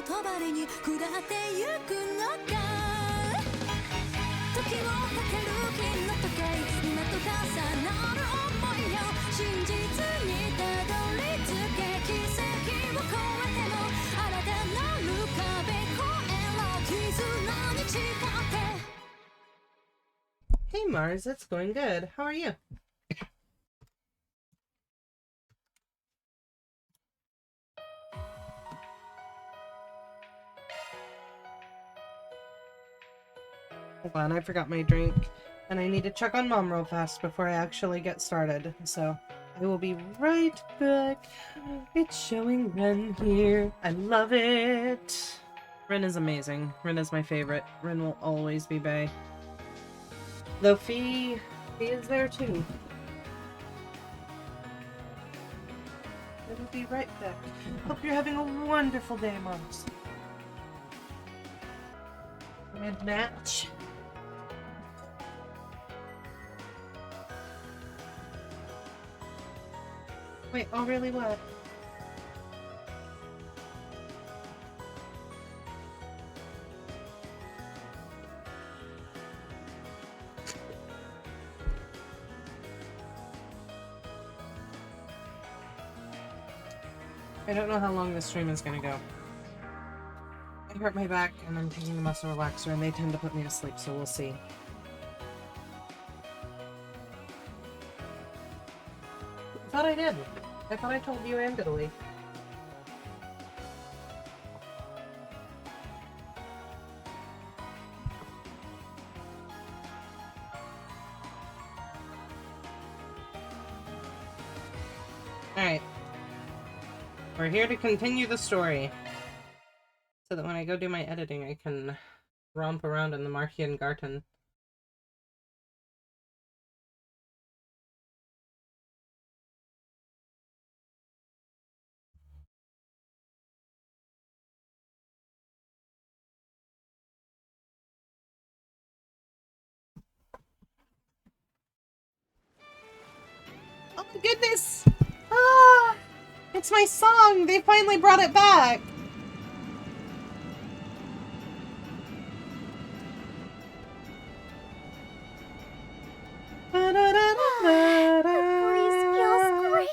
帳に下ってゆくのか時をかける金の時計今と重なる想いを真実にたどり着け奇跡を越えても新たなる壁越えろ絆に誓って Hey Mars, it's going good. How are you? Hold on, I forgot my drink, and I need to check on Mom real fast before I actually get started, so I will be right back. It's showing Renne here. I love it! Renne is amazing. Renne is my favorite. Renne will always be bae. Though Feri is there too. I will be right back. Hope you're having a wonderful day, Mars. And match. Wait, oh really what? I don't know how long this stream is gonna go. I hurt my back and I'm taking the muscle relaxer and they tend to put me to sleep, so we'll see. I thought I did. I thought I told you and Italy. Alright. We're here to continue the story. So that when I go do my editing, I can romp around in the Märchen Garten. Oh my goodness! Ah! It's my song! They finally brought it back! Her voice feels great.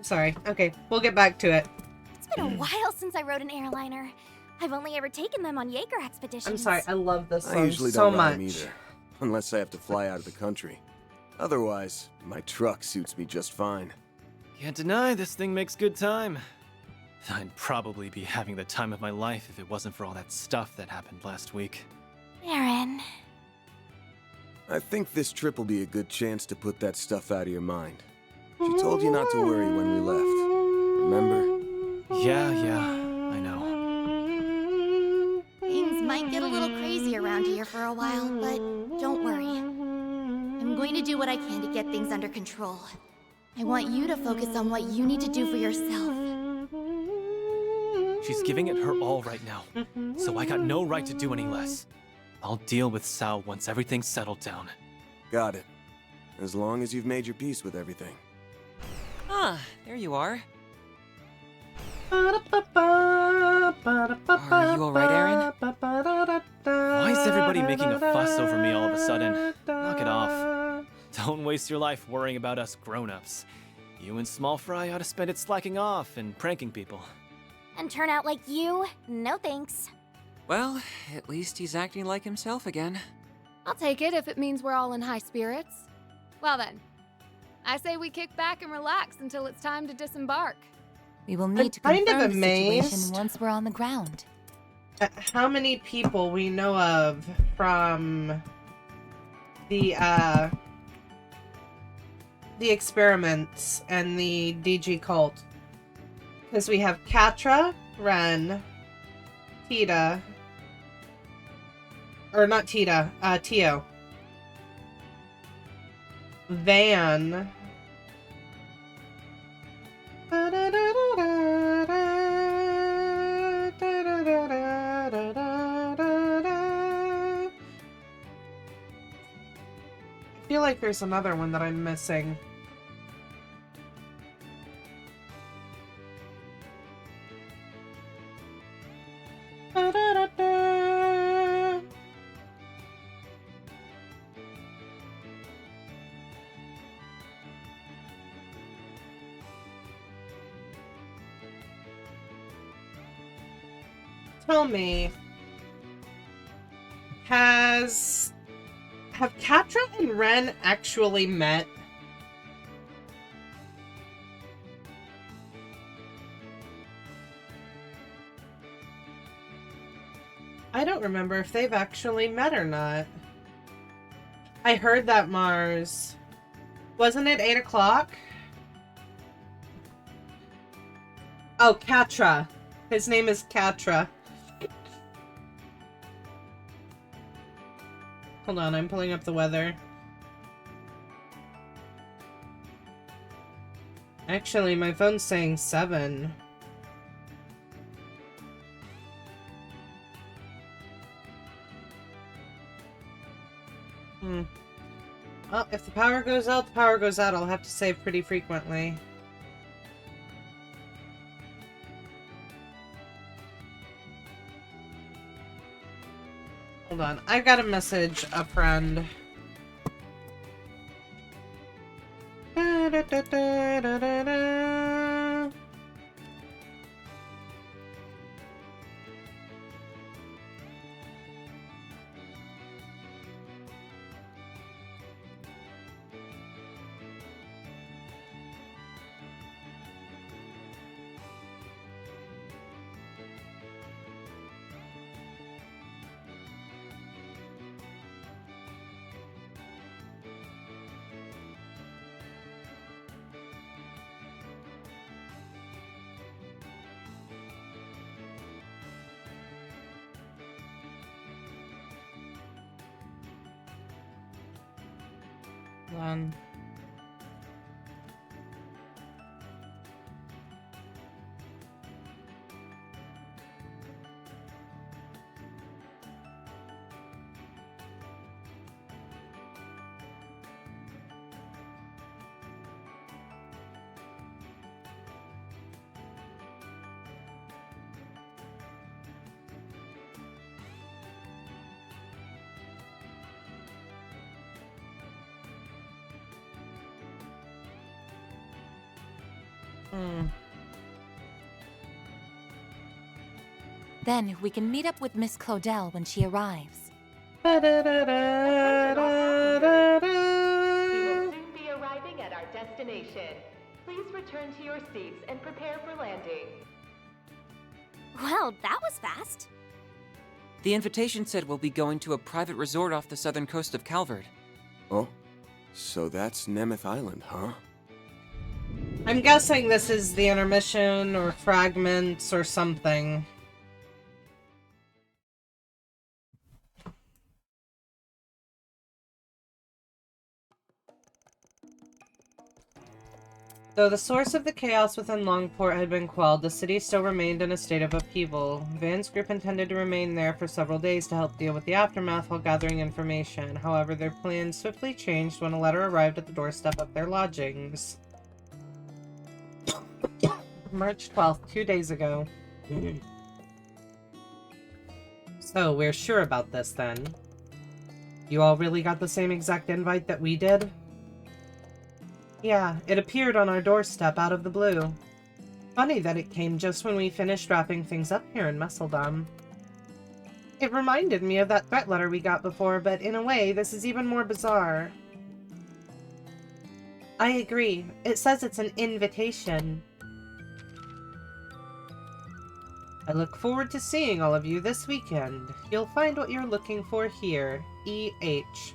Sorry. Okay, we'll get back to it. It's been a while since I rode an airliner. I've only ever taken them on Jaeger expeditions. I'm sorry, I love this song I usually so don't ride much. them either, unless I have to fly out of the country. Otherwise, my truck suits me just fine. Can't deny this thing makes good time. I'd probably be having the time of my life if it wasn't for all that stuff that happened last week. Aaron. I think this trip will be a good chance to put that stuff out of your mind. She told you not to worry when we left. Remember? Yeah, I know. Things might get a little crazy around here for a while, but don't worry. I'm going to do what I can to get things under control. I want you to focus on what you need to do for yourself. She's giving it her all right now, so I got no right to do any less. I'll deal with Sao once everything's settled down. Got it. As long as you've made your peace with everything. Ah, there you are. Are you alright, Aaron? Why is everybody making a fuss over me all of a sudden? Knock it off. Don't waste your life worrying about us grown-ups. You and Small Fry ought to spend it slacking off and pranking people. And turn out like you? No thanks. Well, at least he's acting like himself again. I'll take it if it means we're all in high spirits. Well then, I say we kick back and relax until it's time to disembark. We will need to kind of confirm the amazed situation once we're on the ground. at how many people we know of from the experiments and the DG cult. Because we have Quatre, Renne, Tita, or not Tita, Tio, Van, I feel like there's another one that I'm missing. Tell me, have Quatre and Renne actually met? I don't remember if they've actually met or not. I heard that Mars. Wasn't it 8 o'clock? Oh, Quatre. His name is Quatre. Hold on, I'm pulling up the weather. Actually, my phone's saying 7. Well, if the power goes out, the power goes out. I'll have to save pretty frequently. Hold on, I got a message, a friend. Hold on. Then we can meet up with Miss Claudel when she arrives. We will soon be arriving at our destination. Please return to your seats and prepare for landing. Well, that was fast. The invitation said we'll be going to a private resort off the southern coast of Calvard. Oh, so that's Nemeth Island, huh? I'm guessing this is the intermission or fragments or something. Though the source of the chaos within Longport had been quelled, the city still remained in a state of upheaval. Van's group intended to remain there for several days to help deal with the aftermath while gathering information. However, their plans swiftly changed when a letter arrived at the doorstep of their lodgings. March 12th, 2 days ago. So, we're sure about this then. You all really got the same exact invite that we did? Yeah, it appeared on our doorstep out of the blue. Funny that it came just when we finished wrapping things up here in Messeldom. It reminded me of that threat letter we got before, but in a way, this is even more bizarre. I agree. It says it's an invitation. I look forward to seeing all of you this weekend. You'll find what you're looking for here. E.H.,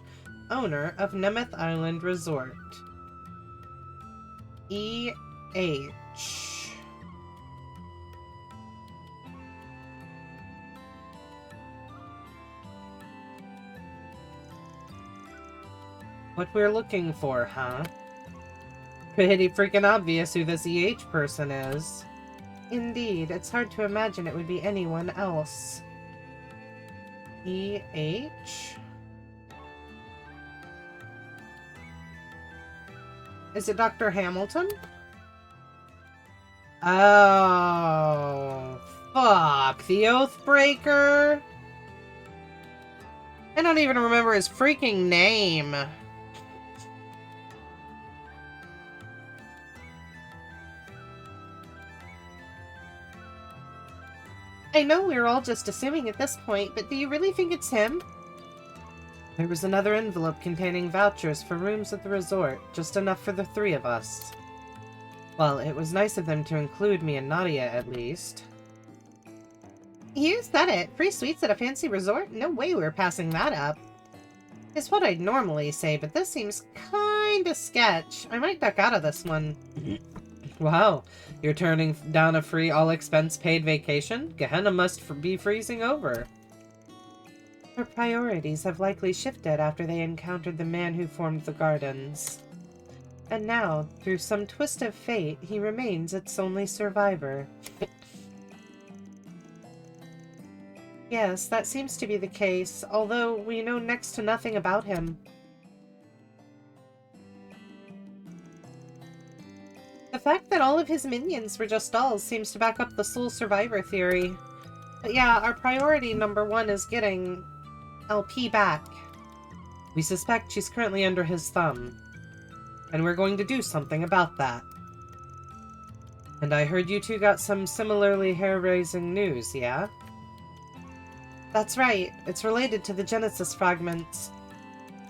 owner of Nemeth Island Resort. E.H. What we're looking for, huh? Pretty freaking obvious who this E.H. person is. Indeed, it's hard to imagine it would be anyone else. E.H.? Is it Dr. Hamilton? Oh, fuck. The Oathbreaker? I don't even remember his freaking name. I know we're all just assuming at this point, but do you really think it's him? There was another envelope containing vouchers for rooms at the resort, just enough for the 3 of us. Well, it was nice of them to include me and Nadia, at least. You said it. Free suites at a fancy resort? No way we're passing that up. It's what I'd normally say, but this seems kinda sketch. I might duck out of this one. Wow, you're turning down a free all-expense-paid vacation? Gehenna must be freezing over. Her priorities have likely shifted after they encountered the man who formed the gardens. And now, through some twist of fate, he remains its only survivor. Yes, that seems to be the case, although we know next to nothing about him. The fact that all of his minions were just dolls seems to back up the sole survivor theory. But yeah, our priority number 1 is getting LP back. We suspect she's currently under his thumb. And we're going to do something about that. And I heard you two got some similarly hair-raising news, yeah? That's right. It's related to the Genesis fragments.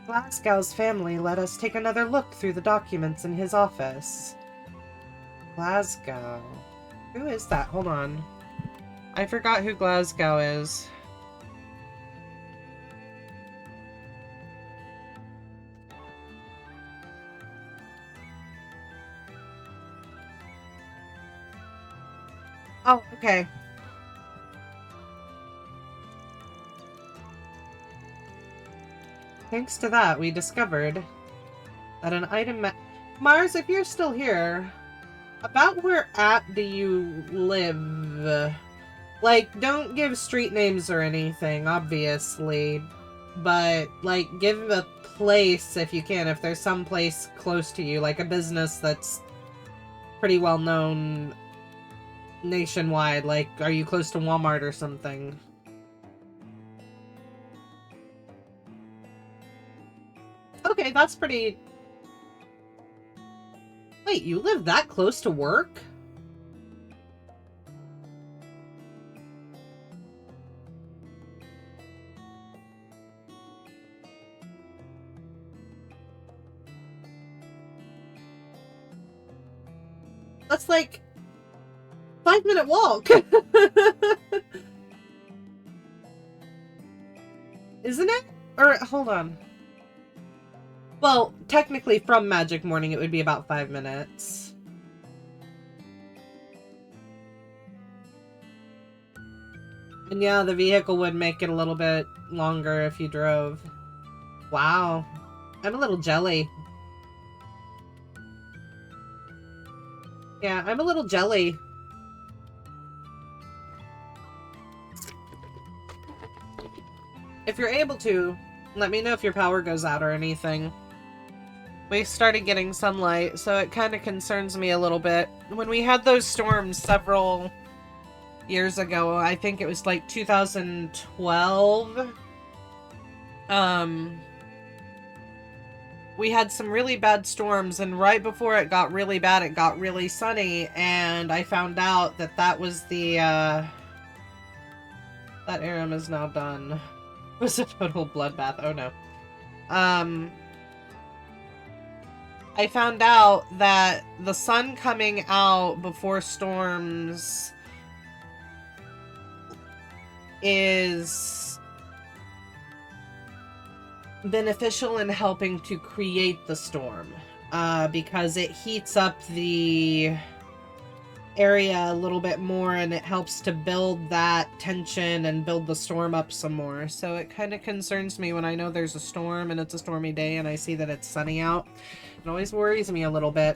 Glasgow's family let us take another look through the documents in his office. Glasgow. Who is that? Hold on. I forgot who Glasgow is. Oh, okay. Thanks to that, we discovered that an item... Mars, if you're still here, about where at do you live? Like, don't give street names or anything, obviously. But, like, give a place if you can, if there's some place close to you, like a business that's pretty well known nationwide. Like, are you close to Walmart or something? Okay, that's pretty... Wait, you live that close to work? That's like 5-minute walk. Isn't it? Or hold on. Well, technically from Magic Morning it would be about 5 minutes. And yeah, the vehicle would make it a little bit longer if you drove. Wow. I'm a little jelly. Yeah, I'm a little jelly. If you're able to, let me know if your power goes out or anything. We started getting sunlight, so it kind of concerns me a little bit. When we had those storms several years ago, I think it was like 2012, we had some really bad storms, and right before it got really bad, it got really sunny, and I found out that that was the, that Aram is now done. It was a total bloodbath. Oh no. I found out that the sun coming out before storms is beneficial in helping to create the storm, because it heats up the area a little bit more and it helps to build that tension and build the storm up some more. So it kind of concerns me when I know there's a storm and it's a stormy day and I see that it's sunny out. It always worries me a little bit.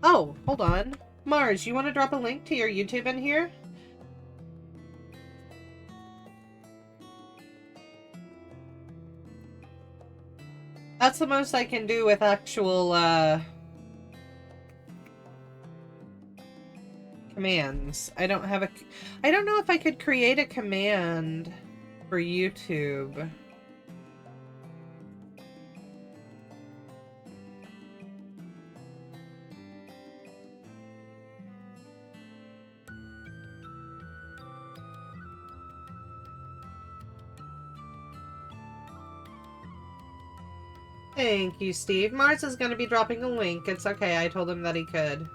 Oh, hold on. Mars, you want to drop a link to your YouTube in here? That's the most I can do with actual, commands. I don't have a... I don't know if I could create a command for YouTube. Thank you, Steve. Mars is going to be dropping a link. It's okay. I told him that he could.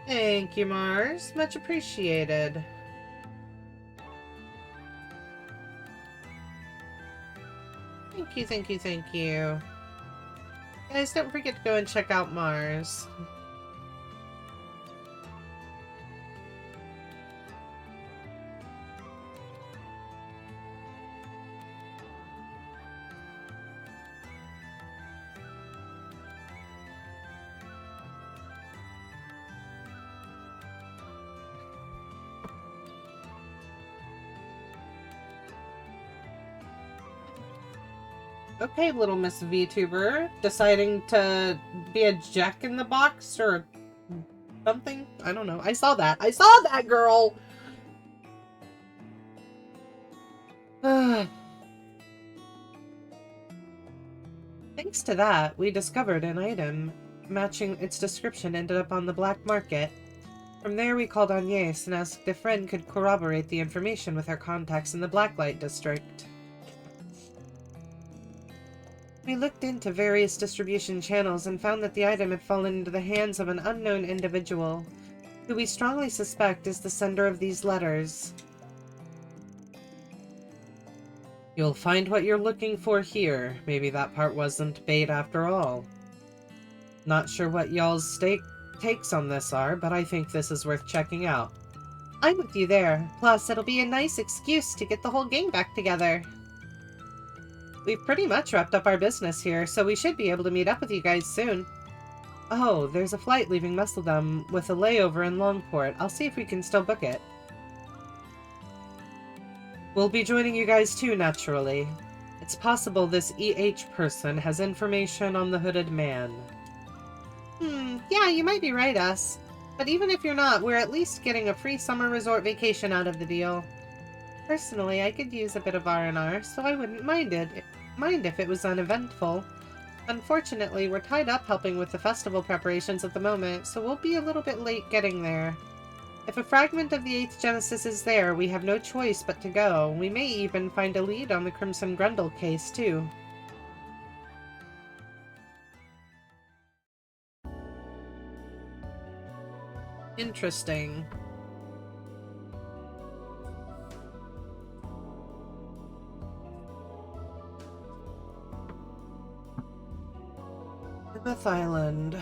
Thank you, Mars. Much appreciated. Thank you, thank you, thank you. Guys, don't forget to go and check out Mars. Okay, little Miss VTuber, deciding to be a jack in the box or something? I don't know. I saw that. I saw that, girl! Thanks to that, we discovered an item matching its description ended up on the black market. From there, we called Agnès and asked if Renne could corroborate the information with her contacts in the Blacklight district. We looked into various distribution channels and found that the item had fallen into the hands of an unknown individual, who we strongly suspect is the sender of these letters. You'll find what you're looking for here. Maybe that part wasn't bait after all. Not sure what y'all's takes on this are, but I think this is worth checking out. I'm with you there. Plus, it'll be a nice excuse to get the whole gang back together. We've pretty much wrapped up our business here, so we should be able to meet up with you guys soon. Oh, there's a flight leaving Musseldom with a layover in Longport. I'll see if we can still book it. We'll be joining you guys too, naturally. It's possible this EH person has information on the hooded man. Yeah, you might be right, Us. But even if you're not, we're at least getting a free summer resort vacation out of the deal. Personally, I could use a bit of R&R, so I wouldn't mind if it was uneventful. Unfortunately, we're tied up helping with the festival preparations at the moment, so we'll be a little bit late getting there. If a fragment of the 8th Genesis is there, we have no choice but to go. We may even find a lead on the Crimson Grundle case, too. Interesting. Plymouth Island.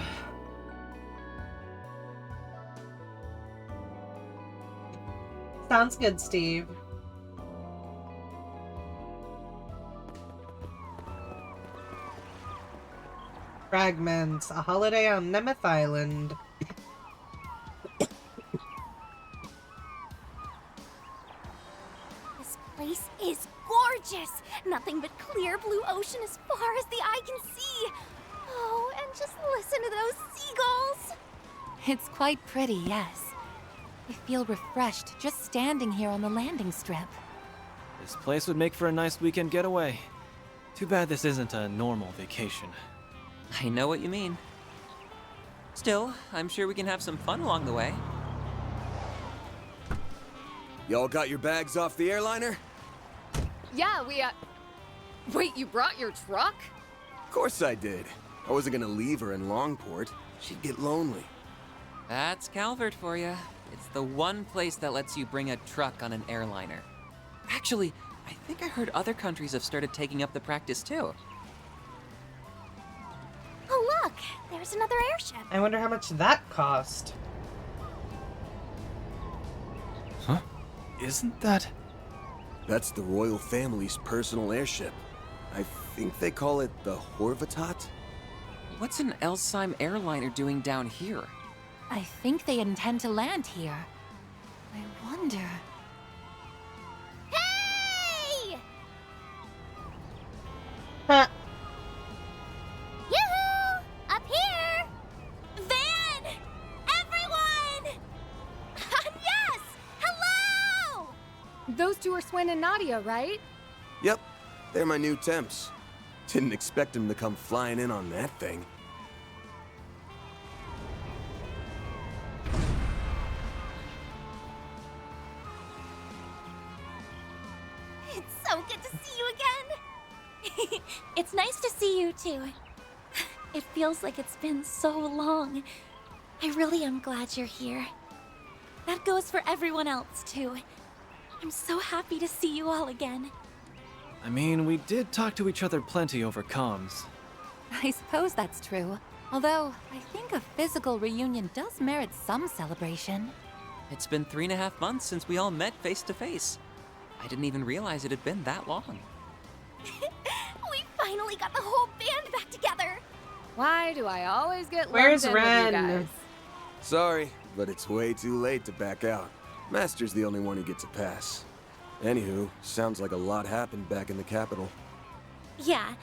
Sounds good, Steve. Fragments. A holiday on Nemeth Island. This place is gorgeous! Nothing but clear blue ocean as far as the eye can see. Oh, and just listen to those seagulls! It's quite pretty, yes. I feel refreshed just standing here on the landing strip. This place would make for a nice weekend getaway. Too bad this isn't a normal vacation. I know what you mean. Still, I'm sure we can have some fun along the way. Y'all got your bags off the airliner? Yeah, Wait, you brought your truck? Of course I did. I wasn't gonna leave her in Longport. She'd get lonely. That's Calvert for you. It's the one place that lets you bring a truck on an airliner. Actually, I think I heard other countries have started taking up the practice too. Oh look, there's another airship. I wonder how much that cost. Huh? Isn't that... That's the royal family's personal airship. I think they call it the Horvatat? What's an Elsheim airliner doing down here? I think they intend to land here. I wonder... Hey! Huh. Yoo-hoo! Up here! Van! Everyone! Yes! Hello! Those two are Swin and Nadia, right? Yep, they're my new temps. Didn't expect them to come flying in on that thing. It's so good to see you again. It's nice to see you too. It feels like it's been so long. I really am glad you're here. That goes for everyone else too. I'm so happy to see you all again. I mean, we did talk to each other plenty over comms. I suppose that's true. Although, I think a physical reunion does merit some celebration. It's been 3.5 months since we all met face to face. I didn't even realize it had been that long. We finally got the whole band back together. Why do I always get Where's lumped in with you Renne? guys? Sorry, but it's way too late to back out. Master's the only one who gets a pass. Anywho, sounds like a lot happened back in the capital. Yeah.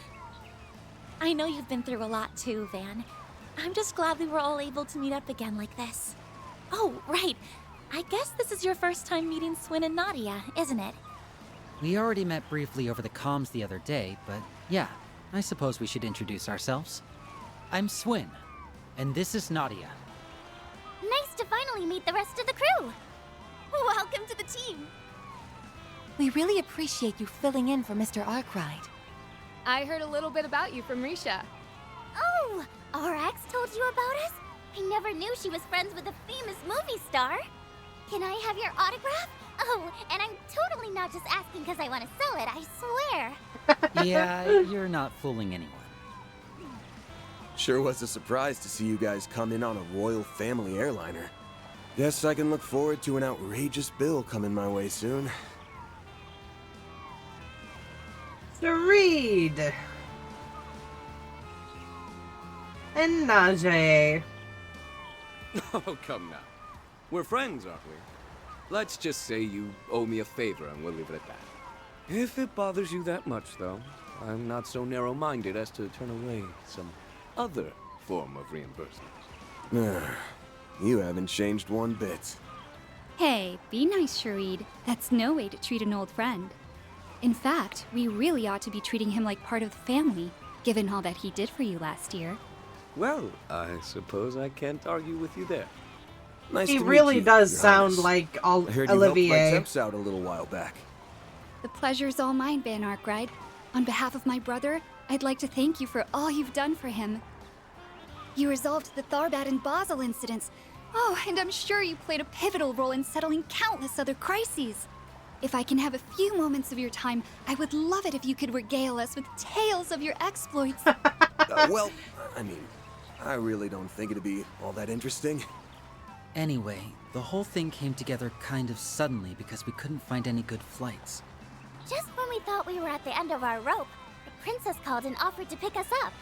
I know you've been through a lot too, Van. I'm just glad we were all able to meet up again like this. Oh, right. I guess this is your first time meeting Swin and Nadia, isn't it? We already met briefly over the comms the other day, but yeah, I suppose we should introduce ourselves. I'm Swin, and this is Nadia. Nice to finally meet the rest of the crew. Welcome to the team. We really appreciate you filling in for Mr. Arkride. I heard a little bit about you from Risha. Oh, RX told you about us? I never knew she was friends with a famous movie star. Can I have your autograph? Oh, and I'm totally not just asking because I want to sell it, I swear. Yeah, you're not fooling anyone. Sure was a surprise to see you guys come in on a royal family airliner. Guess I can look forward to an outrageous bill coming my way soon. To read. And Nadia. Oh, come now. We're friends, aren't we? Let's just say you owe me a favor and we'll leave it at that. If it bothers you that much, though, I'm not so narrow-minded as to turn away some other form of reimbursement. You haven't changed one bit. Hey, be nice, Sharid. That's no way to treat an old friend. In fact, we really ought to be treating him like part of the family, given all that he did for you last year. Well, I suppose I can't argue with you there. Nice He to meet really you, does Your sound Highness. like I heard you helped my Olivier. temps out a little while back. The pleasure's all mine, Van Arkride. On behalf of my brother, I'd like to thank you for all you've done for him. You resolved the Tharbad and Basel incidents. Oh, and I'm sure you played a pivotal role in settling countless other crises. If I can have a few moments of your time, I would love it if you could regale us with tales of your exploits. Well, I mean, I really don't think it'd be all that interesting. Anyway, the whole thing came together kind of suddenly because we couldn't find any good flights. Just when we thought we were at the end of our rope, the princess called and offered to pick us up.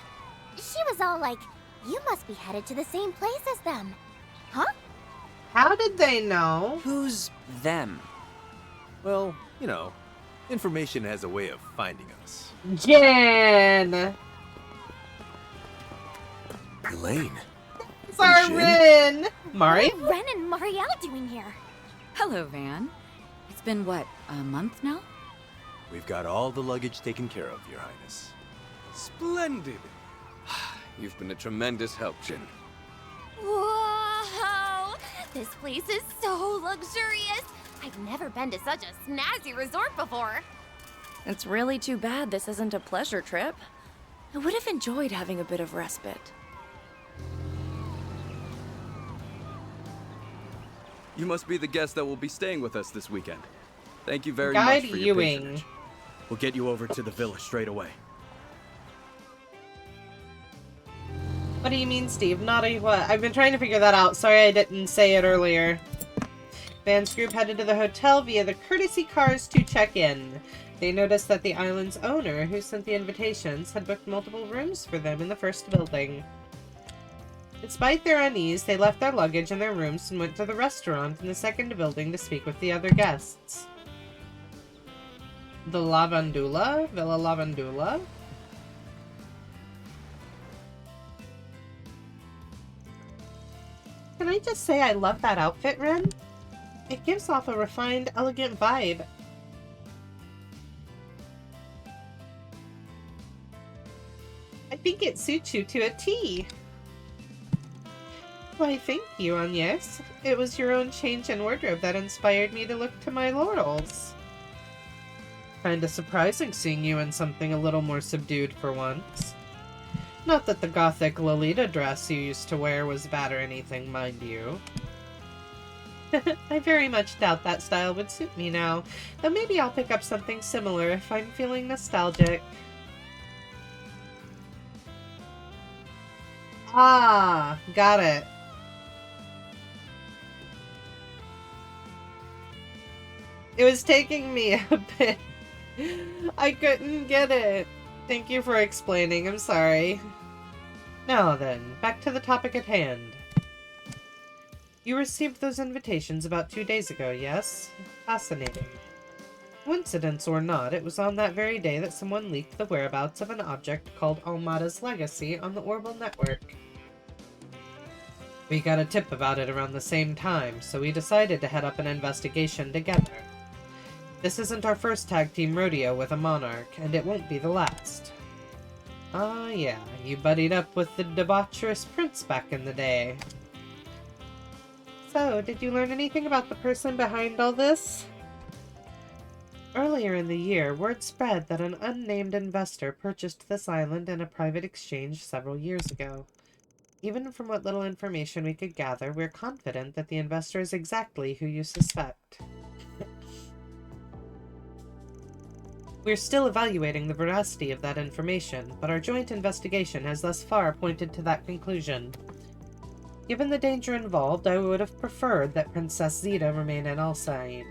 She was all like, "You must be headed to the same place as them." Huh? How did they know? Who's them? Well, you know, information has a way of finding us. Jen! Elaine. Sorry, Renne! Mari? What are Renne and Marielle doing here? Hello, Van. It's been, what, a month now? We've got all the luggage taken care of, Your Highness. Splendid! You've been a tremendous help, Jin. Whoa! This place is so luxurious! I've never been to such a snazzy resort before. It's really too bad this isn't a pleasure trip. I would have enjoyed having a bit of respite. You must be the guest that will be staying with us this weekend. Thank you very Guide much for your Ewing. patronage. We'll get you over to the villa straight away. What do you mean, Steve? Naughty what? I've been trying to figure that out. Sorry I didn't say it earlier. Van's group headed to the hotel via the courtesy cars to check in. They noticed that the island's owner, who sent the invitations, had booked multiple rooms for them in the first building. Despite their unease, they left their luggage in their rooms and went to the restaurant in the second building to speak with the other guests. The Lavandula? Villa Lavandula? Can I just say I love that outfit, Renne? It gives off a refined, elegant vibe. I think it suits you to a T. Why, thank you, Agnès. It was your own change in wardrobe that inspired me to look to my laurels. Kinda surprising seeing you in something a little more subdued for once. Not that the gothic Lolita dress you used to wear was bad or anything, mind you. I very much doubt that style would suit me now, though maybe I'll pick up something similar if I'm feeling nostalgic. Ah, got it. It was taking me a bit. I couldn't get it. Thank you for explaining, I'm sorry. Now then, back to the topic at hand. You received those invitations about 2 days ago, yes? Fascinating. Coincidence or not, it was on that very day that someone leaked the whereabouts of an object called Almada's Legacy on the Orbital Network. We got a tip about it around the same time, so we decided to head up an investigation together. This isn't our first tag team rodeo with a monarch, and it won't be the last. Ah, yeah, you buddied up with the debaucherous prince back in the day. So, did you learn anything about the person behind all this? Earlier in the year, word spread that an unnamed investor purchased this island in a private exchange several years ago. Even from what little information we could gather, we're confident that the investor is exactly who you suspect. We're still evaluating the veracity of that information, but our joint investigation has thus far pointed to that conclusion. Given the danger involved, I would have preferred that Princess Zita remain in Alsaim.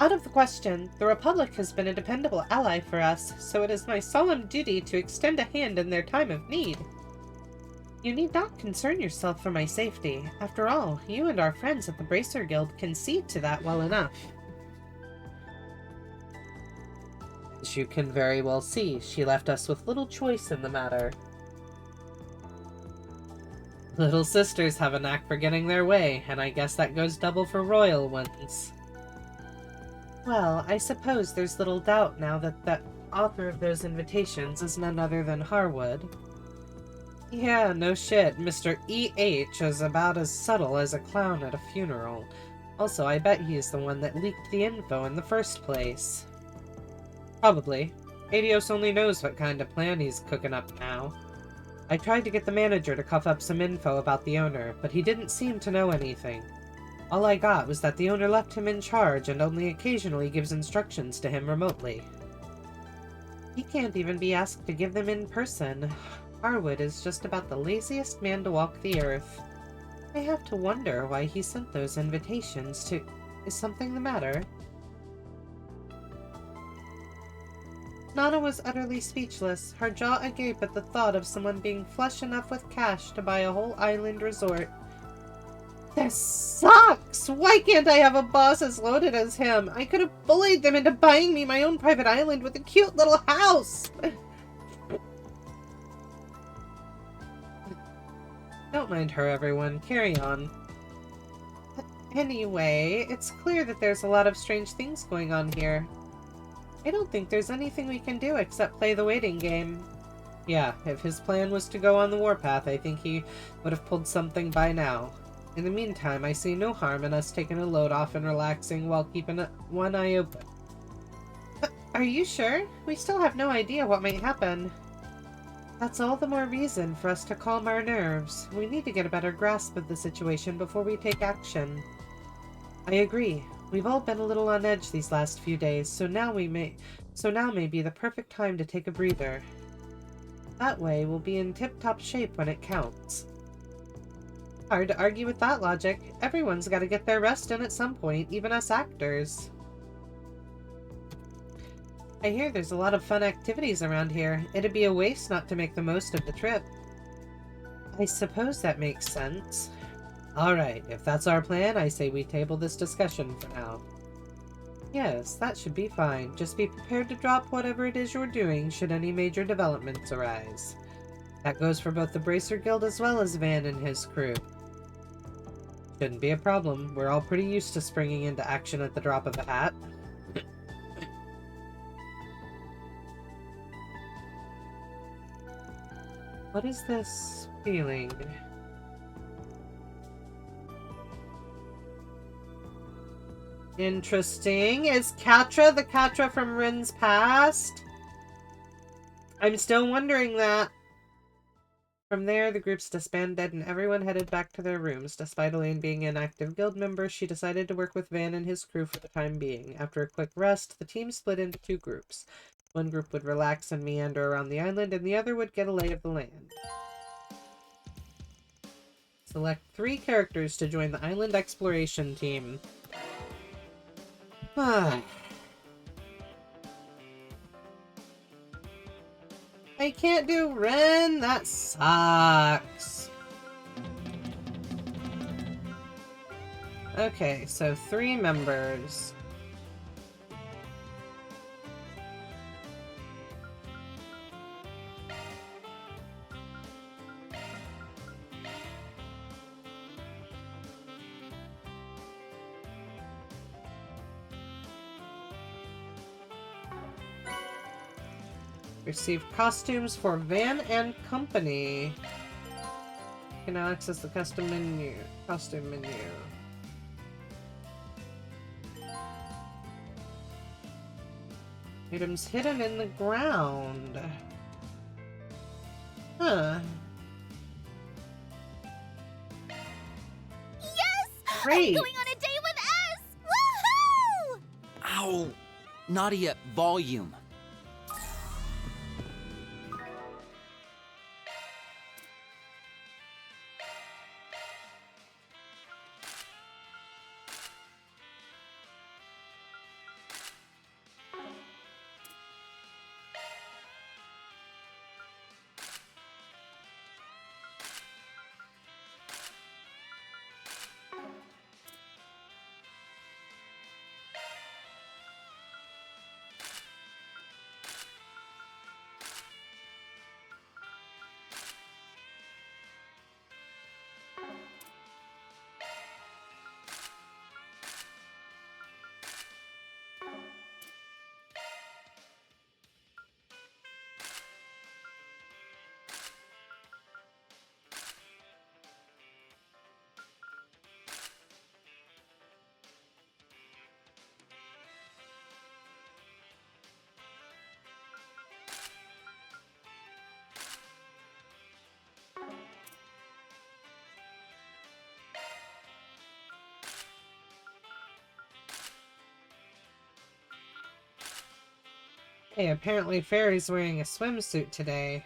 Out of the question, the Republic has been a dependable ally for us, so it is my solemn duty to extend a hand in their time of need. You need not concern yourself for my safety. After all, you and our friends at the Bracer Guild can see to that well enough. As you can very well see, she left us with little choice in the matter. Little sisters have a knack for getting their way, and I guess that goes double for royal ones. Well, I suppose there's little doubt now that the author of those invitations is none other than Harwood. Yeah, no shit, Mr. E.H. is about as subtle as a clown at a funeral. Also, I bet he's the one that leaked the info in the first place. Probably. Adios only knows what kind of plan he's cooking up now. I tried to get the manager to cough up some info about the owner, but he didn't seem to know anything. All I got was that the owner left him in charge and only occasionally gives instructions to him remotely. He can't even be asked to give them in person. Arwood is just about the laziest man to walk the earth. I have to wonder why he sent those invitations to... Is something the matter? Nana was utterly speechless, her jaw agape at the thought of someone being flush enough with cash to buy a whole island resort. This sucks! Why can't I have a boss as loaded as him? I could have bullied them into buying me my own private island with a cute little house! Don't mind her, everyone. Carry on. Anyway, it's clear that there's a lot of strange things going on here. I don't think there's anything we can do except play the waiting game. Yeah, if his plan was to go on the warpath, I think he would have pulled something by now. In the meantime, I see no harm in us taking a load off and relaxing while keeping one eye open. Are you sure? We still have no idea what might happen. That's all the more reason for us to calm our nerves. We need to get a better grasp of the situation before we take action. I agree. We've all been a little on edge these last few days, so now may be the perfect time to take a breather. That way, we'll be in tip-top shape when it counts. Hard to argue with that logic. Everyone's got to get their rest in at some point, even us actors. I hear there's a lot of fun activities around here. It'd be a waste not to make the most of the trip. I suppose that makes sense. Alright, if that's our plan, I say we table this discussion for now. Yes, that should be fine. Just be prepared to drop whatever it is you're doing should any major developments arise. That goes for both the Bracer Guild as well as Van and his crew. Shouldn't be a problem. We're all pretty used to springing into action at the drop of a hat. What is this feeling? Interesting. Is Quatre the Quatre from Renne's past? I'm still wondering that. From there, the groups disbanded and everyone headed back to their rooms. Despite Elaine being an active guild member, she decided to work with Van and his crew for the time being. After a quick rest, the team split into two groups. One group would relax and meander around the island, and the other would get a lay of the land. Select 3 characters to join the island exploration team. I can't do Renne? That sucks. Okay, so 3 members. Receive costumes for Van and Company. You can now access the custom menu. Costume menu. Items hidden in the ground. Huh. Yes! Great! I'm going on a date with S! Woohoo! Ow! Nadia, volume. Hey, apparently Feri's wearing a swimsuit today.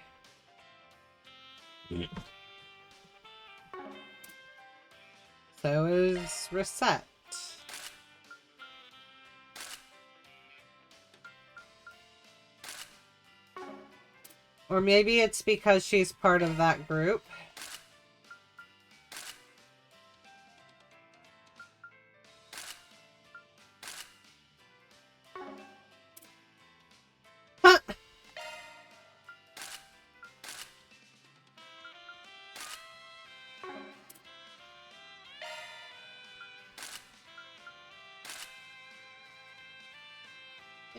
So is Risette. Or maybe it's because she's part of that group. Huh.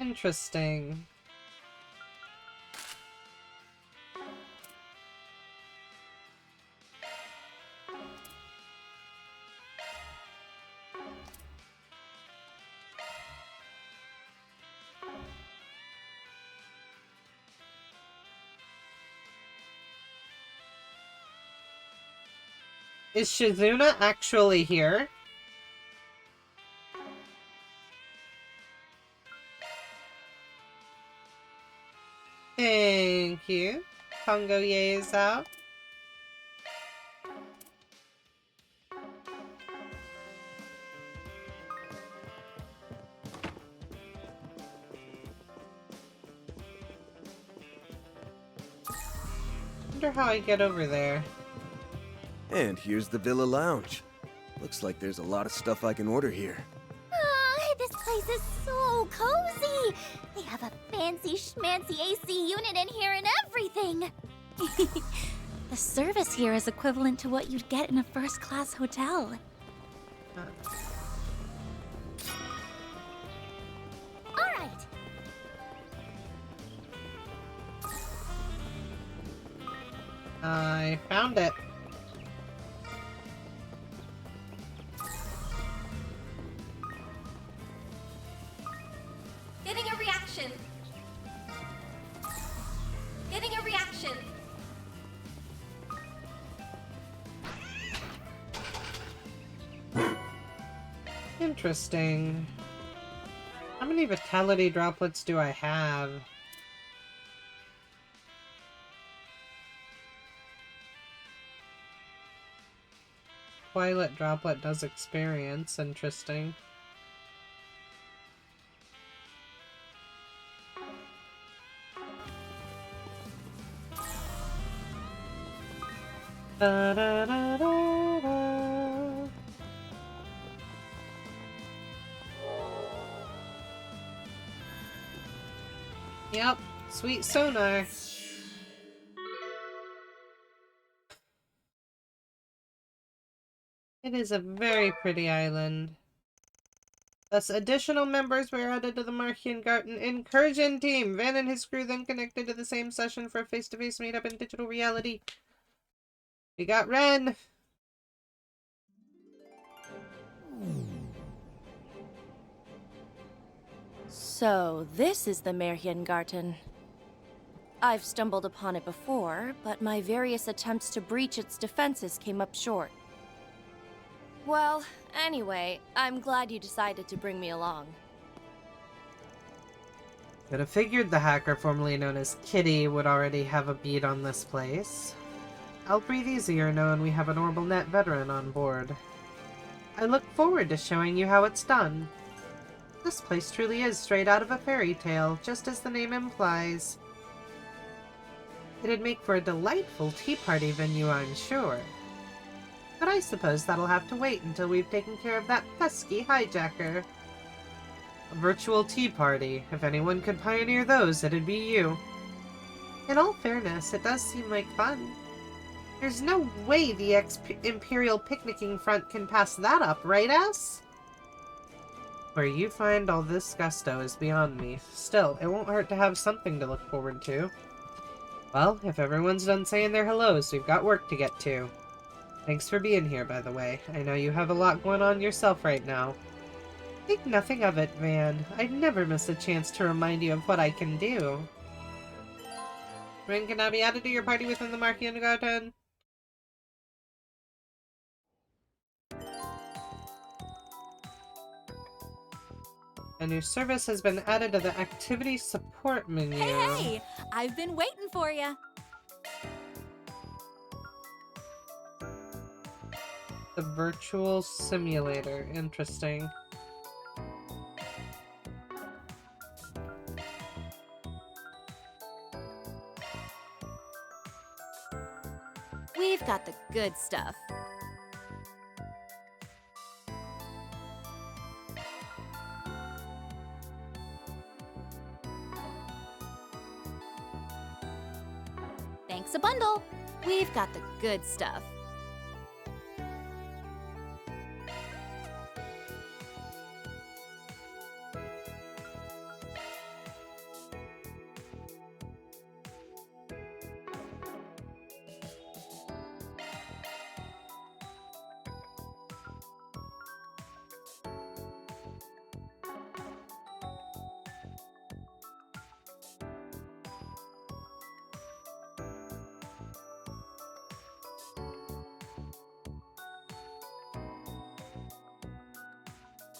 Interesting. Is Shizuna actually here? Thank you. Congo Ye is out. Wonder how I get over there. And here's the Villa Lounge. Looks like there's a lot of stuff I can order here. This place is so cozy! They have a fancy schmancy AC unit in here and everything! The service here is equivalent to what you'd get in a first-class hotel. Alright! I found it. Getting a reaction! Getting a reaction! Interesting. How many vitality droplets do I have? Twilight droplet does experience. Interesting. Da, da, da, da, da. Yep, sweet sonar. It is a very pretty island. Thus, additional members were added to the Märchen Garten incursion team. Van and his crew then connected to the same session for a face-to-face meetup in digital reality. We got Renne. So, this is the Märchen Garten. I've stumbled upon it before, but my various attempts to breach its defenses came up short. Well, anyway, I'm glad you decided to bring me along. Could have figured the hacker formerly known as Kitty would already have a bead on this place. I'll breathe easier knowing we have an OrbitalNet veteran on board. I look forward to showing you how it's done. This place truly is straight out of a fairy tale, just as the name implies. It'd make for a delightful tea party venue, I'm sure. But I suppose that'll have to wait until we've taken care of that pesky hijacker. A virtual tea party. If anyone could pioneer those, it'd be you. In all fairness, it does seem like fun. There's no way the Imperial picnicking front can pass that up, right, ass? Where you find all this gusto is beyond me. Still, it won't hurt to have something to look forward to. Well, if everyone's done saying their hellos, we've got work to get to. Thanks for being here, by the way. I know you have a lot going on yourself right now. Think nothing of it, Van. I'd never miss a chance to remind you of what I can do. Renne can now be added to your party within the Märchen Garten. A new service has been added to the activity support menu. Hey! I've been waiting for you. The virtual simulator. Interesting. We've got the good stuff. Thanks a bundle. We've got the good stuff.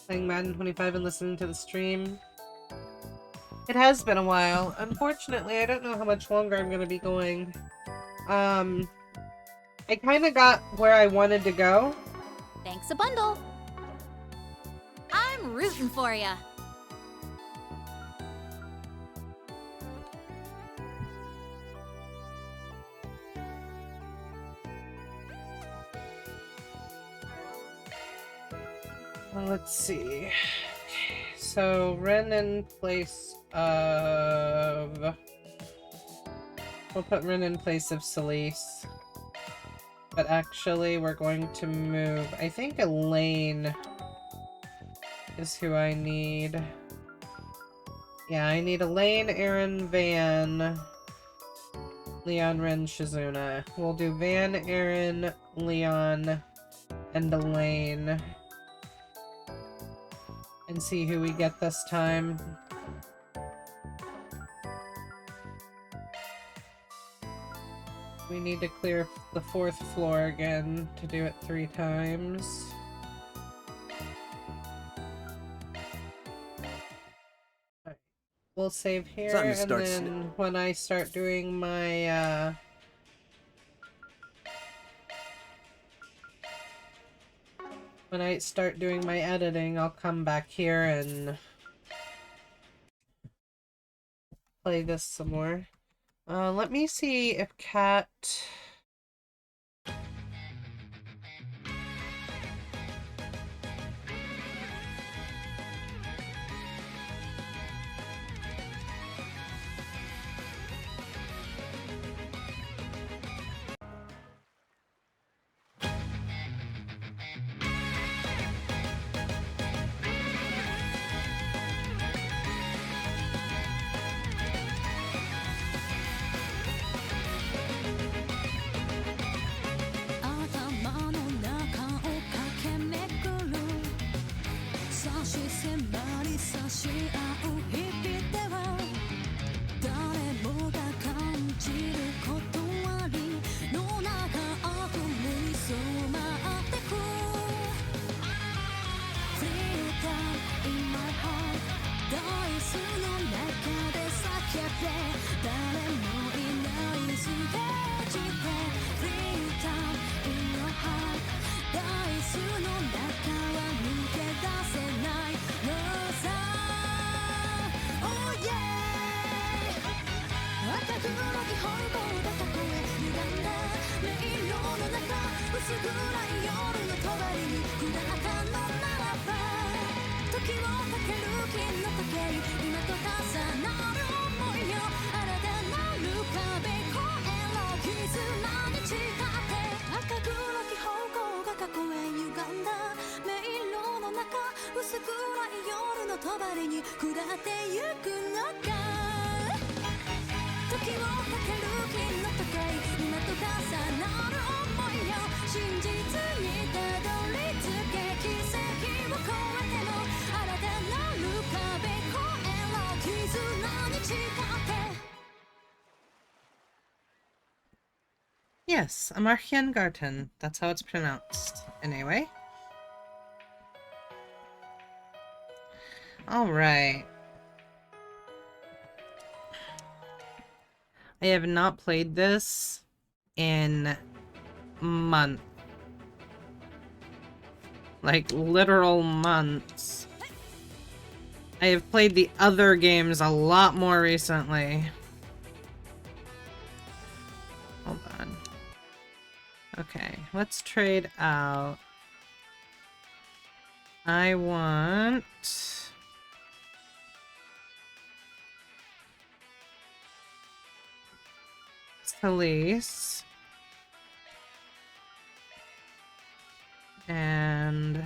Playing Madden 25 and listening to the stream. It has been a while. Unfortunately, I don't know how much longer I'm going to be going. I kind of got where I wanted to go. Thanks a bundle. I'm rooting for ya. Let's see. Okay, so Renne in place of... We'll put Renne in place of Celise. But actually, we're going to move... I think Elaine is who I need. Yeah, I need Elaine, Aaron, Van, Leon, Renne, Shizuna. We'll do Van, Aaron, Leon, and Elaine. And see who we get this time. We need to clear the 4th floor again to do it 3 times. Alright. We'll save here, and then when I start doing my, when I start doing my editing, I'll come back here and play this some more. Let me see if Cat... Yes, Märchen Garten. That's how it's pronounced. Anyway. Alright. I have not played this in months. Like, literal months. I have played the other games a lot more recently. Hold on. Okay, let's trade out. I want... Police. And...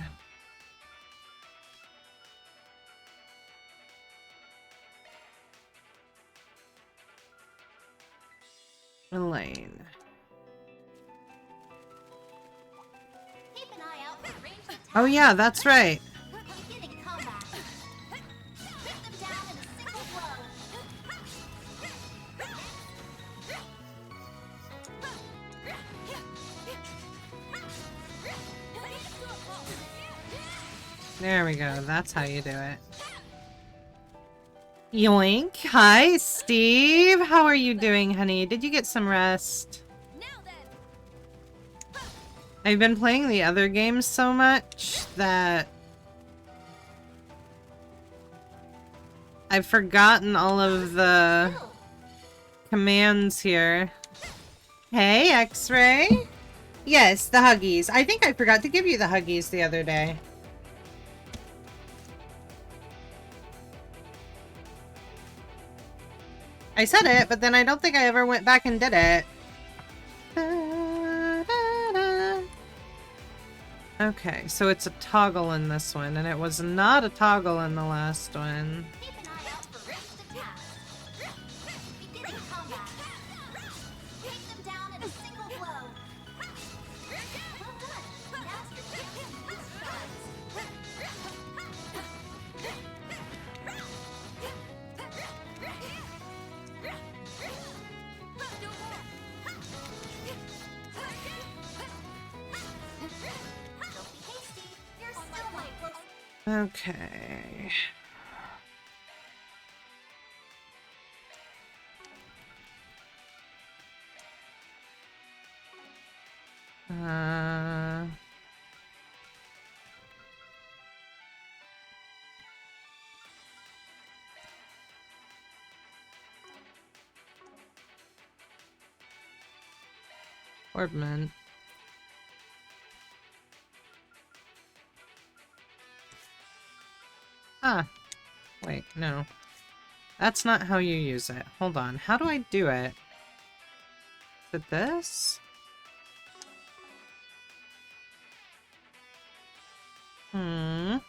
Elaine. Oh yeah, that's right. There we go. That's how you do it. Yoink. Hi, Steve. How are you doing, honey? Did you get some rest? I've been playing the other games so much that I've forgotten all of the commands here. Hey, X-Ray. Yes, the Huggies. I think I forgot to give you the Huggies the other day. I said it, but then I don't think I ever went back and did it. Okay, so it's a toggle in this one, and it was not a toggle in the last one. Okay. Orbman. Ah, wait, no. That's not how you use it. Hold on. How do I do it? Is it this? I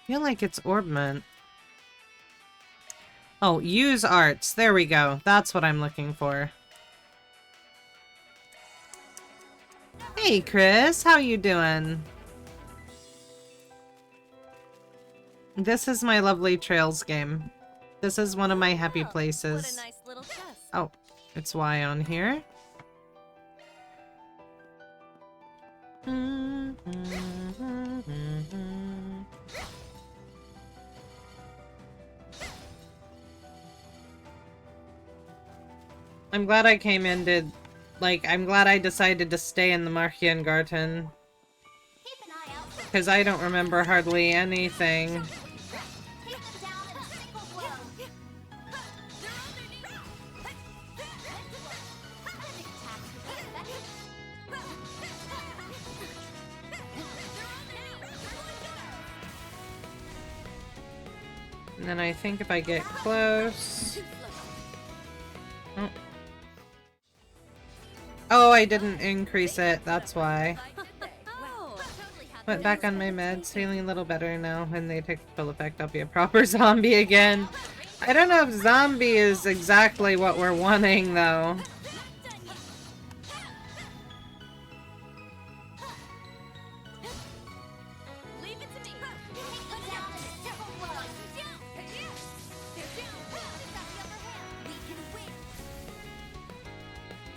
feel like it's Orbment. Oh, use arts. There we go. That's what I'm looking for. Hey, Chris. How you doing? This is my lovely Trails game. This is one of my happy places. What a nice little chest. Oh, it's Y on here. I'm glad I came in to... Like, I'm glad I decided to stay in the Märchen Garten. Because I don't remember hardly anything. And then I think if I get close... Oh. Oh, I didn't increase it, that's why. Went back on my meds, feeling a little better now. When they take full effect, I'll be a proper zombie again. I don't know if zombie is exactly what we're wanting, though.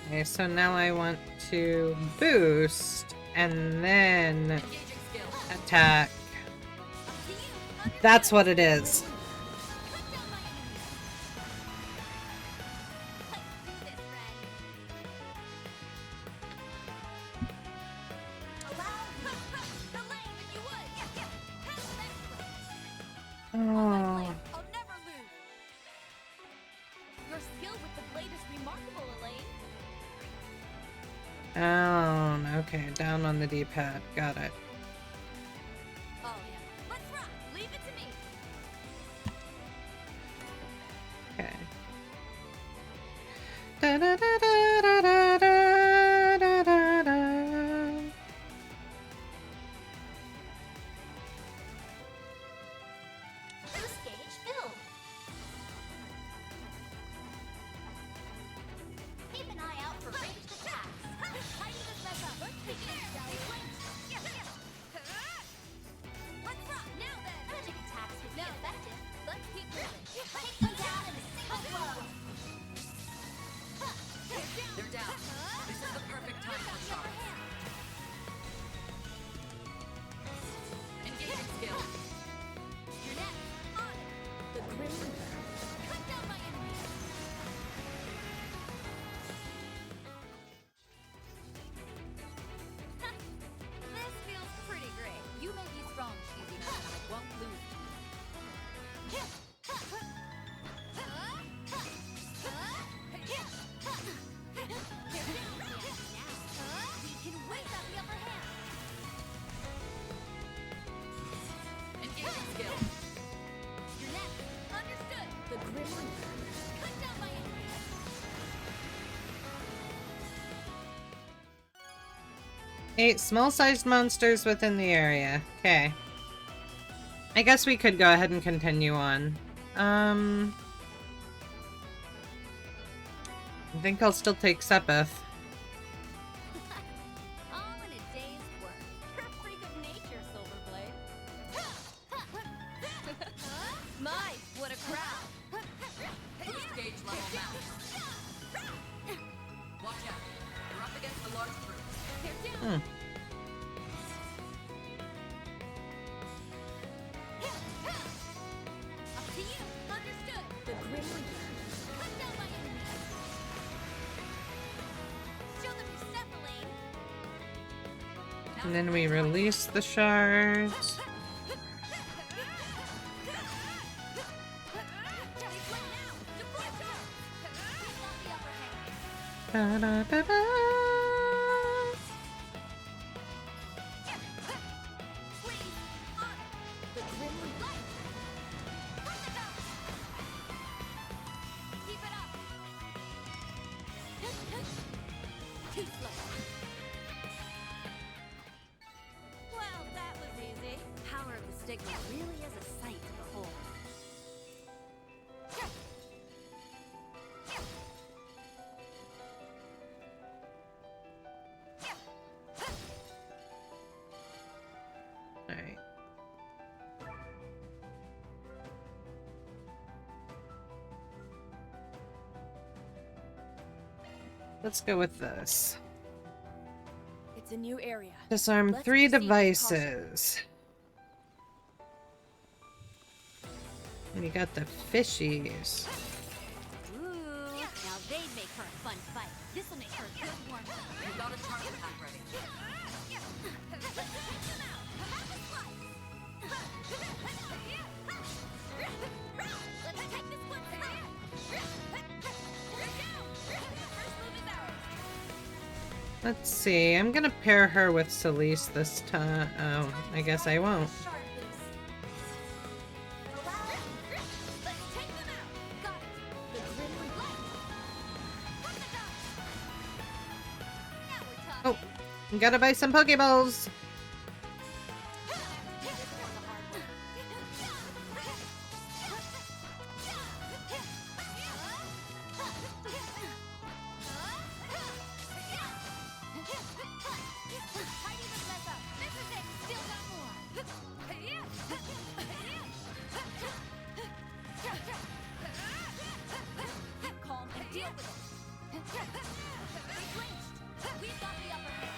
Okay, so now I want to boost and then attack. That's what it is. Your skill with the blade is remarkable, Elaine. Down. Okay, down on the D-pad. Got it. Oh yeah. Let's rock. Leave it to me. Okay. Da da da da da da da da da. Boost gauge filled. Keep an eye out for ranged attacks. Tidy this mess up. Let's begin, shall we? Let's rock. Now then. Magic attacks would be effective. Let's keep moving. Take them down in a single blow. They're down. This is the perfect time for shots. Engaging skill. You're next. On it. The Grim Reaper. Cut down my enemies. This feels pretty great. You may be strong, Shizuna, but I won't lose. We can wait on the upper hand. Engaging skill. You're next. Understood. The Grim Reaper. Cut down my enemies. Eight small-sized monsters within the area. Okay. I guess we could go ahead and continue on. I think I'll still take Sepith. All in a day's work. You're a freak of nature, Silverblade. My, what a crowd. Boost gauge level max. Watch out. You're up against a large group. They're down. Hmm. Up to you. Understood. The Grim Reaper. Cut down my enemies. Show them your step, Elaine. And then we release the shards. Da, da, da, da. The Grim Reaper. Keep it up. Too slow. Well, that was easy. Power of the stigma really is a sight to behold. Alright. Let's go with this. It's a new area. Disarm Let's 3 proceed with devices. We got the fishies. Ooh, now they'd make her a fun fight. This'll make her a good warm-up. You got a charge attack ready. Let's take them out. Have a slice. Let's take this one first. They're down. The first move is ours. Let's see. I'm gonna pair her with Celeste this time. Oh, I guess I won't. Sharp loose. Let's take them out. Got it. The Grim Reaper. Put the dodge. Now we're talking. Oh, gotta buy some Pokeballs. Calm and deal with it. We've got the upper hand.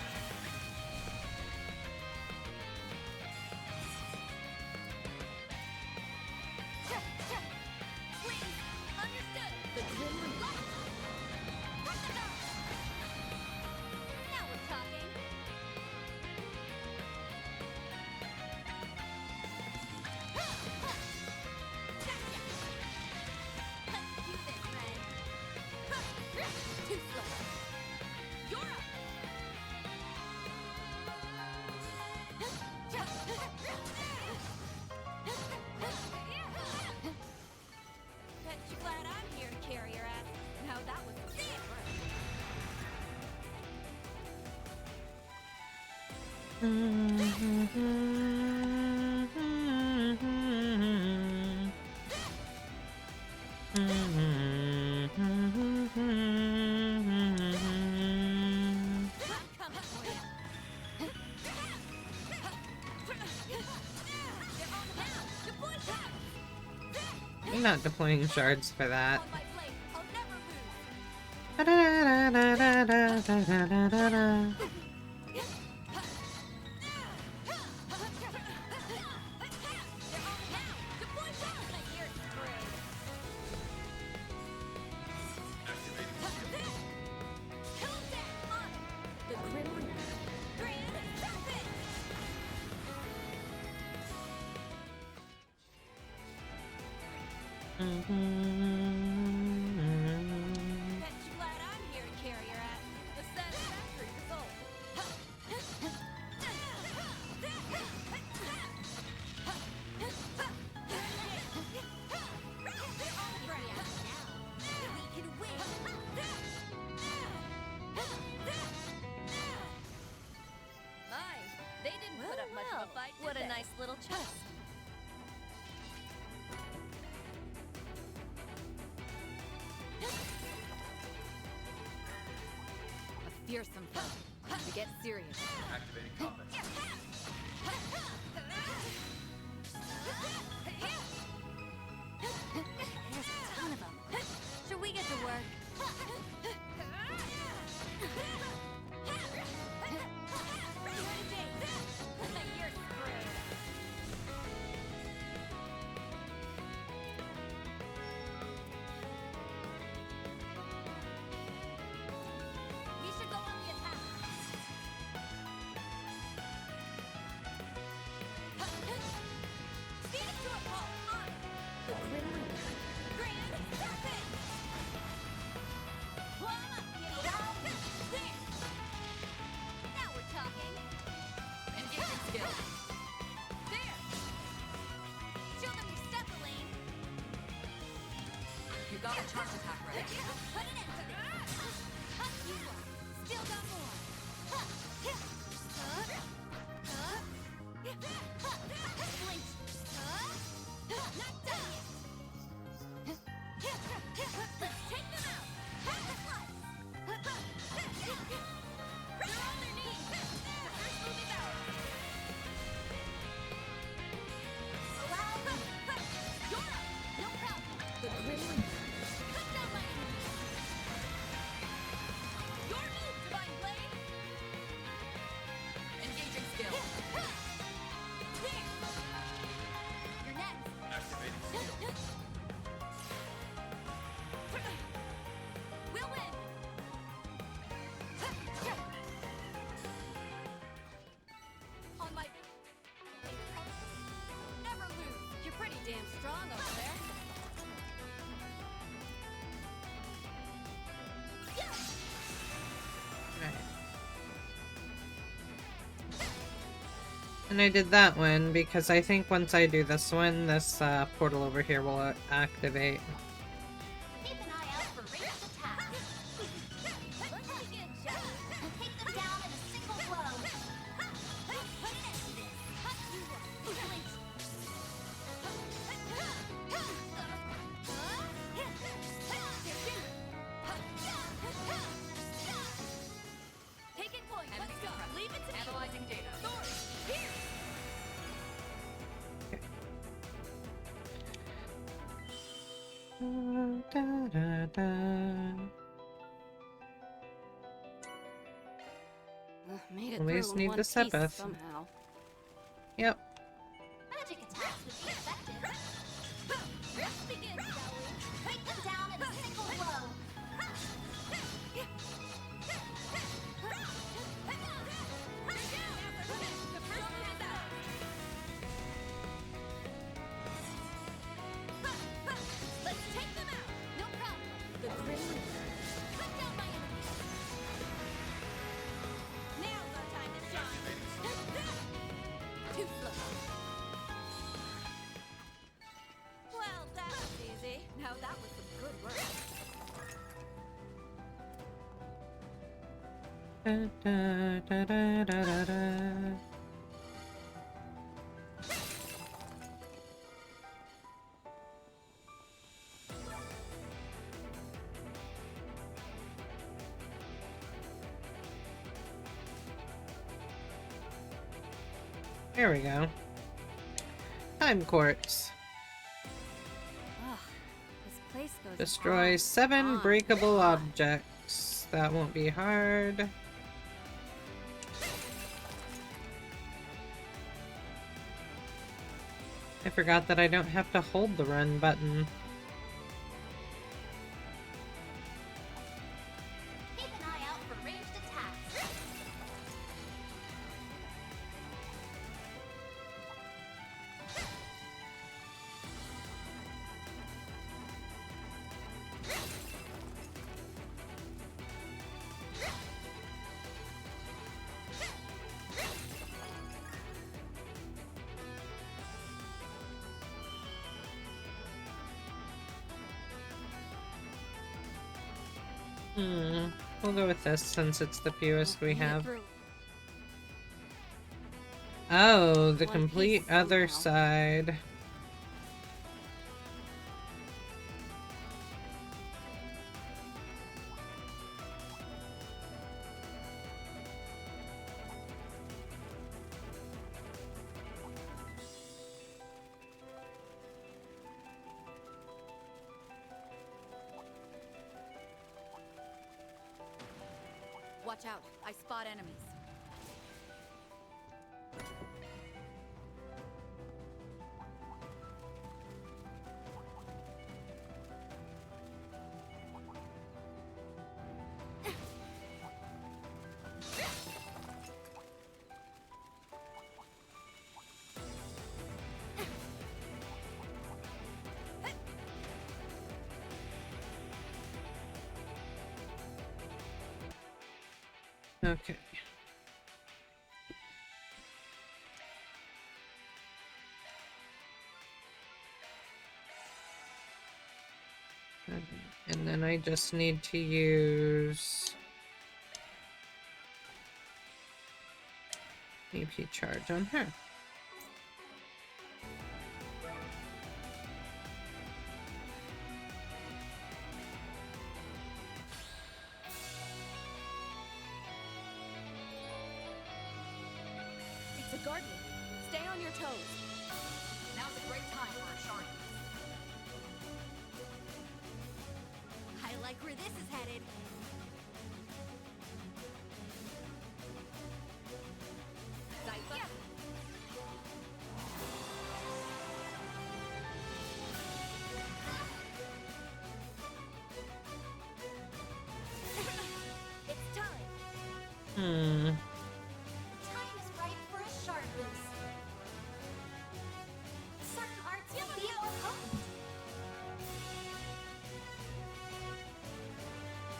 Swin, understood. The Grim Reaper. Put the dodge. Now we're talking. Gotcha. Let's do this, Renne. I'm not deploying shards for that. What a nice little chest. A fearsome foe. Time to get serious. Activating combat. There's a ton of them. Should we get to work? You got a charge attack ready. Put an end to this. You won. Still got more. Blink. Not done yet. Let's take them out. They're on their knees. First move is out. You're up. No problem. The Grim. Cut down my enemy. Your move, Divine Blade. Engaging skill. There. You're next. Activating skill. We'll win. On my never lose. You're pretty damn strong over there. And I did that one because I think once I do this one, this portal over here will activate. Keep an eye out for ranged attacks. Let's begin, Jack. Take them down in a single blow. Put an end to this. You won. Blink. Taking point. Let's go. Leave it to me. Analyzing data. Sword. Here. Made it Always through in need one the piece Sepith. somehow. Yep. Magic attacks would be effective. Let's begin, shall we? Take them down in a single blow. The first one is out. Let's take them out. No problem. The Grim Reaper. Cut down my enemy. Now's our time to shine. Too slow. Well, that was easy. Now that was some good work. Da, da, da, da, da, da, da. There we go. Time quartz. Ugh, this place goes Destroy on 7 and on. breakable objects. That won't be hard. I forgot that I don't have to hold the run button. Keep an eye out for ranged attacks. We'll go with this since it's the fewest we have. Oh, the complete other side. Watch out. I spot enemies. Okay. And then I just need to use AP charge on her. It's a garden. Stay on your toes. Now's a great time for a shard. I like where this is headed. Zita. It's time. Time is right for a shard boost. Certain arts will be more potent.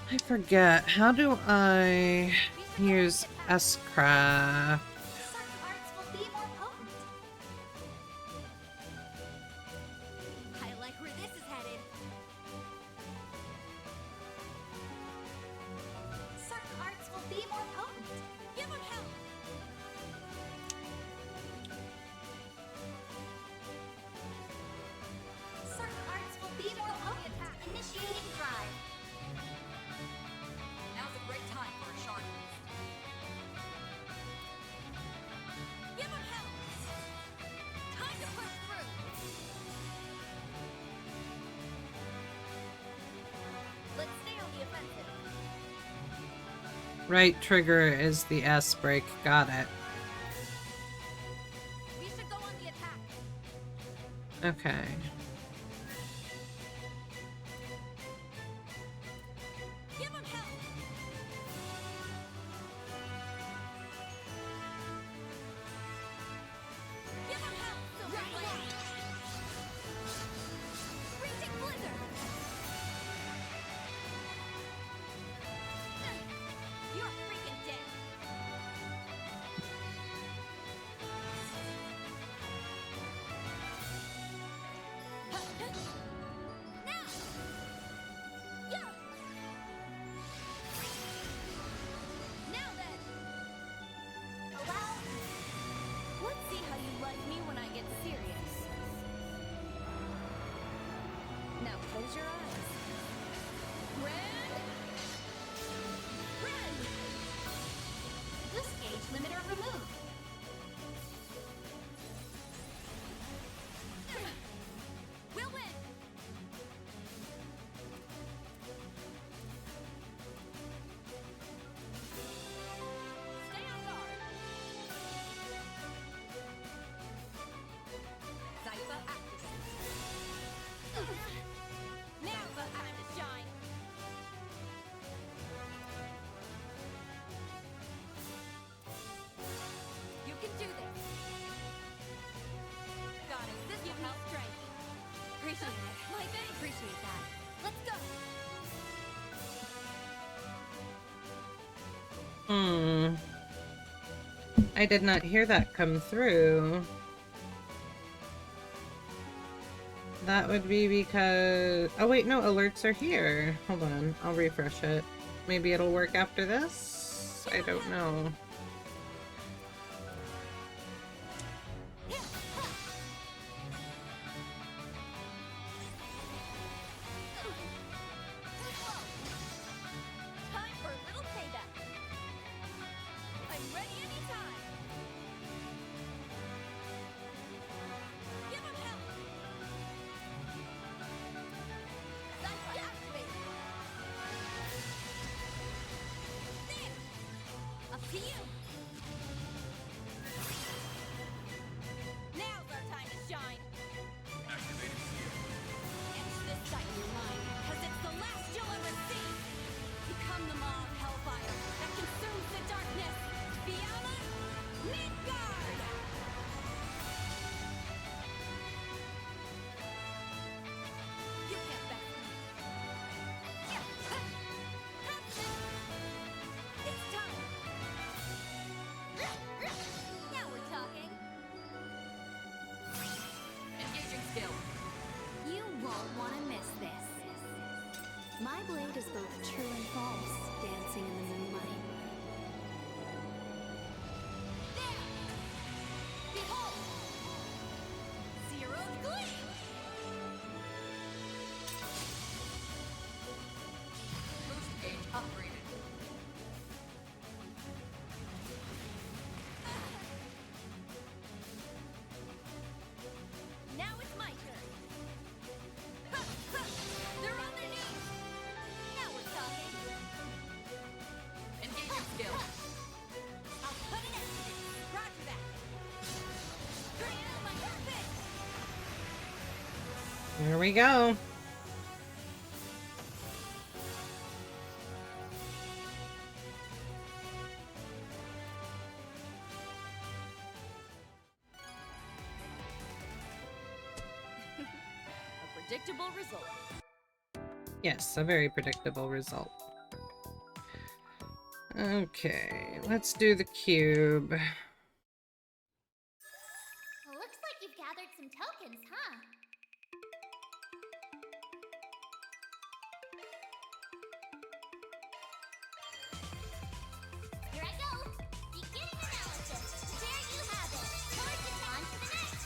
I forget. How do I use S-Craft? Certain arts will be more potent. I like where this is headed. Certain arts will be more potent. Give them help. Certain arts will be more potent. Initiating drive. Now's a great time for a shard. Give them help. Time to push through. Let's stay on the offensive. Right trigger is the S break. Got it. We should go on the attack. Okay. Give them help. Give them help. Right away. Reaching blizzard. You're freaking dead. Close your eyes. Renne! Renne! Boost gauge limiter removed. We'll win! Stay on guard. Zita activated. Now's the time to shine. You can do this. Got it. This will help strength. Appreciate it. My thing. Appreciate that. Let's go. I did not hear that come through. That would be because... Oh wait, no, alerts are here. Hold on, I'll refresh it. Maybe it'll work after this? I don't know. Time for a little payback. I'm ready anytime. Give him help. Zita activated. There. Up to you. Now's our time to shine. Etch this sight in your mind, because it's the last you'll ever see. Become the maw of hellfire that consumes the darkness. Fiamma Midgard! You can't back me. It's time. Now we're talking. Engaging skill. You won't want to miss this. My blade is both true and false, dancing in the moonlight. There! Behold! Zeroed gleam! Boost gauge upgraded. Now it's my turn. They're on their knees. Now we're talking. Engaging skill. I'll put an end to this. Roger that. Bring out my purpose. Here we go. A predictable result. Yes, a very predictable result. Okay, let's do the cube. Looks like you've gathered some tokens, huh? Here I go. Beginning analysis. There you have it. Forge it on to the next.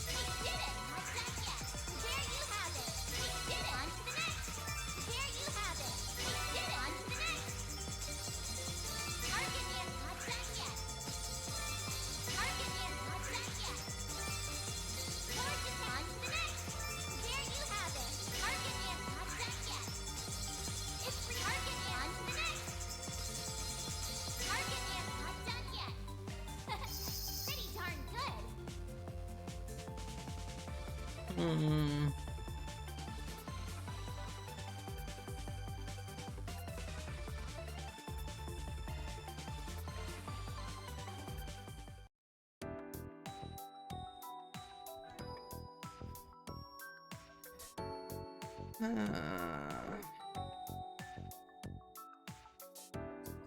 We did it. Not done yet. There you have it. We did it. On to the next. There you have it. We did it. On to the next. Arganian. Not done yet. Arganian. Not done yet. Forge it on to the next. There you have it. Arganian. Not done yet. It's free. Arganian. On to the next. Arganian. Not done yet. Pretty darn good.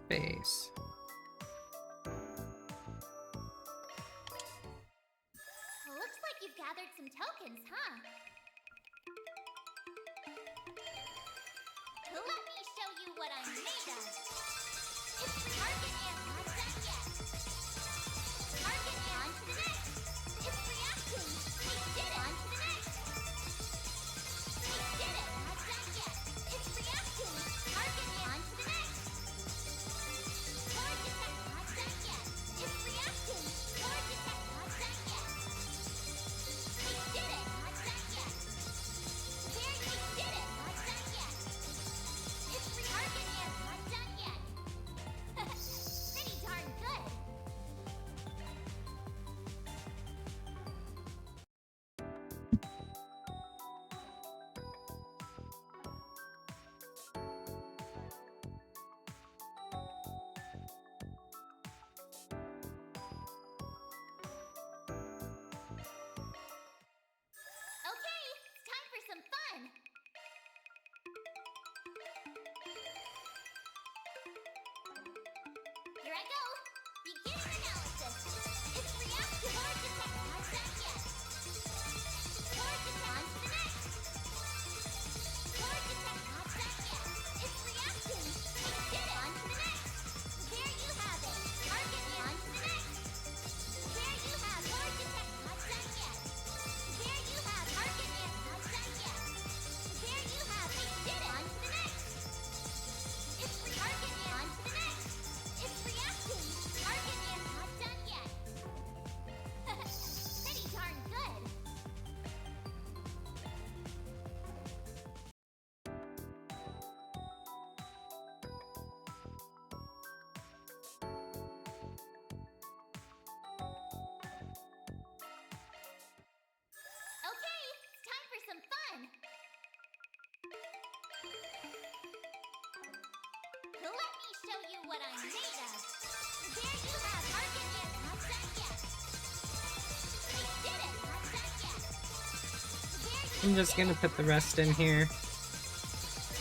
Space. Looks like you've gathered some tokens, huh? Let me show you what I'm made of. It's Arganian. Not done yet. Arganian. On to the next. It's reacting. We did it. On to the next. I go. Beginning analysis. It's reactive. Hard detect. Not done yet. Hard detect. On to the next. Hard detect. Not done yet. It's reacting. We did it. On to the next. There you have it. Target it. On to the next. There you have hard detect. Not done yet. There you have target it. Not done yet. There you have. We did it. On to the next. It's target it. On to the next. It's reacting. Target it. Not done yet. Pretty darn good. Okay, it's time for some fun. Let me show you what I'm made of. There you have target it. Not done yet. We did it. Not done yet. There you I'm just gonna put the rest in here.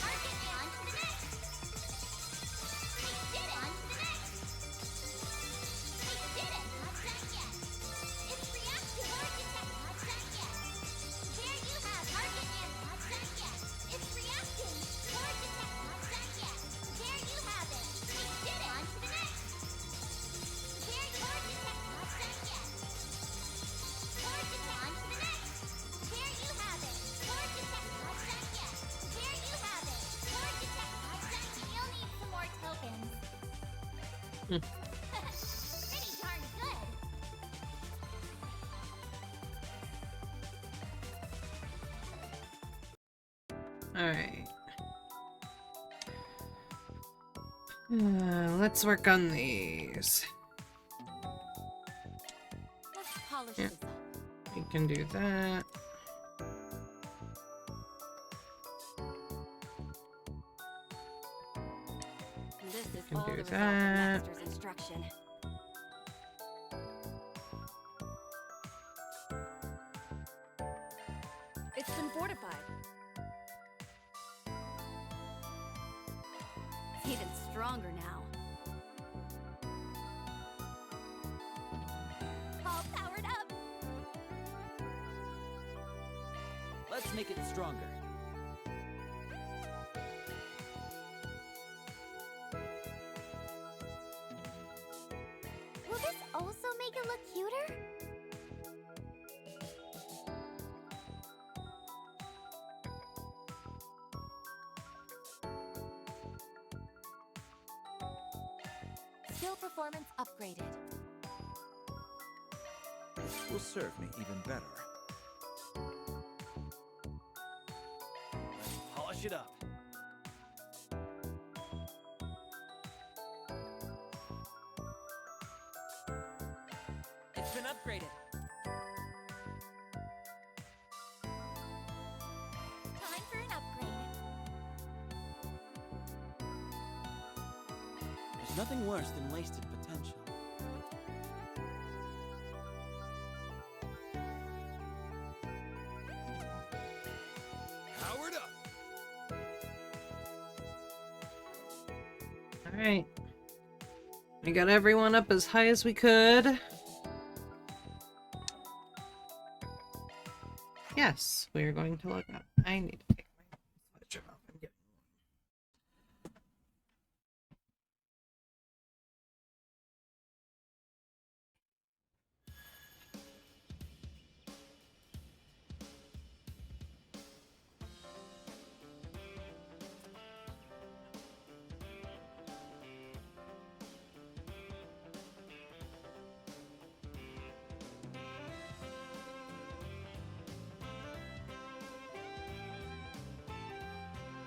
target it. On to the next. We did it. On to the next. We did it. Not done yet. It's reactive. Hard detect. Not done yet. There you have target it. Not done yet. It's reacting. Hard detect. Not done yet. There you have it. We did it. On to the next. There you hard detect. Not done yet. Hard detect. On to the next. There you have it. Hard detect. Not done yet. There you have it. Hard detect. Not done. You'll need some more tokens. Pretty darn good. Alright. Let's work on these. Let's polish Yeah. this up. We can do that. This is Can all do the result of that. Master's instruction. It's been fortified. It's even stronger now. All powered up. Let's make it stronger. Will this also make it look cuter? Skill performance upgraded. This will serve me even better. Let's polish it up. It's been upgraded. Time for an upgrade. There's nothing worse than wasted potential. Powered up. Alright. We got everyone up as high as we could. Yes, we're going to look up. I need to take my sweatshirt off. I'm getting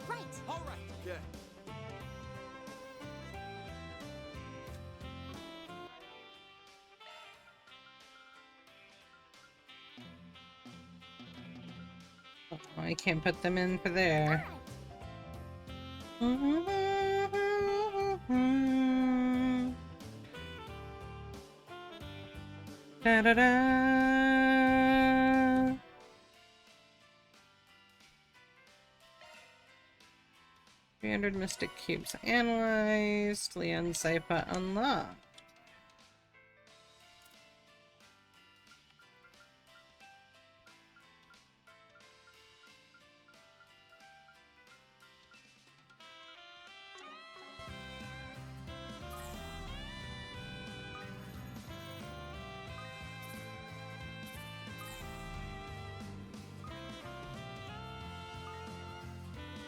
Right. All right. Okay. Oh, I can't put them in for there. Da da da. 300 mystic cubes analyzed. Leon Saipa unlocked.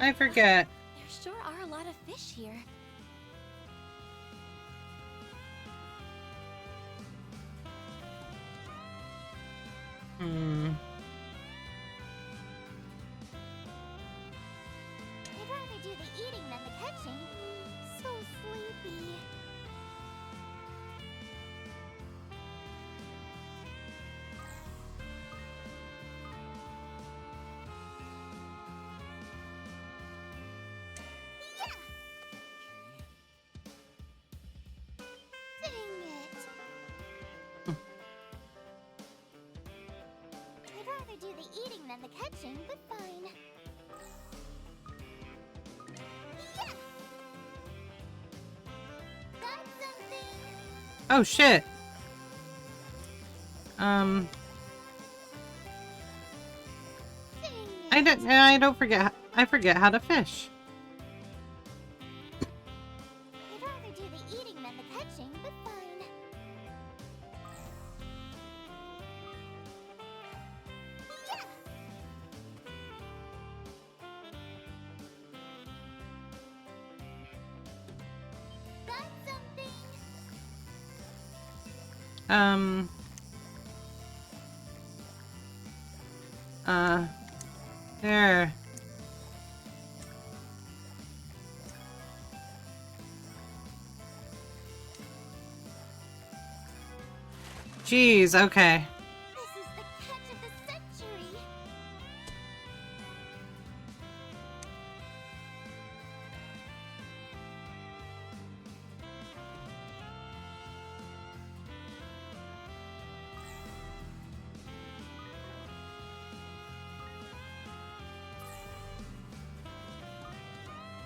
I forget. There sure are a lot of fish here. I'd rather do the eating than the catching. So sleepy. Dang it. I'd rather do the eating than the catching, but fine. Yeah! Got something! Oh shit. I don't forget. I forget how to fish. I'd rather do the eating than the catching, but fine. Yeah! Got something! There. Jeez, okay. This is the catch of the century!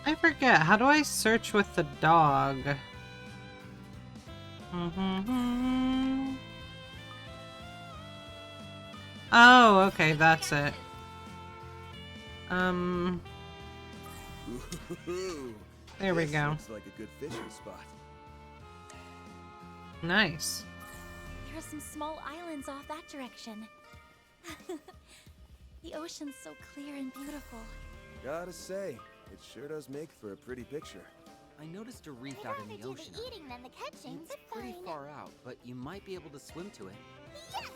I forget. How do I search with the dog? Oh, okay, that's it. There we go. Looks like a good fishing spot. Nice. There are some small islands off that direction. The ocean's so clear and beautiful. Gotta say, it sure does make for a pretty picture. I noticed a reef I'd out rather in the do ocean. the eating than the catching, It's but pretty fine. far out, but you might be able to swim to it. Yeah!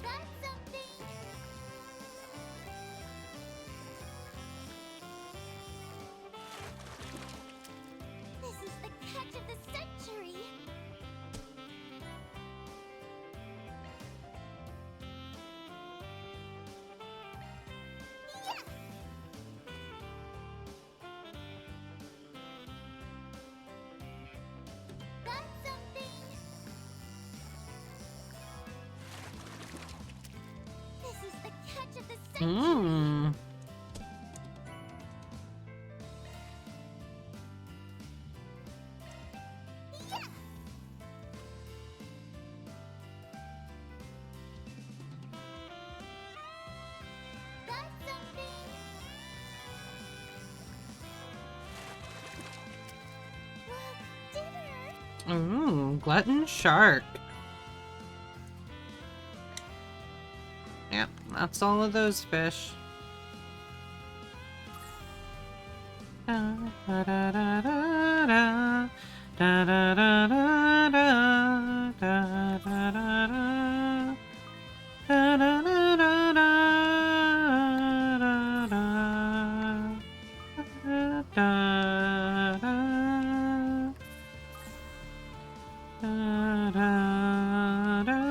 Got something! This is the catch of the century! Yeah! Got something! This is the catch of the century! Mmm. Yeah! Got something! Look, dinner! Ooh, glutton shark. Yep, that's all of those fish. Da, da, da, da, da, da, da, da, da, da, da, da, da, da. Da, da, da, da, da, da, da, da, da, da. Da, da, da, da.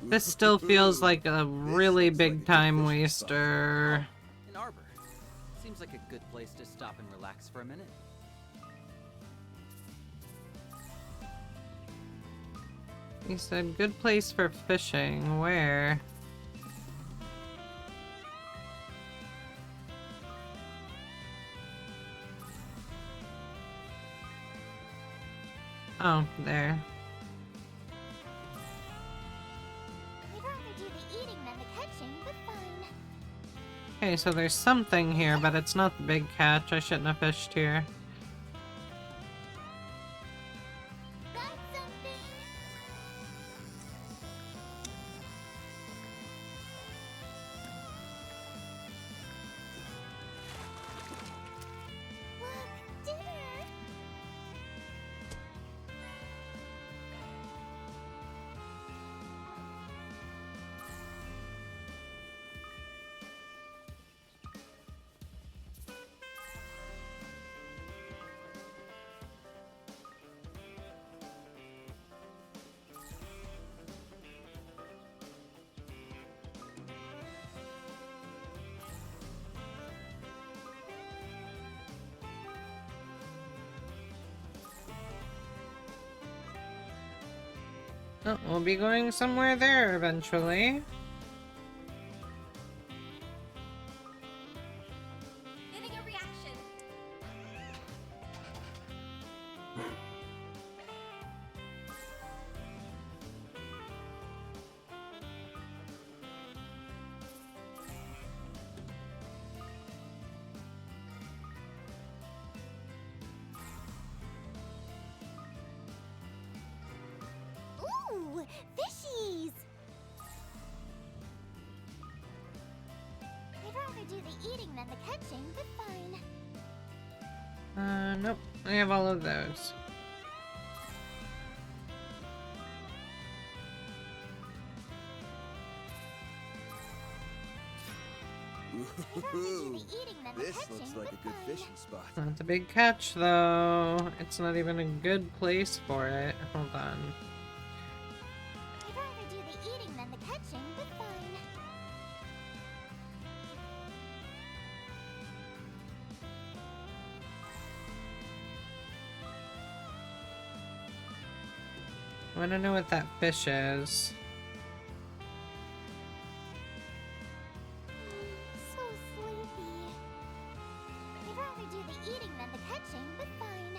This still feels like a really big time waster. An arbor. Seems like a good place to stop and relax for a minute. He said good place for fishing. Where? Oh, there. We'd rather do the eating than the catching, but fine. Okay, so there's something here, but it's not the big catch. I shouldn't have fished here. Oh, we'll be going somewhere there eventually. Getting a reaction. Ooh, fishies! I'd rather do the eating than the catching, but fine. Nope. I have all of those. Ooh, this looks like a good fishing spot. Not the big catch, though. It's not even a good place for it. Hold on. I'd rather do the eating than the catching, but fine. I want to know what that fish is. So sleepy. I'd rather do the eating than the catching, but fine.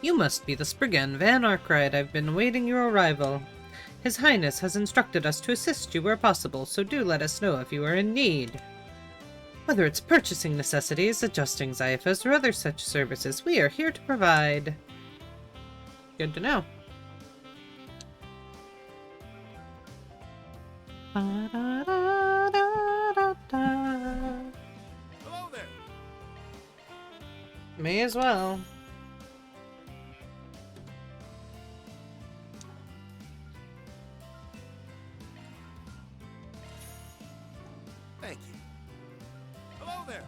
You must be the Spriggan Van Arkride. I've been awaiting your arrival. His Highness has instructed us to assist you where possible, so do let us know if you are in need. Whether it's purchasing necessities, adjusting Zyphas, or other such services, we are here to provide. Good to know. Hello there. May as well. Thank you. Hello there.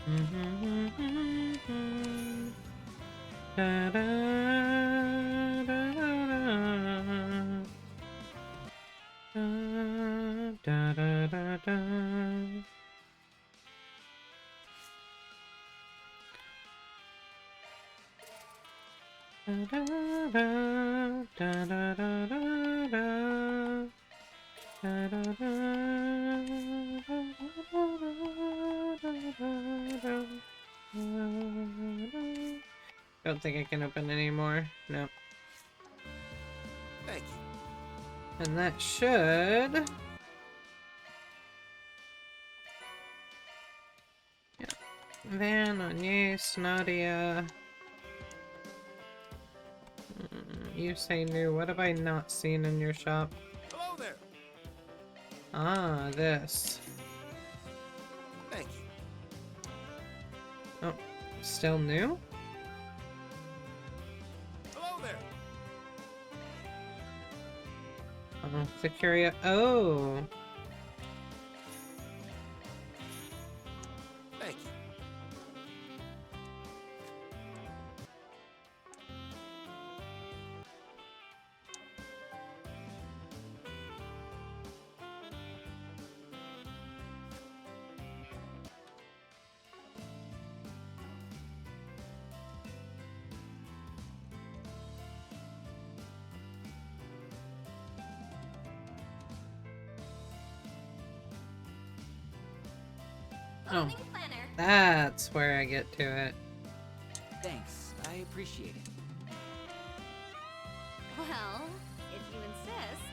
Da, da, da, da, da, da, da. Don't think I can open anymore. No. Thank you. And that should... Yeah. Van, Agnès, Nadia... You say new. What have I not seen in your shop? Hello there. Ah, this. Thank you. Oh, still new? Hello there. Oh, the curio. Oh. Thank you. Oh, that's where I get to it. Thanks, I appreciate it. Well, if you insist.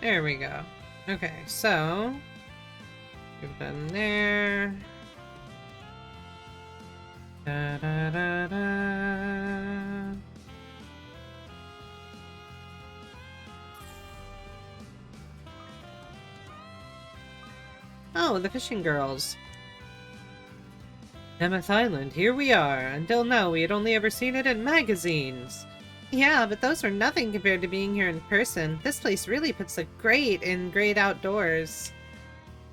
There we go. Okay, so we've done there. Da, da, da, da. Oh, the fishing girls. Nemeth Island, here we are. Until now, we had only ever seen it in magazines. Yeah, but those were nothing compared to being here in person. This place really puts a great outdoors.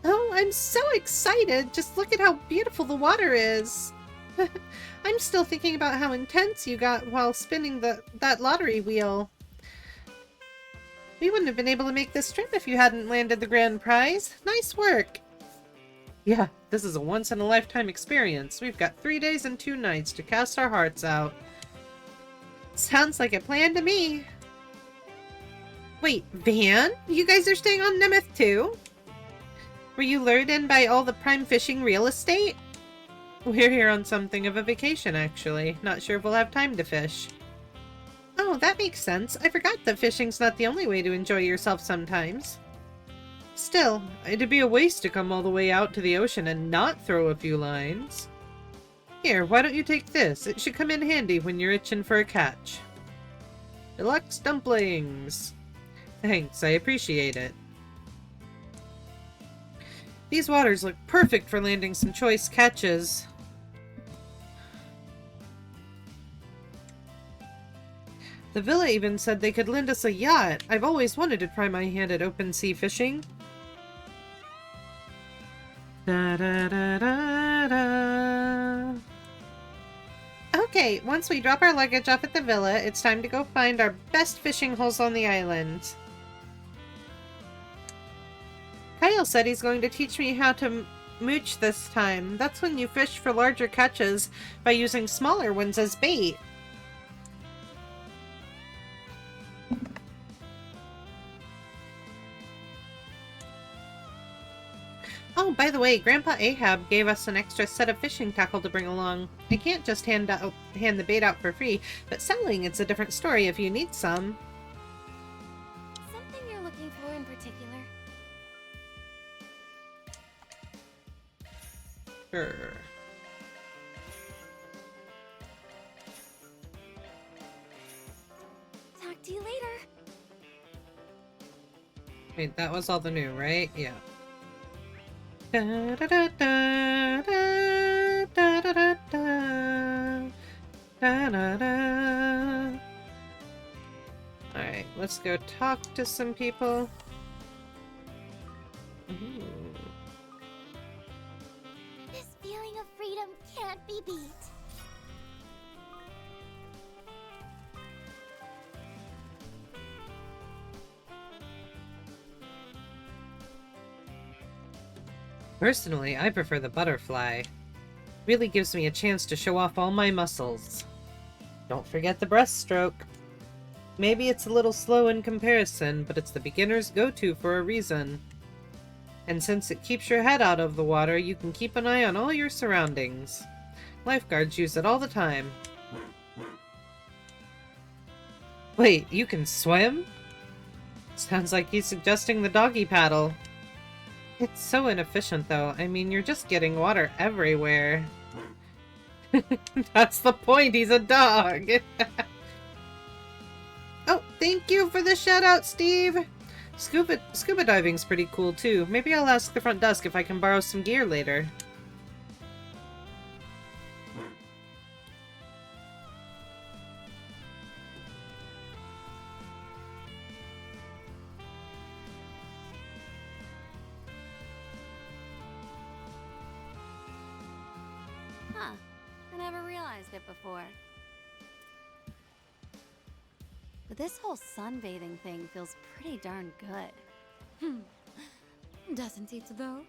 Oh, I'm so excited! Just look at how beautiful the water is! I'm still thinking about how intense you got while spinning that lottery wheel. We wouldn't have been able to make this trip if you hadn't landed the grand prize. Nice work! Yeah, this is a once-in-a-lifetime experience. We've got 3 days and 2 nights to cast our hearts out. Sounds like a plan to me. Wait, Van? You guys are staying on Nemeth too? Were you lured in by all the prime fishing real estate? We're here on something of a vacation, actually. Not sure if we'll have time to fish. Oh, that makes sense. I forgot that fishing's not the only way to enjoy yourself sometimes. Still, it'd be a waste to come all the way out to the ocean and not throw a few lines. Here, why don't you take this? It should come in handy when you're itching for a catch. Deluxe dumplings! Thanks, I appreciate it. These waters look perfect for landing some choice catches. The villa even said they could lend us a yacht. I've always wanted to try my hand at open sea fishing. Da, da, da, da, da. Okay, once we drop our luggage off at the villa, it's time to go find our best fishing holes on the island. Kyle said he's going to teach me how to mooch this time. That's when you fish for larger catches by using smaller ones as bait. Oh, by the way, Grandpa Ahab gave us an extra set of fishing tackle to bring along. I can't just hand the bait out for free, but selling it's a different story if you need some. Something you're looking for in particular? Sure. Talk to you later. Wait, that was all the new, right? Yeah. Da, da, da, da, da, da, da, da, da, da, da. Alright, let's go talk to some people. Ooh. of freedom can't be beat. Personally, I prefer the butterfly. Really gives me a chance to show off all my muscles. Don't forget the breaststroke. Maybe it's a little slow in comparison, but it's the beginner's go-to for a reason. And since it keeps your head out of the water, you can keep an eye on all your surroundings. Lifeguards use it all the time. Wait, you can swim? Sounds like he's suggesting the doggy paddle. It's so inefficient, though. I mean, you're just getting water everywhere. That's the point, he's a dog! Oh, thank you for the shout-out, Steve! Scuba diving's pretty cool, too. Maybe I'll ask the front desk if I can borrow some gear later. Huh. I never realized it before. But this whole sunbathing thing feels pretty darn good. Doesn't it, though?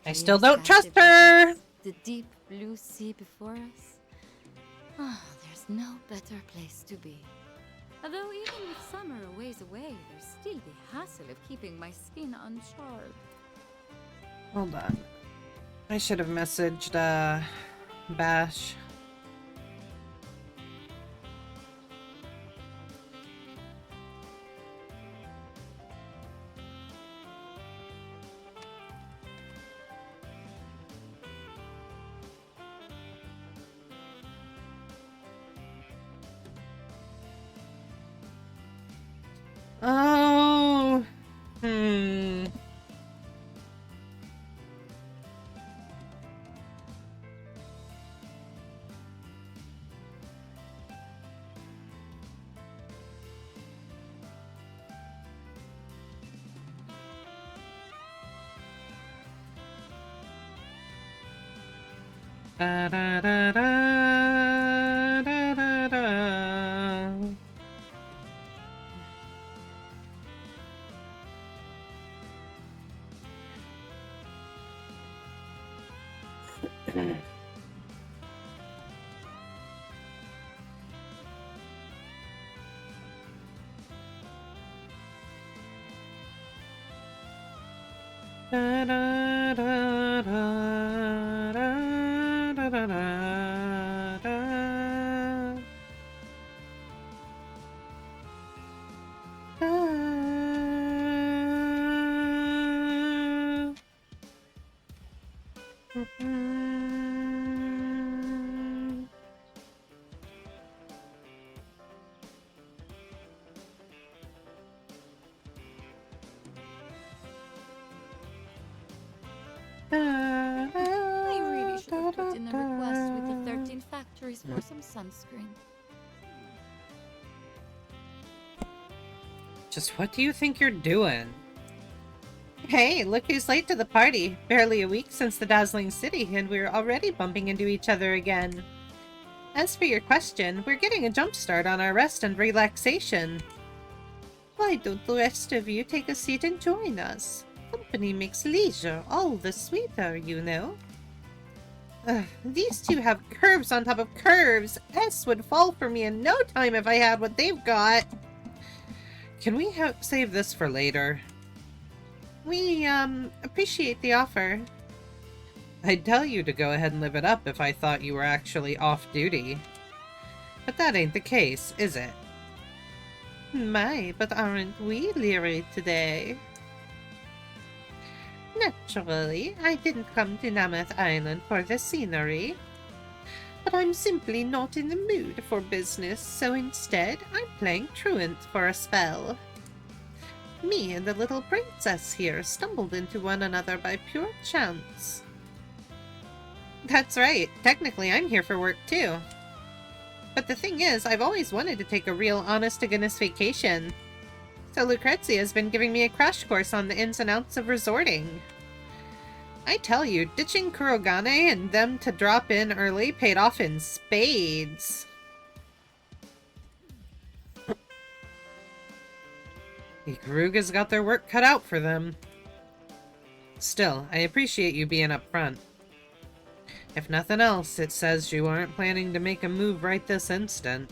I still don't trust her! The deep blue sea before us. Oh, there's no better place to be. Although even with summer a ways away, there's still the hassle of keeping my skin uncharred. Hold on. I should have messaged, Bash. Oh, Da da da da da da da. Da da da da da da da da. I really should have put in a request with the 13 factories for some sunscreen. Just what do you think you're doing? Hey, look who's late to the party. Barely a week since the dazzling city, and we're already bumping into each other again. As for your question, we're getting a jump start on our rest and relaxation. Why don't the rest of you take a seat and join us? Company makes leisure all the sweeter, you know. These two have curves on top of curves. S would fall for me in no time if I had what they've got. Can we save this for later? We, appreciate the offer. I'd tell you to go ahead and live it up if I thought you were actually off-duty. But that ain't the case, is it? My, but aren't we leery today? Naturally, I didn't come to Mammoth Island for the scenery. But I'm simply not in the mood for business, so instead, I'm playing truant for a spell. Me and the little princess here stumbled into one another by pure chance. That's right. Technically, I'm here for work, too. But the thing is, I've always wanted to take a real honest-to-goodness vacation. So Lucrezia's been giving me a crash course on the ins and outs of resorting. I tell you, ditching Kurogane and them to drop in early paid off in spades. The Garugas got their work cut out for them. Still, I appreciate you being upfront. If nothing else, it says you aren't planning to make a move right this instant.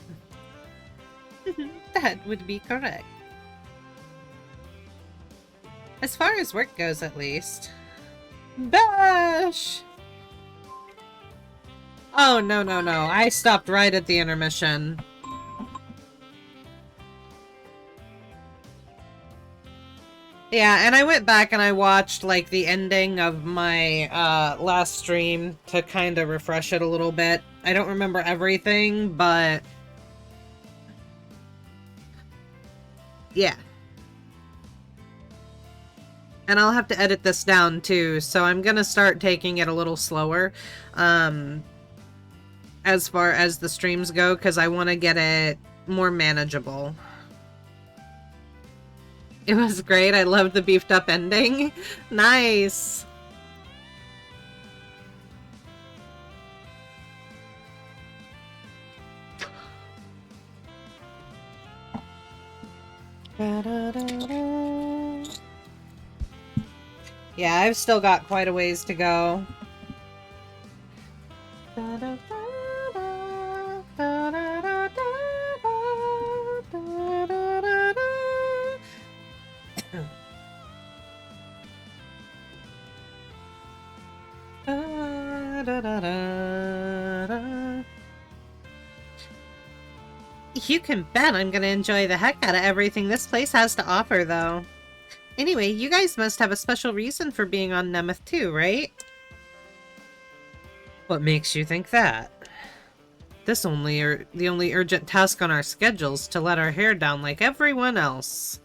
That would be correct. As far as work goes, at least. Bash! Oh, no, no, no. I stopped right at the intermission. Yeah, and I went back and I watched, like, the ending of my last stream to kind of refresh it a little bit. I don't remember everything, but... yeah. And I'll have to edit this down, too, so I'm gonna start taking it a little slower, as far as the streams go, because I want to get it more manageable. It was great. I loved the beefed up ending. Nice. Yeah, I've still got quite a ways to go. You can bet I'm gonna enjoy the heck out of everything this place has to offer, though. Anyway, you guys must have a special reason for being on Nemeth too, right? What makes you think that? The only urgent task on our schedules to let our hair down like everyone else.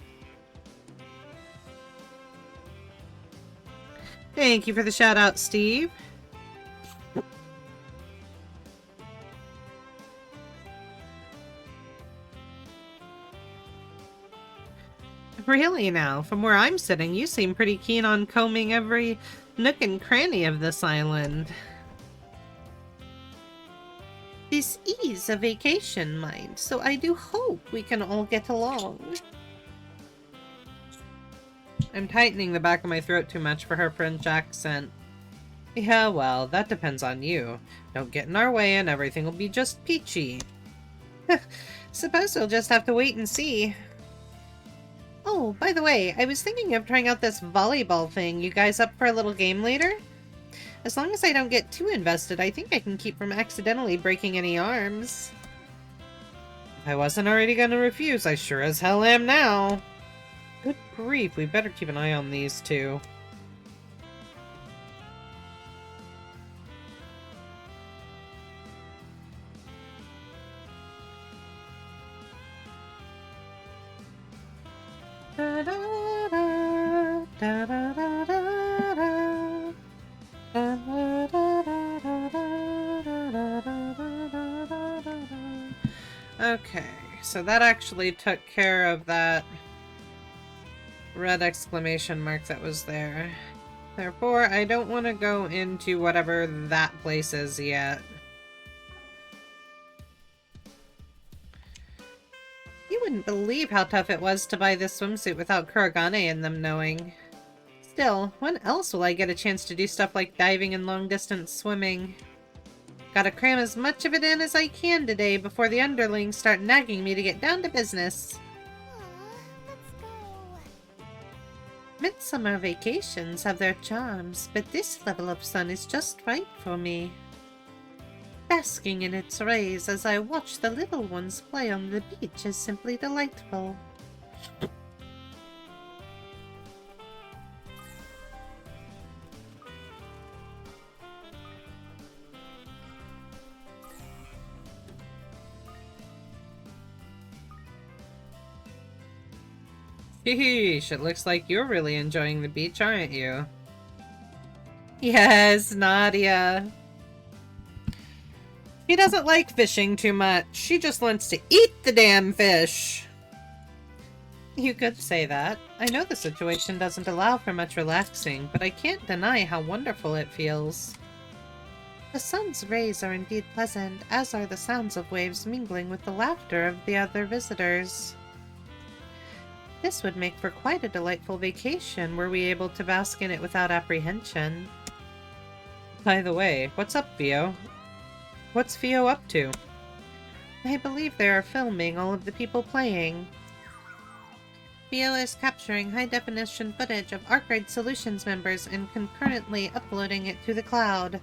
Thank you for the shout out, Steve. Really now, from where I'm sitting, you seem pretty keen on combing every nook and cranny of this island. This is a vacation, mind, so I do hope we can all get along. I'm tightening the back of my throat too much for her French accent. Yeah, well, that depends on you. Don't get in our way and everything will be just peachy. Suppose we'll just have to wait and see. Oh, by the way, I was thinking of trying out this volleyball thing. You guys up for a little game later? As long as I don't get too invested, I think I can keep from accidentally breaking any arms. If I wasn't already gonna refuse, I sure as hell am now. Good grief, we better keep an eye on these two. Okay, so that actually took care of that red exclamation mark that was there. Therefore, I don't want to go into whatever that place is yet. You wouldn't believe how tough it was to buy this swimsuit without Kurogane and them knowing. Still, when else will I get a chance to do stuff like diving and long-distance swimming? Gotta cram as much of it in as I can today before the underlings start nagging me to get down to business. Midsummer vacations have their charms, but this level of sun is just right for me. Basking in its rays as I watch the little ones play on the beach is simply delightful. Sheesh, it looks like you're really enjoying the beach, aren't you? Yes, Nadia. She doesn't like fishing too much. She just wants to eat the damn fish. You could say that. I know the situation doesn't allow for much relaxing, but I can't deny how wonderful it feels. The sun's rays are indeed pleasant, as are the sounds of waves mingling with the laughter of the other visitors. This would make for quite a delightful vacation were we able to bask in it without apprehension. By the way, what's up, Theo? What's Theo up to? I believe they are filming all of the people playing. Theo is capturing high-definition footage of Arkride Solutions members and concurrently uploading it to the cloud.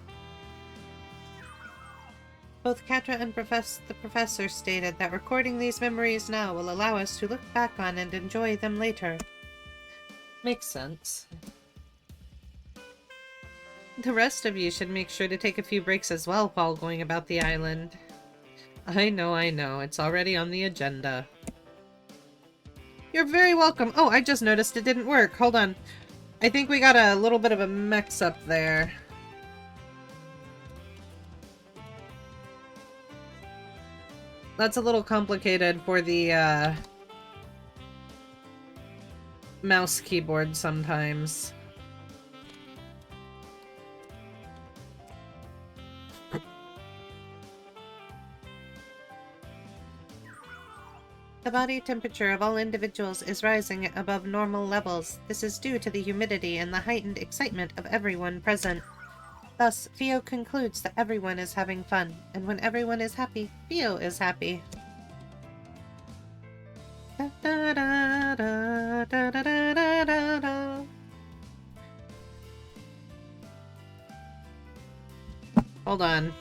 Both Quatre and the professor stated that recording these memories now will allow us to look back on and enjoy them later. Makes sense. The rest of you should make sure to take a few breaks as well while going about the island. I know, it's already on the agenda. You're very welcome. Oh, I just noticed it didn't work. Hold on. I think we got a little bit of a mix-up there. That's a little complicated for the, mouse keyboard sometimes. The body temperature of all individuals is rising above normal levels. This is due to the humidity and the heightened excitement of everyone present. Thus, Theo concludes that everyone is having fun, and when everyone is happy, Theo is happy. Da, da, da, da, da, da, da, da, da. Hold on.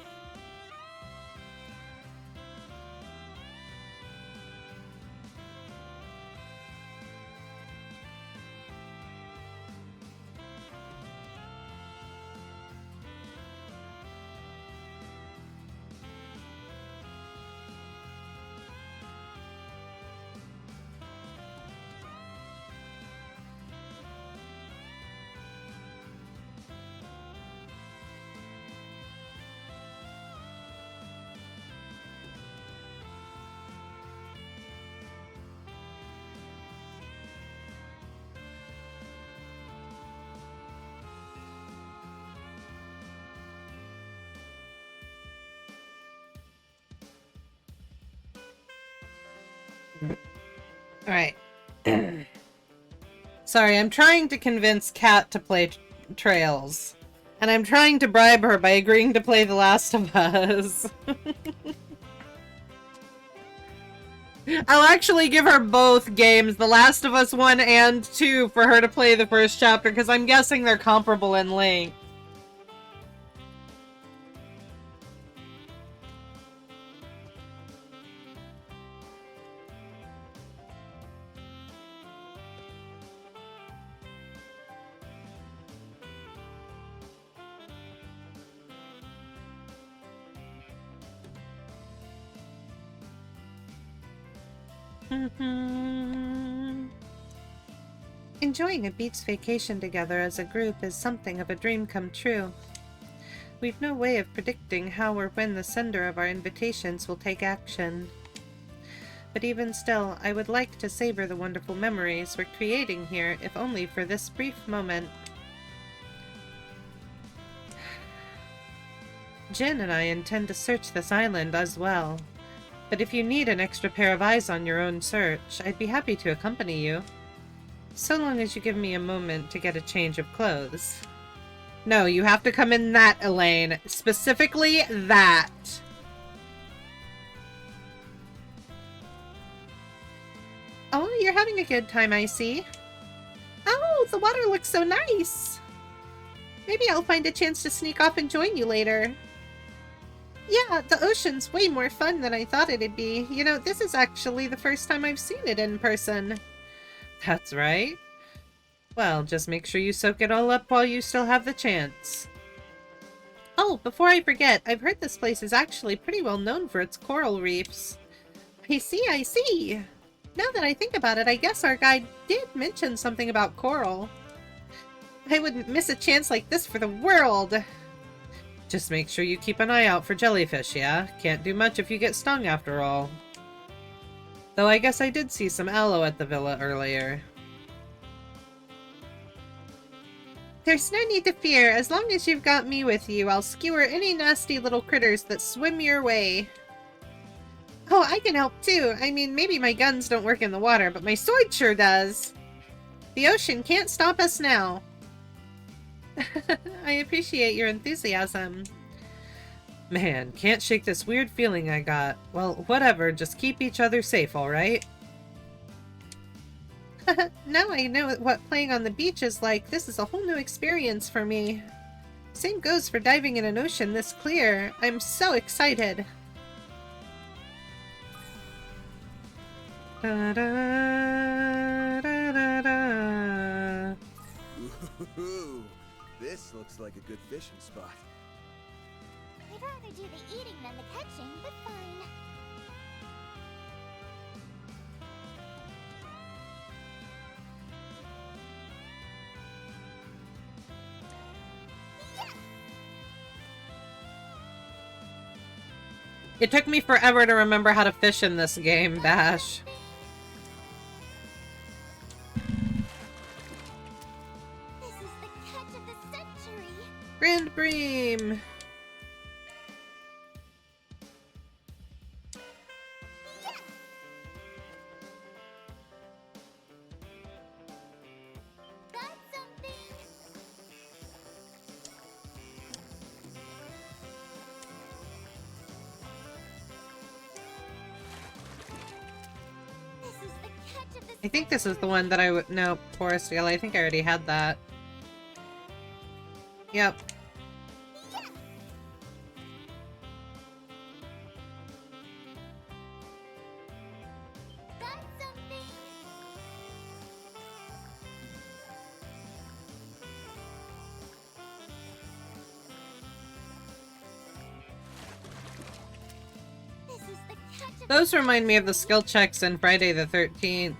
Alright. Sorry, I'm trying to convince Kat to play Trails. And I'm trying to bribe her by agreeing to play The Last of Us. I'll actually give her both games, The Last of Us 1 and 2, for her to play the first chapter, because I'm guessing they're comparable in length. Enjoying a beach vacation together as a group is something of a dream come true. We've no way of predicting how or when the sender of our invitations will take action. But even still, I would like to savor the wonderful memories we're creating here, if only for this brief moment. Jin and I intend to search this island as well. But if you need an extra pair of eyes on your own search, I'd be happy to accompany you. So long as you give me a moment to get a change of clothes. No, you have to come in that, Elaine. Specifically that. Oh, you're having a good time, I see. Oh, the water looks so nice. Maybe I'll find a chance to sneak off and join you later. Yeah, the ocean's way more fun than I thought it'd be. You know, this is actually the first time I've seen it in person. That's right. Well, just make sure you soak it all up while you still have the chance. Oh, before I forget, I've heard this place is actually pretty well known for its coral reefs. I see. Now that I think about it, I guess our guide did mention something about coral. I wouldn't miss a chance like this for the world. Just make sure you keep an eye out for jellyfish, yeah? Can't do much if you get stung after all. Though I guess I did see some aloe at the villa earlier. There's no need to fear. As long as you've got me with you, I'll skewer any nasty little critters that swim your way. Oh, I can help too. I mean, maybe my guns don't work in the water, but my sword sure does. The ocean can't stop us now. I appreciate your enthusiasm. Man, can't shake this weird feeling I got. Well, whatever, just keep each other safe, alright? Now I know what playing on the beach is like. This is a whole new experience for me. Same goes for diving in an ocean this clear. I'm so excited. Da, da, da, da, da. Ooh, this looks like a good fishing spot. I'd rather do the eating than the catching, but fine. It took me forever to remember how to fish in this game, Bash. This is the catch of the century. Grand Bream! I think this is the one that I would... No, Forest Gale. I think I already had that. Yep. Those remind me of the skill checks in Friday the 13th.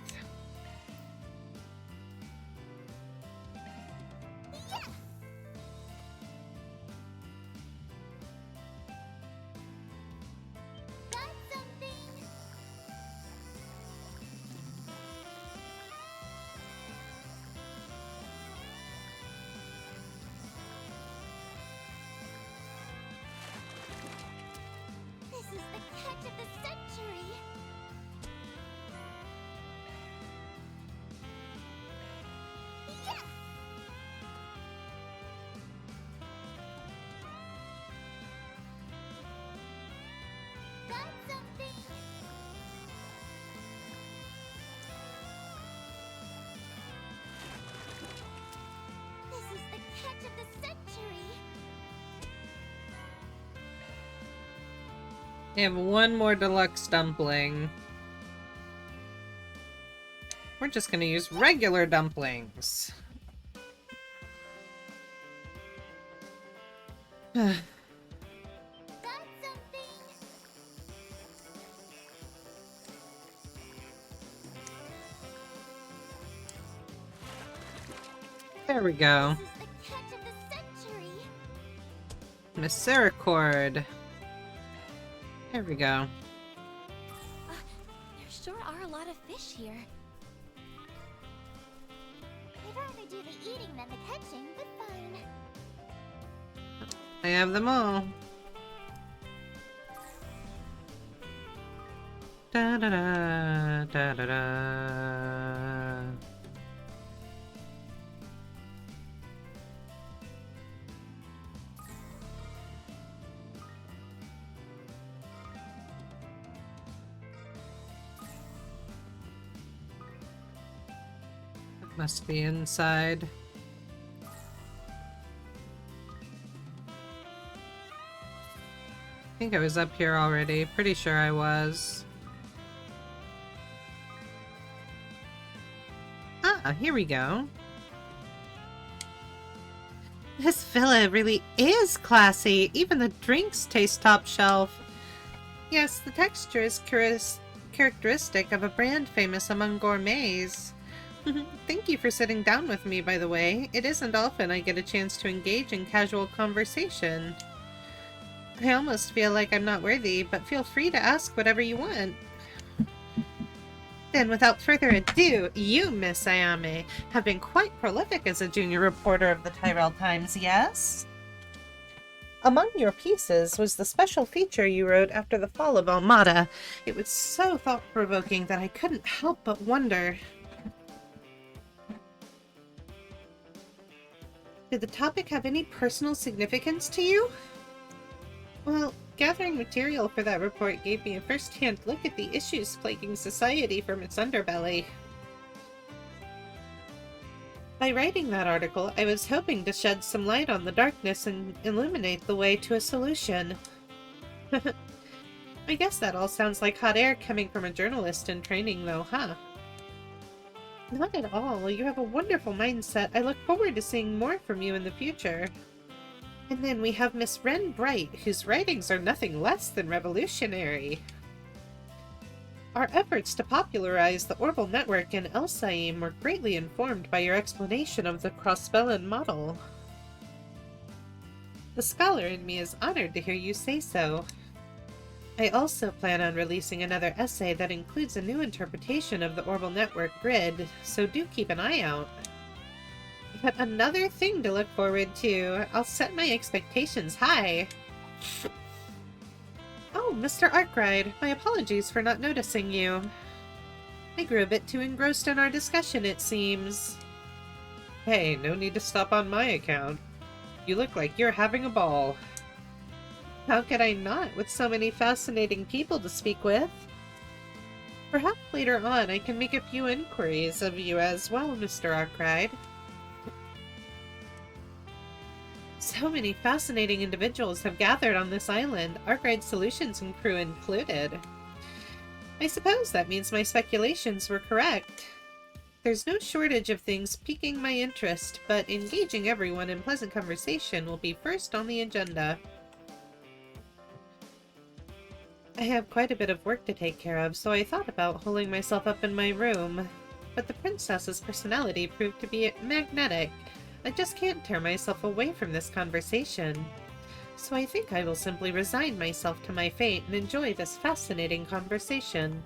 I have one more deluxe dumpling. We're just gonna use regular dumplings. There we go. Misericord. There we go. There sure are a lot of fish here. I'd rather do the eating than the catching, but fine. I have them all. Da da da da da da. Must be inside. I think I was up here already. Pretty sure I was. Ah, here we go. This villa really is classy. Even the drinks taste top shelf. Yes, the texture is characteristic of a brand famous among gourmets. Thank you for sitting down with me, by the way. It isn't often I get a chance to engage in casual conversation. I almost feel like I'm not worthy, but feel free to ask whatever you want. Then, without further ado, you, Miss Ayame, have been quite prolific as a junior reporter of the Tyrell Times, yes? Among your pieces was the special feature you wrote after the fall of Almada. It was so thought-provoking that I couldn't help but wonder. Did the topic have any personal significance to you? Well, gathering material for that report gave me a first-hand look at the issues plaguing society from its underbelly. By writing that article, I was hoping to shed some light on the darkness and illuminate the way to a solution. I guess that all sounds like hot air coming from a journalist in training, though, huh? Not at all. You have a wonderful mindset. I look forward to seeing more from you in the future. And then we have Miss Renne Bright, whose writings are nothing less than revolutionary. Our efforts to popularize the Orbital Network in Elsaim were greatly informed by your explanation of the Crossbellan model. The scholar in me is honored to hear you say so. I also plan on releasing another essay that includes a new interpretation of the Orbital Network grid, so do keep an eye out. Yet another thing to look forward to. I'll set my expectations high. Oh, Mr. Arkride, my apologies for not noticing you. I grew a bit too engrossed in our discussion, it seems. Hey, no need to stop on my account. You look like you're having a ball. How could I not, with so many fascinating people to speak with? Perhaps later on I can make a few inquiries of you as well, Mr. Arkride. So many fascinating individuals have gathered on this island, Arkride Solutions and crew included. I suppose that means my speculations were correct. There's no shortage of things piquing my interest, but engaging everyone in pleasant conversation will be first on the agenda. I have quite a bit of work to take care of, so I thought about holding myself up in my room. But the princess's personality proved to be magnetic. I just can't tear myself away from this conversation. So I think I will simply resign myself to my fate and enjoy this fascinating conversation.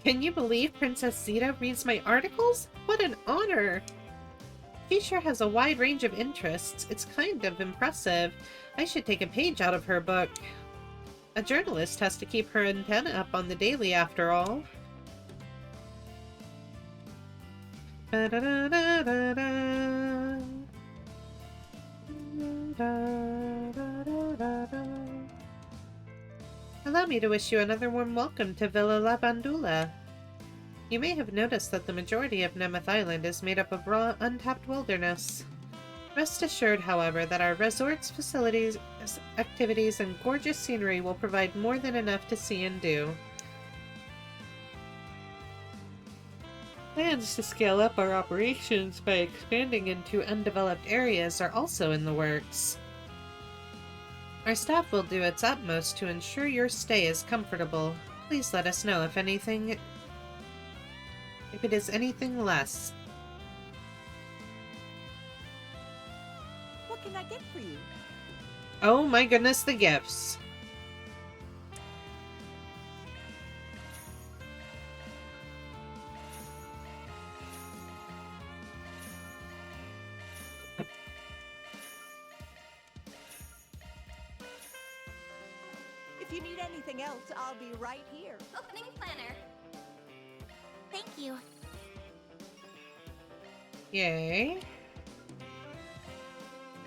Can you believe Princess Zita reads my articles? What an honor! She sure has a wide range of interests. It's kind of impressive. I should take a page out of her book. A journalist has to keep her antenna up on the daily after all. Allow me to wish you another warm welcome to Villa Lavandula. You may have noticed that the majority of Nemeth Island is made up of raw, untapped wilderness. Rest assured, however, that our resorts, facilities, activities, and gorgeous scenery will provide more than enough to see and do. Plans to scale up our operations by expanding into undeveloped areas are also in the works. Our staff will do its utmost to ensure your stay is comfortable. Please let us know if it is anything less. What can I get for you? Oh my goodness, the gifts. If you need anything else, I'll be right here. Opening planner. Thank you. Yay.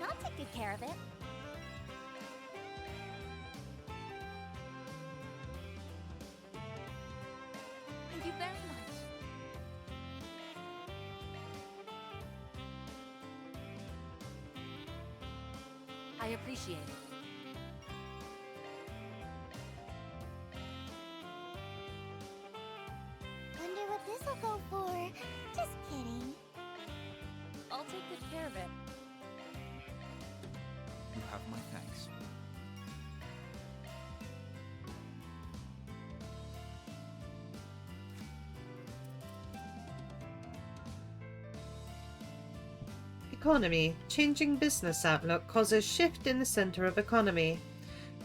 I'll take good care of it. Thank you very much. I appreciate it. Wonder what this'll go for. Just kidding. I'll take good care of it. You have my thanks. Economy. Changing business outlook causes shift in the center of economy.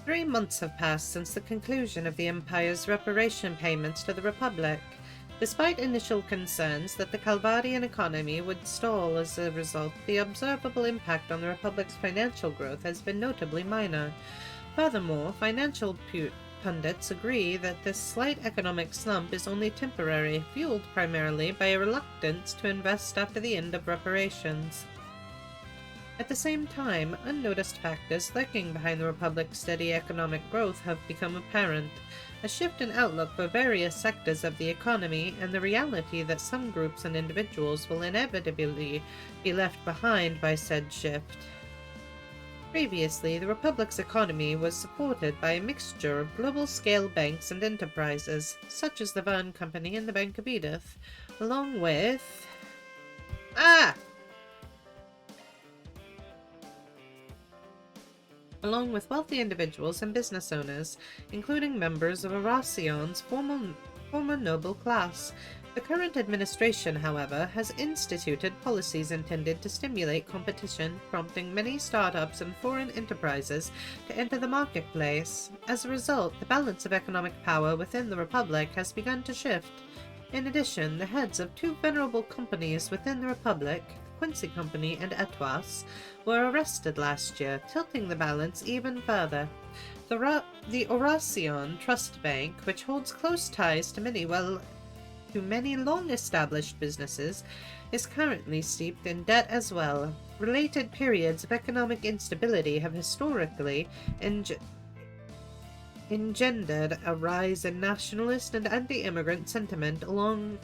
3 months have passed since the conclusion of the Empire's reparation payments to the Republic. Despite initial concerns that the Calvadian economy would stall as a result, the observable impact on the Republic's financial growth has been notably minor. Furthermore, financial pundits agree that this slight economic slump is only temporary, fueled primarily by a reluctance to invest after the end of reparations. At the same time, unnoticed factors lurking behind the Republic's steady economic growth have become apparent. A shift in outlook for various sectors of the economy, and the reality that some groups and individuals will inevitably be left behind by said shift. Previously, the Republic's economy was supported by a mixture of global-scale banks and enterprises, such as the Verne Company and the Bank of Edith, along with... along with wealthy individuals and business owners, including members of Aurasion's former noble class. The current administration, however, has instituted policies intended to stimulate competition, prompting many startups and foreign enterprises to enter the marketplace. As a result, the balance of economic power within the Republic has begun to shift. In addition, the heads of 2 venerable companies within the Republic, Quincy Company and Etoise, were arrested last year, tilting the balance even further. The Aurasion Trust Bank, which holds close ties to many long-established businesses, is currently steeped in debt as well. Related periods of economic instability have historically engendered a rise in nationalist and anti-immigrant sentiment among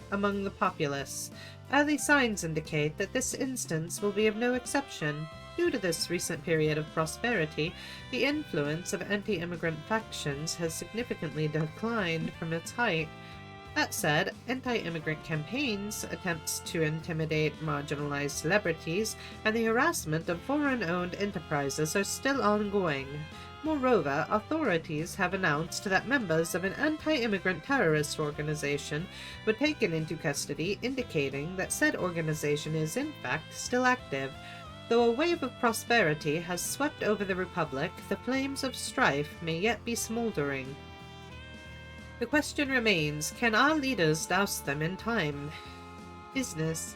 the populace. Early signs indicate that this instance will be of no exception. Due to this recent period of prosperity, the influence of anti-immigrant factions has significantly declined from its height. That said, anti-immigrant campaigns, attempts to intimidate marginalized celebrities, and the harassment of foreign-owned enterprises are still ongoing. Moreover, authorities have announced that members of an anti-immigrant terrorist organization were taken into custody, indicating that said organization is in fact still active. Though a wave of prosperity has swept over the Republic, the flames of strife may yet be smoldering. The question remains, can our leaders douse them in time? Business.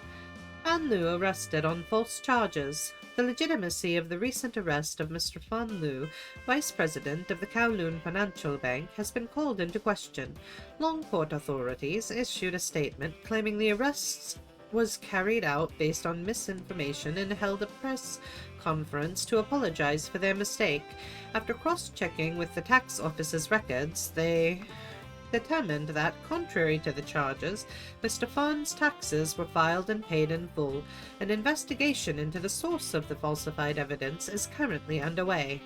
Fan Lu arrested on false charges. The legitimacy of the recent arrest of Mr. Fan Lu, Vice President of the Kowloon Financial Bank, has been called into question. Longport authorities issued a statement claiming the arrests was carried out based on misinformation and held a press conference to apologize for their mistake. After cross-checking with the tax office's records, they determined that, contrary to the charges, Mr. Fawn's taxes were filed and paid in full. An investigation into the source of the falsified evidence is currently underway.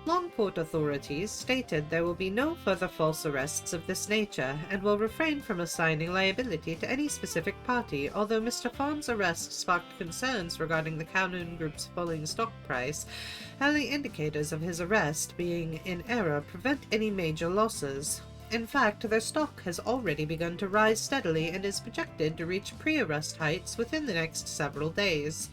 Longport authorities stated there will be no further false arrests of this nature, and will refrain from assigning liability to any specific party, although Mr. Fawn's arrest sparked concerns regarding the Kowloon Group's falling stock price. Early indicators of his arrest being in error prevent any major losses. In fact, their stock has already begun to rise steadily and is projected to reach pre-arrest heights within the next several days.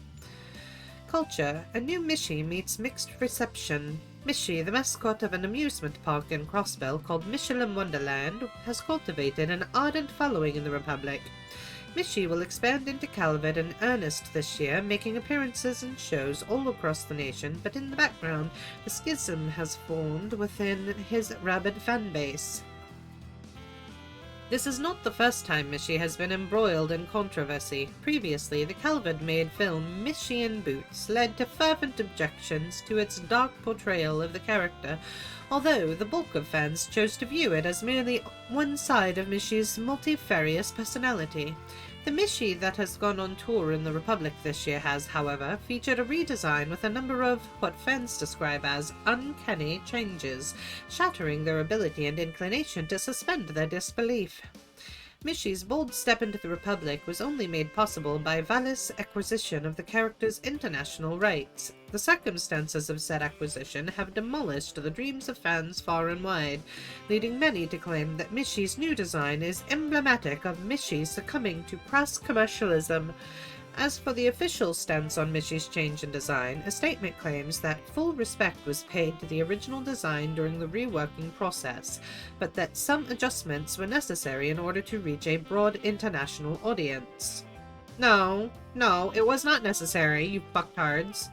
Culture. A new Mishi meets mixed reception. Mishi, the mascot of an amusement park in Crossbell called Michelin Wonderland, has cultivated an ardent following in the Republic. Mishi will expand into Calvert in earnest this year, making appearances and shows all across the nation, but in the background, a schism has formed within his rabid fan base. This is not the first time Mishi has been embroiled in controversy. Previously, the Calvert-made film Mishi in Boots led to fervent objections to its dark portrayal of the character, although the bulk of fans chose to view it as merely one side of Mishi's multifarious personality. The Mishi that has gone on tour in the Republic this year has, however, featured a redesign with a number of what fans describe as uncanny changes, shattering their ability and inclination to suspend their disbelief. Mishi's bold step into the Republic was only made possible by Valis' acquisition of the character's international rights. The circumstances of said acquisition have demolished the dreams of fans far and wide, leading many to claim that Mishi's new design is emblematic of Mishi succumbing to crass commercialism. As for the official stance on Mishy's change in design, a statement claims that full respect was paid to the original design during the reworking process, but that some adjustments were necessary in order to reach a broad international audience. No, it was not necessary, you fucktards.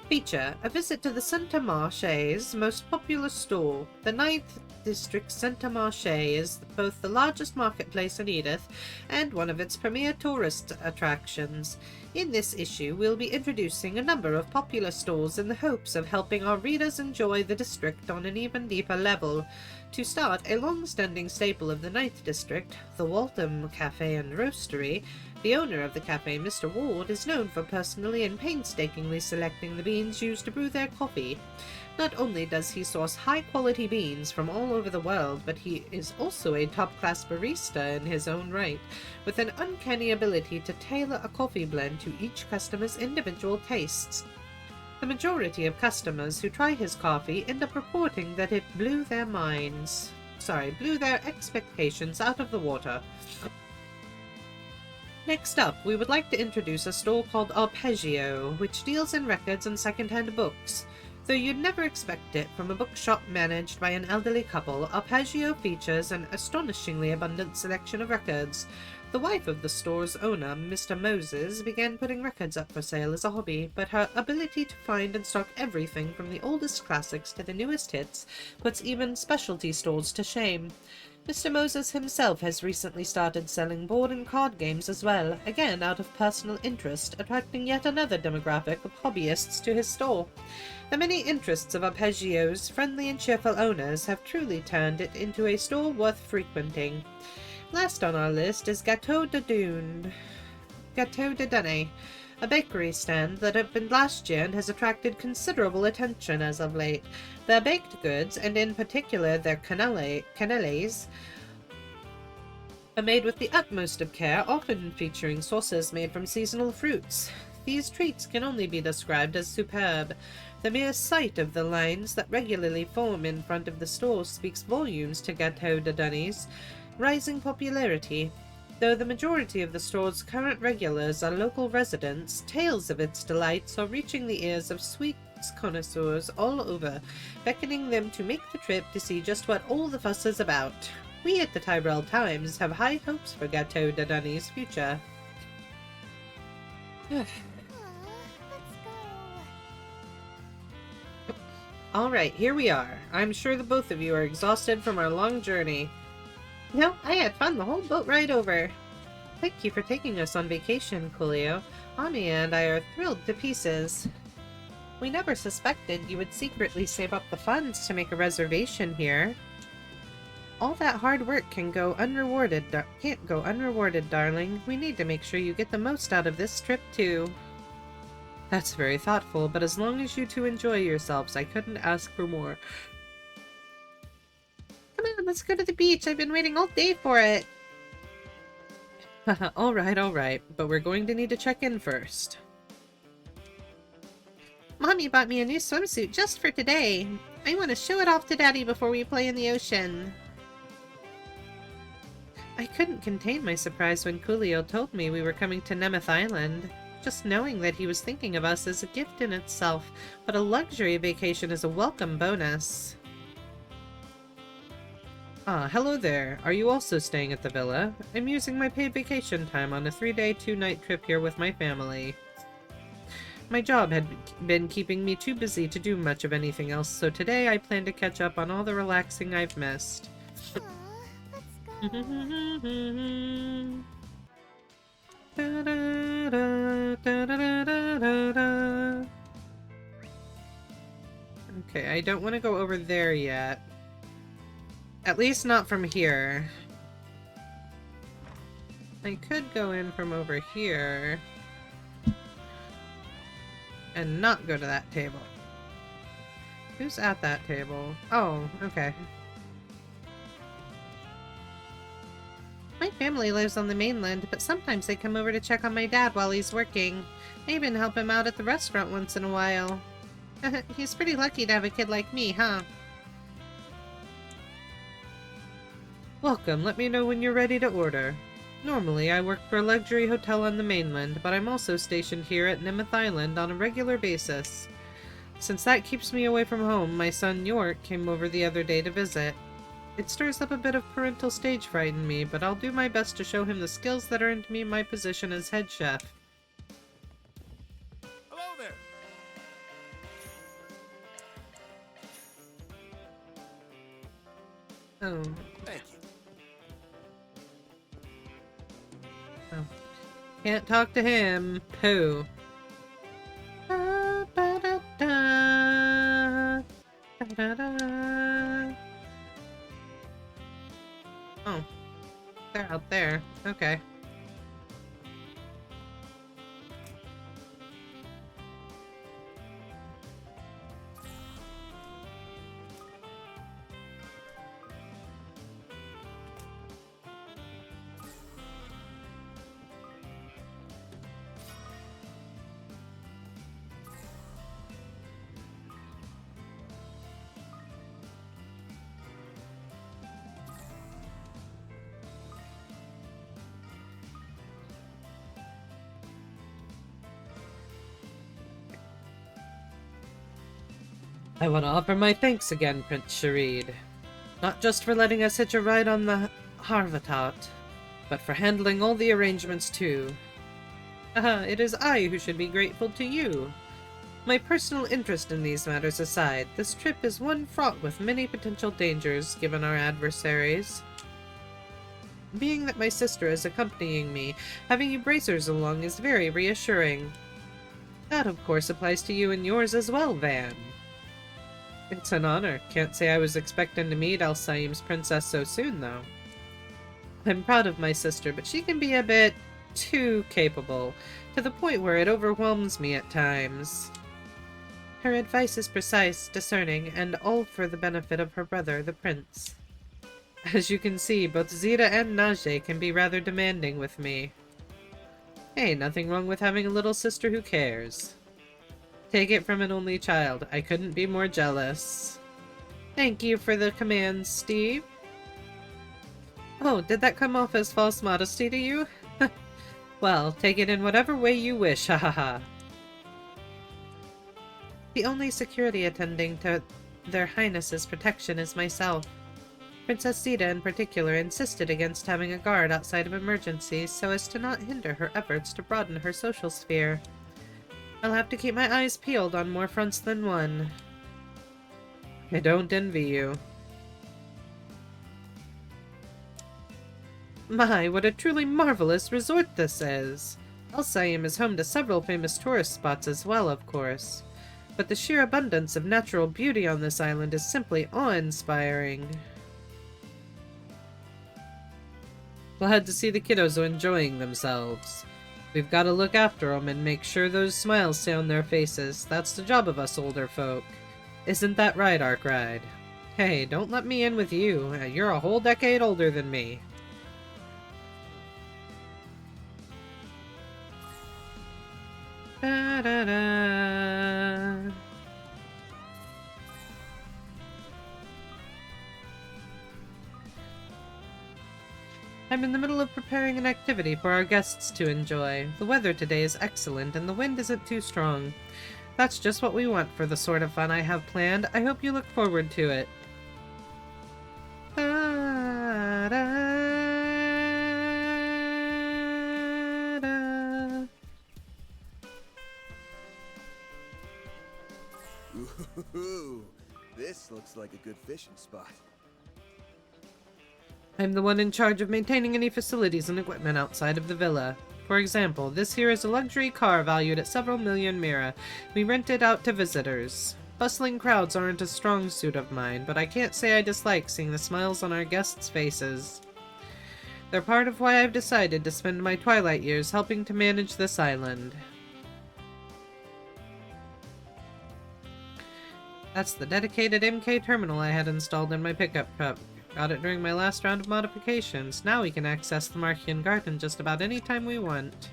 Feature: a visit to the Saint-Marché's most popular store. The 9th District Saint-Marché is both the largest marketplace in Edith and one of its premier tourist attractions. In this issue, we'll be introducing a number of popular stores in the hopes of helping our readers enjoy the district on an even deeper level. To start, a long-standing staple of the 9th District, the Waltham Cafe and Roastery. The owner of the cafe, Mr. Ward, is known for personally and painstakingly selecting the beans used to brew their coffee. Not only does he source high-quality beans from all over the world, but he is also a top-class barista in his own right, with an uncanny ability to tailor a coffee blend to each customer's individual tastes. The majority of customers who try his coffee end up reporting that it blew their expectations out of the water. Next up, we would like to introduce a store called Arpeggio, which deals in records and second-hand books. Though you'd never expect it from a bookshop managed by an elderly couple, Arpeggio features an astonishingly abundant selection of records. The wife of the store's owner, Mr. Moses, began putting records up for sale as a hobby, but her ability to find and stock everything from the oldest classics to the newest hits puts even specialty stores to shame. Mr. Moses himself has recently started selling board and card games as well, again out of personal interest, attracting yet another demographic of hobbyists to his store. The many interests of Arpeggio's friendly and cheerful owners have truly turned it into a store worth frequenting. Last on our list is Gâteau de Dune, a bakery stand that opened last year and has attracted considerable attention as of late. Their baked goods, and in particular their canelles, are made with the utmost of care, often featuring sauces made from seasonal fruits. These treats can only be described as superb. The mere sight of the lines that regularly form in front of the store speaks volumes to Gâteau de Dune's rising popularity. Though the majority of the store's current regulars are local residents, tales of its delights are reaching the ears of sweets connoisseurs all over, beckoning them to make the trip to see just what all the fuss is about. We at the Tyrell Times have high hopes for Gâteau de Dune's future. Alright, here we are. I'm sure the both of you are exhausted from our long journey. No, I had fun the whole boat ride over. Thank you for taking us on vacation, Coolio. Ami and I are thrilled to pieces. We never suspected you would secretly save up the funds to make a reservation here. All that hard work can't go unrewarded, darling. We need to make sure you get the most out of this trip, too. That's very thoughtful, but as long as you two enjoy yourselves, I couldn't ask for more. Come on, let's go to the beach. I've been waiting all day for it. Alright, but we're going to need to check in first. Mommy bought me a new swimsuit just for today. I want to show it off to Daddy before we play in the ocean. I couldn't contain my surprise when Coolio told me we were coming to Nemeth Island. Just knowing that he was thinking of us is a gift in itself, but a luxury vacation is a welcome bonus. Ah, hello there. Are you also staying at the villa? I'm using my paid vacation time on a 3-day, 2-night trip here with my family. My job had been keeping me too busy to do much of anything else, so today I plan to catch up on all the relaxing I've missed. Okay, I don't want to go over there yet. At least not from here. I could go in from over here and not go to that table. Who's at that table? Oh, okay. My family lives on the mainland, but sometimes they come over to check on my dad while he's working. I even help him out at the restaurant once in a while. He's pretty lucky to have a kid like me, huh? Welcome. Let me know when you're ready to order. Normally, I work for a luxury hotel on the mainland, but I'm also stationed here at Nimeth Island on a regular basis. Since that keeps me away from home, my son York came over the other day to visit. It stirs up a bit of parental stage fright in me, but I'll do my best to show him the skills that earned me my position as head chef. Hello there. Oh. Thank you. Oh. Can't talk to him. Pooh. Oh. They're out there. Okay. I want to offer my thanks again, Prince Sharid. Not just for letting us hitch a ride on the Harvatat, but for handling all the arrangements too. It is I who should be grateful to you. My personal interest in these matters aside, this trip is one fraught with many potential dangers given our adversaries. Being that my sister is accompanying me, having you bracers along is very reassuring. That, of course, applies to you and yours as well, Van. It's an honor. Can't say I was expecting to meet Alsaim's princess so soon, though. I'm proud of my sister, but she can be a bit too capable, to the point where it overwhelms me at times. Her advice is precise, discerning, and all for the benefit of her brother, the prince. As you can see, both Zita and Nadia can be rather demanding with me. Hey, nothing wrong with having a little sister who cares. Take it from an only child. I couldn't be more jealous. Thank you for the commands, Steve. Oh, did that come off as false modesty to you? Well, take it in whatever way you wish, ha ha ha. The only security attending to their highnesses' protection is myself. Princess Zita in particular insisted against having a guard outside of emergencies so as to not hinder her efforts to broaden her social sphere. I'll have to keep my eyes peeled on more fronts than one. I don't envy you. My, what a truly marvelous resort this is! Alsaim is home to several famous tourist spots as well, of course. But the sheer abundance of natural beauty on this island is simply awe-inspiring. Glad to see the kiddos are enjoying themselves. We've got to look after them and make sure those smiles stay on their faces. That's the job of us older folk. Isn't that right, Arkride? Hey, don't let me in with you. You're a whole decade older than me. Da-da-da. I'm in the middle of preparing an activity for our guests to enjoy. The weather today is excellent and the wind isn't too strong. That's just what we want for the sort of fun I have planned. I hope you look forward to it. Ooh, this looks like a good fishing spot. I'm the one in charge of maintaining any facilities and equipment outside of the villa. For example, this here is a luxury car valued at several million mira. We rent it out to visitors. Bustling crowds aren't a strong suit of mine, but I can't say I dislike seeing the smiles on our guests' faces. They're part of why I've decided to spend my twilight years helping to manage this island. That's the dedicated MK terminal I had installed in my pickup truck. Got it during my last round of modifications. Now we can access the Märchen Garten just about any time we want.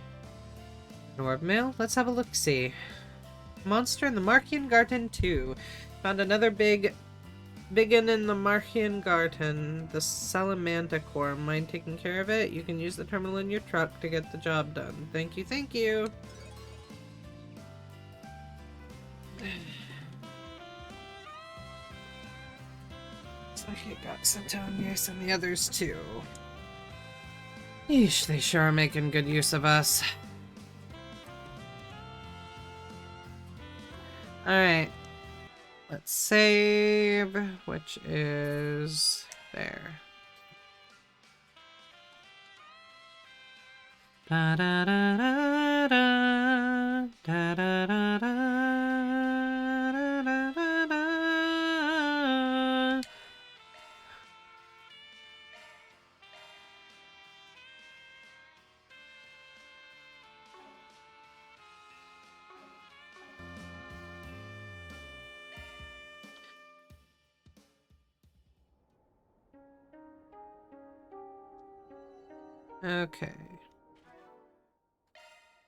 An orb mail? Let's have a look-see. Monster in the Märchen Garten 2. Found another big begin in the Märchen Garten. The Salamanda Core. Mind taking care of it? You can use the terminal in your truck to get the job done. Thank you, thank you. Looks like it got sent to Agnès and the others too. Yeesh, they sure are making good use of us. Alright. Let's save, which is there. Da da da da da da da da da da da da. Okay.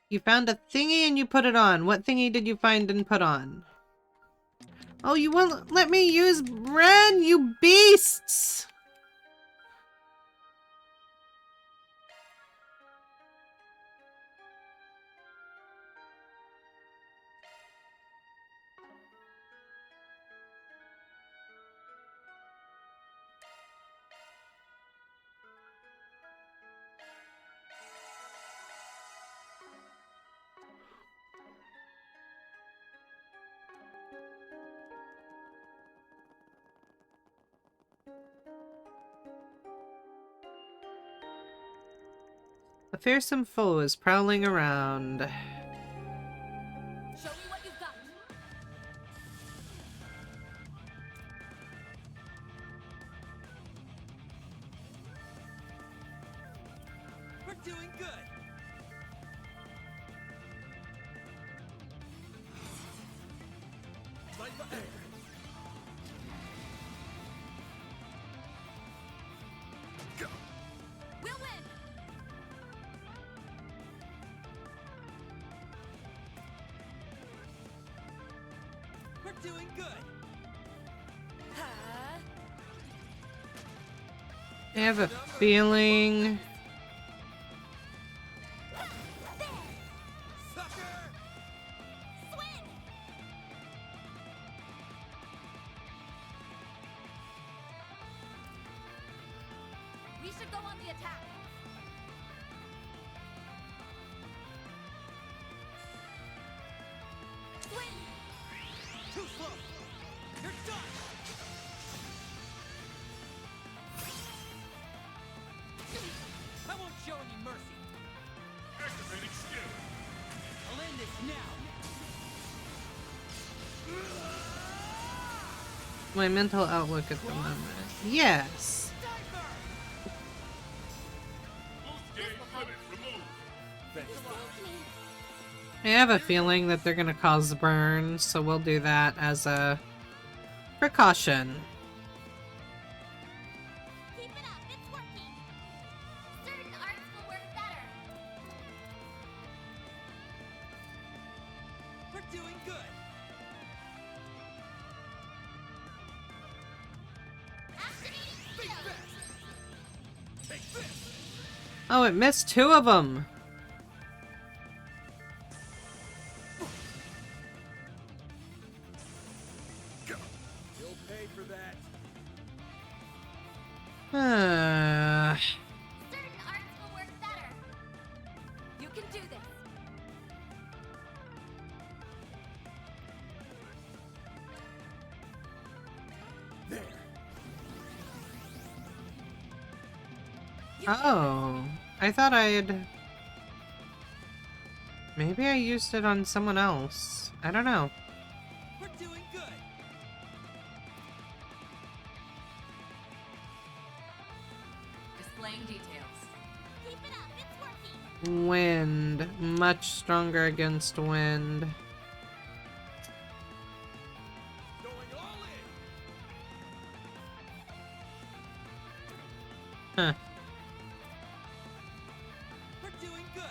You found a thingy and you put it on. What thingy did you find and put on? Oh, you won't let me use Renne, you beasts! A fearsome foe is prowling around. Show me what you've got. We're doing good. Fight for air. Go. We'll win. We're doing good. I have a feeling... Swin. We should go on the attack. Swin. Too slow. You're done. I won't show any mercy. Activating skill. I'll end this now. My mental outlook at the moment. Yes! I have a feeling that they're gonna cause burn, so we'll do that as a precaution. Keep it up. It's working. Certain arts will work better. We're doing good. Activating skill. Oh, it missed two of them! You'll pay for that. Certain arts will work better. You can do this. There. Oh, I thought I'd... Maybe I used it on someone else. I don't know. We're doing good. Displaying details. Keep it up. It's working. Wind. Much stronger against wind. Going all in. Huh. We're doing good.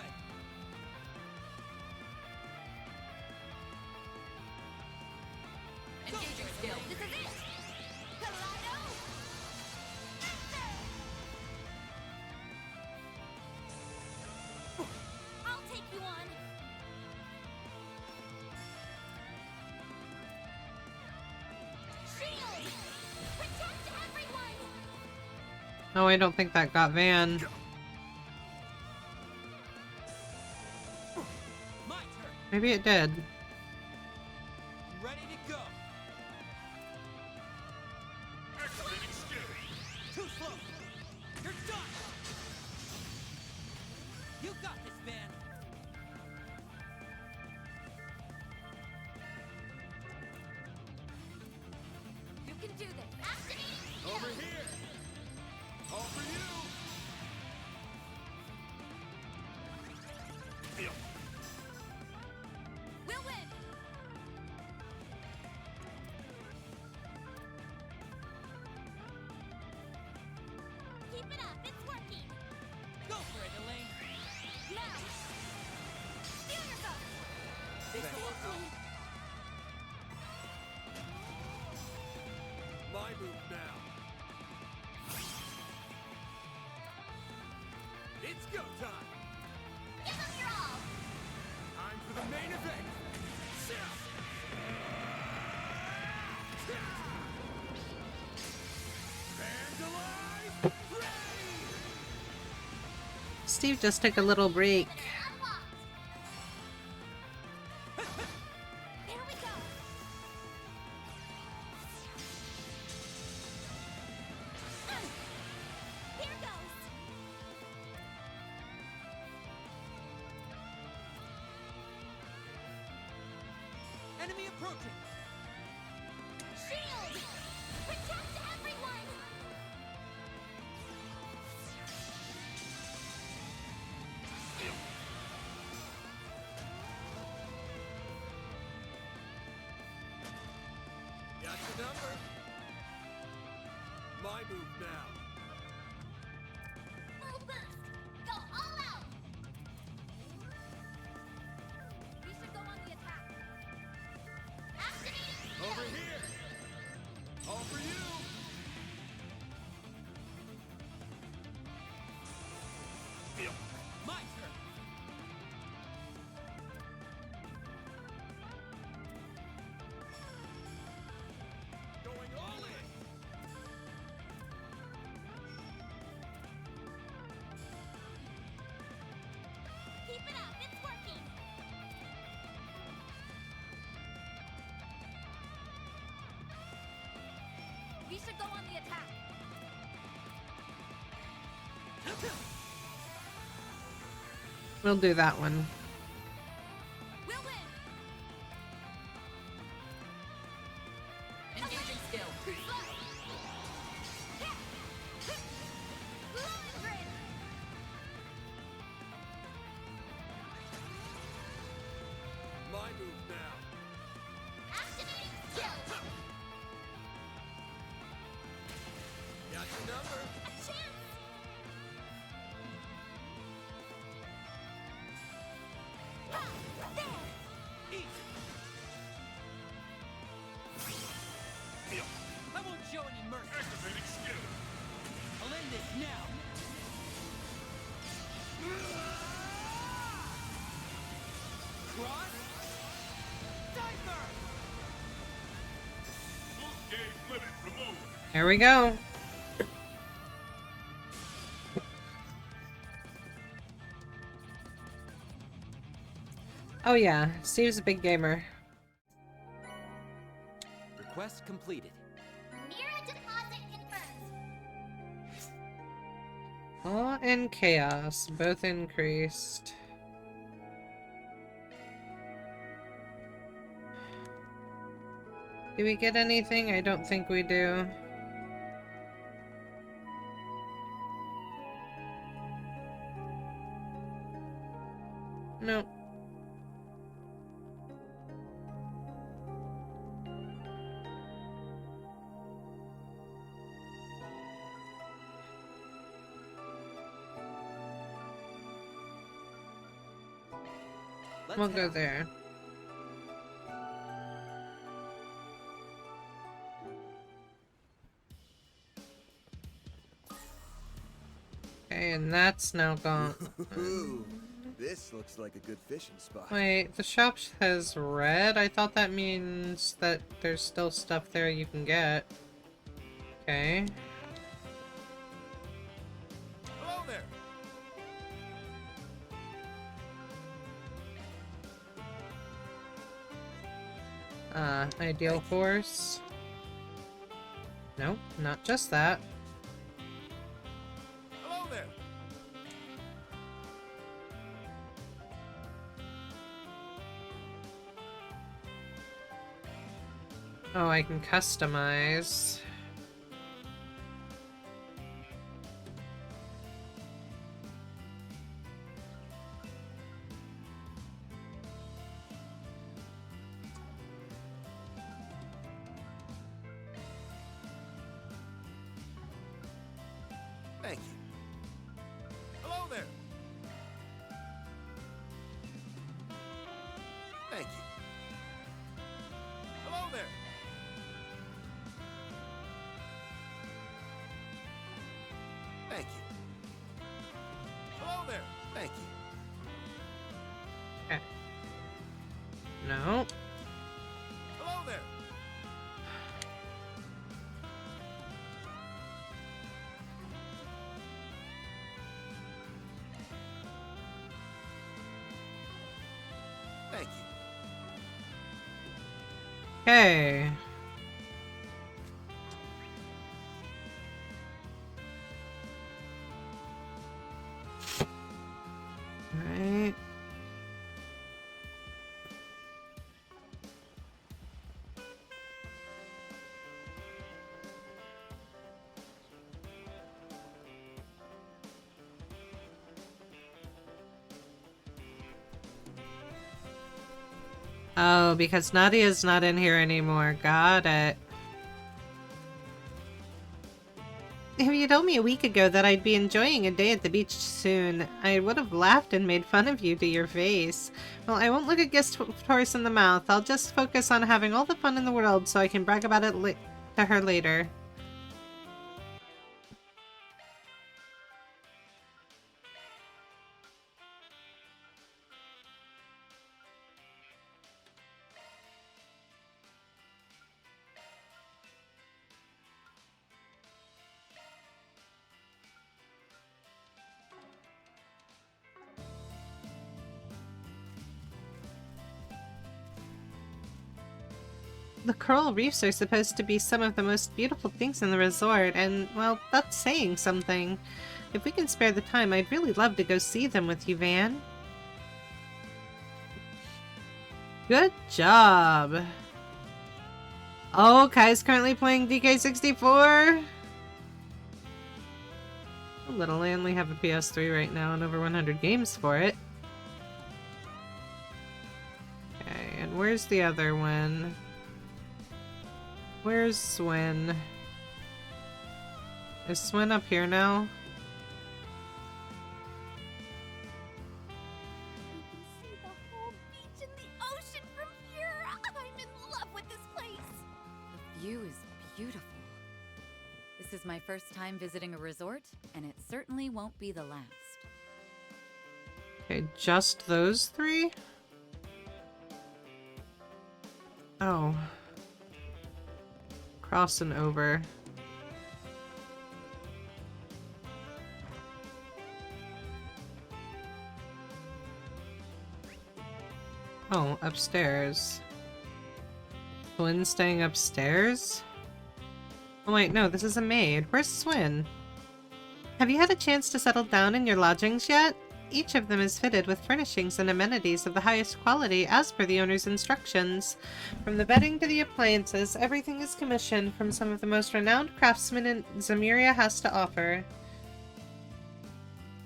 Engaging skill. This is it. I'll take you on. Shield! Protect everyone! Oh, I don't think that got Van. Maybe it did. Ready to go. Activating skill. Too slow. You're done. You got this, Van. You can do this. Activating Over here. All for you. We'll win. Keep it up. It's working. Go for it, Elaine. Now. Feel yourself. My move now. It's go time. Give them your all. Time for the main event. Vandalize! Steve just took a little break. Here we go. Here goes. Enemy approaching. Shield! Protect everyone! Got your number. My move now. Full boost! Go all out! We should go on the attack. Activating Over here. All for you. My turn. Going all in. Keep it up, it's working! We should go on the attack. We'll do that one. We'll win! Engaging skill. Blowing grid! My move now. Activating skill! Got your number. A chance! Ha! There! I won't show any mercy. Activating skill. I'll end this now. Cross. Diver. Full game limit removed. Here we go. Oh yeah, Steve's a big gamer. Request completed. Mirror deposit confirmed. Awe and chaos, both increased. Do we get anything? I don't think we do. Nope. We'll go there. and that's now gone. Ooh, this looks like a good fishing spot. Wait, the shop says red? I thought that means that there's still stuff there you can get. Okay. Hello there. Ideal force. Nope, not just that. Hello there. Oh, I can customize. Thank you. Hello there. Thank you. Hello there. Thank you. Hello there. Thank you. Okay. No. Hello there. Thank you. Okay. Right. Oh, because Nadia's not in here anymore. Got it. If you told me a week ago that I'd be enjoying a day at the beach soon, I would have laughed and made fun of you to your face. Well, I won't look a guest horse in the mouth. I'll just focus on having all the fun in the world so I can brag about it to her later. The coral reefs are supposed to be some of the most beautiful things in the resort, and, well, that's saying something. If we can spare the time, I'd really love to go see them with you, Van. Good job! Oh, Kai's currently playing DK64? Little, I only have a PS3 right now and over 100 games for it. Okay, and where's the other one? Where's Swin? Is Swin up here now? You can see the whole beach and the ocean from here. I'm in love with this place. The view is beautiful. This is my first time visiting a resort, and it certainly won't be the last. Okay, just those three? Oh. Crossing over. Oh, upstairs. Swin staying upstairs? Oh wait, no, this is a maid. Where's Swin? Have you had a chance to settle down in your lodgings yet? Each of them is fitted with furnishings and amenities of the highest quality as per the owner's instructions. From the bedding to the appliances, everything is commissioned from some of the most renowned craftsmen Zemuria has to offer.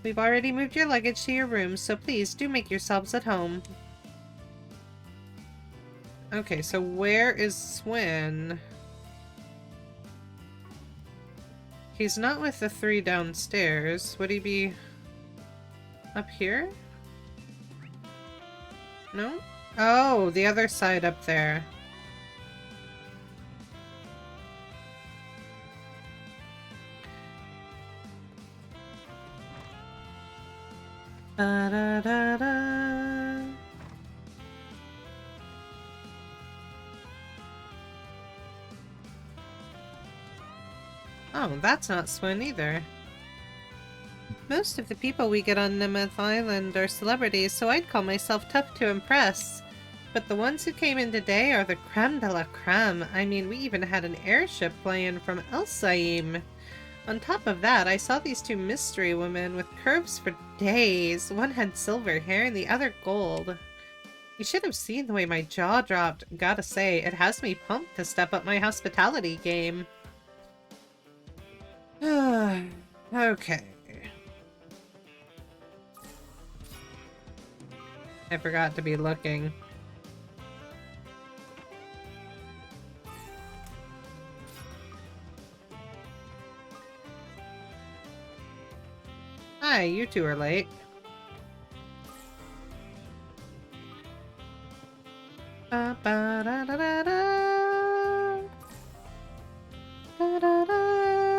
We've already moved your luggage to your rooms, so please do make yourselves at home. Okay, so where is Swin? He's not with the three downstairs. Would he be up here? No? Oh, the other side up there. Da-da-da-da. Oh, that's not Swin either. Most of the people we get on Nemeth Island are celebrities, so I'd call myself tough to impress. But the ones who came in today are the creme de la creme. I mean, we even had an airship fly in from Elsaim. On top of that, I saw these two mystery women with curves for days. One had silver hair and the other gold. You should have seen the way my jaw dropped. Gotta say, it has me pumped to step up my hospitality game. Okay. I forgot to be looking. Hi, you two are late. Ba-ba-da-da-da-da. Da-da-da-da-da-da.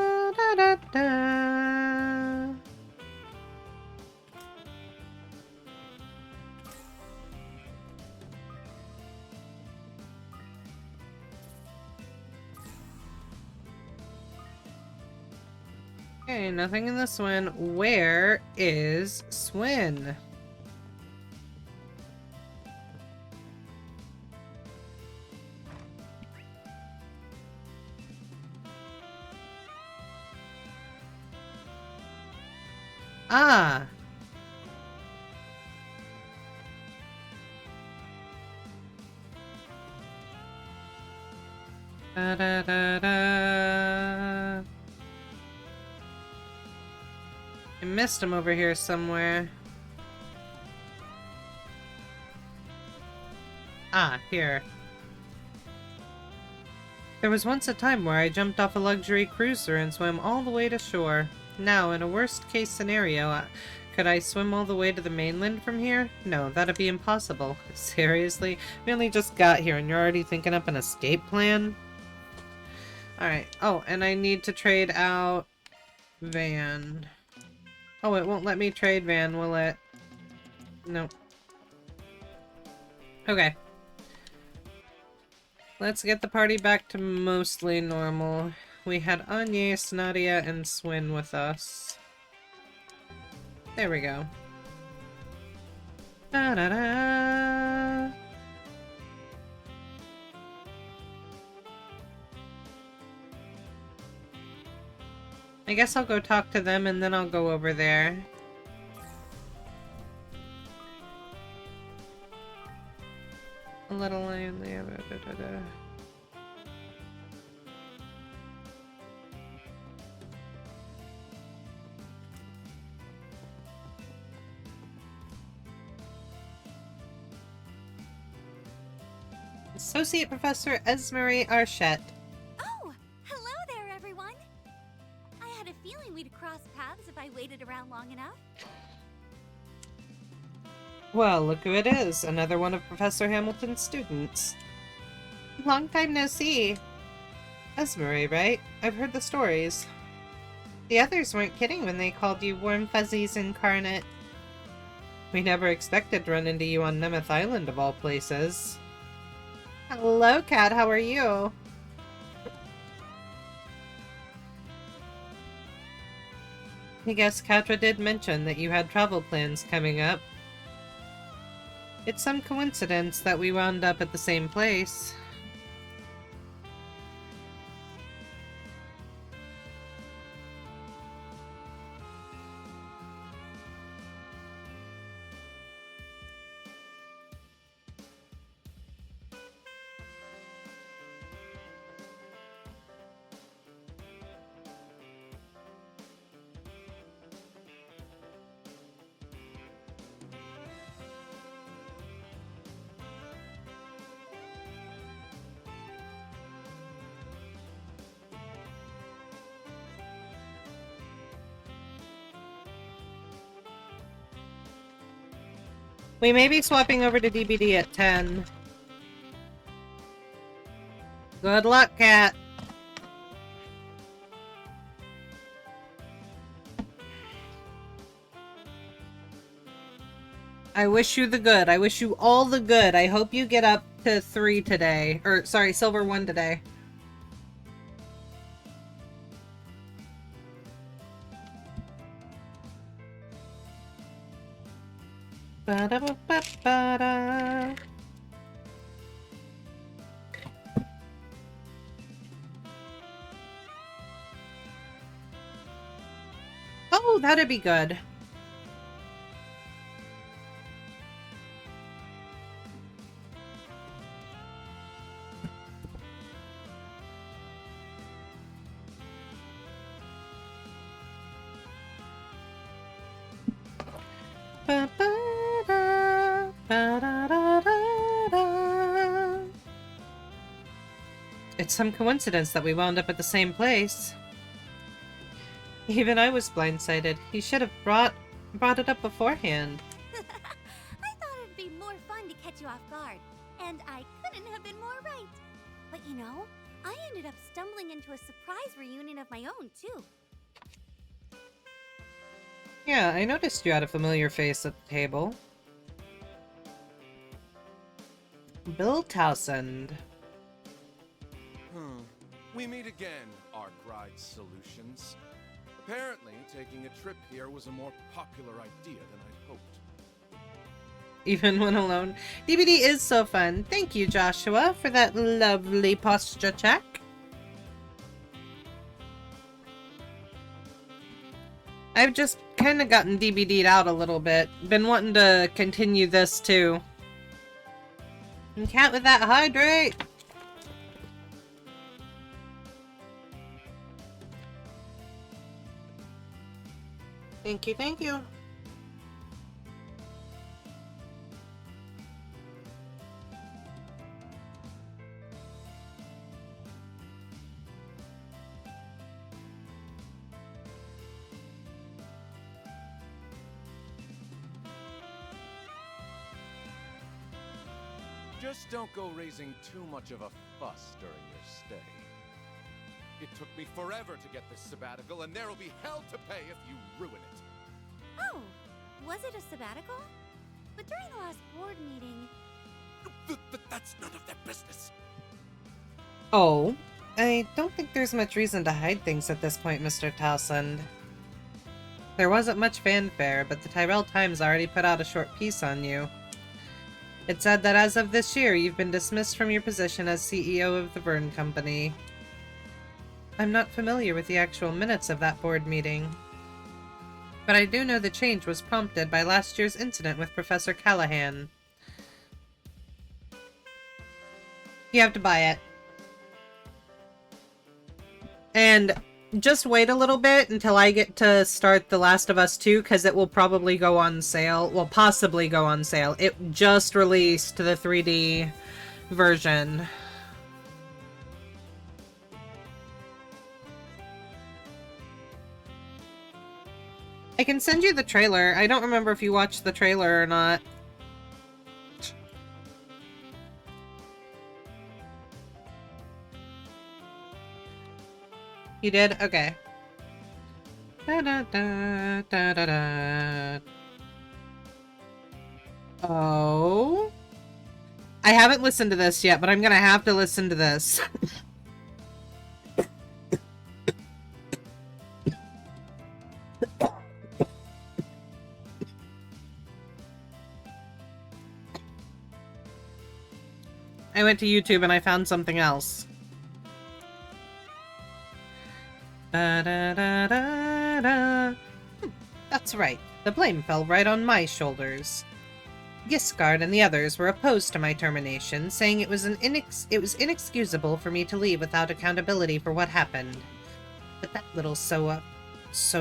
Okay, nothing in the Swin. Where is Swin? Ah! Da-da-da-da. I missed him over here somewhere. Ah, here. There was once a time where I jumped off a luxury cruiser and swam all the way to shore. Now, in a worst-case scenario, could I swim all the way to the mainland from here? No, that'd be impossible. Seriously? We only just got here and you're already thinking up an escape plan? Alright. Oh, and I need to trade out Van. Oh, it won't let me trade Van, will it? No. Okay. Let's get the party back to mostly normal. We had Agnès, Nadia, and Swin with us. There we go. Da-da-da! I guess I'll go talk to them and then I'll go over there. A little line there. Da-da-da. Associate Professor Esmery Archette. Oh, hello there, everyone. I had a feeling we'd cross paths if I waited around long enough. Well, look who it is. Another one of Professor Hamilton's students. Long time no see. Esmery, right? I've heard the stories. The others weren't kidding when they called you Warm Fuzzies Incarnate. We never expected to run into you on Nemeth Island, of all places. Hello, Cat. How are you? I guess Quatre did mention that you had travel plans coming up. It's some coincidence that we wound up at the same place. We may be swapping over to DBD at 10. Good luck, Cat. I wish you the good. I wish you all the good. I hope you get up to 3 today. Or, sorry, Silver 1 today. Ba-da-ba-ba-ba-da. Oh, that'd be good. Ba-ba-da, ba-da-da-da-da. It's some coincidence that we wound up at the same place. Even I was blindsided. He should have brought it up beforehand. I thought it'd be more fun to catch you off guard, and I couldn't have been more right. But you know, I ended up stumbling into a surprise reunion of my own, too. Yeah, I noticed you had a familiar face at the table. Bill Townsend. We meet again, Arkride Solutions. Apparently, taking a trip here was a more popular idea than I'd hoped. Even when alone. DBD is so fun. Thank you, Joshua, for that lovely posture check. I've just kind of gotten DBD'd out a little bit. Been wanting to continue this too. And cat with that hydrate! Thank you, thank you. Just don't go raising too much of a fuss during your stay. It took me forever to get this sabbatical, and there'll be hell to pay if you ruin it. Oh, was it a sabbatical? But during the last board meeting... That's none of their business. Oh, I don't think there's much reason to hide things at this point, Mr. Townsend. There wasn't much fanfare, but the Tyrell Times already put out a short piece on you. It said that as of this year, you've been dismissed from your position as CEO of the Vern Company. I'm not familiar with the actual minutes of that board meeting, but I do know the change was prompted by last year's incident with Professor Callahan. You have to buy it. And just wait a little bit until I get to start The Last of Us 2, because it will probably go on sale. Well, possibly go on sale. It just released the 3D version. I can send you the trailer. I don't remember if you watched the trailer or not. You did? Okay. Da, da, da, da, da, da. Oh. I haven't listened to this yet, but I'm gonna have to listen to this. I went to YouTube and I found something else. Da-da-da-da-da. That's right. The blame fell right on my shoulders. Giscard and the others were opposed to my termination, saying it was inexcusable for me to leave without accountability for what happened. But that little so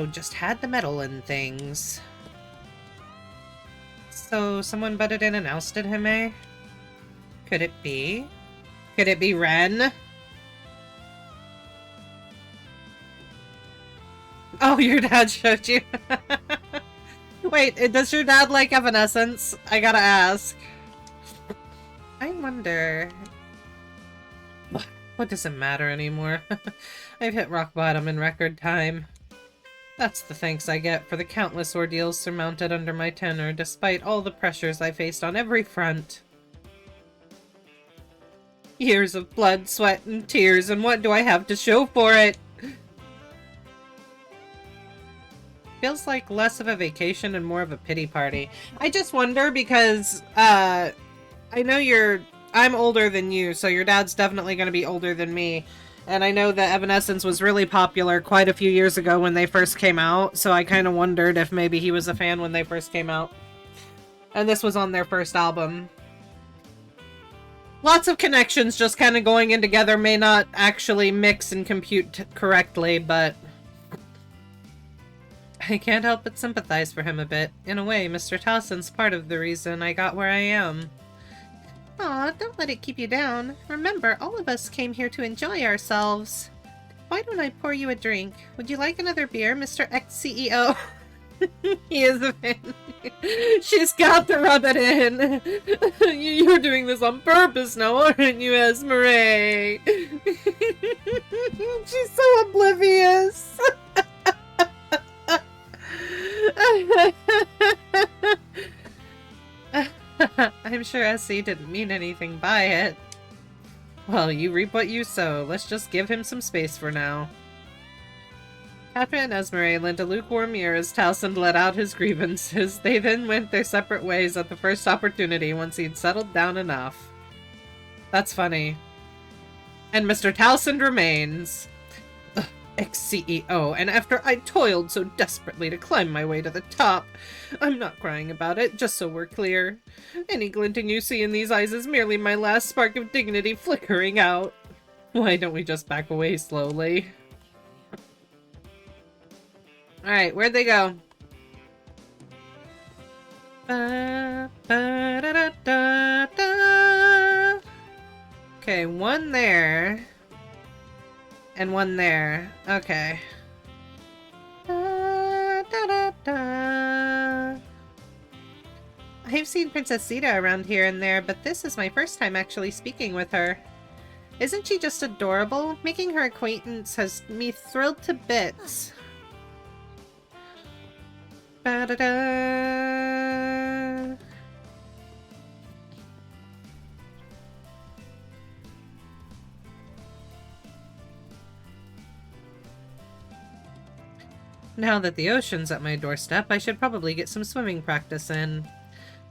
just had the meddle in things. So someone butted in and ousted him, eh? Could it be? Could it be Renne? Oh, your dad showed you. Wait, does your dad like Evanescence? I gotta ask. I wonder... What does it matter anymore? I've hit rock bottom in record time. That's the thanks I get for the countless ordeals surmounted under my tenure, despite all the pressures I faced on every front. Years of blood, sweat, and tears, and what do I have to show for it? Feels like less of a vacation and more of a pity party. I just wonder because, I know I'm older than you, so your dad's definitely going to be older than me. And I know that Evanescence was really popular quite a few years ago when they first came out, so I kind of wondered if maybe he was a fan when they first came out. And this was on their first album. Lots of connections just kind of going in together may not actually mix and compute correctly, but I can't help but sympathize for him a bit. In a way, Mr. Towson's part of the reason I got where I am. Aw, don't let it keep you down. Remember, all of us came here to enjoy ourselves. Why don't I pour you a drink? Would you like another beer, Mr. Ex-CEO? He is a fan. She's got to rub it in. You're doing this on purpose now, aren't you, Esmeralda? She's so oblivious. I'm sure Essie didn't mean anything by it. Well, you reap what you sow. Let's just give him some space for now. Quatre and Esmeralda lent a lukewarm ear as Towson let out his grievances. They then went their separate ways at the first opportunity once he'd settled down enough. That's funny. And Mr. Towson remains. Ex-CEO, and after I toiled so desperately to climb my way to the top. I'm not crying about it, just so we're clear. Any glinting you see in these eyes is merely my last spark of dignity flickering out. Why don't we just back away slowly? Alright, where'd they go? Okay, one there. And one there. Okay. I've seen Princess Zita around here and there, but this is my first time actually speaking with her. Isn't she just adorable? Making her acquaintance has me thrilled to bits. Ba-da-da. Now that the ocean's at my doorstep, I should probably get some swimming practice in.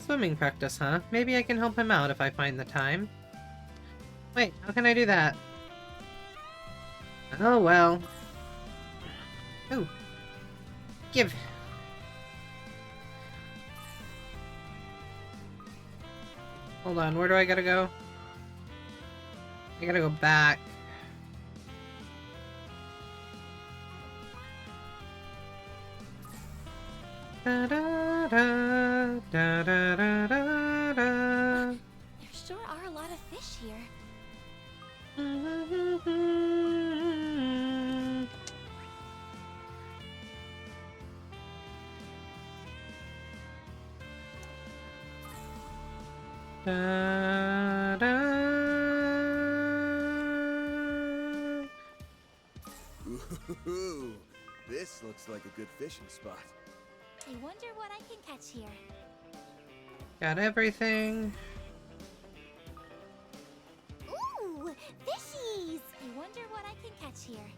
Swimming practice, huh? Maybe I can help him out if I find the time. Wait, how can I do that? Oh, well. Ooh. Give. Hold on, where do I gotta go? I gotta go back. Da, da, da, da, da, da, da. There sure are a lot of fish here. Da, da. Ooh, this looks like a good fishing spot. I wonder what I can catch here. Got everything. Ooh, fishies! I wonder what I can catch here.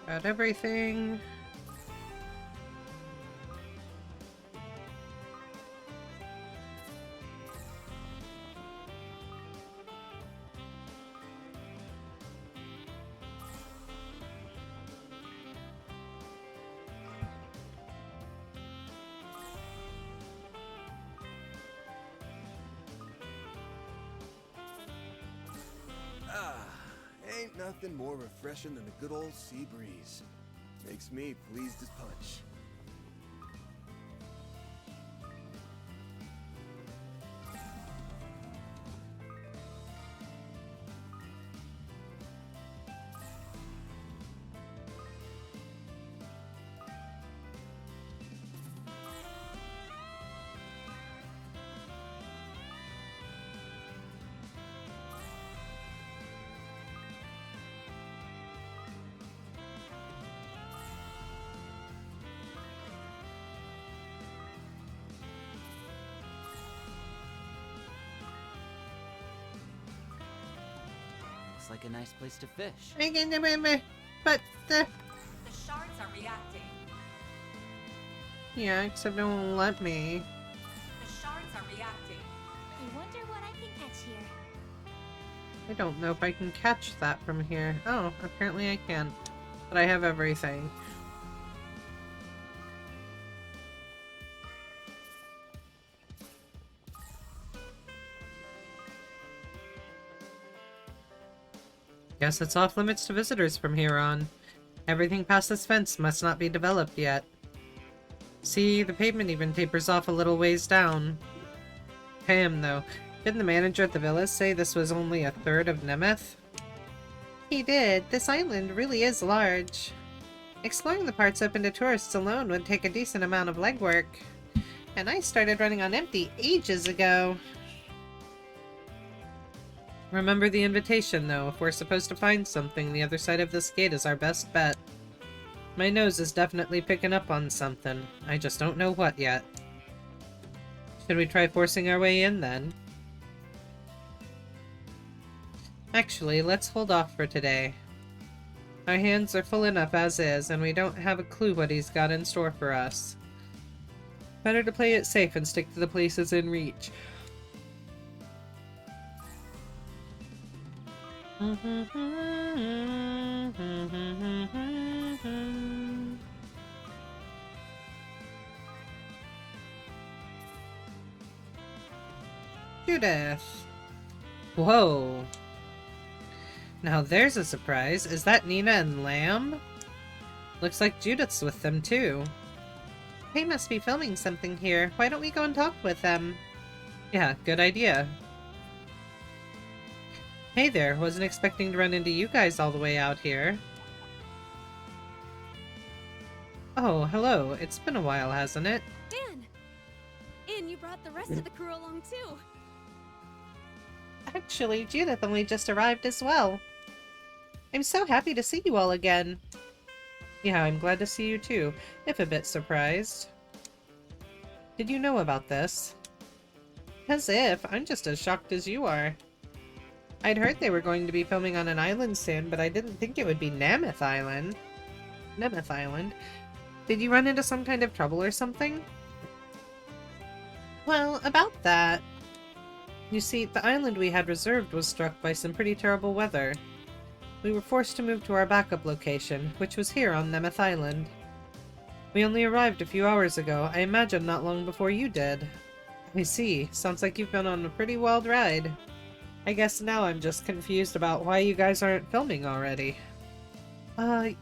Got everything. Ain't nothing more refreshing than a good old sea breeze. Makes me pleased as punch. like a nice place to fish. But The shards are reacting. yeah, except it won't let me. The shards are reacting. I wonder what I can catch here. I don't know if I can catch that from here. Oh, apparently I can. But I have everything. Guess it's off limits to visitors from here on. Everything past this fence must not be developed yet. See, the pavement even tapers off a little ways down. Damn, though. Didn't the manager at the villa say this was only a third of Nemeth? He did. This island really is large. Exploring the parts open to tourists alone would take a decent amount of legwork. And I started running on empty ages ago. Remember the invitation, though. If we're supposed to find something, the other side of this gate is our best bet. My nose is definitely picking up on something. I just don't know what yet. Should we try forcing our way in, then? Actually, let's hold off for today. Our hands are full enough as is, and we don't have a clue what he's got in store for us. Better to play it safe and stick to the places in reach. Judith! Whoa! Now there's a surprise. Is that Nina and Lamb? Looks like Judith's with them too. They must be filming something here. Why don't we go and talk with them? Yeah, good idea. Hey there, wasn't expecting to run into you guys all the way out here. Oh, hello. It's been a while, hasn't it? Dan! And you brought the rest of the crew along too. Actually, Judith only just arrived as well. I'm so happy to see you all again. Yeah, I'm glad to see you too, if a bit surprised. Did you know about this? As if. I'm just as shocked as you are. I'd heard they were going to be filming on an island soon, but I didn't think it would be Nemeth Island. Nemeth Island? Did you run into some kind of trouble or something? Well, about that. You see, the island we had reserved was struck by some pretty terrible weather. We were forced to move to our backup location, which was here on Nemeth Island. We only arrived a few hours ago, I imagine not long before you did. I see. Sounds like you've been on a pretty wild ride. I guess now I'm just confused about why you guys aren't filming already.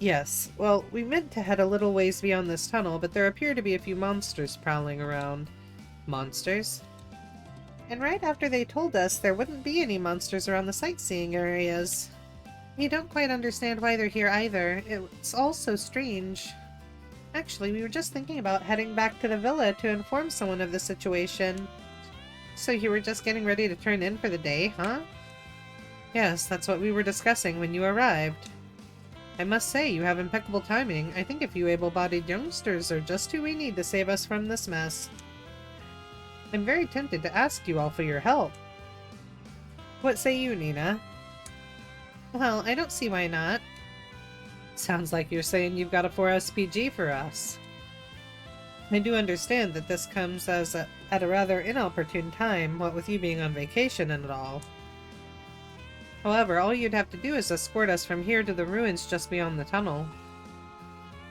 Yes. Well, we meant to head a little ways beyond this tunnel, but there appear to be a few monsters prowling around. Monsters? And right after they told us there wouldn't be any monsters around the sightseeing areas. We don't quite understand why they're here either. It's all so strange. Actually, we were just thinking about heading back to the villa to inform someone of the situation. So you were just getting ready to turn in for the day, huh? Yes, that's what we were discussing when you arrived. I must say, you have impeccable timing. I think a few able-bodied youngsters are just who we need to save us from this mess. I'm very tempted to ask you all for your help. What say you, Nina? Well, I don't see why not. Sounds like you're saying you've got a 4SPG for us. I do understand that this comes at a rather inopportune time, what with you being on vacation and all. However, all you'd have to do is escort us from here to the ruins just beyond the tunnel.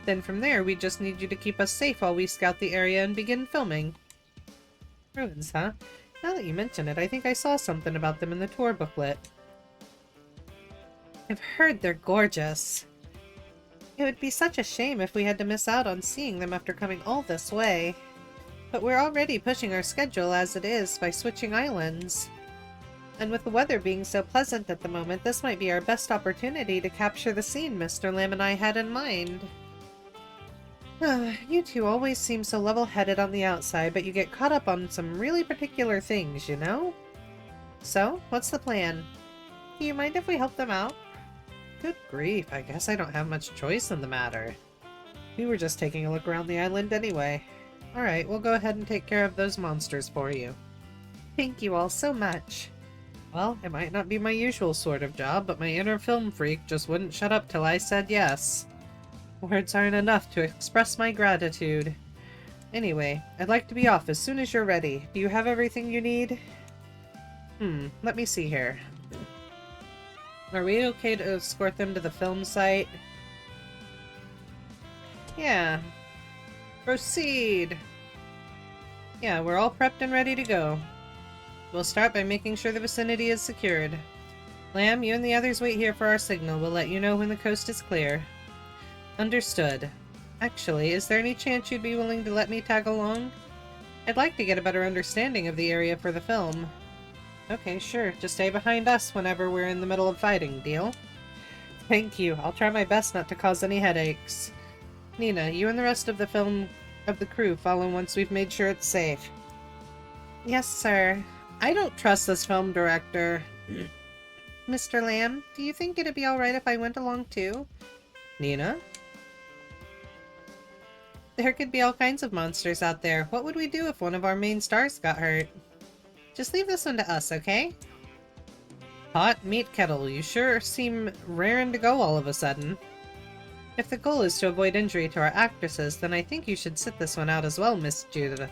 Then from there, we just need you to keep us safe while we scout the area and begin filming. Ruins, huh? Now that you mention it, I think I saw something about them in the tour booklet. I've heard they're gorgeous. It would be such a shame if we had to miss out on seeing them after coming all this way. But we're already pushing our schedule as it is by switching islands. And with the weather being so pleasant at the moment, this might be our best opportunity to capture the scene Mr. Lamb and I had in mind. You two always seem so level-headed on the outside, but you get caught up on some really particular things, you know? So, what's the plan? Do you mind if we help them out? Good grief, I guess I don't have much choice in the matter. We were just taking a look around the island anyway. Alright, we'll go ahead and take care of those monsters for you. Thank you all so much. Well, it might not be my usual sort of job, but my inner film freak just wouldn't shut up till I said yes. Words aren't enough to express my gratitude. Anyway, I'd like to be off as soon as you're ready. Do you have everything you need? Let me see here. Are we okay to escort them to the film site? Yeah. Proceed! Yeah, we're all prepped and ready to go. We'll start by making sure the vicinity is secured. Lamb, you and the others wait here for our signal. We'll let you know when the coast is clear. Understood. Actually, is there any chance you'd be willing to let me tag along? I'd like to get a better understanding of the area for the film. Okay, sure. Just stay behind us whenever we're in the middle of fighting, deal? Thank you. I'll try my best not to cause any headaches. Nina, you and the rest of the crew follow once we've made sure it's safe. Yes, sir. I don't trust this film director. Mr. Lamb, do you think it'd be alright if I went along too? Nina? There could be all kinds of monsters out there. What would we do if one of our main stars got hurt? Just leave this one to us, okay? Hot meat kettle, you sure seem raring to go all of a sudden. If the goal is to avoid injury to our actresses, then I think you should sit this one out as well, Miss Judith.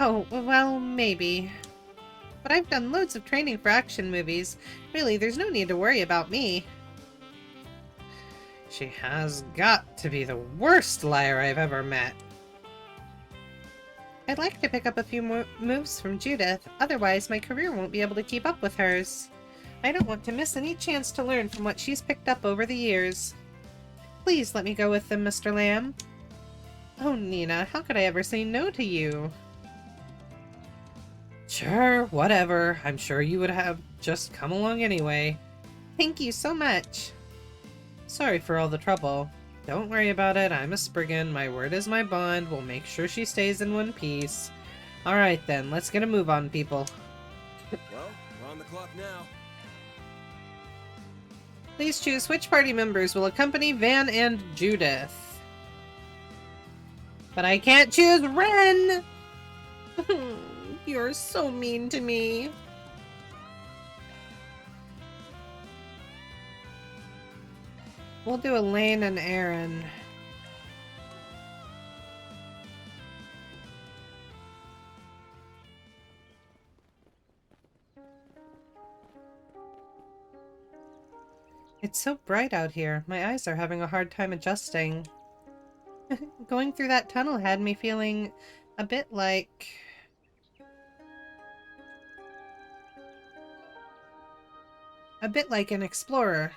Oh, well, maybe. But I've done loads of training for action movies. Really, there's no need to worry about me. She has got to be the worst liar I've ever met. I'd like to pick up a few moves from Judith, otherwise my career won't be able to keep up with hers. I don't want to miss any chance to learn from what she's picked up over the years. Please let me go with them, Mr. Lamb. Oh, Nina, how could I ever say no to you? Sure, whatever. I'm sure you would have just come along anyway. Thank you so much. Sorry for all the trouble. Don't worry about it. I'm a Spriggan. My word is my bond. We'll make sure she stays in one piece. Alright then, let's get a move on, people. Well, we're on the clock now. Please choose which party members will accompany Van and Judith. But I can't choose Renne! You're so mean to me. We'll do Elaine and Aaron. It's so bright out here. My eyes are having a hard time adjusting. Going through that tunnel had me feeling a bit like... an explorer.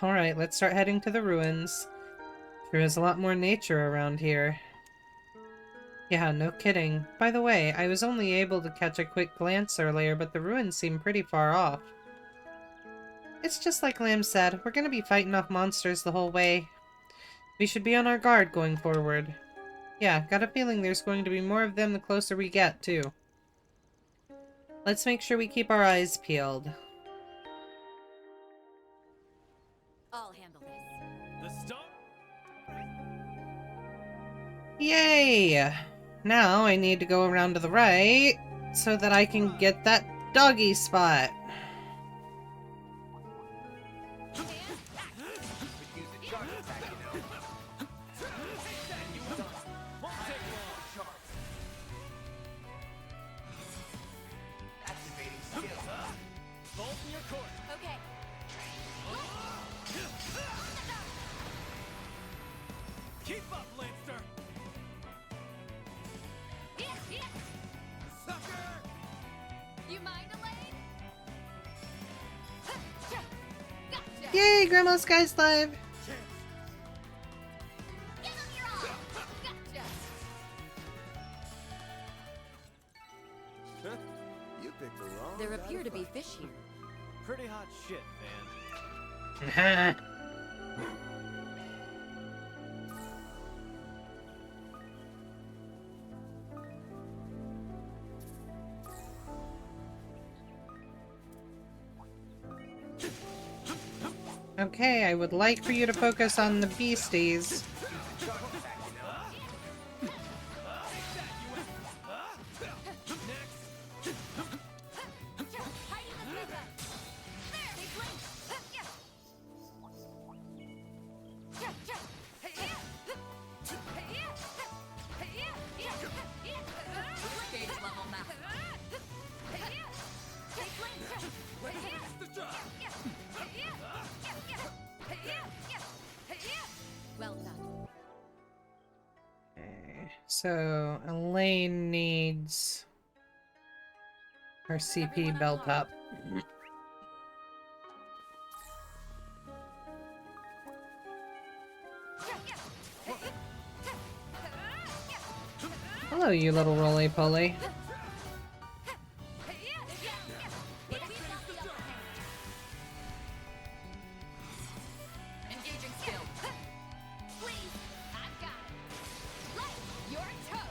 Alright, let's start heading to the ruins. There is a lot more nature around here. Yeah, no kidding. By the way, I was only able to catch a quick glance earlier, but the ruins seem pretty far off. It's just like Lamb said, we're gonna be fighting off monsters the whole way. We should be on our guard going forward. Yeah, got a feeling there's going to be more of them the closer we get, too. Let's make sure we keep our eyes peeled. I'll handle this. Yay! Now I need to go around to the right so that I can get that doggy spot. Yay, Grandma Sky's live! You picked the wrong There appear to be fish here. Pretty hot shit, Van. Okay, I would like for you to focus on the beasties. So Elaine needs her CP belt up. Hello, you little roly-poly. Engaging skill. Please, I've got it. Light, your toe.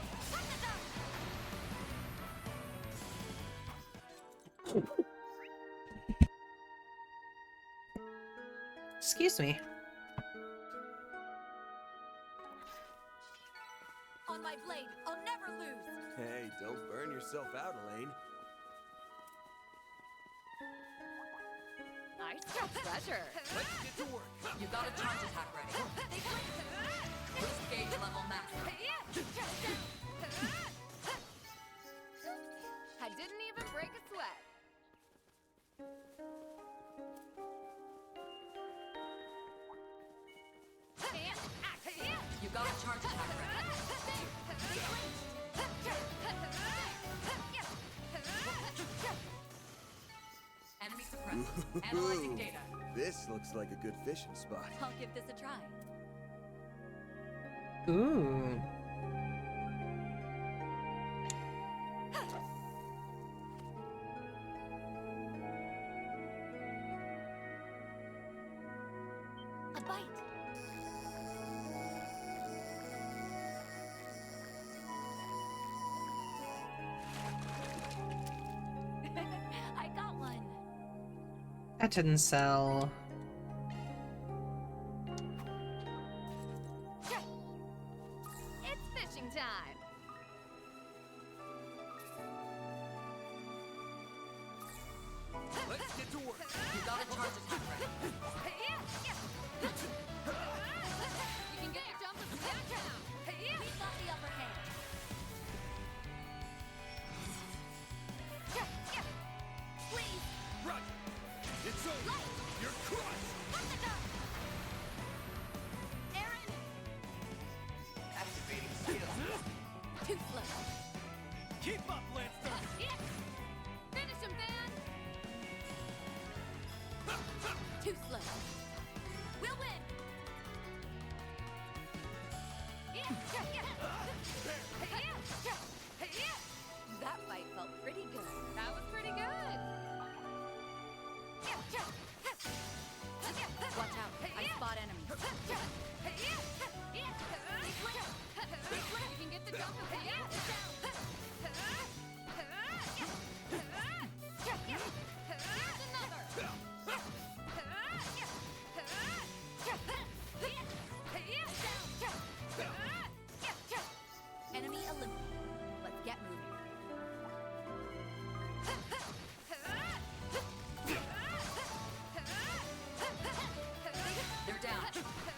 Excuse me. On my blade, I'll never lose. Hey, don't burn yourself out, Elaine. I smell treasure. Let's get to work. You got a charge attack ready. Boost gauge level max. I didn't even break a sweat. You got a charge attack ready. Enemy suppressed. Analyzing data. This looks like a good fishing spot. I'll give this a try. Ooh. A bite. I got one. That didn't sell. It's fishing time. Let's get to work. You got a charge attack ready. You can get your jump with downtown. We've got the upper hand. Please. Roger. It's over. You're crushed. Aaron. Activating skill. Too slow. Keep up, Lancer. Finish him, Van. Too slow. We'll win. That fight felt pretty good. That was pretty good. Watch out. I spot enemies. You can get the jump if you get it down. Here's another. Enemy eliminated. Let's get moving. They're down.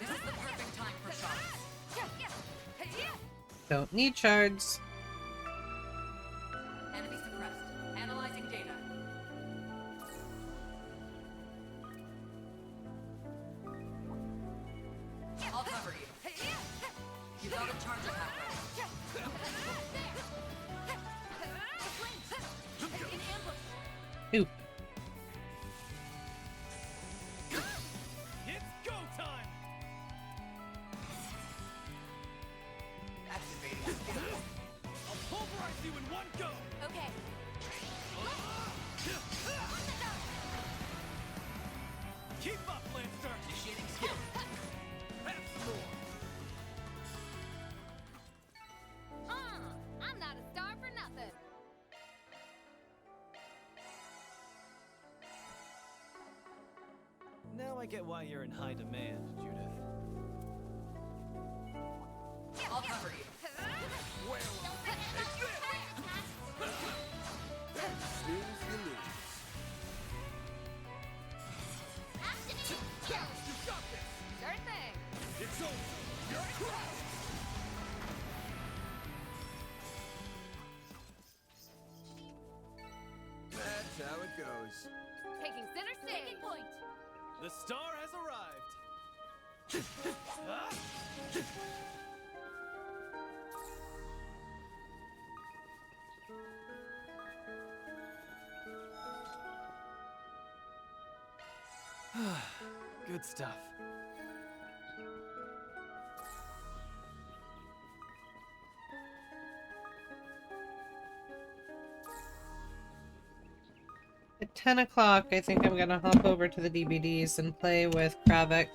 This is the perfect time for shots. Don't need shards. Enemy suppressed. Analyzing data. I'll cover you. You got a charge attack ready. In ambush. Oop. It's go time. Activating skill. I'll pulverize you in one go. Okay. Keep up, Lancer. Initiating skill. Have some more. I'm not a star for nothing. Now I get why you're in high demand, Judith. I'll cover you. Snooze, you lose. Sure thing. It's over. You're crushed. That's how it goes. Taking center stage. Taking point. The star has arrived. Good stuff. At 10 o'clock, I think I'm gonna hop over to the DVDs and play with Kravix.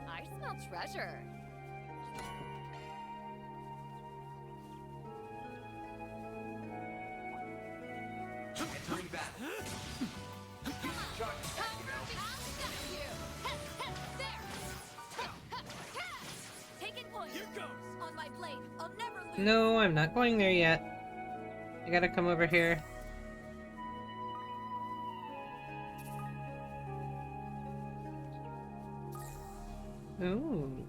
I smell treasure. Entering battle. Charge attack, Taking point. Here goes. On my blade. I'll never lose. No, I'm not going there yet. I gotta come over here. Ooh.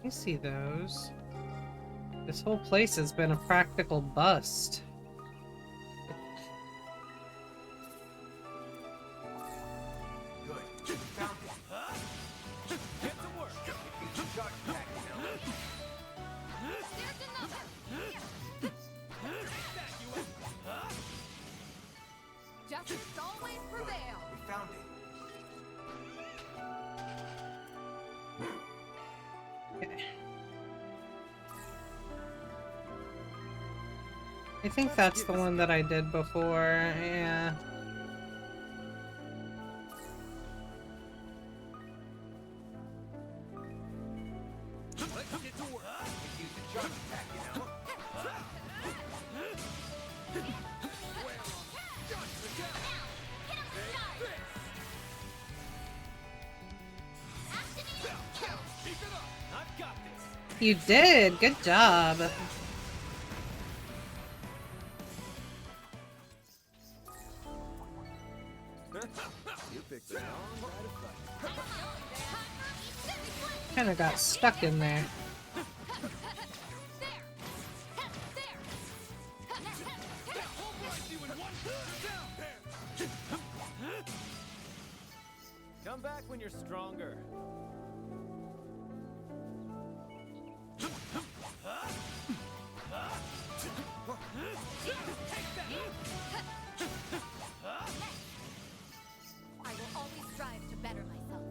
I see those. This whole place has been a practical bust. Good. Found it. Get to work. Charge attack, Justice always prevail. We found it. I think that's the one that I did before, yeah. Let's get to work. Could use a charge attack, you know. I've got this. You did! Good job! You picked the wrong guy to fight. Kinda got stuck in there. Come back when you're stronger. I will always strive to better myself.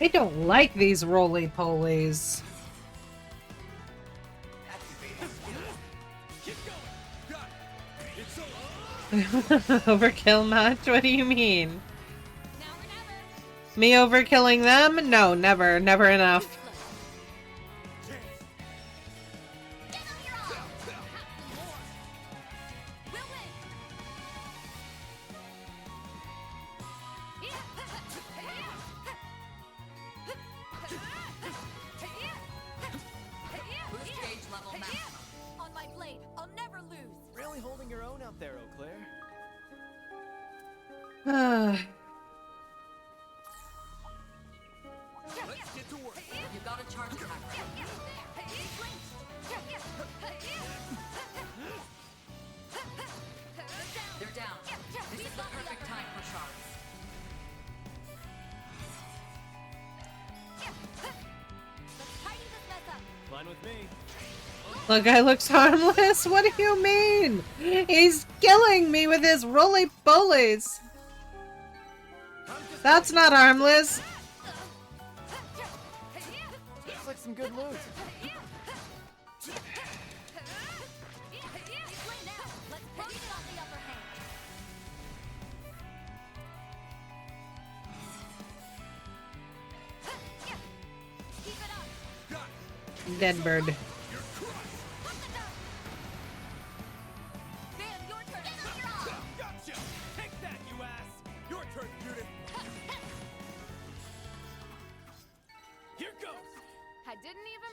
I don't like these roly-polies. Overkill match? What do you mean? Me overkilling them? No, never. Never enough. On my blade, I'll never lose. Really holding your own out there, Eau Claire. Let's get to work. You got a charge attack. They're down. This is the perfect time for sharks. Fine with me. The guy looks harmless? What do you mean? He's killing me with his roly-polies. That's not harmless. Looks like some good loot. Dead bird. Gotcha! Take that, you ass! Your turn, Judith! I didn't even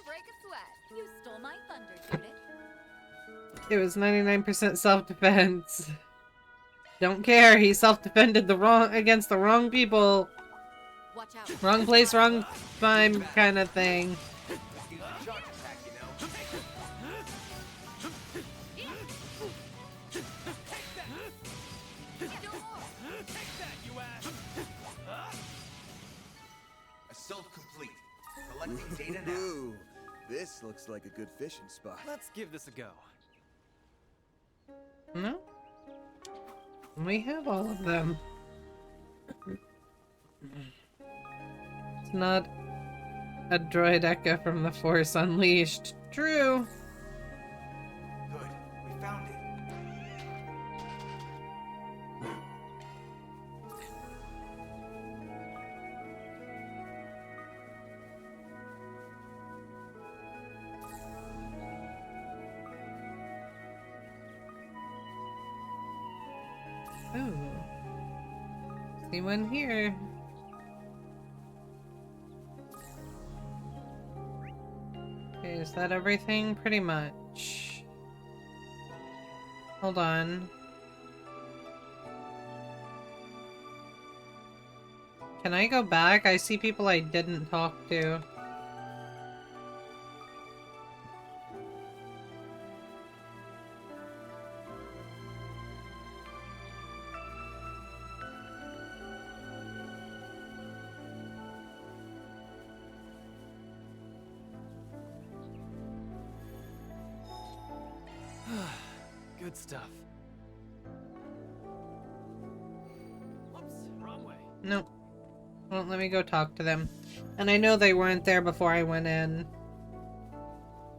You stole my thunder, Judith. It was 99% self-defense. Don't care, he self-defended against the wrong people. Watch out. Wrong place, wrong time kind of thing. Assault complete. Collecting data now. Ooh, this looks like a good fishing spot. Let's give this a go. No? We have all of them. It's not a droideka from the Force Unleashed. True. Good. We found it. Oh. See one here. Okay, is that everything? Pretty much. Hold on. Can I go back? I see people I didn't talk to. Good stuff. Oops, wrong way. Nope. Won't let me go talk to them. And I know they weren't there before I went in.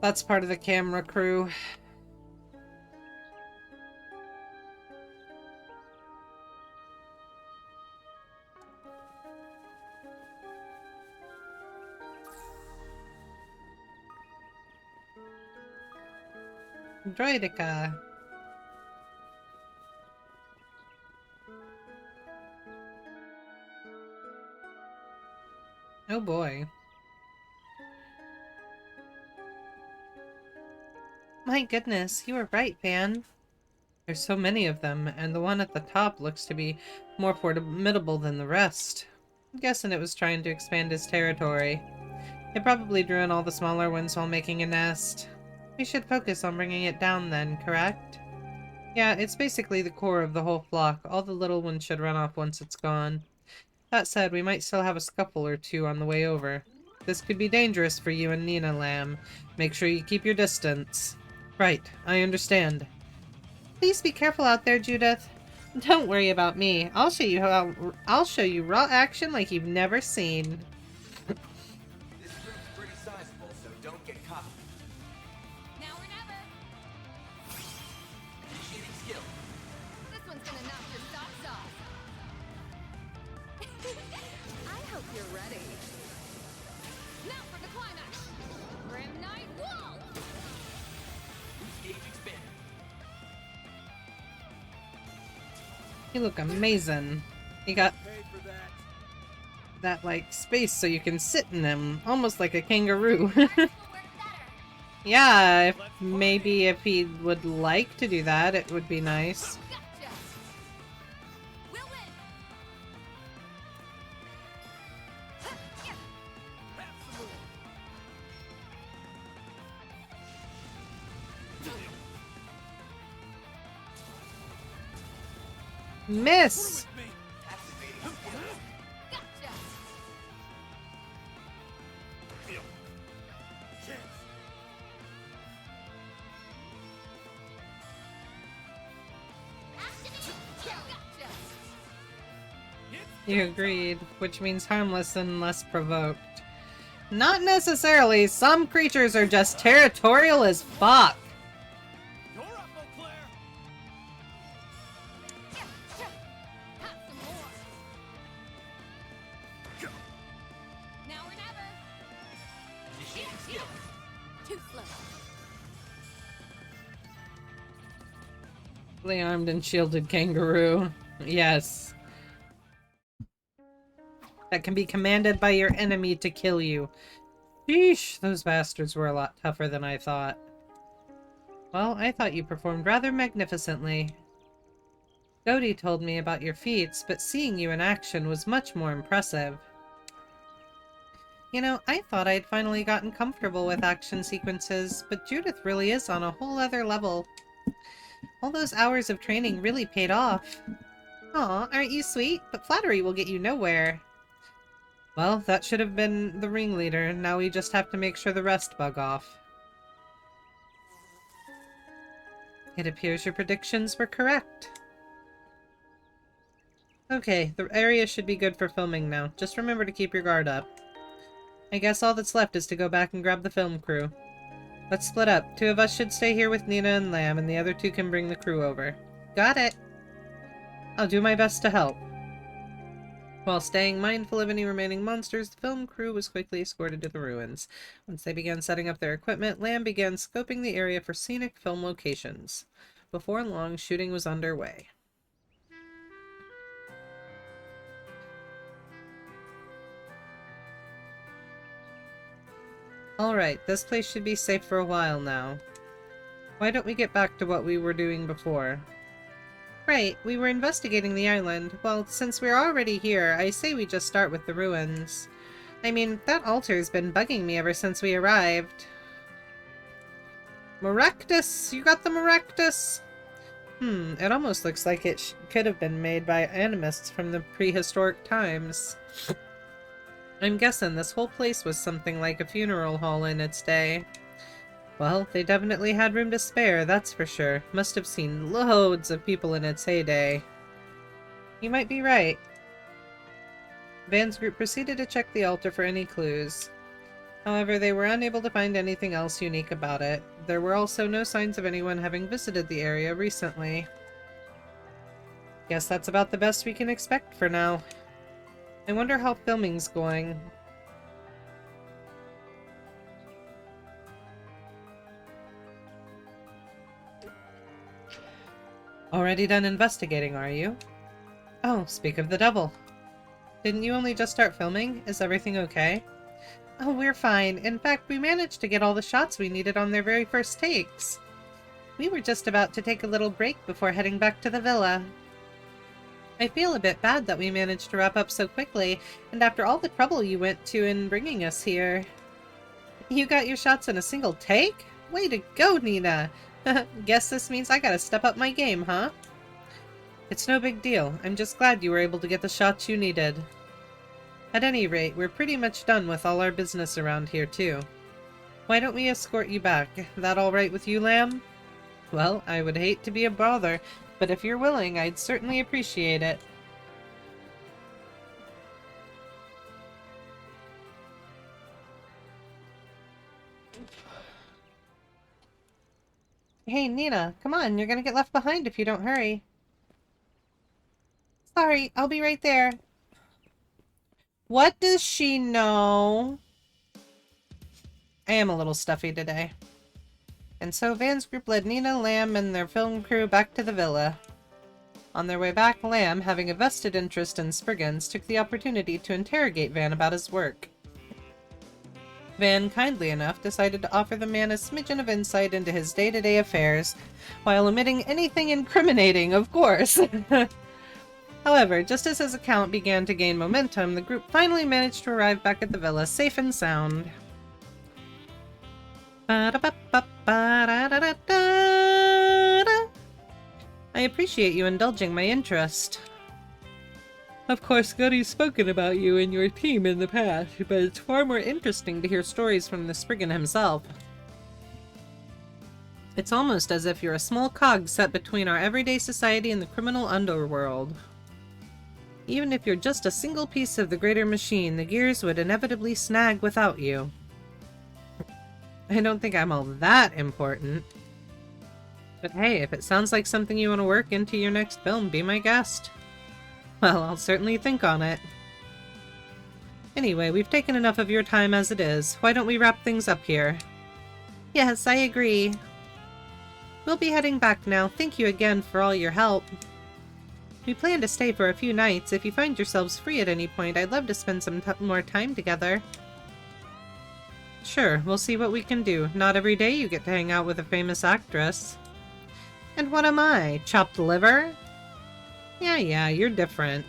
That's part of the camera crew. Droideka. Oh boy. My goodness, you were right, Van. There's so many of them, and the one at the top looks to be more formidable than the rest. I'm guessing it was trying to expand its territory. It probably drew in all the smaller ones while making a nest. We should focus on bringing it down then, correct? Yeah, it's basically the core of the whole flock. All the little ones should run off once it's gone. That said, we might still have a scuffle or two on the way over. This could be dangerous for you and Nina, Lamb. Make sure you keep your distance. Right, I understand. Please be careful out there, Judith. Don't worry about me. I'll show you raw action like you've never seen. This group's pretty sizable, so don't get caught. Now or never. Initiating skill. This one's gonna knock your socks off. I hope you're ready. Now for the climax. Grim Knight Wall. Gauge expanded. You look amazing. You got that like space so you can sit in them, almost like a kangaroo. Yeah, maybe if he would like to do that, it would be nice. Miss! You agreed, which means harmless and less provoked. Not necessarily. Some creatures are just territorial as fuck. Fully armed and shielded kangaroo. Yes. That can be commanded by your enemy to kill you. Yeesh, those bastards were a lot tougher than I thought. Well, I thought you performed rather magnificently. Dodie told me about your feats, but seeing you in action was much more impressive. You know, I thought I'd finally gotten comfortable with action sequences, but Judith really is on a whole other level. All those hours of training really paid off. Aw, aren't you sweet? But flattery will get you nowhere. Well, that should have been the ringleader. Now we just have to make sure the rest bug off. It appears your predictions were correct. Okay, the area should be good for filming now. Just remember to keep your guard up. I guess all that's left is to go back and grab the film crew. Let's split up. 2 of us should stay here with Nina and Lamb, and the other 2 can bring the crew over. Got it! I'll do my best to help. While staying mindful of any remaining monsters, the film crew was quickly escorted to the ruins. Once they began setting up their equipment, Lamb began scoping the area for scenic film locations. Before long, shooting was underway. Alright, this place should be safe for a while now. Why don't we get back to what we were doing before? Right, we were investigating the island. Well, since we're already here, I say we just start with the ruins. I mean, that altar's been bugging me ever since we arrived. Maractus! You got the Maractus? It almost looks like it could have been made by animists from the prehistoric times. I'm guessing this whole place was something like a funeral hall in its day. Well, they definitely had room to spare, that's for sure. Must have seen loads of people in its heyday. You might be right. Van's group proceeded to check the altar for any clues. However, they were unable to find anything else unique about it. There were also no signs of anyone having visited the area recently. Guess that's about the best we can expect for now. I wonder how filming's going. Already done investigating, are you? Oh, speak of the devil. Didn't you only just start filming? Is everything okay? Oh, we're fine. In fact, we managed to get all the shots we needed on their very first takes. We were just about to take a little break before heading back to the villa. I feel a bit bad that we managed to wrap up so quickly, and after all the trouble you went to in bringing us here. You got your shots in a single take? Way to go, Nina! Guess this means I gotta step up my game, huh? It's no big deal. I'm just glad you were able to get the shots you needed. At any rate, we're pretty much done with all our business around here, too. Why don't we escort you back? That all right with you, Lamb? Well, I would hate to be a bother, but if you're willing, I'd certainly appreciate it. Hey, Nina, come on, you're gonna get left behind if you don't hurry. Sorry, I'll be right there. What does she know? I am a little stuffy today. And so Van's group led Nina, Lamb, and their film crew back to the villa. On their way back, Lamb, having a vested interest in Spriggans, took the opportunity to interrogate Van about his work. Van, kindly enough, decided to offer the man a smidgen of insight into his day-to-day affairs, while omitting anything incriminating, of course. However, just as his account began to gain momentum, the group finally managed to arrive back at the villa safe and sound. I appreciate you indulging my interest. Of course, Gutty's spoken about you and your team in the past, but it's far more interesting to hear stories from the Spriggan himself. It's almost as if you're a small cog set between our everyday society and the criminal underworld. Even if you're just a single piece of the greater machine, the gears would inevitably snag without you. I don't think I'm all that important. But hey, if it sounds like something you want to work into your next film, be my guest. Well, I'll certainly think on it. Anyway, we've taken enough of your time as it is. Why don't we wrap things up here? Yes, I agree. We'll be heading back now. Thank you again for all your help. We plan to stay for a few nights. If you find yourselves free at any point, I'd love to spend some more time together. Sure, we'll see what we can do. Not every day you get to hang out with a famous actress. And what am I? Chopped liver? Yeah, you're different.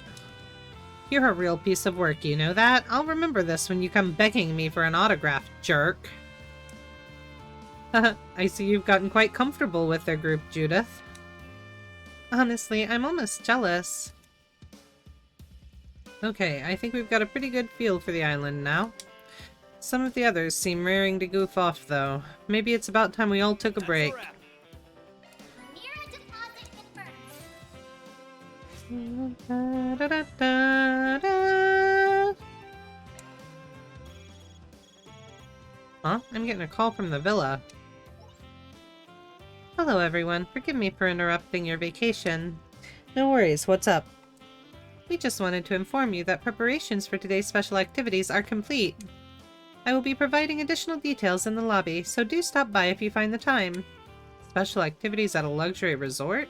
You're a real piece of work, you know that? I'll remember this when you come begging me for an autograph, jerk. I see you've gotten quite comfortable with their group, Judith. Honestly, I'm almost jealous. Okay, I think we've got a pretty good feel for the island now. Some of the others seem raring to goof off, though. Maybe it's about time we all took a break. Huh? I'm getting a call from the villa. Hello, everyone. Forgive me for interrupting your vacation. No worries. What's up? We just wanted to inform you that preparations for today's special activities are complete. I will be providing additional details in the lobby, so do stop by if you find the time. Special activities at a luxury resort?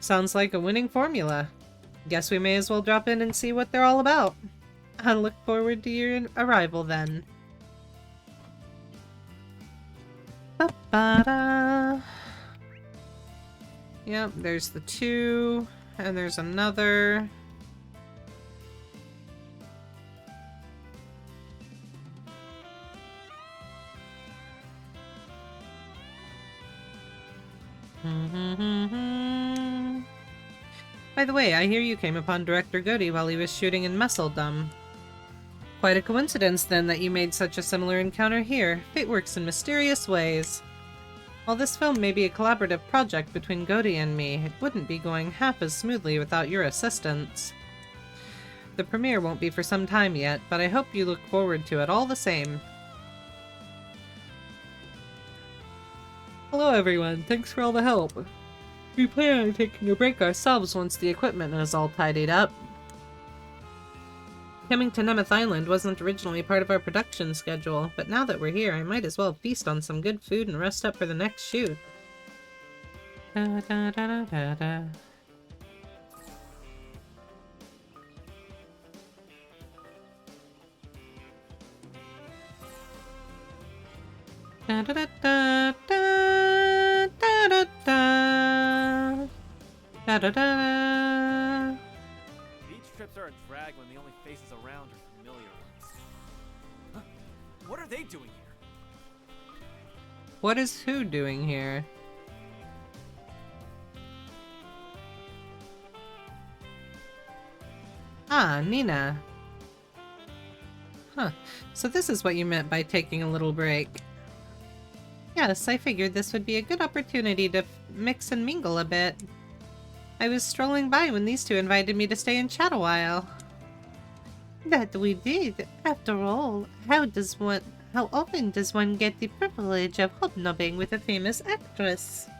Sounds like a winning formula. Guess we may as well drop in and see what they're all about. I look forward to your arrival then. Ba-ba-da. Yep, there's the 2, and there's another. By the way, I hear you came upon Director Goody while he was shooting in Messeldom. Quite a coincidence, then, that you made such a similar encounter here. Fate works in mysterious ways. While this film may be a collaborative project between Goody and me, it wouldn't be going half as smoothly without your assistance. The premiere won't be for some time yet, but I hope you look forward to it all the same. Hello everyone, thanks for all the help. We plan on taking a break ourselves once the equipment is all tidied up. Coming to Nemeth Island wasn't originally part of our production schedule, but now that we're here, I might as well feast on some good food and rest up for the next shoot. Da, da, da, da, da. Da, da, da, da, da, da, da, da. Da, da, da. Beach trips are a drag when the only faces around are familiar ones. Huh? What are they doing here? What is who doing here? Ah, Nina. Huh. So this is what you meant by taking a little break. Yes, I figured this would be a good opportunity to mix and mingle a bit. I was strolling by when these two invited me to stay and chat a while. That we did. After all, how often does one get the privilege of hobnobbing with a famous actress?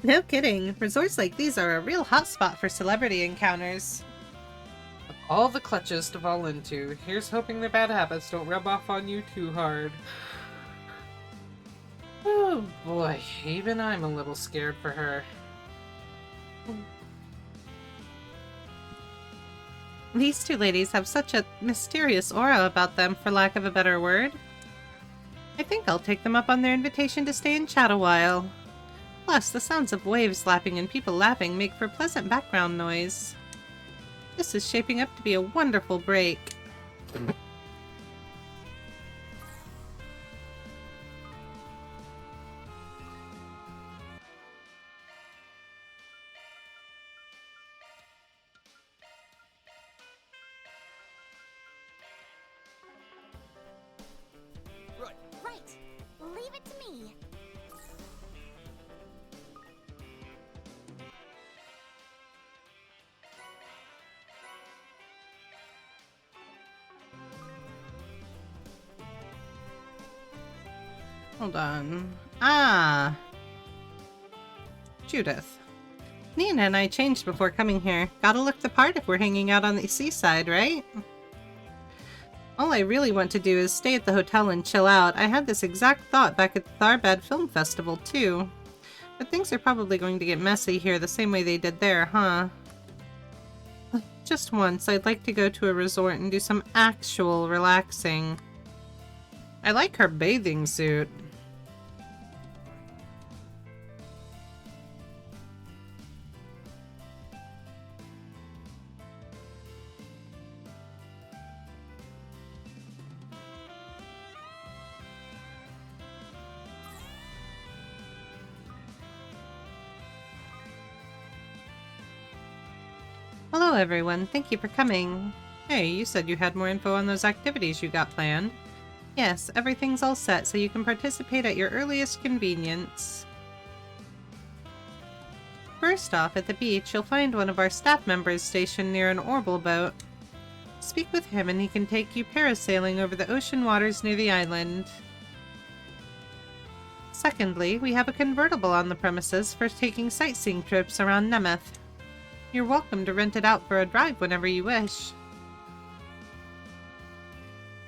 No kidding. Resorts like these are a real hotspot for celebrity encounters. Of all the clutches to fall into, here's hoping the bad habits don't rub off on you too hard. Oh boy, even I'm a little scared for her. These two ladies have such a mysterious aura about them, for lack of a better word. I think I'll take them up on their invitation to stay and chat a while. Plus, the sounds of waves lapping and people laughing make for pleasant background noise. This is shaping up to be a wonderful break. Right. Leave it to me. Hold on. Ah! Judith. Nina and I changed before coming here. Gotta look the part if we're hanging out on the seaside, right? All I really want to do is stay at the hotel and chill out. I had this exact thought back at the Tharbad Film Festival, too. But things are probably going to get messy here the same way they did there, huh? Just once, I'd like to go to a resort and do some actual relaxing. I like her bathing suit. Hello everyone, thank you for coming. Hey, you said you had more info on those activities you got planned. Yes, everything's all set so you can participate at your earliest convenience. First off, at the beach, you'll find one of our staff members stationed near an orbital boat. Speak with him and he can take you parasailing over the ocean waters near the island. Secondly, we have a convertible on the premises for taking sightseeing trips around Nemeth. You're welcome to rent it out for a drive whenever you wish.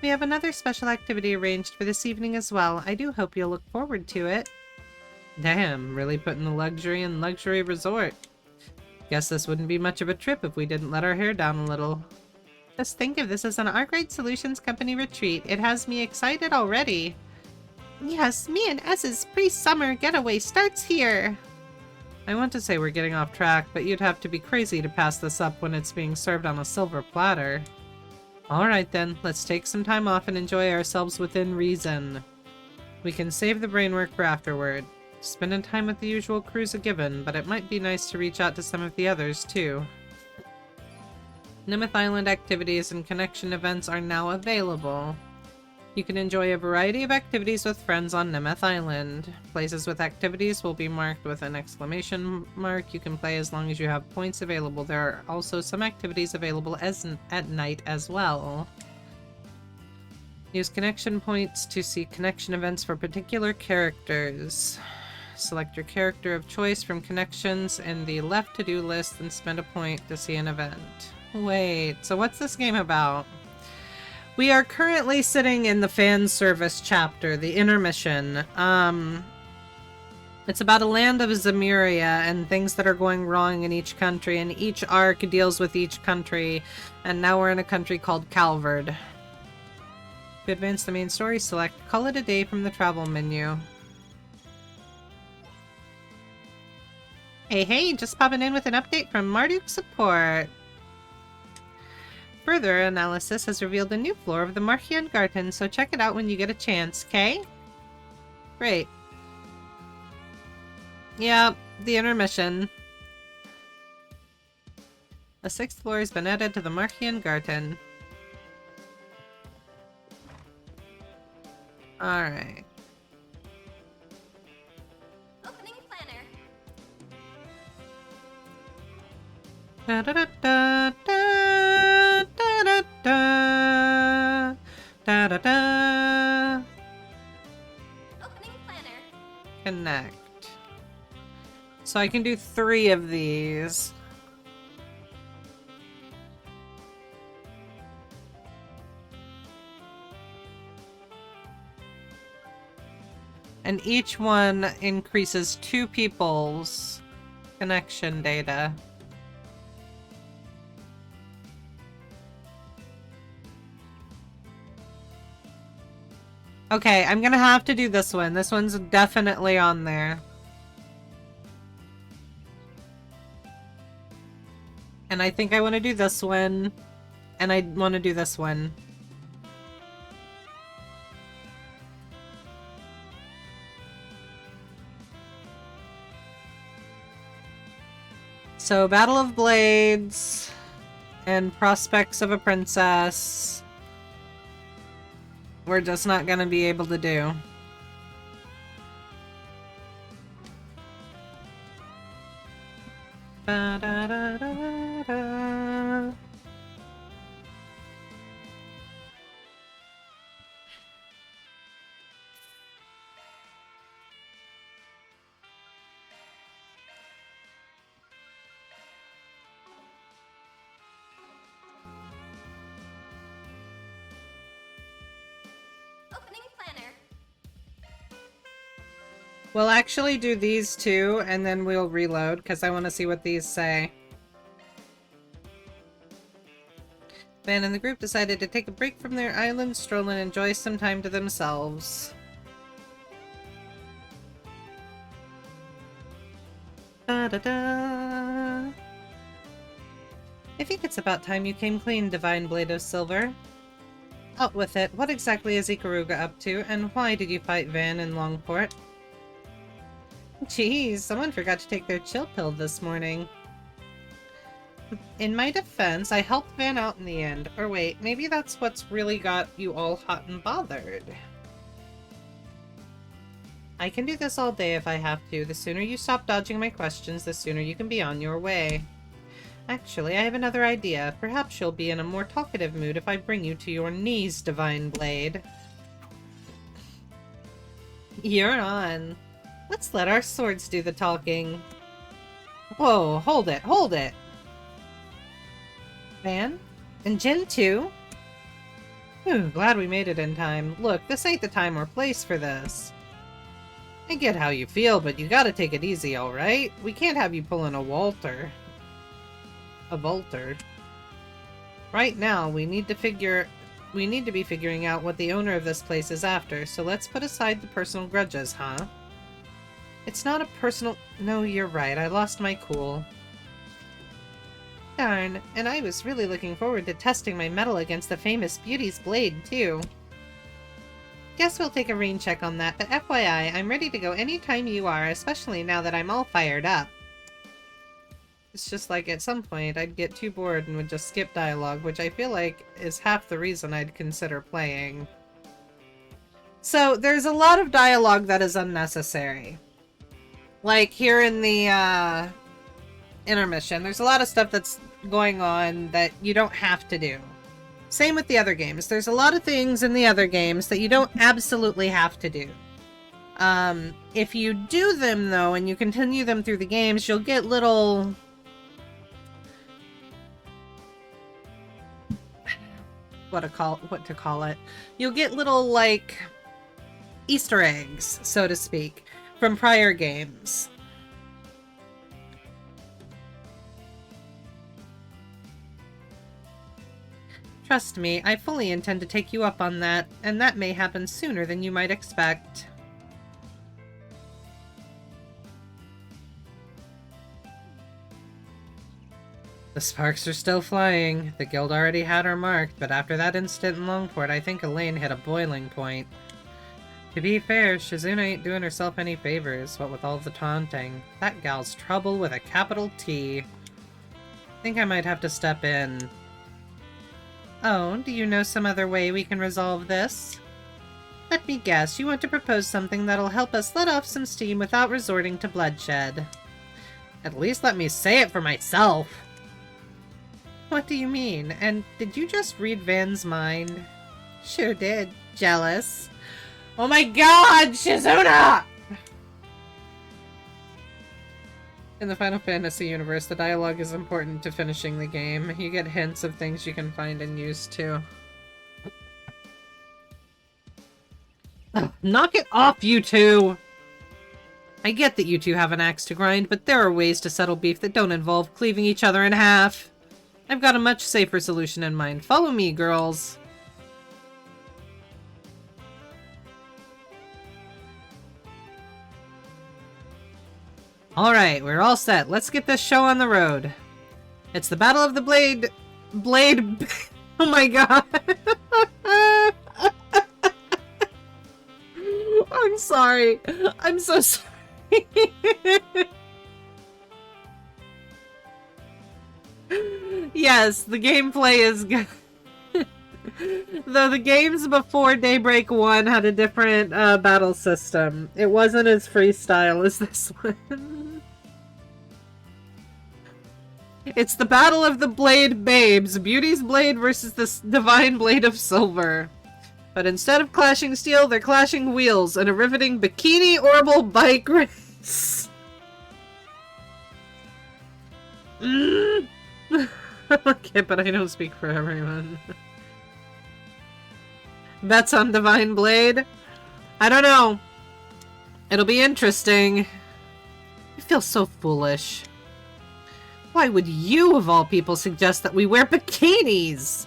We have another special activity arranged for this evening as well. I do hope you'll look forward to it. Damn, really putting the luxury in luxury resort. Guess this wouldn't be much of a trip if we didn't let our hair down a little. Just think of this as an Arkride Solutions Company retreat. It has me excited already. Yes, me and S's pre-summer getaway starts here. I want to say we're getting off track, but you'd have to be crazy to pass this up when it's being served on a silver platter. Alright then, let's take some time off and enjoy ourselves within reason. We can save the brain work for afterward. Spending time with the usual crew's a given, but it might be nice to reach out to some of the others too. Nemeth Island activities and connection events are now available. You can enjoy a variety of activities with friends on Nemeth Island. Places with activities will be marked with an exclamation mark. You can play as long as you have points available. There are also some activities available at night as well. Use connection points to see connection events for particular characters. Select your character of choice from connections in the left to-do list and spend a point to see an event. Wait, so what's this game about? We are currently sitting in the fan service chapter, the intermission. It's about a land of Zemuria and things that are going wrong in each country, and each arc deals with each country, and now we're in a country called Calvard. To advance the main story, select Call It a Day from the travel menu. Hey, just popping in with an update from Marduk Support. Further analysis has revealed a new floor of the Märchen Garten, so check it out when you get a chance, okay? Great. Yep, the intermission. A sixth floor has been added to the Märchen Garten. Alright. Opening planner. Da da da da da da da da da da. Opening planner. Connect. So I can do 3 of these. And each one increases 2 people's connection data. Okay, I'm gonna have to do this one. This one's definitely on there. And I think I want to do this one. And I want to do this one. So, Battle of Blades and Prospects of a Princess. We're just not gonna be able to do. Da, da, da, da, da. Opening planner. We'll actually do these 2, and then we'll reload, because I want to see what these say. Van and the group decided to take a break from their island stroll and enjoy some time to themselves. Da-da-da. I think it's about time you came clean, Divine Blade of Silver. Out with it. What exactly is Ikaruga up to, and why did you fight Van in Longport? Geez, someone forgot to take their chill pill this morning. In my defense, I helped Van out in the end. Or wait, maybe that's what's really got you all hot and bothered. I can do this all day if I have to. The sooner you stop dodging my questions, the sooner you can be on your way. Actually, I have another idea. Perhaps you'll be in a more talkative mood if I bring you to your knees, Divine Blade. You're on. Let's let our swords do the talking. Whoa, hold it, hold it! Van? And Jin too? Ooh, glad we made it in time. Look, this ain't the time or place for this. I get how you feel, but you gotta take it easy, alright? We can't have you pulling a Walter. A Volter. Right now, we need to be figuring out what the owner of this place is after, so let's put aside the personal grudges, huh? It's not a personal... No, you're right, I lost my cool. Darn, and I was really looking forward to testing my mettle against the famous Beauty's Blade, too. Guess we'll take a rain check on that, but FYI, I'm ready to go anytime you are, especially now that I'm all fired up. It's just like, at some point, I'd get too bored and would just skip dialogue, which I feel like is half the reason I'd consider playing. So, there's a lot of dialogue that is unnecessary. Like, here in the, intermission, there's a lot of stuff that's going on that you don't have to do. Same with the other games. There's a lot of things in the other games that you don't absolutely have to do. If you do them, though, and you continue them through the games, you'll get little... what to call it. You'll get little, like, Easter eggs, so to speak, from prior games. Trust me, I fully intend to take you up on that, and that may happen sooner than you might expect. The sparks are still flying. The guild already had her marked, but after that incident in Longport, I think Elaine hit a boiling point. To be fair, Shizuna ain't doing herself any favors, what with all the taunting. That gal's trouble with a capital T. Think I might have to step in. Oh, do you know some other way we can resolve this? Let me guess, you want to propose something that'll help us let off some steam without resorting to bloodshed. At least let me say it for myself! What do you mean? And did you just read Van's mind? Sure did. Jealous. Oh my god, Shizuna! In the Final Fantasy universe, the dialogue is important to finishing the game. You get hints of things you can find and use too. Ugh, knock it off, you two! I get that you two have an axe to grind, but there are ways to settle beef that don't involve cleaving each other in half. I've got a much safer solution in mind. Follow me, girls. Alright, we're all set. Let's get this show on the road. It's the Battle of the Blade... Oh my god. I'm sorry. I'm so sorry. Yes, the gameplay is good. Though the games before Daybreak 1 had a different battle system. It wasn't as freestyle as this one. It's the Battle of the Blade Babes. Beauty's Blade versus the Divine Blade of Silver. But instead of clashing steel, they're clashing wheels in a riveting bikini orbital bike race. Okay, but I don't speak for everyone. Bets on Divine Blade? I don't know. It'll be interesting. I feel so foolish. Why would you, of all people, suggest that we wear bikinis?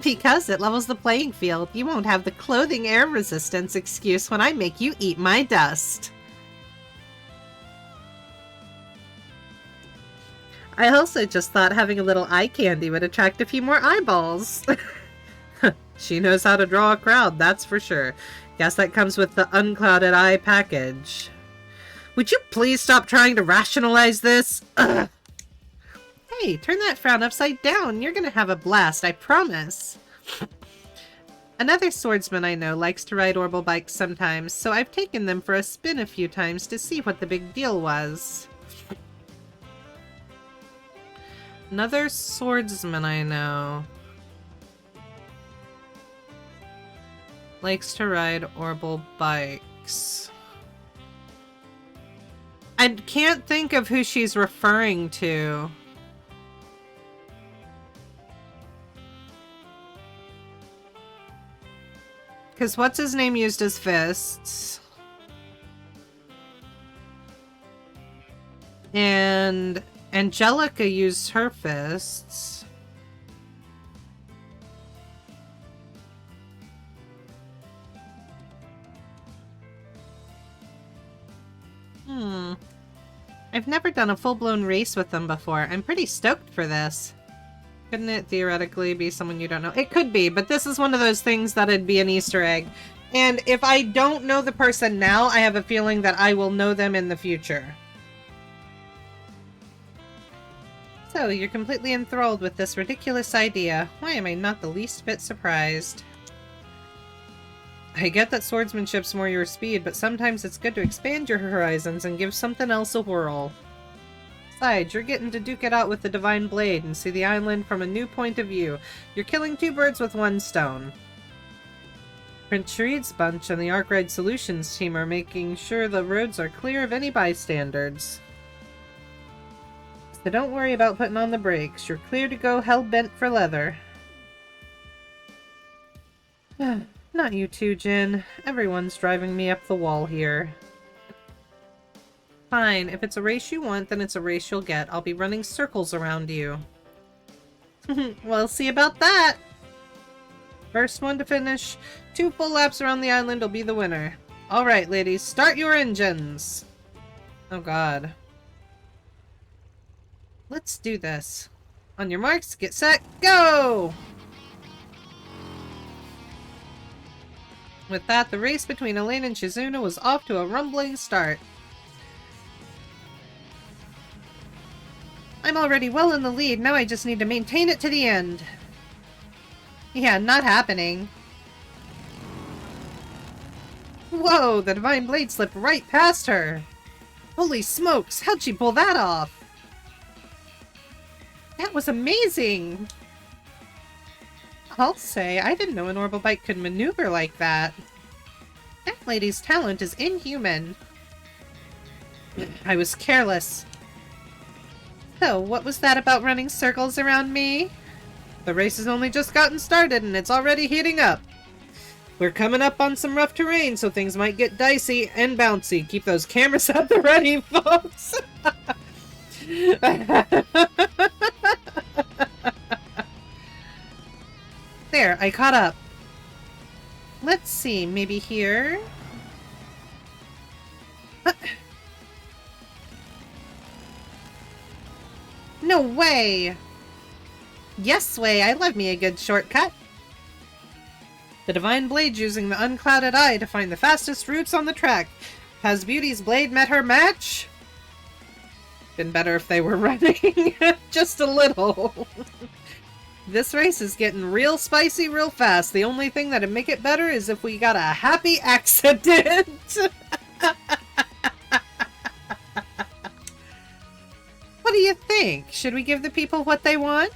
Because it levels the playing field. You won't have the clothing air resistance excuse when I make you eat my dust. I also just thought having a little eye candy would attract a few more eyeballs. She knows how to draw a crowd, that's for sure. Guess that comes with the unclouded eye package. Would you please stop trying to rationalize this? Ugh. Hey, turn that frown upside down. You're gonna have a blast, I promise. Another swordsman I know likes to ride orbital bikes sometimes, so I've taken them for a spin a few times to see what the big deal was. Another swordsman I know likes to ride orbital bikes. I can't think of who she's referring to. Because what's his name used his fists? And Angelica used her fists. I've never done a full-blown race with them before. I'm pretty stoked for this. Couldn't it theoretically be someone you don't know? It could be, but this is one of those things that'd be an Easter egg. And if I don't know the person now, I have a feeling that I will know them in the future. So, you're completely enthralled with this ridiculous idea. Why am I not the least bit surprised? I get that swordsmanship's more your speed, but sometimes it's good to expand your horizons and give something else a whirl. Besides, you're getting to duke it out with the Divine Blade and see the island from a new point of view. You're killing two birds with one stone. Prince Sharid's bunch and the Arkride Solutions team are making sure the roads are clear of any bystanders. So don't worry about putting on the brakes. You're clear to go hell-bent for leather. Not you too, Jin. Everyone's driving me up the wall here. Fine, if it's a race you want, then it's a race you'll get. I'll be running circles around you. We'll see about that! First one to finish 2 full laps around the island will be the winner. Alright, ladies, start your engines! Oh god. Let's do this. On your marks, get set, go! With that, the race between Elaine and Shizuna was off to a rumbling start. I'm already well in the lead, now I just need to maintain it to the end. Yeah, not happening. Whoa, the Divine Blade slipped right past her. Holy smokes, how'd she pull that off? That was amazing! I'll say, I didn't know an orbital bike could maneuver like that. That lady's talent is inhuman. I was careless. So, what was that about running circles around me? The race has only just gotten started and it's already heating up. We're coming up on some rough terrain, so things might get dicey and bouncy. Keep those cameras at the ready, folks! There, I caught up. Let's see, maybe here? No way! Yes way, I love me a good shortcut. The Divine Blade using the unclouded eye to find the fastest routes on the track. Has Beauty's blade met her match? Been better if they were running. Just a little. This race is getting real spicy real fast. The only thing that'd make it better is if we got a happy accident. What do you think? Should we give the people what they want?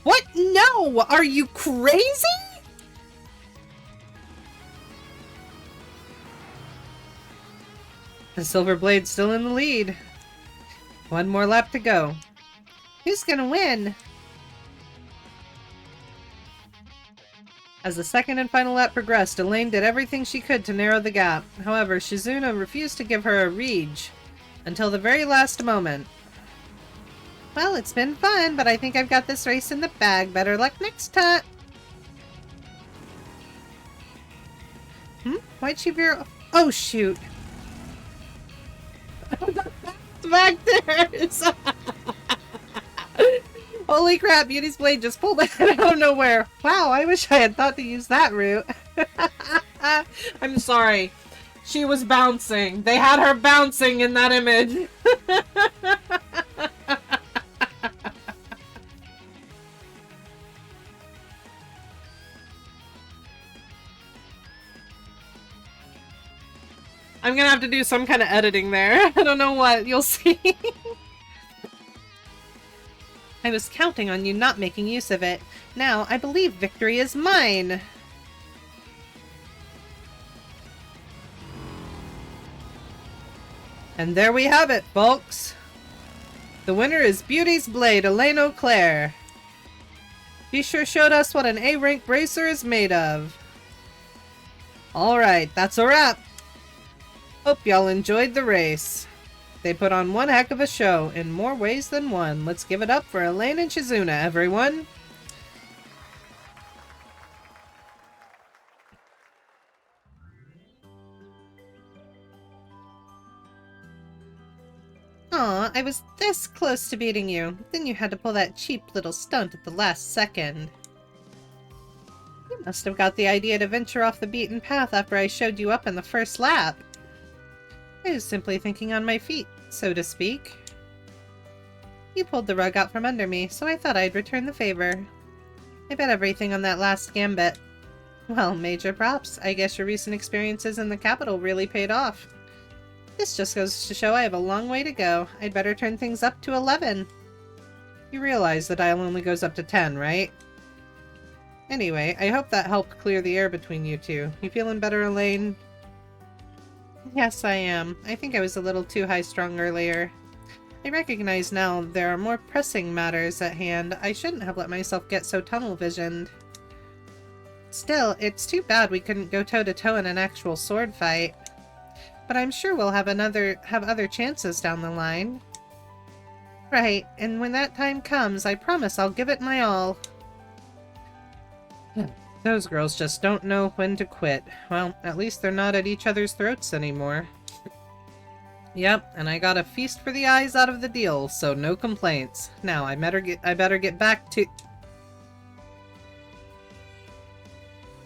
What? No! Are you crazy? The Silver Blade's still in the lead. One more lap to go. Who's gonna win? As the second and final lap progressed, Elaine did everything she could to narrow the gap. However, Shizuna refused to give her a reach until the very last moment. Well, it's been fun, but I think I've got this race in the bag. Better luck next time. Why'd she veer? Oh, shoot. Back there. Holy crap, Beauty's blade just pulled it out of nowhere. Wow, I wish I had thought to use that route. I'm sorry. She was bouncing. They had her bouncing in that image. I'm gonna have to do some kind of editing there. I don't know what. You'll see. I was counting on you not making use of it. Now, I believe victory is mine. And there we have it, folks. The winner is Beauty's Blade, Elaine O'Clair. She sure showed us what an A-rank bracer is made of. Alright, that's a wrap. Hope y'all enjoyed the race. They put on one heck of a show, in more ways than one. Let's give it up for Elaine and Shizuna, everyone. Aw, I was this close to beating you. Then you had to pull that cheap little stunt at the last second. You must have got the idea to venture off the beaten path after I showed you up in the first lap. I was simply thinking on my feet, so to speak. You pulled the rug out from under me, so I thought I'd return the favor. I bet everything on that last gambit. Well, major props. I guess your recent experiences in the capital really paid off. This just goes to show I have a long way to go. I'd better turn things up to 11. You realize the dial only goes up to 10, right? Anyway, I hope that helped clear the air between you two. You feeling better, Elaine? Yes, I am. I think I was a little too high-strung earlier. I recognize now there are more pressing matters at hand. I shouldn't have let myself get so tunnel-visioned. Still, it's too bad we couldn't go toe-to-toe in an actual sword fight. But I'm sure we'll have other chances down the line. Right, and when that time comes, I promise I'll give it my all. Those girls just don't know when to quit. Well, at least they're not at each other's throats anymore. Yep, and I got a feast for the eyes out of the deal, so no complaints. Now, I better get back to...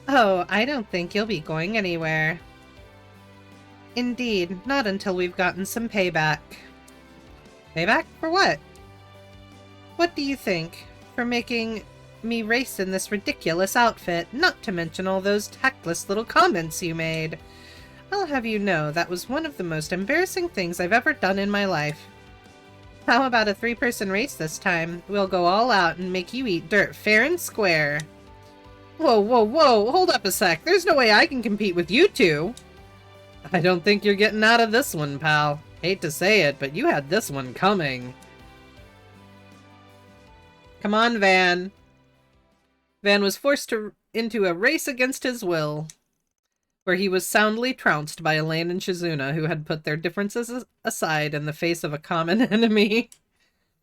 Oh, I don't think you'll be going anywhere. Indeed, not until we've gotten some payback. Payback? For what? What do you think? For making me race in this ridiculous outfit, not to mention all those tactless little comments you made. I'll have you know that was one of the most embarrassing things I've ever done in my life. How about a 3-person race this time? We'll go all out and make you eat dirt fair and square. Whoa, whoa, whoa, hold up a sec. There's no way I can compete with you two. I don't think you're getting out of this one, pal. Hate to say it, but you had this one coming. Come on, Van. Van was forced into a race against his will, where he was soundly trounced by Elaine and Shizuna, who had put their differences aside in the face of a common enemy.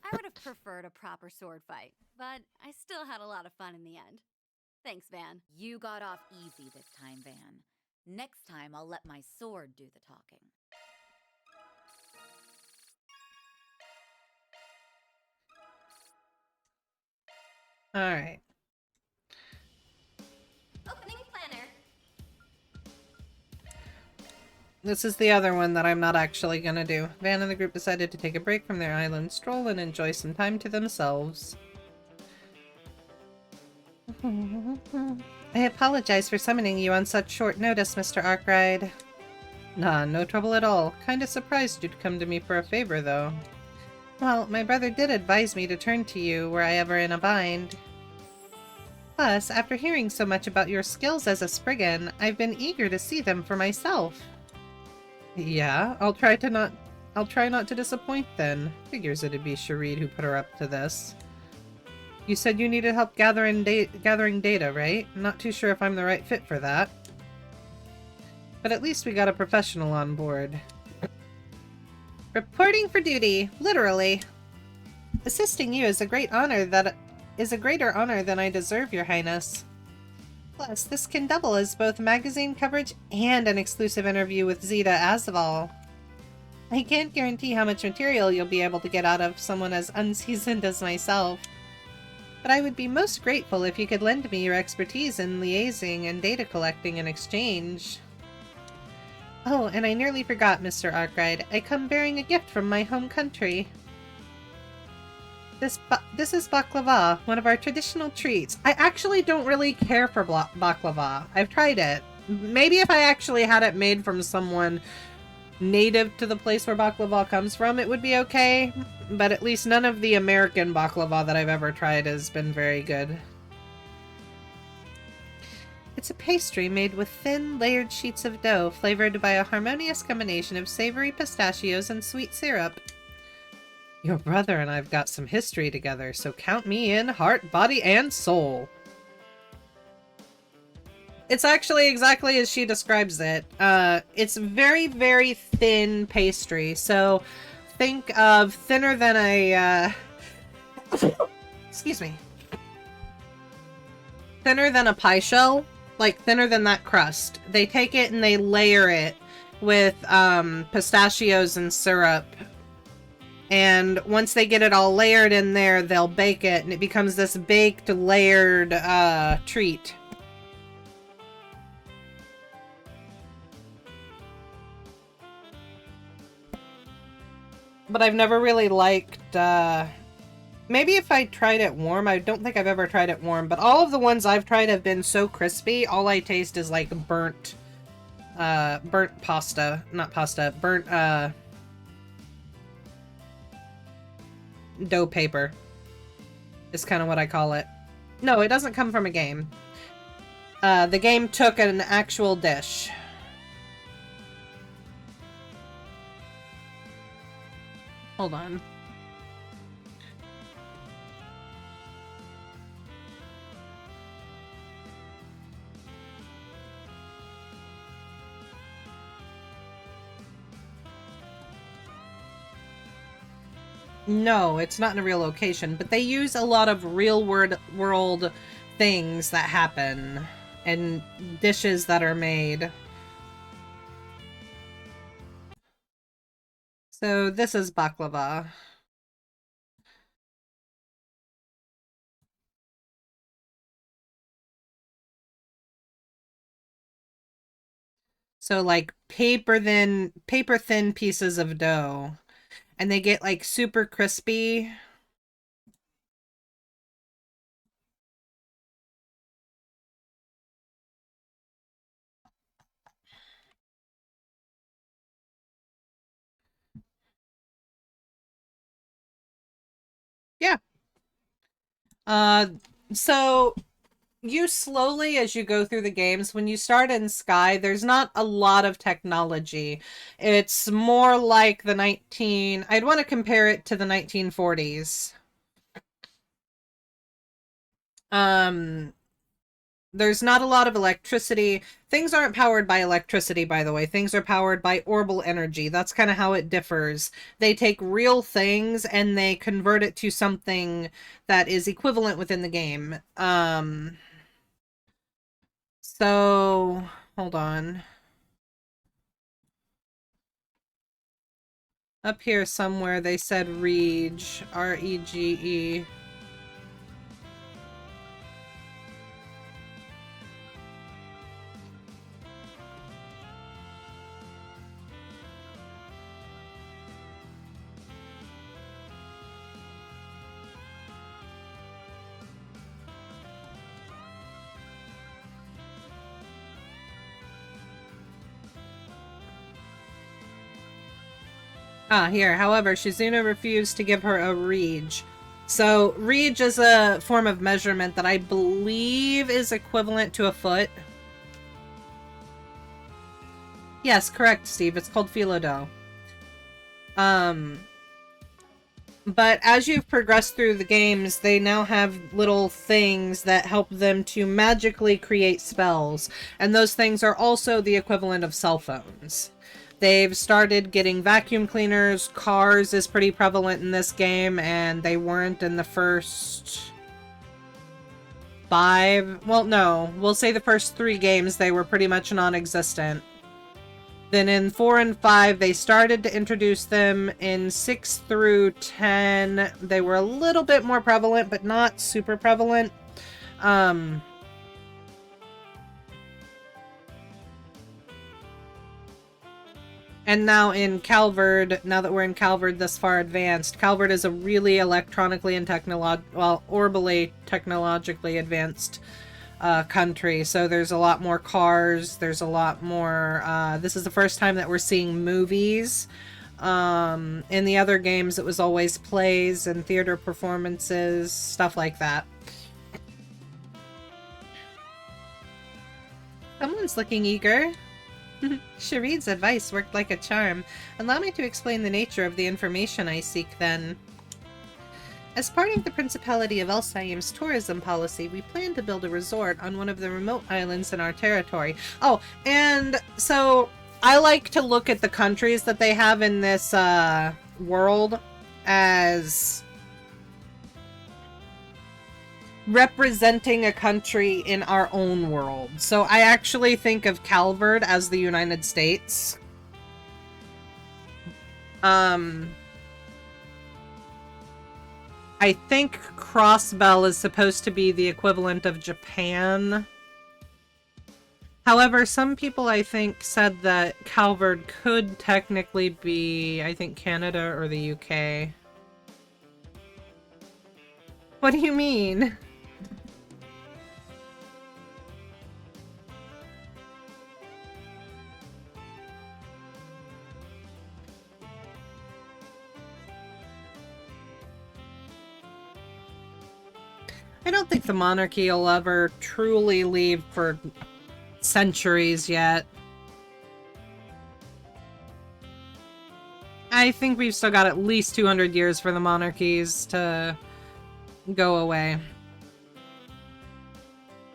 I would have preferred a proper sword fight, but I still had a lot of fun in the end. Thanks, Van. You got off easy this time, Van. Next time, I'll let my sword do the talking. Alright. Opening planner. This is the other one that I'm not actually gonna do. Van and the group decided to take a break from their island stroll and enjoy some time to themselves. I apologize for summoning you on such short notice, Mr. Arkride. Nah, no trouble at all. Kinda surprised you'd come to me for a favor, though. Well, my brother did advise me to turn to you were I ever in a bind. Plus, after hearing so much about your skills as a Spriggan, I've been eager to see them for myself. Yeah, I'll try not to disappoint then. Figures it'd be Sharid who put her up to this. You said you needed help gathering data, right? Not too sure if I'm the right fit for that. But at least we got a professional on board. Reporting for duty, literally. Assisting you is a greater honor than I deserve, Your Highness. Plus, this can double as both magazine coverage and an exclusive interview with Zita Asval. I can't guarantee how much material you'll be able to get out of someone as unseasoned as myself, but I would be most grateful if you could lend me your expertise in liaising and data collecting in exchange. Oh, and I nearly forgot, Mr. Arkride. I come bearing a gift from my home country. This is baklava, one of our traditional treats. I actually don't really care for baklava. I've tried it. Maybe if I actually had it made from someone native to the place where baklava comes from, it would be okay. But at least none of the American baklava that I've ever tried has been very good. It's a pastry made with thin, layered sheets of dough flavored by a harmonious combination of savory pistachios and sweet syrup. Your brother and I've got some history together, so count me in, heart, body, and soul. It's actually exactly as she describes it. It's very, very thin pastry, so think of thinner than a, excuse me. Thinner than a pie shell, like thinner than that crust. They take it and they layer it with pistachios and syrup. And once they get it all layered in there, they'll bake it, and it becomes this baked, layered treat. But I've never really liked, maybe if I tried it warm. I don't think I've ever tried it warm, but all of the ones I've tried have been so crispy, all I taste is like burnt pasta. Not pasta, burnt, dough paper is kind of what I call it. No, it doesn't come from a game. The game took an actual dish. Hold on. No, it's not in a real location, but they use a lot of real world things that happen and dishes that are made. So this is baklava. So like paper thin pieces of dough. And they get like super crispy. Yeah. So you slowly, as you go through the games, when you start in Sky, there's not a lot of technology. It's more like the I'd want to compare it to the 1940s. There's not a lot of electricity. Things aren't powered by electricity, by the way. Things are powered by orbital energy. That's kind of how it differs. They take real things and they convert it to something that is equivalent within the game. So, hold on. Up here somewhere they said Rege, R-E-G-E. Ah, here. However, Shizuna refused to give her a Rege. So, Rege is a form of measurement that I believe is equivalent to a foot. Yes, correct, Steve. It's called Philodo. But as you've progressed through the games, they now have little things that help them to magically create spells. And those things are also the equivalent of cell phones. They've started getting vacuum cleaners. Cars is pretty prevalent in this game, and they weren't in the first 5, well, no, we'll say the first 3 games, they were pretty much non-existent. Then in 4 and 5, they started to introduce them. In 6 through 10, they were a little bit more prevalent, but not super prevalent. And now in Calvard, now that we're in Calvard this far advanced, Calvard is a really electronically and orbally technologically advanced country. So there's a lot more cars, there's a lot more, this is the first time that we're seeing movies. In the other games, it was always plays and theater performances, stuff like that. Someone's looking eager. Sharid's advice worked like a charm. Allow me to explain the nature of the information I seek, then. As part of the Principality of Elsaim's tourism policy, we plan to build a resort on one of the remote islands in our territory. Oh, and so I like to look at the countries that they have in this world as representing a country in our own world. So I actually think of Calvard as the United States. I think Crossbell is supposed to be the equivalent of Japan. However, some people, I think, said that Calvard could technically be, I think, Canada or the UK. What do you mean? I don't think the monarchy will ever truly leave for centuries yet. I think we've still got at least 200 years for the monarchies to go away.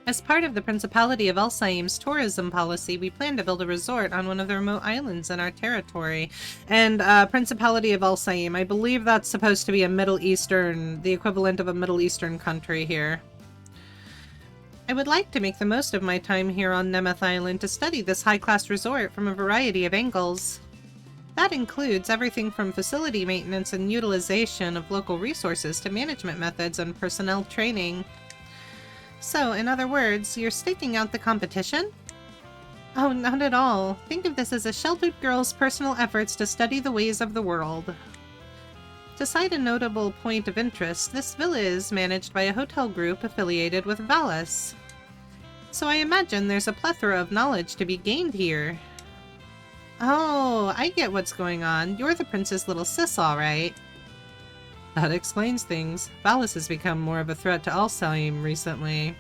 As part of the Principality of Elsaim's tourism policy, we plan to build a resort on one of the remote islands in our territory. And Principality of Elsaim, I believe that's supposed to be a Middle Eastern, the equivalent of a Middle Eastern country here. I would like to make the most of my time here on Nemeth Island to study this high-class resort from a variety of angles. That includes everything from facility maintenance and utilization of local resources to management methods and personnel training. So, in other words, you're staking out the competition? Oh, not at all. Think of this as a sheltered girl's personal efforts to study the ways of the world. To cite a notable point of interest, this villa is managed by a hotel group affiliated with Valis. So I imagine there's a plethora of knowledge to be gained here. Oh, I get what's going on. You're the prince's little sis, all right. That explains things. Valis has become more of a threat to Elsaim recently.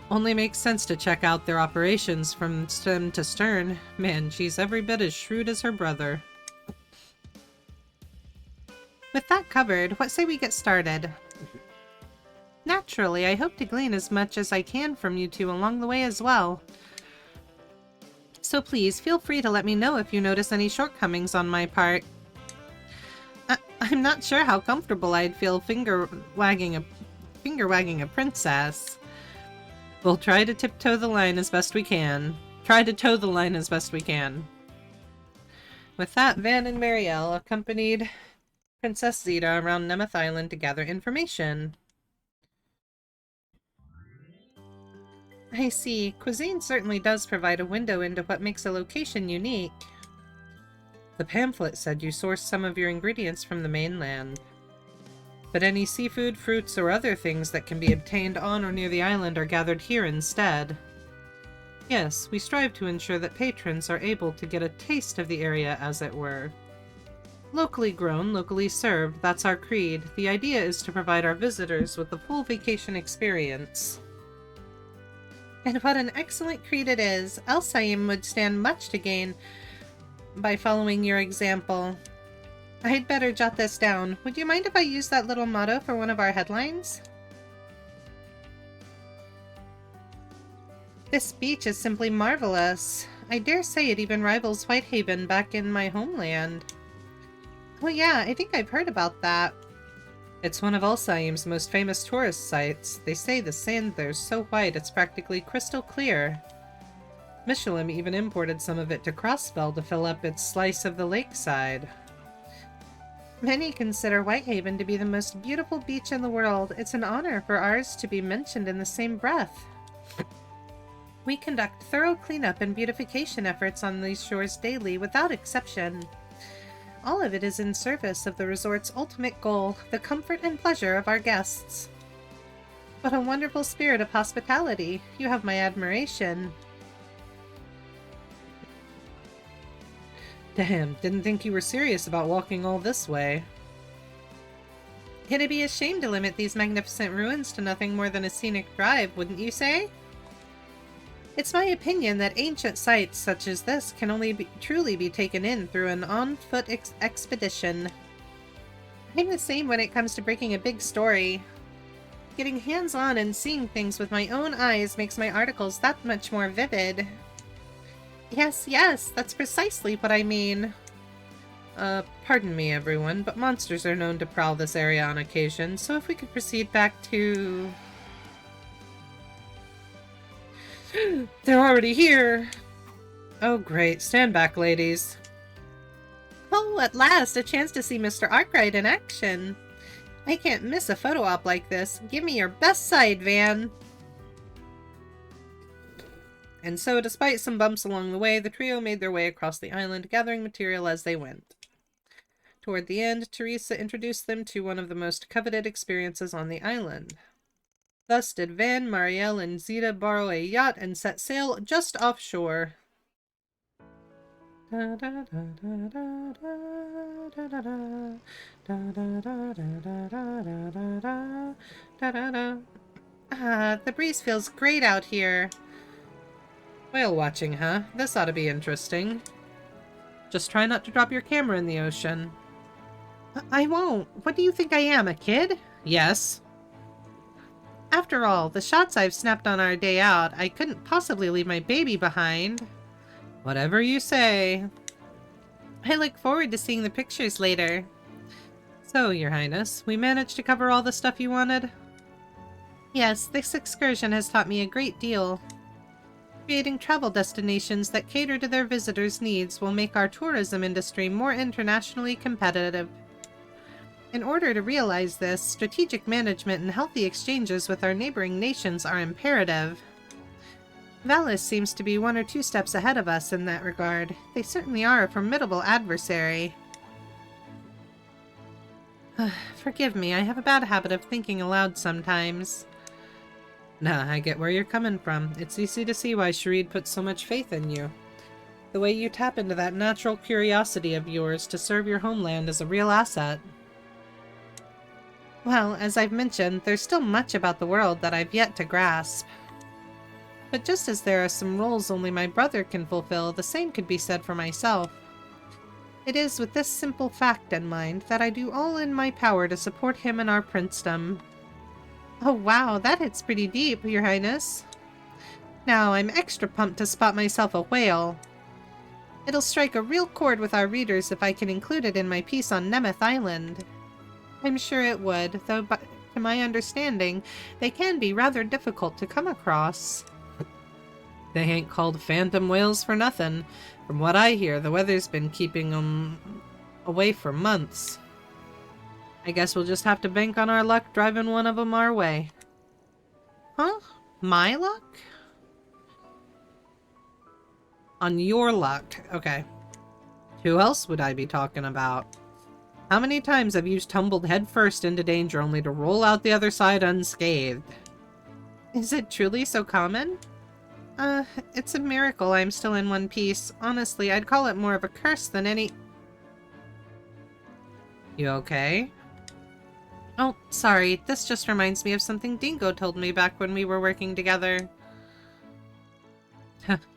Only makes sense to check out their operations from stem to stern. Man, she's every bit as shrewd as her brother. With that covered, what say we get started? Naturally, I hope to glean as much as I can from you two along the way as well. So please, feel free to let me know if you notice any shortcomings on my part. I'm not sure how comfortable I'd feel finger wagging a princess. We'll try to tiptoe the line as best we can. Try to toe the line as best we can. With that, Van and Marielle accompanied Princess Zita around Nemeth Island to gather information. I see. Cuisine certainly does provide a window into what makes a location unique. The pamphlet said you sourced some of your ingredients from the mainland. But any seafood, fruits, or other things that can be obtained on or near the island are gathered here instead. Yes, we strive to ensure that patrons are able to get a taste of the area, as it were. Locally grown, locally served, that's our creed. The idea is to provide our visitors with the full vacation experience. And what an excellent creed it is! Elsaim would stand much to gain by following your example. I'd better jot this down. Would you mind if I use that little motto for one of our headlines? This beach is simply marvelous. I dare say it even rivals Whitehaven back in my homeland. Oh yeah, I think I've heard about that. It's one of Alzheim's most famous tourist sites. They say the sand there's so white it's practically crystal clear. Michelin even imported some of it to Crossfell to fill up its slice of the lakeside. Many consider Whitehaven to be the most beautiful beach in the world. It's an honor for ours to be mentioned in the same breath. We conduct thorough cleanup and beautification efforts on these shores daily, without exception. All of it is in service of the resort's ultimate goal, the comfort and pleasure of our guests. What a wonderful spirit of hospitality. You have my admiration. Damn, didn't think you were serious about walking all this way. It'd be a shame to limit these magnificent ruins to nothing more than a scenic drive, wouldn't you say? It's my opinion that ancient sites such as this can only truly be taken in through an on-foot expedition. I'm the same when it comes to breaking a big story. Getting hands-on and seeing things with my own eyes makes my articles that much more vivid. Yes, that's precisely what I mean. Pardon me, everyone, but monsters are known to prowl this area on occasion, so if we could proceed back to... They're already here! Oh great, stand back, ladies. Oh, at last, a chance to see Mr. Arkride in action. I can't miss a photo op like this. Give me your best side, Van. And so, despite some bumps along the way, the trio made their way across the island, gathering material as they went. Toward the end, Teresa introduced them to one of the most coveted experiences on the island. Thus did Van, Marielle, and Zita borrow a yacht and set sail just offshore. Ah, the breeze feels great out here. Whale watching, huh? This ought to be interesting. Just try not to drop your camera in the ocean. I won't. What do you think I am, a kid? Yes. After all, the shots I've snapped on our day out, I couldn't possibly leave my baby behind. Whatever you say. I look forward to seeing the pictures later. So, Your Highness, we managed to cover all the stuff you wanted? Yes, this excursion has taught me a great deal. Creating travel destinations that cater to their visitors' needs will make our tourism industry more internationally competitive. In order to realize this, strategic management and healthy exchanges with our neighboring nations are imperative. Valis seems to be 1 or 2 steps ahead of us in that regard. They certainly are a formidable adversary. Forgive me, I have a bad habit of thinking aloud sometimes. Nah, I get where you're coming from. It's easy to see why Sharid puts so much faith in you. The way you tap into that natural curiosity of yours to serve your homeland is a real asset. Well, as I've mentioned, there's still much about the world that I've yet to grasp. But just as there are some roles only my brother can fulfill, the same could be said for myself. It is with this simple fact in mind that I do all in my power to support him in our princedom. Oh wow, that hits pretty deep, Your Highness. Now, I'm extra pumped to spot myself a whale. It'll strike a real chord with our readers if I can include it in my piece on Nemeth Island. I'm sure it would, though to my understanding, they can be rather difficult to come across. They ain't called phantom whales for nothing. From what I hear, the weather's been keeping them away for months. I guess we'll just have to bank on our luck driving one of them our way. Huh? My luck? On your luck. Okay. Who else would I be talking about? How many times have you tumbled headfirst into danger only to roll out the other side unscathed? Is it truly so common? It's a miracle I'm still in one piece. Honestly, I'd call it more of a curse than any... You okay? Oh, sorry. This just reminds me of something Dingo told me back when we were working together.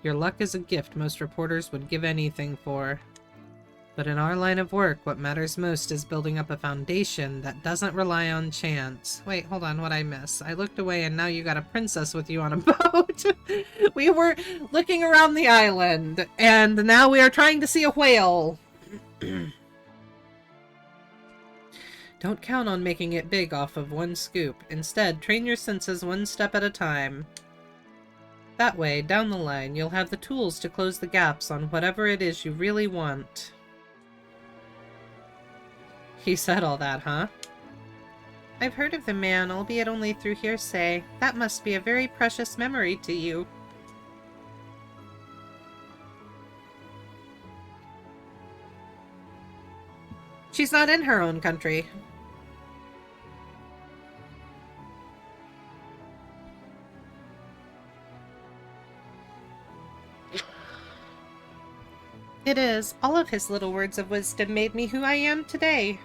Your luck is a gift most reporters would give anything for. But in our line of work, what matters most is building up a foundation that doesn't rely on chance. Wait, hold on, what'd I miss? I looked away and now you got a princess with you on a boat. We were looking around the island, and now we are trying to see a whale. Don't count on making it big off of one scoop. Instead, train your senses one step at a time. That way, down the line, you'll have the tools to close the gaps on whatever it is you really want. He said all that, huh? I've heard of the man, albeit only through hearsay. That must be a very precious memory to you. She's not in her own country. It is. All of his little words of wisdom made me who I am today.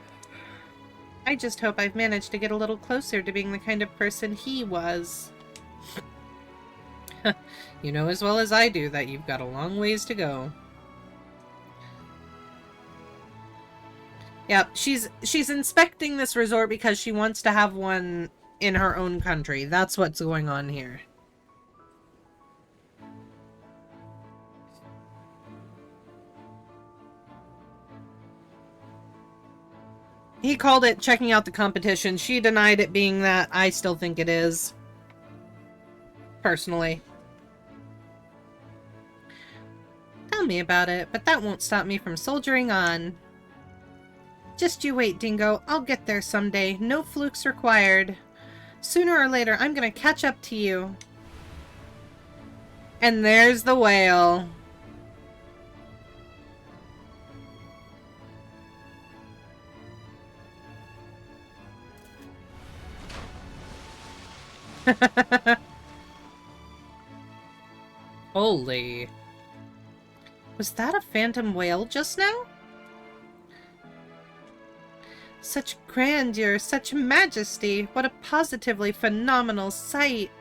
I just hope I've managed to get a little closer to being the kind of person he was. You know as well as I do that you've got a long ways to go. Yep, she's inspecting this resort because she wants to have one in her own country. That's what's going on here. He called it checking out the competition. She denied it being that. I still think it is. Personally. Tell me about it, but that won't stop me from soldiering on. Just you wait, Dingo. I'll get there someday. No flukes required. Sooner or later, I'm gonna catch up to you. And there's the whale. Holy. Was that a phantom whale just now? Such grandeur, such majesty. What a positively phenomenal sight.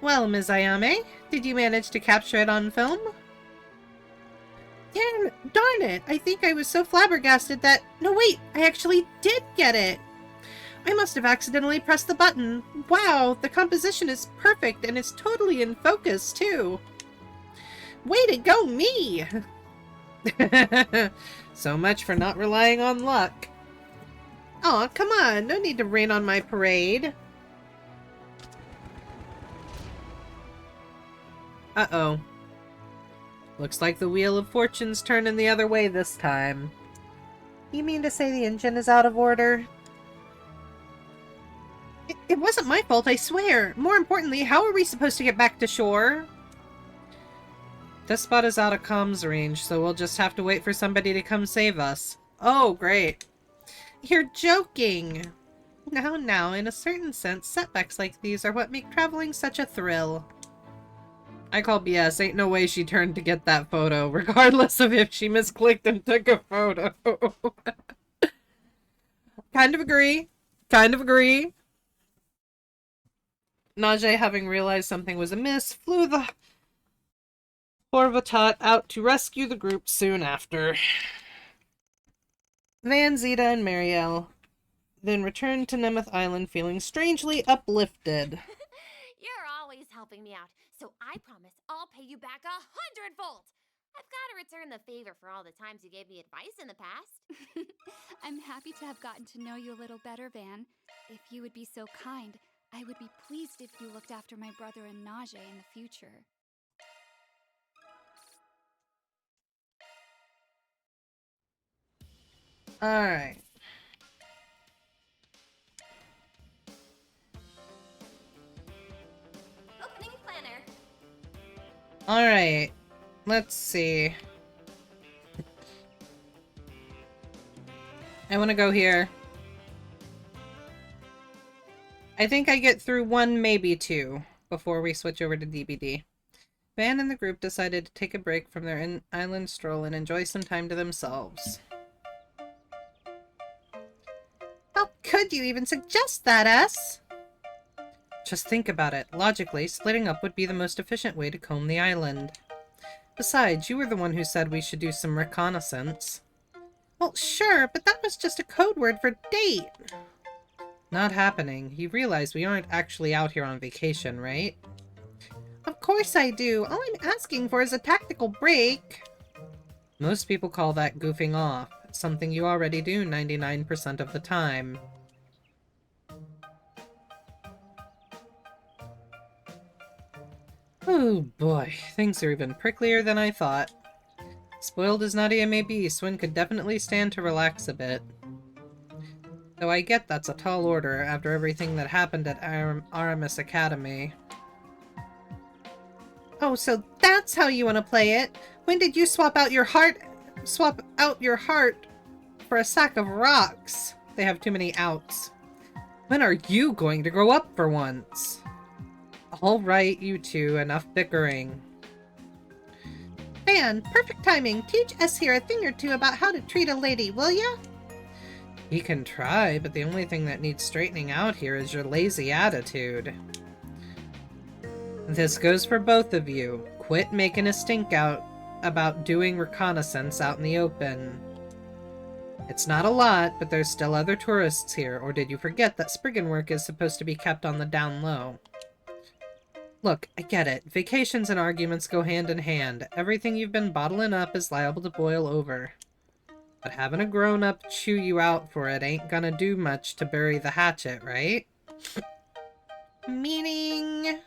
Well, Ms. Ayame, did you manage to capture it on film? Darn it. I think I was so flabbergasted that... No, wait. I actually did get it. I must have accidentally pressed the button. Wow, the composition is perfect and it's totally in focus, too. Way to go, me! So much for not relying on luck. Aw, come on, no need to rain on my parade. Uh-oh. Looks like the Wheel of Fortune's turning the other way this time. You mean to say the engine is out of order? It wasn't my fault, I swear. More importantly, how are we supposed to get back to shore? This spot is out of comms range, so we'll just have to wait for somebody to come save us. Oh, great. You're joking! Now, in a certain sense, setbacks like these are what make traveling such a thrill. I call BS. Ain't no way she turned to get that photo, regardless of if she misclicked and took a photo. Kind of agree. Kind of agree. Nadia, having realized something was amiss, flew the Horvatot out to rescue the group soon after. Van, Zita, and Marielle then returned to Nemeth Island feeling strangely uplifted. You're always helping me out, so I promise I'll pay you back 100-fold. I've got to return the favor for all the times you gave me advice in the past. I'm happy to have gotten to know you a little better, Van. If you would be so kind, I would be pleased if you looked after my brother and Nadia in the future. Alright. Opening planner. Alright. Let's see. I want to go here. I think I get through one, maybe two, before we switch over to DBD. Van and the group decided to take a break from their island stroll and enjoy some time to themselves. How could you even suggest that, S? Just think about it. Logically, splitting up would be the most efficient way to comb the island. Besides, you were the one who said we should do some reconnaissance. Well, sure, but that was just a code word for date. Not happening. You realize we aren't actually out here on vacation, right? Of course I do. All I'm asking for is a tactical break. Most people call that goofing off. something you already do 99% of the time. Oh boy, things are even pricklier than I thought. Spoiled as Nadia may be, Swin could definitely stand to relax a bit. Though I get that's a tall order after everything that happened at Aramis Academy. Oh, so that's how you want to play it? When did you swap out your heart for a sack of rocks? They have too many outs. When are you going to grow up for once? Alright, you two, enough bickering. Fan, perfect timing. Teach us here a thing or two about how to treat a lady, will ya? He can try, but the only thing that needs straightening out here is your lazy attitude. This goes for both of you. Quit making a stink out about doing reconnaissance out in the open. It's not a lot, but there's still other tourists here, or did you forget that Spriggan work is supposed to be kept on the down low? Look, I get it. Vacations and arguments go hand in hand. Everything you've been bottling up is liable to boil over. But having a grown-up chew you out for it ain't gonna do much to bury the hatchet, right? Meaning...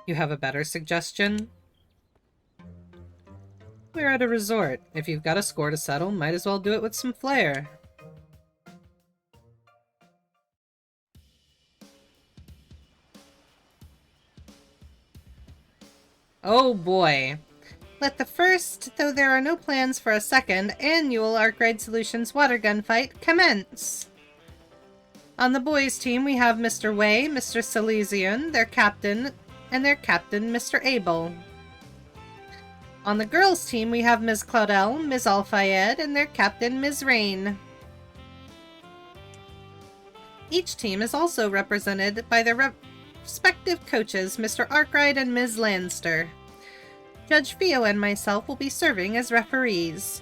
You have a better suggestion? We're at a resort. If you've got a score to settle, might as well do it with some flair. Oh boy. Let the first, though there are no plans for a second, annual Arkride Solutions water gun fight commence. On the boys' team, we have Mr. Way, Mr. Silesian, their captain, and their captain, Mr. Abel. On the girls' team, we have Ms. Claudel, Ms. Al-Fayed, and their captain, Ms. Rain. Each team is also represented by their respective coaches, Mr. Arkride and Ms. Lanster. Judge Fio and myself will be serving as referees.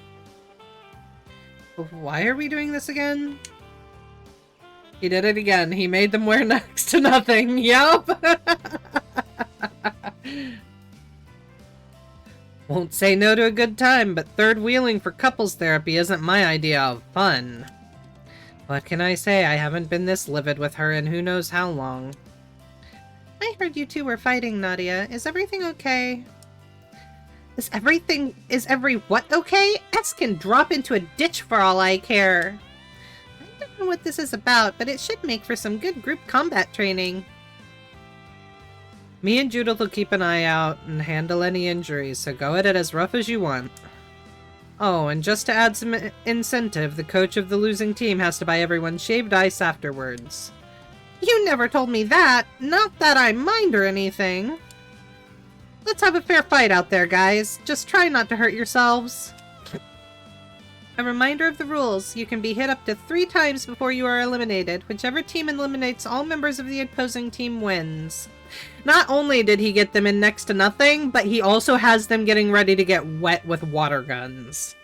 Why are we doing this again? He did it again. He made them wear next to nothing. Yup. Won't say no to a good time, but third wheeling for couples therapy isn't my idea of fun. What can I say? I haven't been this livid with her in who knows how long. I heard you two were fighting, Nadia. Is everything okay? Is every what okay? S can drop into a ditch for all I care. I don't know what this is about, but it should make for some good group combat training. Me and Judith will keep an eye out and handle any injuries, so go at it as rough as you want. Oh, and just to add some incentive, the coach of the losing team has to buy everyone shaved ice afterwards. You never told me that! Not that I mind or anything. Let's have a fair fight out there, guys. Just try not to hurt yourselves. A reminder of the rules. You can be hit up to 3 times before you are eliminated. Whichever team eliminates all members of the opposing team wins. Not only did he get them in next to nothing, but he also has them getting ready to get wet with water guns.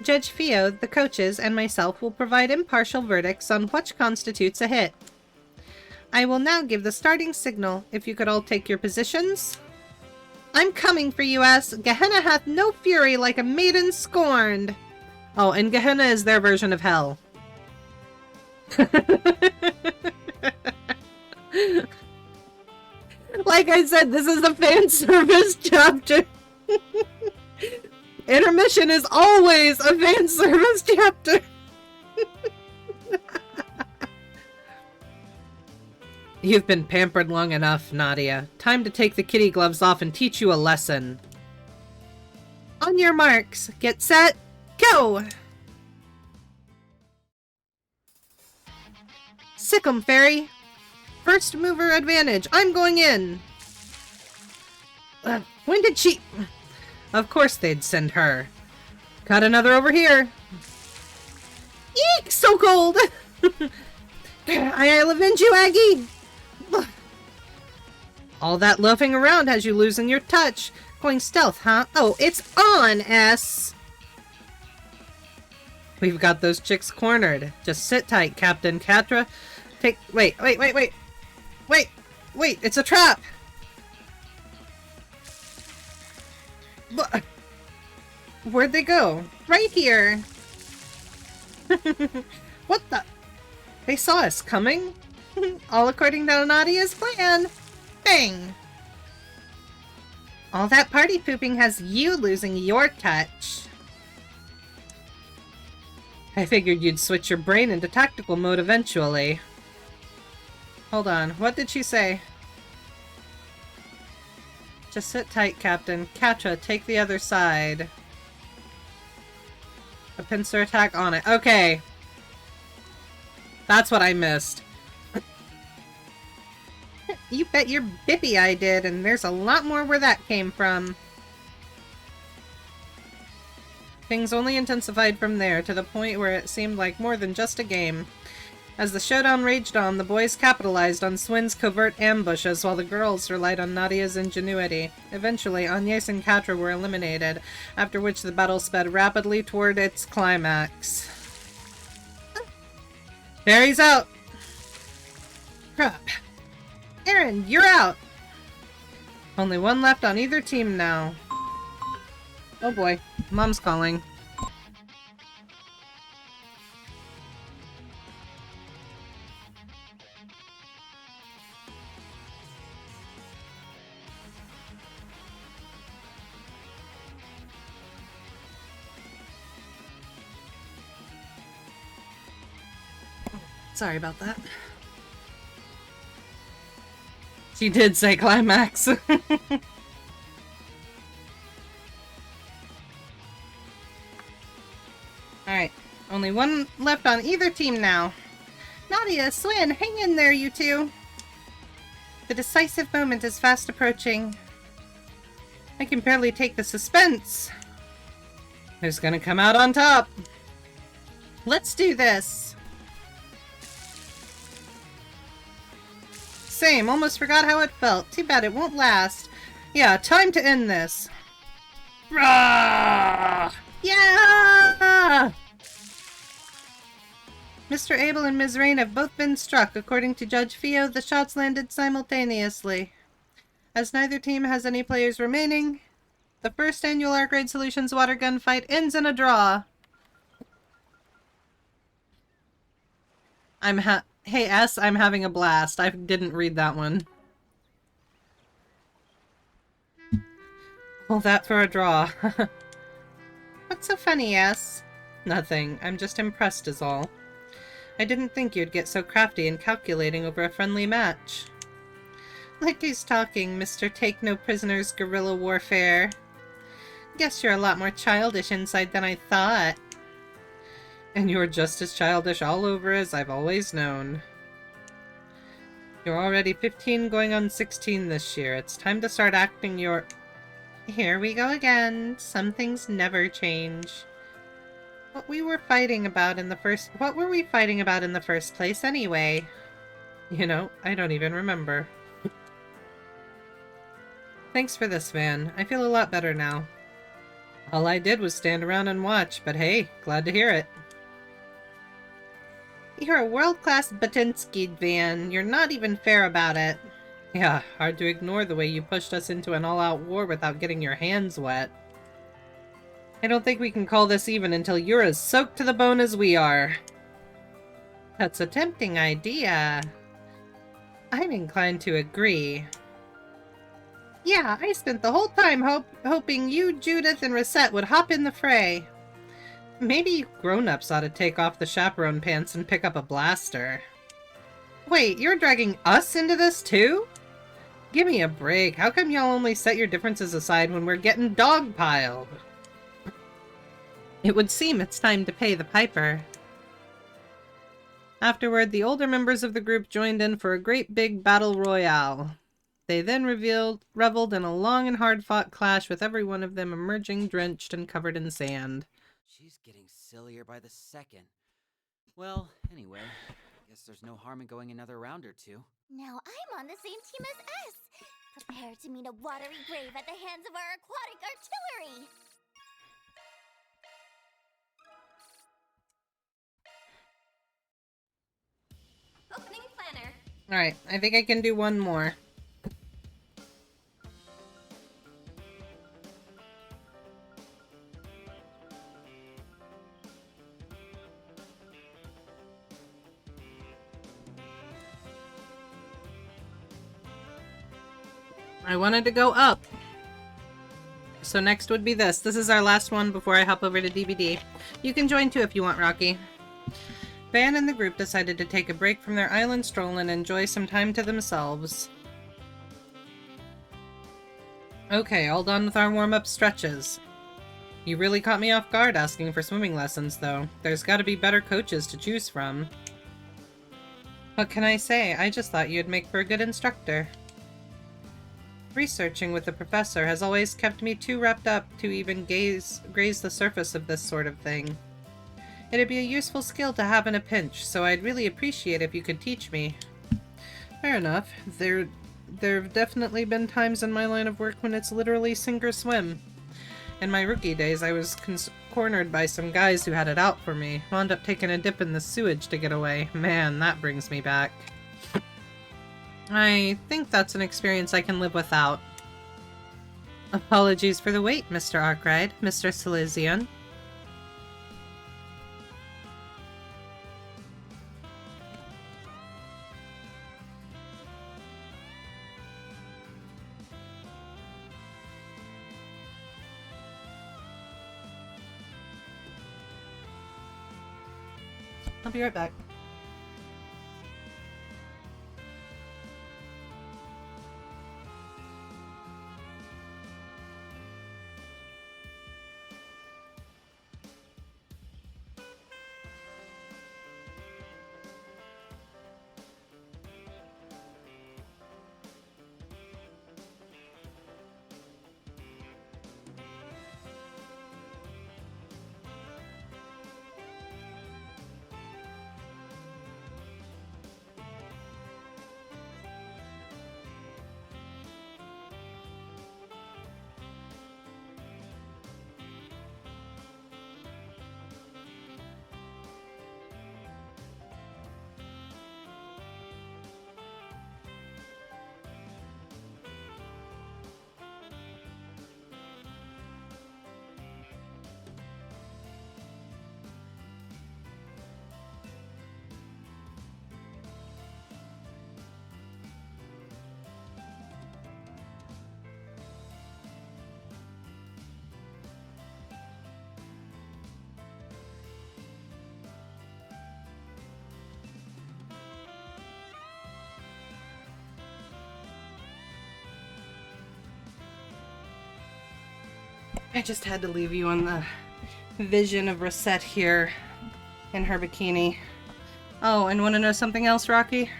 Judge Fio, the coaches, and myself will provide impartial verdicts on what constitutes a hit. I will now give the starting signal. If you could all take your positions. I'm coming for you, S. Gehenna hath no fury like a maiden scorned. Oh, and Gehenna is their version of hell. Like I said, this is a fan service chapter. Intermission is always a fan service chapter. You've been pampered long enough, Nadia. Time to take the kitty gloves off and teach you a lesson. On your marks, get set, go! Sick 'em, Feri. First mover advantage. I'm going in. When did she... Of course they'd send her. Got another over here. Eek! So cold! I'll avenge you, Aggie! All that loafing around has you losing your touch. Going stealth, huh? Oh, it's on, S! We've got those chicks cornered. Just sit tight, Captain Quatre. Wait, it's a trap! Where'd they go? Right here! What the? They saw us coming? All according to Nadia's plan. Bang! All that party pooping has you losing your touch. I figured you'd switch your brain into tactical mode eventually. Hold on, what did she say? Just sit tight, Captain. Quatre, take the other side. A pincer attack on it. Okay. That's what I missed. You bet your bippy I did, and there's a lot more where that came from. Things only intensified from there, to the point where it seemed like more than just a game. As the showdown raged on, the boys capitalized on Swin's covert ambushes, while the girls relied on Nadia's ingenuity. Eventually, Agnès and Quatre were eliminated, after which the battle sped rapidly toward its climax. Feri's out! Crap. Aaron, you're out! Only one left on either team now. Oh boy, Mom's calling. Sorry about that. She did say climax. Alright, only one left on either team now. Nadia, Swin, hang in there, you two. The decisive moment is fast approaching. I can barely take the suspense. Who's gonna come out on top? Let's do this. Same, almost forgot how it felt. Too bad it won't last. Yeah, time to end this. Rah! Yeah! Mr. Abel and Ms. Renne have both been struck. According to Judge Fio, the shots landed simultaneously. As neither team has any players remaining, the first annual Arkride Solutions water gun fight ends in a draw. Hey S, I'm having a blast. I didn't read that one. All that for a draw. What's so funny, S? Nothing. I'm just impressed is all. I didn't think you'd get so crafty and calculating over a friendly match. Like who's talking, Mr. Take No Prisoners Guerrilla Warfare? Guess you're a lot more childish inside than I thought. And you're just as childish all over as I've always known. You're already 15 going on 16 this year. It's time to start acting your... Here we go again. Some things never change. What were we fighting about in the first place anyway? You know, I don't even remember. Thanks for this, Van. I feel a lot better now. All I did was stand around and watch, but hey, glad to hear it. You're a world-class Batinsky, Van. You're not even fair about it. Yeah, hard to ignore the way you pushed us into an all-out war without getting your hands wet. I don't think we can call this even until you're as soaked to the bone as we are. That's a tempting idea. I'm inclined to agree. Yeah, I spent the whole time hoping you, Judith, and Risette would hop in the fray. Maybe you grown-ups ought to take off the chaperone pants and pick up a blaster. Wait, you're dragging us into this too? Give me a break. How come y'all only set your differences aside when we're getting dogpiled? It would seem it's time to pay the piper. Afterward, the older members of the group joined in for a great big battle royale. They then reveled in a long and hard-fought clash, with every one of them emerging drenched and covered in sand. She's getting sillier by the second. Well, anyway, guess there's no harm in going another round or two. Now I'm on the same team as S. Prepare to meet a watery grave at the hands of our aquatic artillery. Opening planner. Alright, I think I can do one more. I wanted to go up. So next would be this. This is our last one before I hop over to DVD. You can join too if you want, Rocky. Van and the group decided to take a break from their island stroll and enjoy some time to themselves. Okay, all done with our warm-up stretches. You really caught me off guard asking for swimming lessons, though. There's gotta be better coaches to choose from. What can I say? I just thought you'd make for a good instructor. Researching with the professor has always kept me too wrapped up to even graze the surface of this sort of thing. It'd be a useful skill to have in a pinch, so I'd really appreciate if you could teach me. Fair enough. There've definitely been times in my line of work when it's literally sink or swim. In my rookie days, I was cornered by some guys who had it out for me. Wound up taking a dip in the sewage to get away. Man, that brings me back. I think that's an experience I can live without. Apologies for the wait, Mr. Arkride, Mr. Silesian. I'll be right back. I just had to leave you on the vision of Risette here in her bikini. Oh, and want to know something else, Rocky?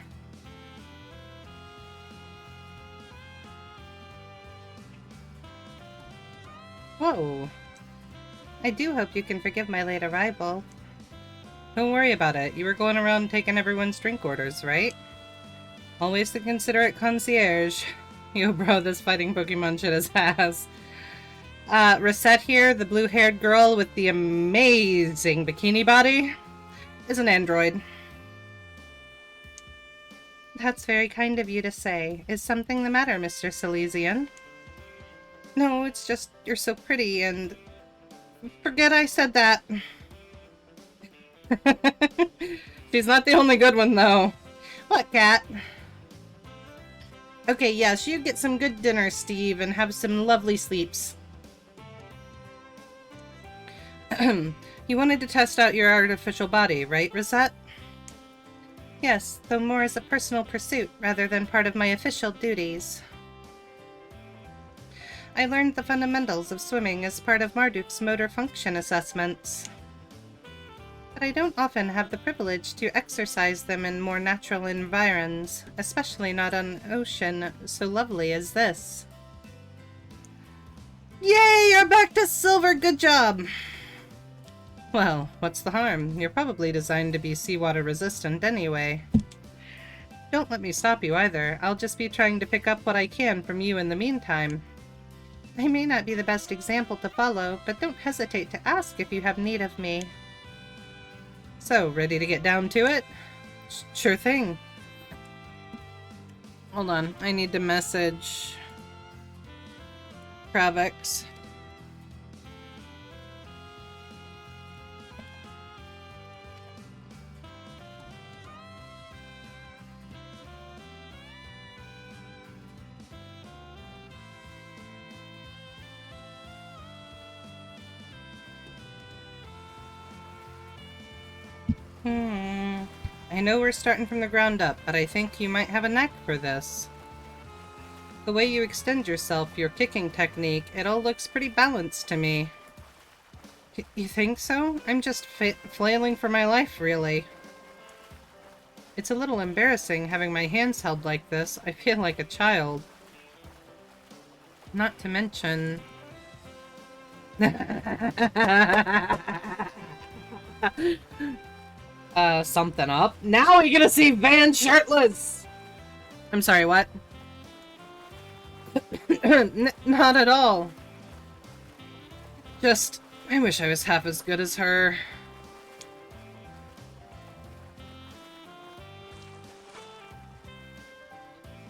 Whoa. I do hope you can forgive my late arrival. Don't worry about it. You were going around taking everyone's drink orders, right? Always the considerate concierge. Yo, bro, this fighting Pokemon shit is ass. Risette here, the blue-haired girl with the amazing bikini body, is an android. That's very kind of you to say. Is something the matter, Mr. Silesian? No, it's just you're so pretty and... Forget I said that. She's not the only good one, though. What, Cat? Okay, yes, you get some good dinner, Steve, and have some lovely sleeps. You wanted to test out your artificial body, right, Risette? Yes, though more as a personal pursuit rather than part of my official duties. I learned the fundamentals of swimming as part of Marduk's motor function assessments. But I don't often have the privilege to exercise them in more natural environs, especially not on an ocean so lovely as this. Yay! You're back to silver! Good job! Well, what's the harm? You're probably designed to be seawater resistant anyway. Don't let me stop you either. I'll just be trying to pick up what I can from you in the meantime. I may not be the best example to follow, but don't hesitate to ask if you have need of me. So, ready to get down to it? Sure thing. Hold on, I need to message Kravix. I know we're starting from the ground up, but I think you might have a knack for this. The way you extend yourself, your kicking technique, it all looks pretty balanced to me. You think so? I'm just flailing for my life, really. It's a little embarrassing having my hands held like this. I feel like a child. Not to mention... something up. Now we're gonna see Van shirtless! I'm sorry, what? Not at all. Just, I wish I was half as good as her.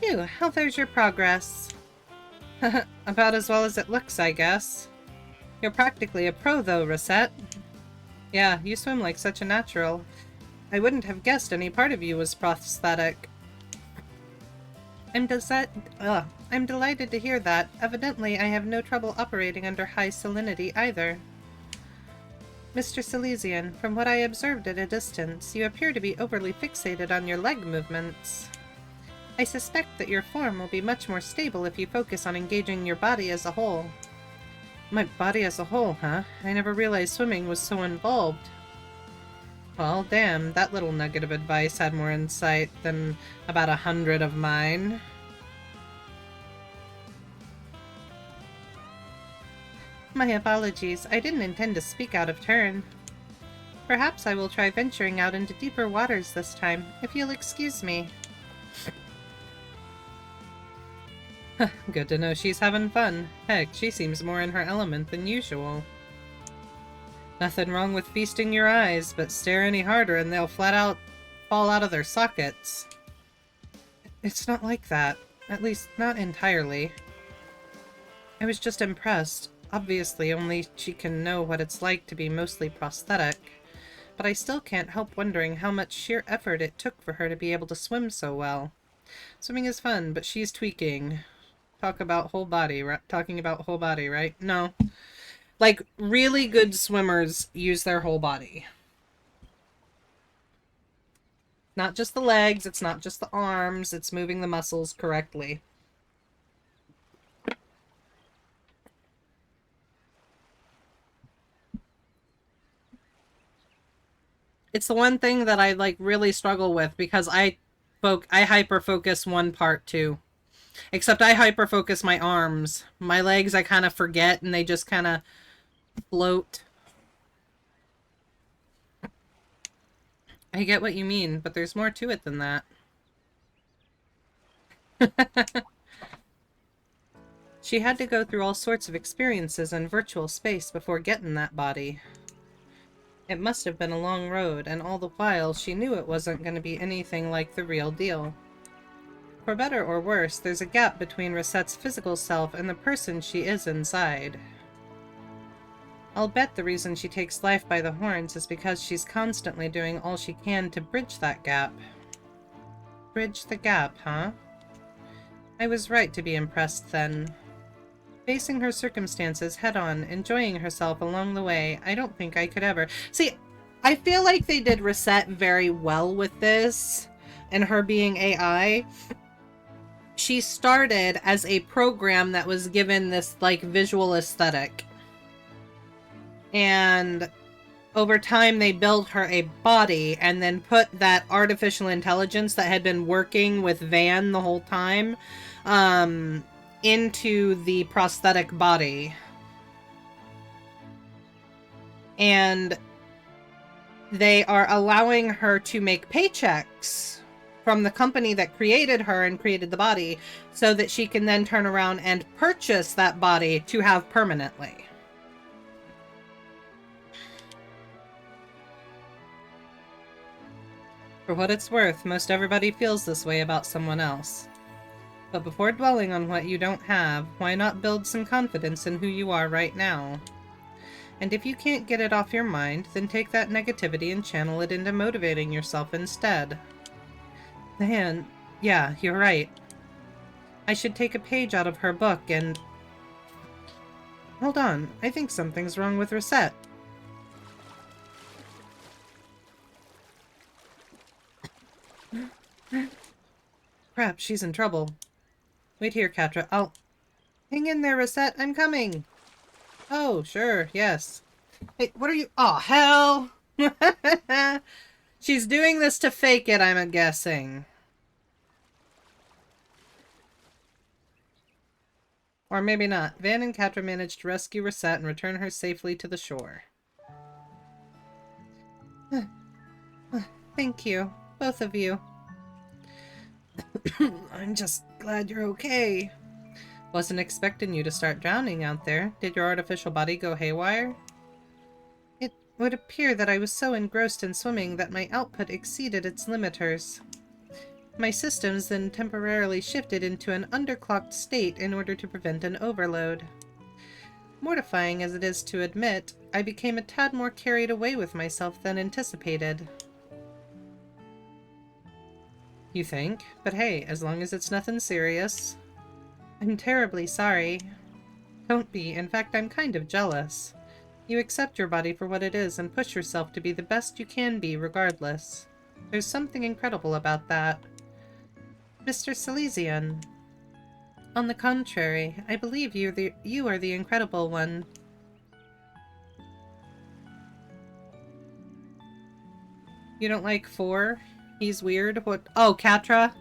Phew, how there's your progress? About as well as it looks, I guess. You're practically a pro though, Risette. Yeah, you swim like such a natural. I wouldn't have guessed any part of you was prosthetic. I'm delighted to hear that. Evidently, I have no trouble operating under high salinity either. Mr. Silesian, from what I observed at a distance, you appear to be overly fixated on your leg movements. I suspect that your form will be much more stable if you focus on engaging your body as a whole. My body as a whole, huh? I never realized swimming was so involved. Well, damn, that little nugget of advice had more insight than about 100 of mine. My apologies, I didn't intend to speak out of turn. Perhaps I will try venturing out into deeper waters this time, if you'll excuse me. Good to know she's having fun. Heck, she seems more in her element than usual. Nothing wrong with feasting your eyes, but stare any harder and they'll flat out fall out of their sockets. It's not like that. At least, not entirely. I was just impressed. Obviously, only she can know what it's like to be mostly prosthetic. But I still can't help wondering how much sheer effort it took for her to be able to swim so well. Swimming is fun, but she's tweaking. Talking about whole body, right? No. Like, really good swimmers use their whole body. Not just the legs, it's not just the arms, it's moving the muscles correctly. It's the one thing that I, like, really struggle with, because I hyper-focus one part, too. Except I hyper-focus my arms. My legs I kind of forget, and they just kind of float. I get what you mean, but there's more to it than that. She had to go through all sorts of experiences in virtual space before getting that body. It must have been a long road, and all the while she knew it wasn't going to be anything like the real deal. For better or worse, there's a gap between Risette's physical self and the person she is inside. I'll bet the reason she takes life by the horns is because she's constantly doing all she can to bridge that gap. Bridge the gap, huh? I was right to be impressed then. Facing her circumstances head-on, enjoying herself along the way, I don't think I could ever... See, I feel like they did Risette very well with this, and her being AI. She started as a program that was given this, like, visual aesthetic. And over time they built her a body and then put that artificial intelligence that had been working with Van the whole time into the prosthetic body. And they are allowing her to make paychecks from the company that created her and created the body so that she can then turn around and purchase that body to have permanently. For what it's worth, most everybody feels this way about someone else. But before dwelling on what you don't have, why not build some confidence in who you are right now? And if you can't get it off your mind, then take that negativity and channel it into motivating yourself instead. Man, yeah, you're right. I should take a page out of her book and... Hold on, I think something's wrong with Risette. crap, she's in trouble. Wait here, Quatre. I'll... Hang in there, Risette. I'm coming. Oh, sure. Yes. Hey, what are you... Oh, hell! She's doing this to fake it, I'm guessing. Or maybe not. Van and Quatre managed to rescue Risette and return her safely to the shore. Thank you. Both of you. I'm just glad you're okay. Wasn't expecting you to start drowning out there. Did your artificial body go haywire? It would appear that I was so engrossed in swimming that my output exceeded its limiters. My systems then temporarily shifted into an underclocked state in order to prevent an overload. Mortifying as it is to admit, I became a tad more carried away with myself than anticipated. You think? But hey, as long as it's nothing serious. I'm terribly sorry. Don't be. In fact, I'm kind of jealous. You accept your body for what it is and push yourself to be the best you can be regardless. There's something incredible about that. Mr. Silesian. On the contrary, I believe you are the incredible one. You don't like 4? He's weird? What? Oh, Quatre?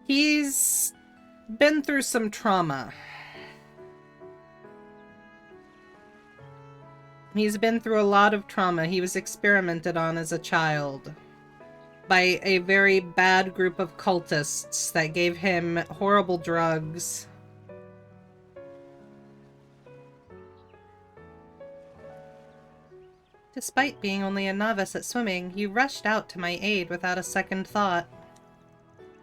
He's been through some trauma. He's been through a lot of trauma. He was experimented on as a child by a very bad group of cultists that gave him horrible drugs. Despite being only a novice at swimming, you rushed out to my aid without a second thought.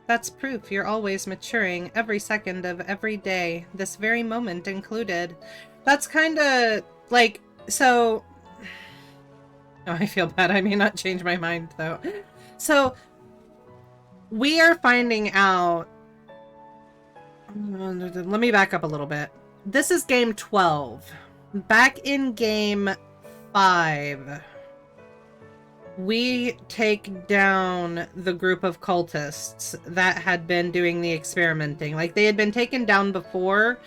That's proof you're always maturing every second of every day, this very moment included. That's kinda like, so... Oh, I feel bad. I may not change my mind, though. So, we are finding out... Let me back up a little bit. This is game 12. Back in game 5, we take down the group of cultists that had been doing the experimenting. Like, they had been taken down before,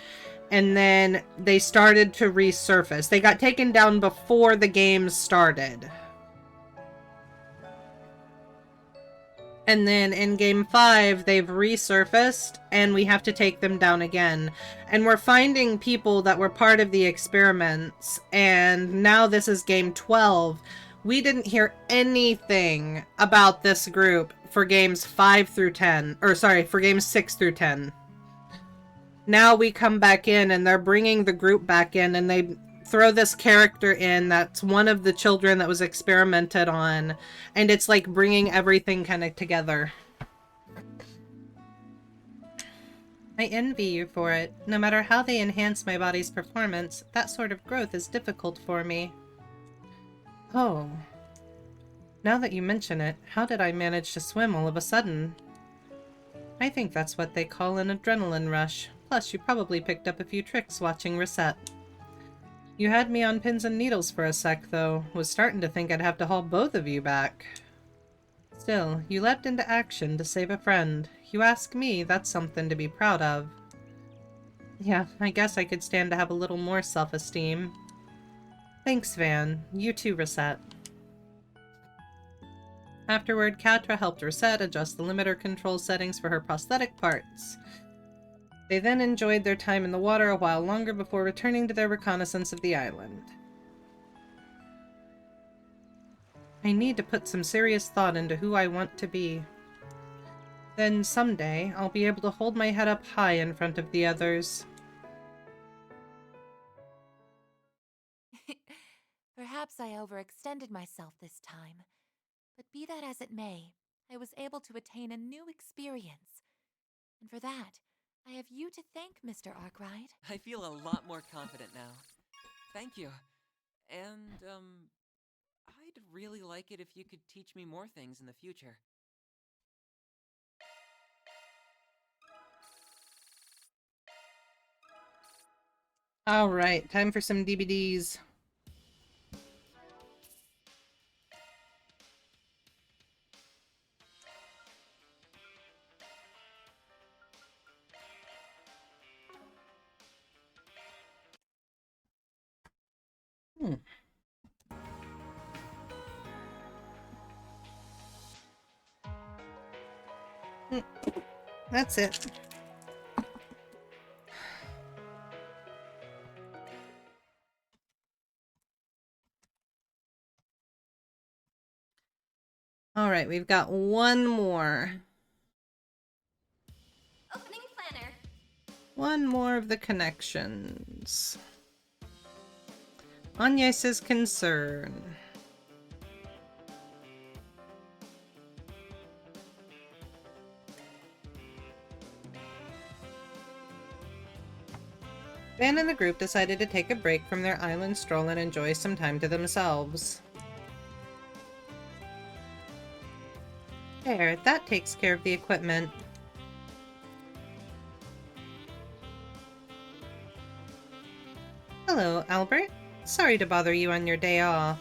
and then they started to resurface. They got taken down before the game started. And then in game 5, they've resurfaced, and we have to take them down again. And we're finding people that were part of the experiments, and now this is game 12. We didn't hear anything about this group for games 5 through 10. Or, sorry, for games 6 through 10. Now we come back in, and they're bringing the group back in, and they throw this character in that's one of the children that was experimented on, and it's like bringing everything kind of together. I envy you for it. No matter how they enhance my body's performance, that sort of growth is difficult for me. Oh. Now that you mention it, how did I manage to swim all of a sudden? I think that's what they call an adrenaline rush. Plus, you probably picked up a few tricks watching Risette. You had me on pins and needles for a sec, though. Was starting to think I'd have to haul both of you back. Still, you leapt into action to save a friend. You ask me, that's something to be proud of. Yeah, I guess I could stand to have a little more self-esteem. Thanks, Van. You too, Risette. Afterward, Quatre helped Risette adjust the limiter control settings for her prosthetic parts. They then enjoyed their time in the water a while longer before returning to their reconnaissance of the island. I need to put some serious thought into who I want to be. Then someday, I'll be able to hold my head up high in front of the others. Perhaps I overextended myself this time. But be that as it may, I was able to attain a new experience. And for that, I have you to thank, Mr. Arkride. I feel a lot more confident now. Thank you. And, I'd really like it if you could teach me more things in the future. Alright, time for some DVDs. That's it. Alright, we've got one more. Opening planner. One more of the connections. Agnès' concern. Van and the group decided to take a break from their island stroll and enjoy some time to themselves. There, that takes care of the equipment. Hello, Albert. Sorry to bother you on your day off.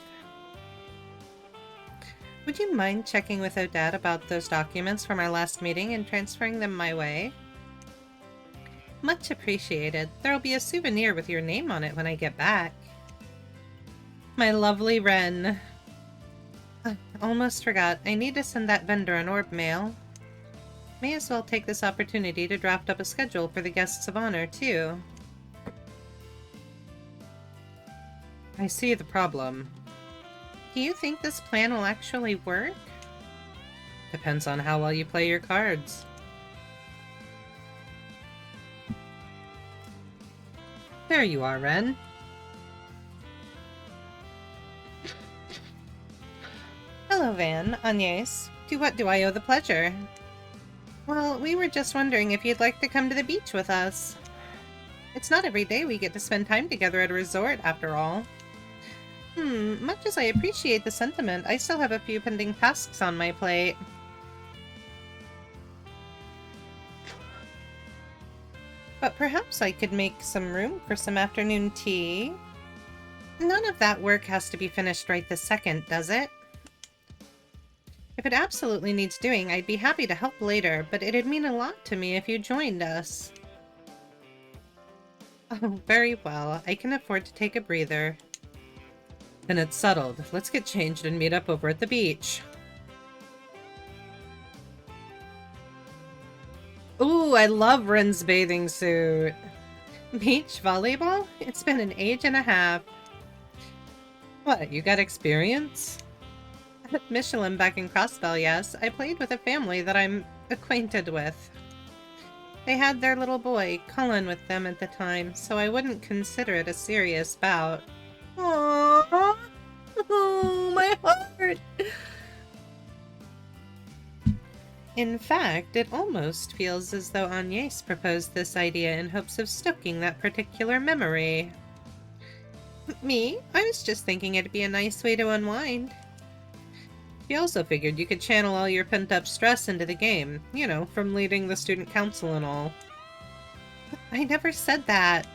Would you mind checking with Odette about those documents from our last meeting and transferring them my way? Much appreciated. There'll be a souvenir with your name on it when I get back. My lovely Renne. Almost forgot. I need to send that vendor an orb mail. May as well take this opportunity to draft up a schedule for the guests of honor, too. I see the problem. Do you think this plan will actually work? Depends on how well you play your cards. There you are, Renne. Hello, Van. Agnès. To what do I owe the pleasure? Well, we were just wondering if you'd like to come to the beach with us. It's not every day we get to spend time together at a resort, after all. Much as I appreciate the sentiment, I still have a few pending tasks on my plate. But perhaps I could make some room for some afternoon tea? None of that work has to be finished right this second, does it? If it absolutely needs doing, I'd be happy to help later, but it'd mean a lot to me if you joined us. Oh, very well. I can afford to take a breather. Then it's settled. Let's get changed and meet up over at the beach. Ooh, I love Renne's bathing suit. Beach volleyball? It's been an age and a half. What, you got experience? At Michelin back in Crossbell, yes. I played with a family that I'm acquainted with. They had their little boy, Cullen, with them at the time, so I wouldn't consider it a serious bout. Aww! Oh, my heart! In fact, it almost feels as though Agnès proposed this idea in hopes of stoking that particular memory. Me? I was just thinking it'd be a nice way to unwind. She also figured you could channel all your pent-up stress into the game, you know, from leading the student council and all. I never said that.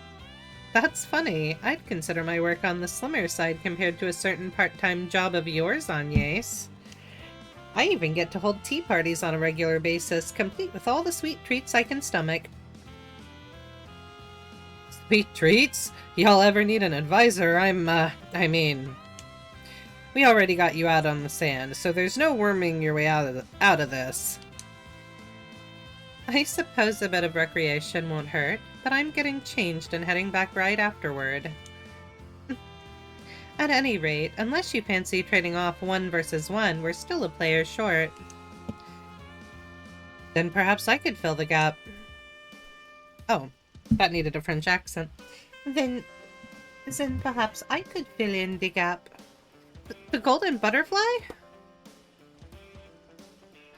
That's funny. I'd consider my work on the slimmer side compared to a certain part-time job of yours, Agnès. I even get to hold tea parties on a regular basis, complete with all the sweet treats I can stomach. Sweet treats? Y'all ever need an advisor? I mean... We already got you out on the sand, so there's no worming your way out of this. I suppose a bit of recreation won't hurt, but I'm getting changed and heading back right afterward. At any rate, unless you fancy trading off 1 versus 1, we're still a player short. Then perhaps I could fill the gap. Oh, that needed a French accent. Then perhaps I could fill in the gap. The golden butterfly?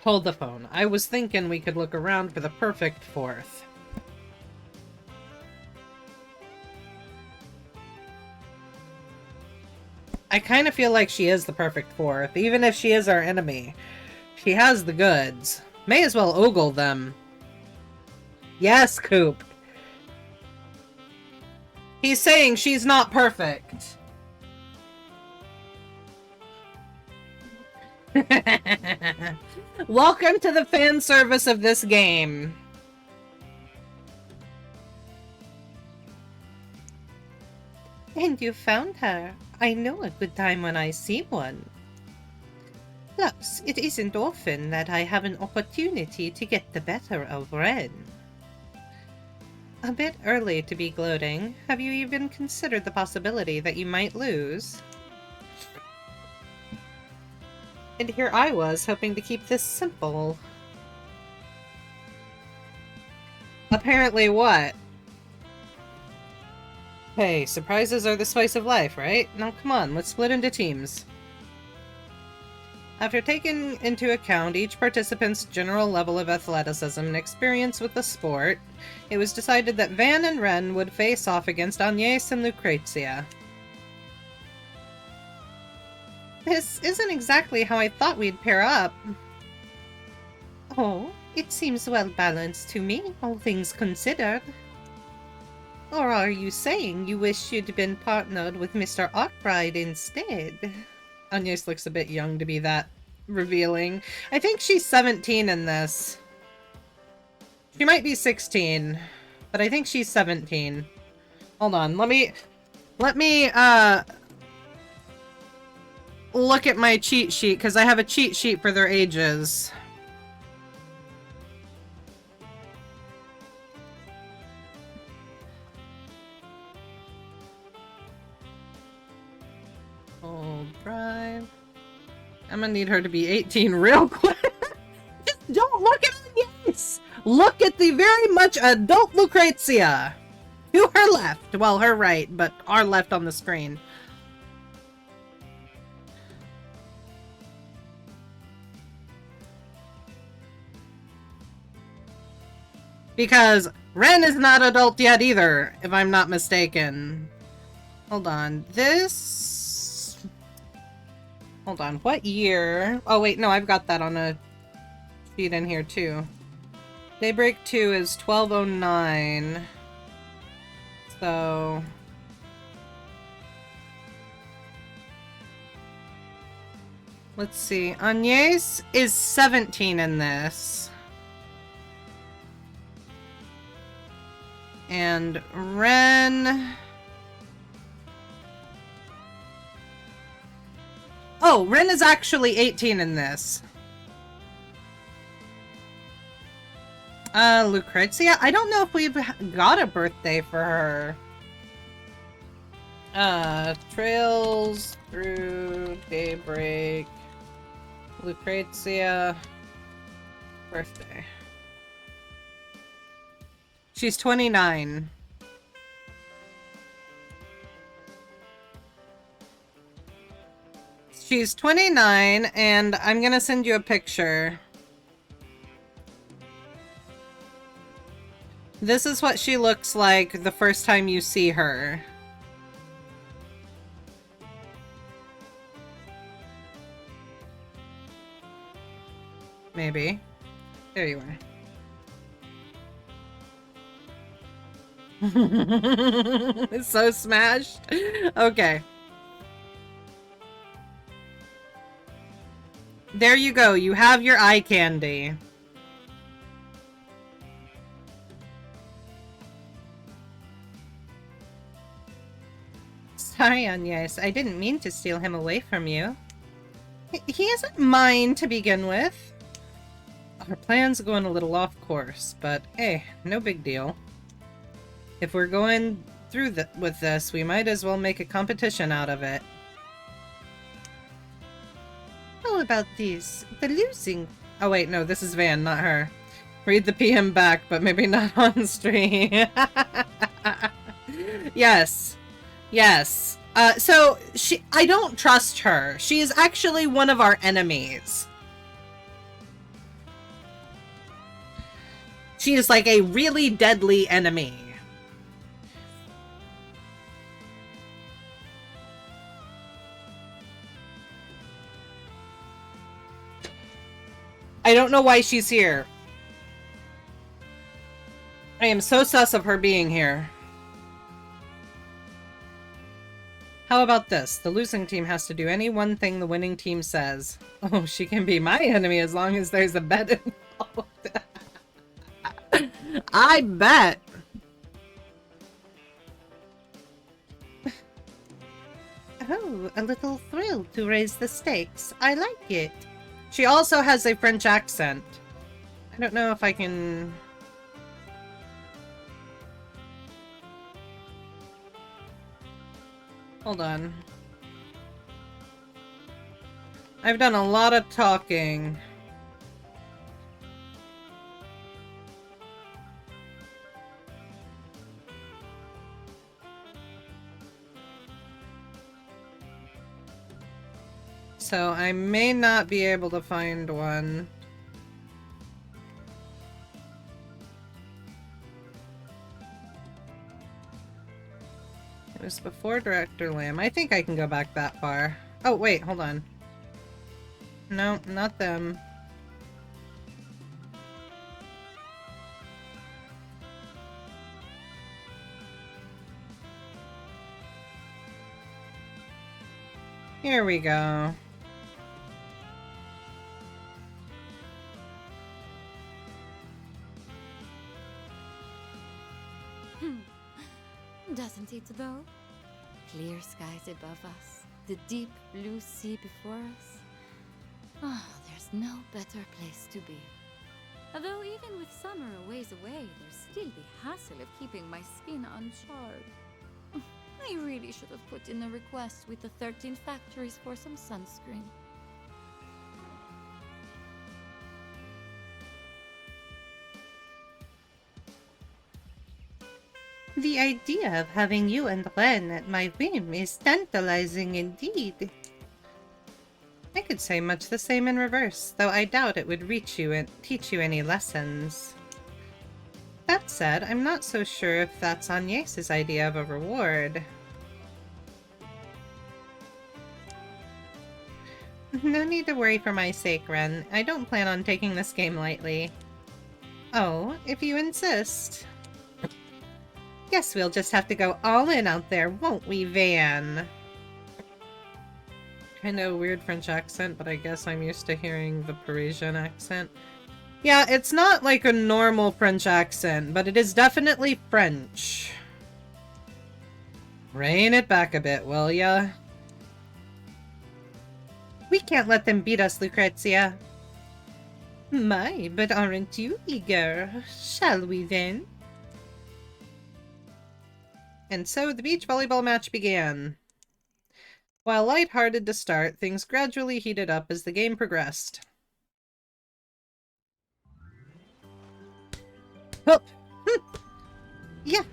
Hold the phone. I was thinking we could look around for the perfect 4th. I kind of feel like she is the perfect 4th, even if she is our enemy. She has the goods. May as well ogle them. Yes, Coop. He's saying she's not perfect. Welcome to the fan service of this game. And you found her. I know a good time when I see one. Plus, it isn't often that I have an opportunity to get the better of Renne. A bit early to be gloating. Have you even considered the possibility that you might lose? And here I was, hoping to keep this simple. Apparently what? Hey, surprises are the spice of life, right? Now come on, let's split into teams. After taking into account each participant's general level of athleticism and experience with the sport, it was decided that Van and Renne would face off against Agnès and Lucrezia. This isn't exactly how I thought we'd pair up. Oh, it seems well balanced to me, all things considered. Or are you saying you wish you'd been partnered with Mr. Arkride instead? Agnès looks a bit young to be that revealing. I think she's 17 in this. She might be 16, but I think she's 17. Hold on, let me look at my cheat sheet, because I have a cheat sheet for their ages. Oh, drive. I'm gonna need her to be 18 real quick. Just don't look at Agnès! Look at the very much adult Lucrezia! To her left. Well, her right, but our left on the screen. Because Renne is not adult yet either, if I'm not mistaken. Hold on. Hold on. What year? Oh, wait. No, I've got that on a sheet in here, too. Daybreak 2 is 1209. So... let's see. Agnès is 17 in this. And Renne... oh, Renne is actually 18 in this. Lucrezia? I don't know if we've got a birthday for her. Trails through Daybreak. Lucrezia. Birthday. She's 29. She's 29, and I'm gonna send you a picture. This is what she looks like the first time you see her. Maybe. There you are. It's so smashed. Okay. There you go. You have your eye candy. Sorry, Agnès. I didn't mean to steal him away from you. He isn't mine to begin with. Our plan's going a little off course, but hey, no big deal. If we're going through with this, we might as well make a competition out of it. How about this? The losing... oh wait, no, this is Van, not her. Read the PM back, but maybe not on stream. Yes. Yes. So, I don't trust her. She is actually one of our enemies. She is like a really deadly enemy. I don't know why she's here. I am so sus of her being here. How about this? The losing team has to do any one thing the winning team says. Oh, she can be my enemy as long as there's a bet involved. I bet. Oh, a little thrill to raise the stakes. I like it. She also has a French accent. I don't know if I can... Hold on. I've done a lot of talking. So I may not be able to find one. It was before Director Lamb. I think I can go back that far. Oh, wait, hold on. No, not them. Here we go. Doesn't it though? Clear skies above us, the deep blue sea before us. Oh, there's no better place to be. Although even with summer a ways away, there's still the hassle of keeping my skin uncharred. I really should have put in a request with the 13 factories for some sunscreen. The idea of having you and Renne at my whim is tantalizing indeed. I could say much the same in reverse, though I doubt it would reach you and teach you any lessons. That said, I'm not so sure if that's Agnès' idea of a reward. No need to worry for my sake, Renne. I don't plan on taking this game lightly. Oh, if you insist. Guess we'll just have to go all in out there, won't we, Van? Kinda a weird French accent, but I guess I'm used to hearing the Parisian accent. Yeah, it's not like a normal French accent, but it is definitely French. Rein it back a bit, will ya? We can't let them beat us, Lucrezia. My, but aren't you eager? Shall we then? And so the beach volleyball match began. While light-hearted to start, things gradually heated up as the game progressed. Hup! Yeah!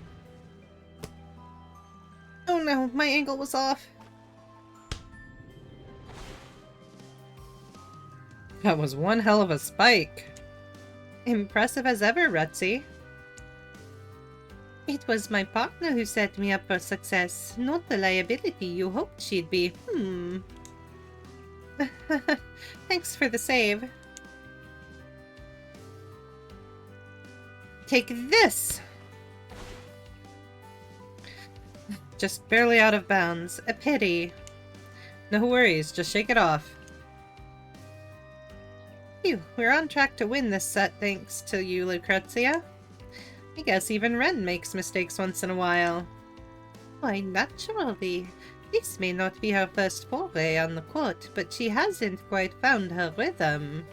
Oh no, my angle was off. That was one hell of a spike. Impressive as ever, Retzi. It was my partner who set me up for success, not the liability you hoped she'd be. Thanks for the save. Take this! Just barely out of bounds. A pity. No worries, just shake it off. Phew, we're on track to win this set thanks to you, Lucrezia. I guess even Renne makes mistakes once in a while. Why, naturally. This may not be her first foray on the court, but she hasn't quite found her rhythm.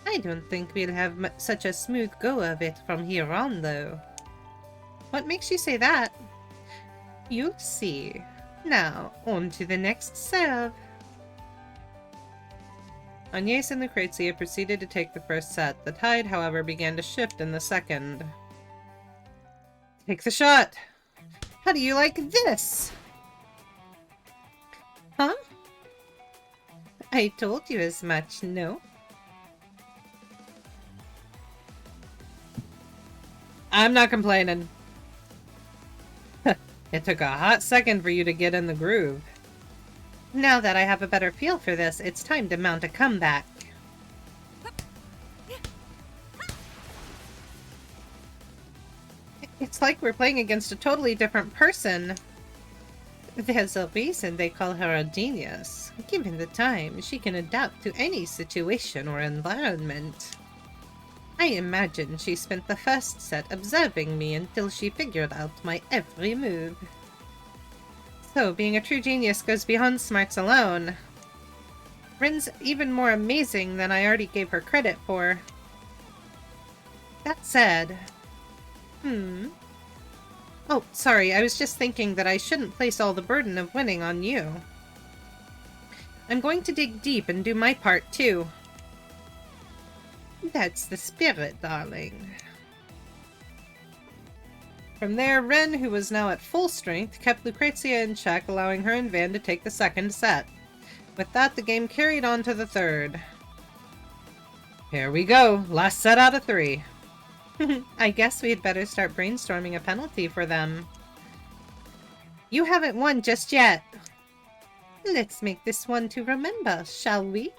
I don't think we'll have such a smooth go of it from here on, though. What makes you say that? You'll see. Now, on to the next serve. Agnès and Lucrezia proceeded to take the first set. The tide, however, began to shift in the second. Take the shot! How do you like this? Huh? I told you as much, no? I'm not complaining. It took a hot second for you to get in the groove. Now that I have a better feel for this, it's time to mount a comeback. It's like we're playing against a totally different person. There's a reason they call her a genius. Given the time, she can adapt to any situation or environment. I imagine she spent the first set observing me until she figured out my every move. So, being a true genius goes beyond smarts alone. Ren's even more amazing than I already gave her credit for. That said... Oh, sorry, I was just thinking that I shouldn't place all the burden of winning on you. I'm going to dig deep and do my part, too. That's the spirit, darling. From there, Renne, who was now at full strength, kept Lucrezia in check, allowing her and Van to take the second set. With that, the game carried on to the third. Here we go, last set out of 3. I guess we'd better start brainstorming a penalty for them. You haven't won just yet. Let's make this one to remember, shall we?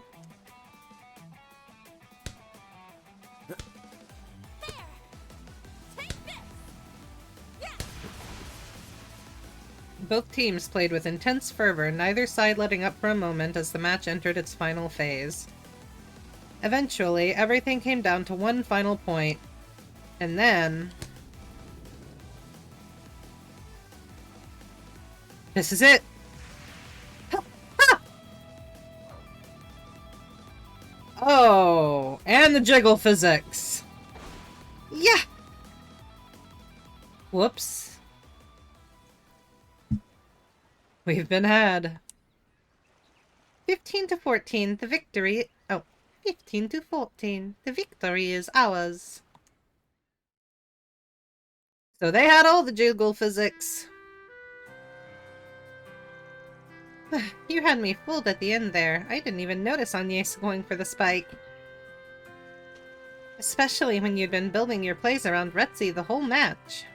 Both teams played with intense fervor, neither side letting up for a moment as the match entered its final phase. Eventually, everything came down to one final point, and then... This is it! Oh, and the jiggle physics! Yeah! Whoops. We've been had. 15 to 14, the victory... Oh, 15 to 14, the victory is ours. So they had all the jiggle physics. You had me fooled at the end there. I didn't even notice Agnès going for the spike. Especially when you'd been building your plays around Retzi the whole match.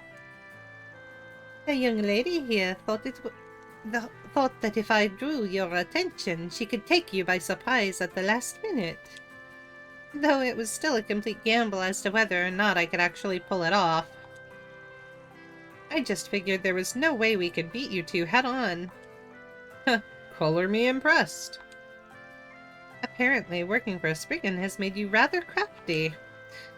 The young lady here thought that if I drew your attention, she could take you by surprise at the last minute. Though it was still a complete gamble as to whether or not I could actually pull it off. I just figured there was no way we could beat you two head-on. Color me impressed. Apparently, working for a Spriggan has made you rather crafty.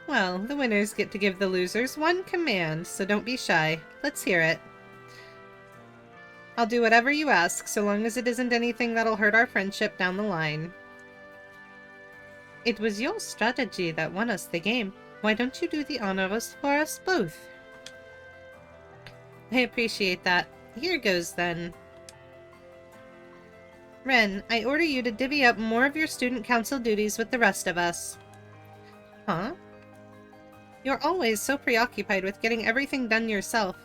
Well, the winners get to give the losers one command, so don't be shy. Let's hear it. I'll do whatever you ask, so long as it isn't anything that'll hurt our friendship down the line. It was your strategy that won us the game. Why don't you do the honors for us both? I appreciate that. Here goes, then. Renne, I order you to divvy up more of your student council duties with the rest of us. Huh? You're always so preoccupied with getting everything done yourself.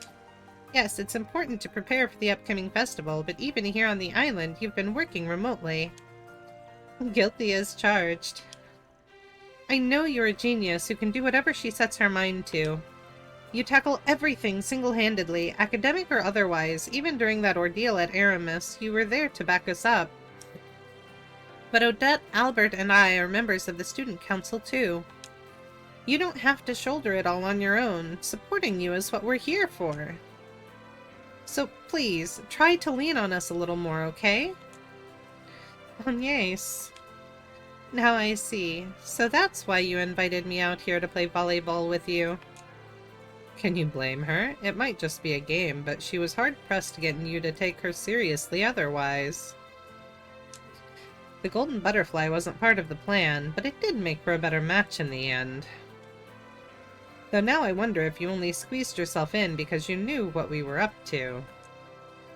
Yes, it's important to prepare for the upcoming festival, but even here on the island, you've been working remotely. Guilty as charged. I know you're a genius who can do whatever she sets her mind to. You tackle everything single-handedly, academic or otherwise. Even during that ordeal at Aramis, you were there to back us up. But Odette, Albert, and I are members of the student council too. You don't have to shoulder it all on your own. Supporting you is what we're here for. So please, try to lean on us a little more, okay? Agnès. Now I see. So that's why you invited me out here to play volleyball with you. Can you blame her? It might just be a game, but she was hard-pressed to get you to take her seriously otherwise. The golden butterfly wasn't part of the plan, but it did make for a better match in the end. Though now I wonder if you only squeezed yourself in because you knew what we were up to.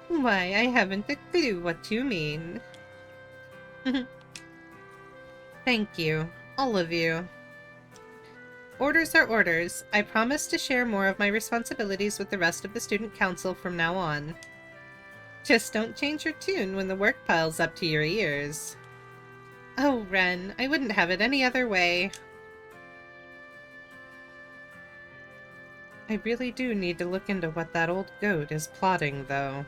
Why, I haven't a clue what you mean. Thank you, all of you. Orders are orders. I promise to share more of my responsibilities with the rest of the student council from now on. Just don't change your tune when the work piles up to your ears. Oh, Renne, I wouldn't have it any other way. I really do need to look into what that old goat is plotting, though.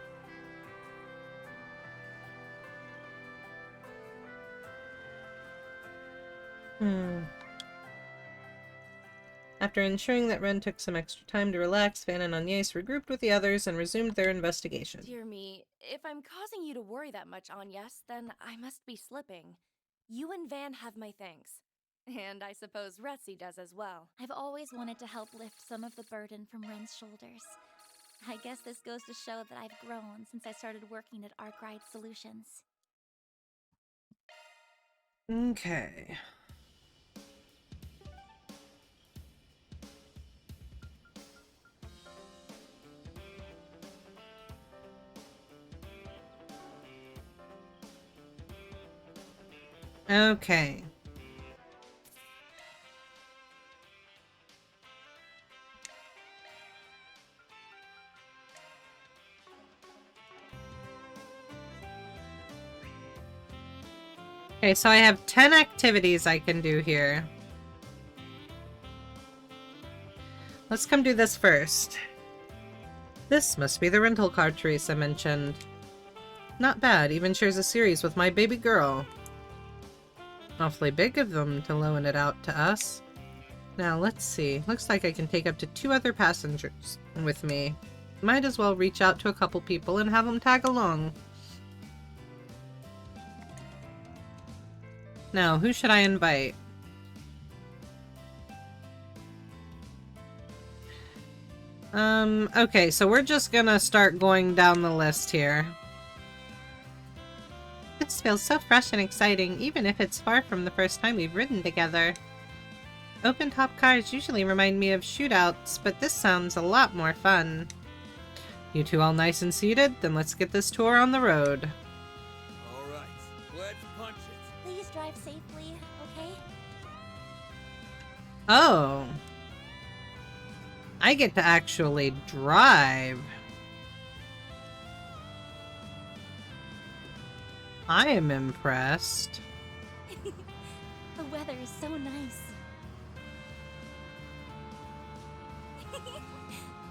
After ensuring that Renne took some extra time to relax, Van and Agnès regrouped with the others and resumed their investigation. Dear me, if I'm causing you to worry that much, Agnès, then I must be slipping. You and Van have my thanks. And I suppose Retzi does as well. I've always wanted to help lift some of the burden from Ren's shoulders. I guess this goes to show that I've grown since I started working at Arkride Solutions. Okay. Okay. Okay, so I have 10 activities I can do here. Let's come do this first. This must be the rental car Teresa mentioned. Not bad, even shares a series with my baby girl. Awfully big of them to loan it out to us. Now, let's see. Looks like I can take up to 2 other passengers with me. Might as well reach out to a couple people and have them tag along. Now, who should I invite? Okay, so we're just gonna start going down the list here. This feels so fresh and exciting, even if it's far from the first time we've ridden together. Open-top cars usually remind me of shootouts, but this sounds a lot more fun. You two all nice and seated? Then let's get this tour on the road. Alright, let's punch it. Please drive safely, okay? Oh. I get to actually drive. I am impressed. The weather is so nice.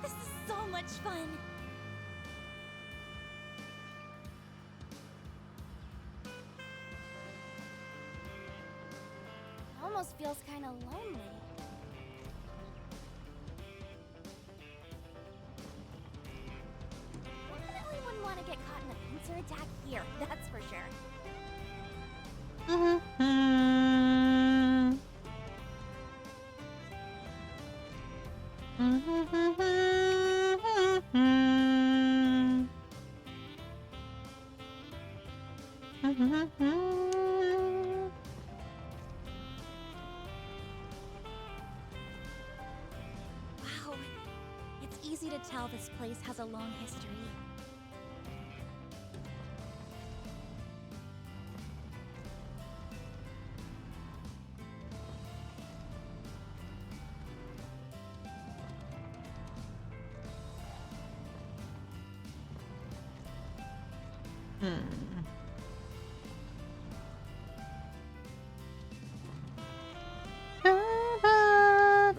This is so much fun. It almost feels kind of lonely. Definitely wouldn't want to get caught in a pincer attack here, that's for sure. Wow, it's easy to tell this place has a long history.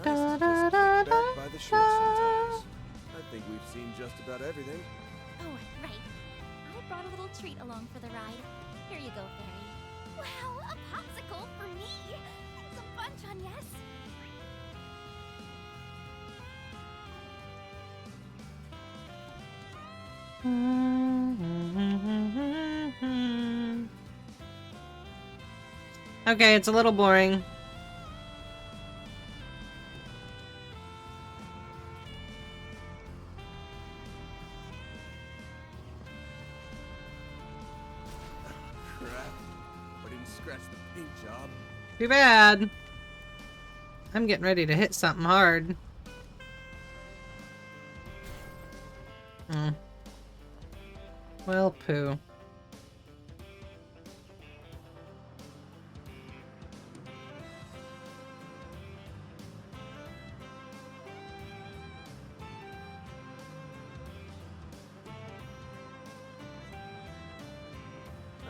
Nice to just kick back by the shore sometimes. I think we've seen just about everything. Oh, right. I brought a little treat along for the ride. Here you go, Feri. Wow, a popsicle for me! Thanks a bunch, Agnès. Okay, it's a little boring. Crap. I didn't scratch the paint job. Too bad. I'm getting ready to hit something hard. Well, poo.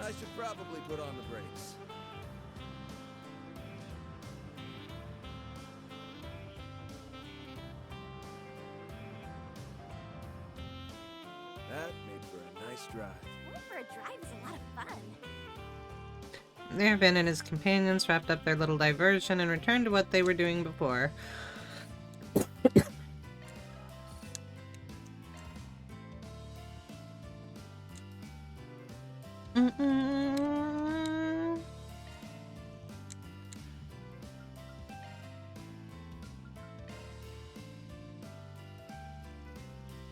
I should probably put on the brakes. That made for a nice drive. Going for a drive is a lot of fun. Ervin and his companions wrapped up their little diversion and returned to what they were doing before.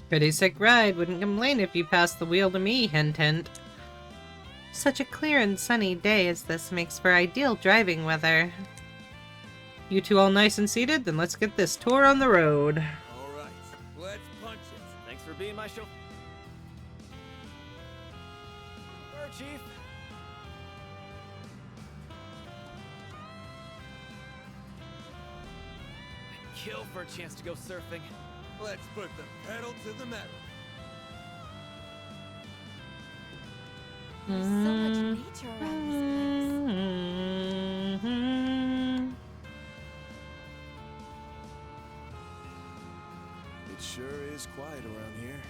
Pretty sick ride. Wouldn't complain if you passed the wheel to me, hint hint. Such a clear and sunny day as this makes for ideal driving weather. You two all nice and seated? Then let's get this tour on the road. Alright, let's punch it. Thanks for being my chauffeur, Chief. I'd kill for a chance to go surfing. Let's put the pedal to the metal. There's so much nature around this It sure is quiet around here.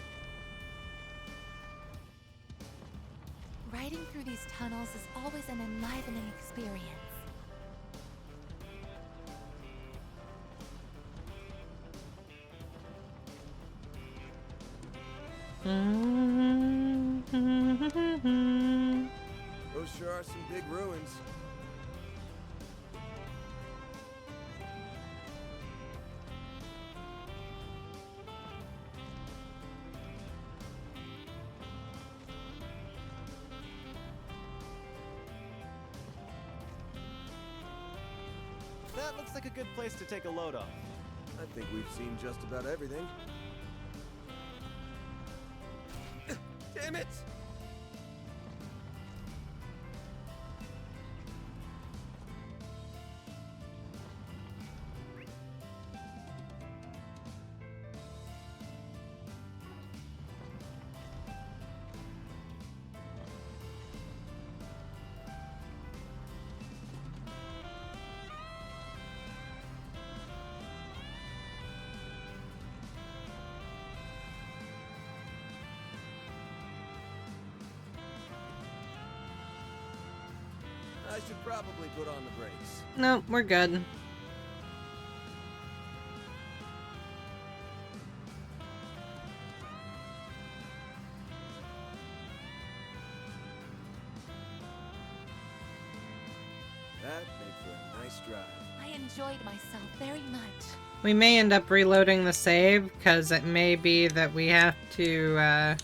Riding through these tunnels is always an enlivening experience. Those sure are some big ruins. That looks like a good place to take a load off. I think we've seen just about everything. Damn it! I should probably put on the brakes. Nope, we're good. That made for a nice drive. I enjoyed myself very much. We may end up reloading the save, because it may be that we have to,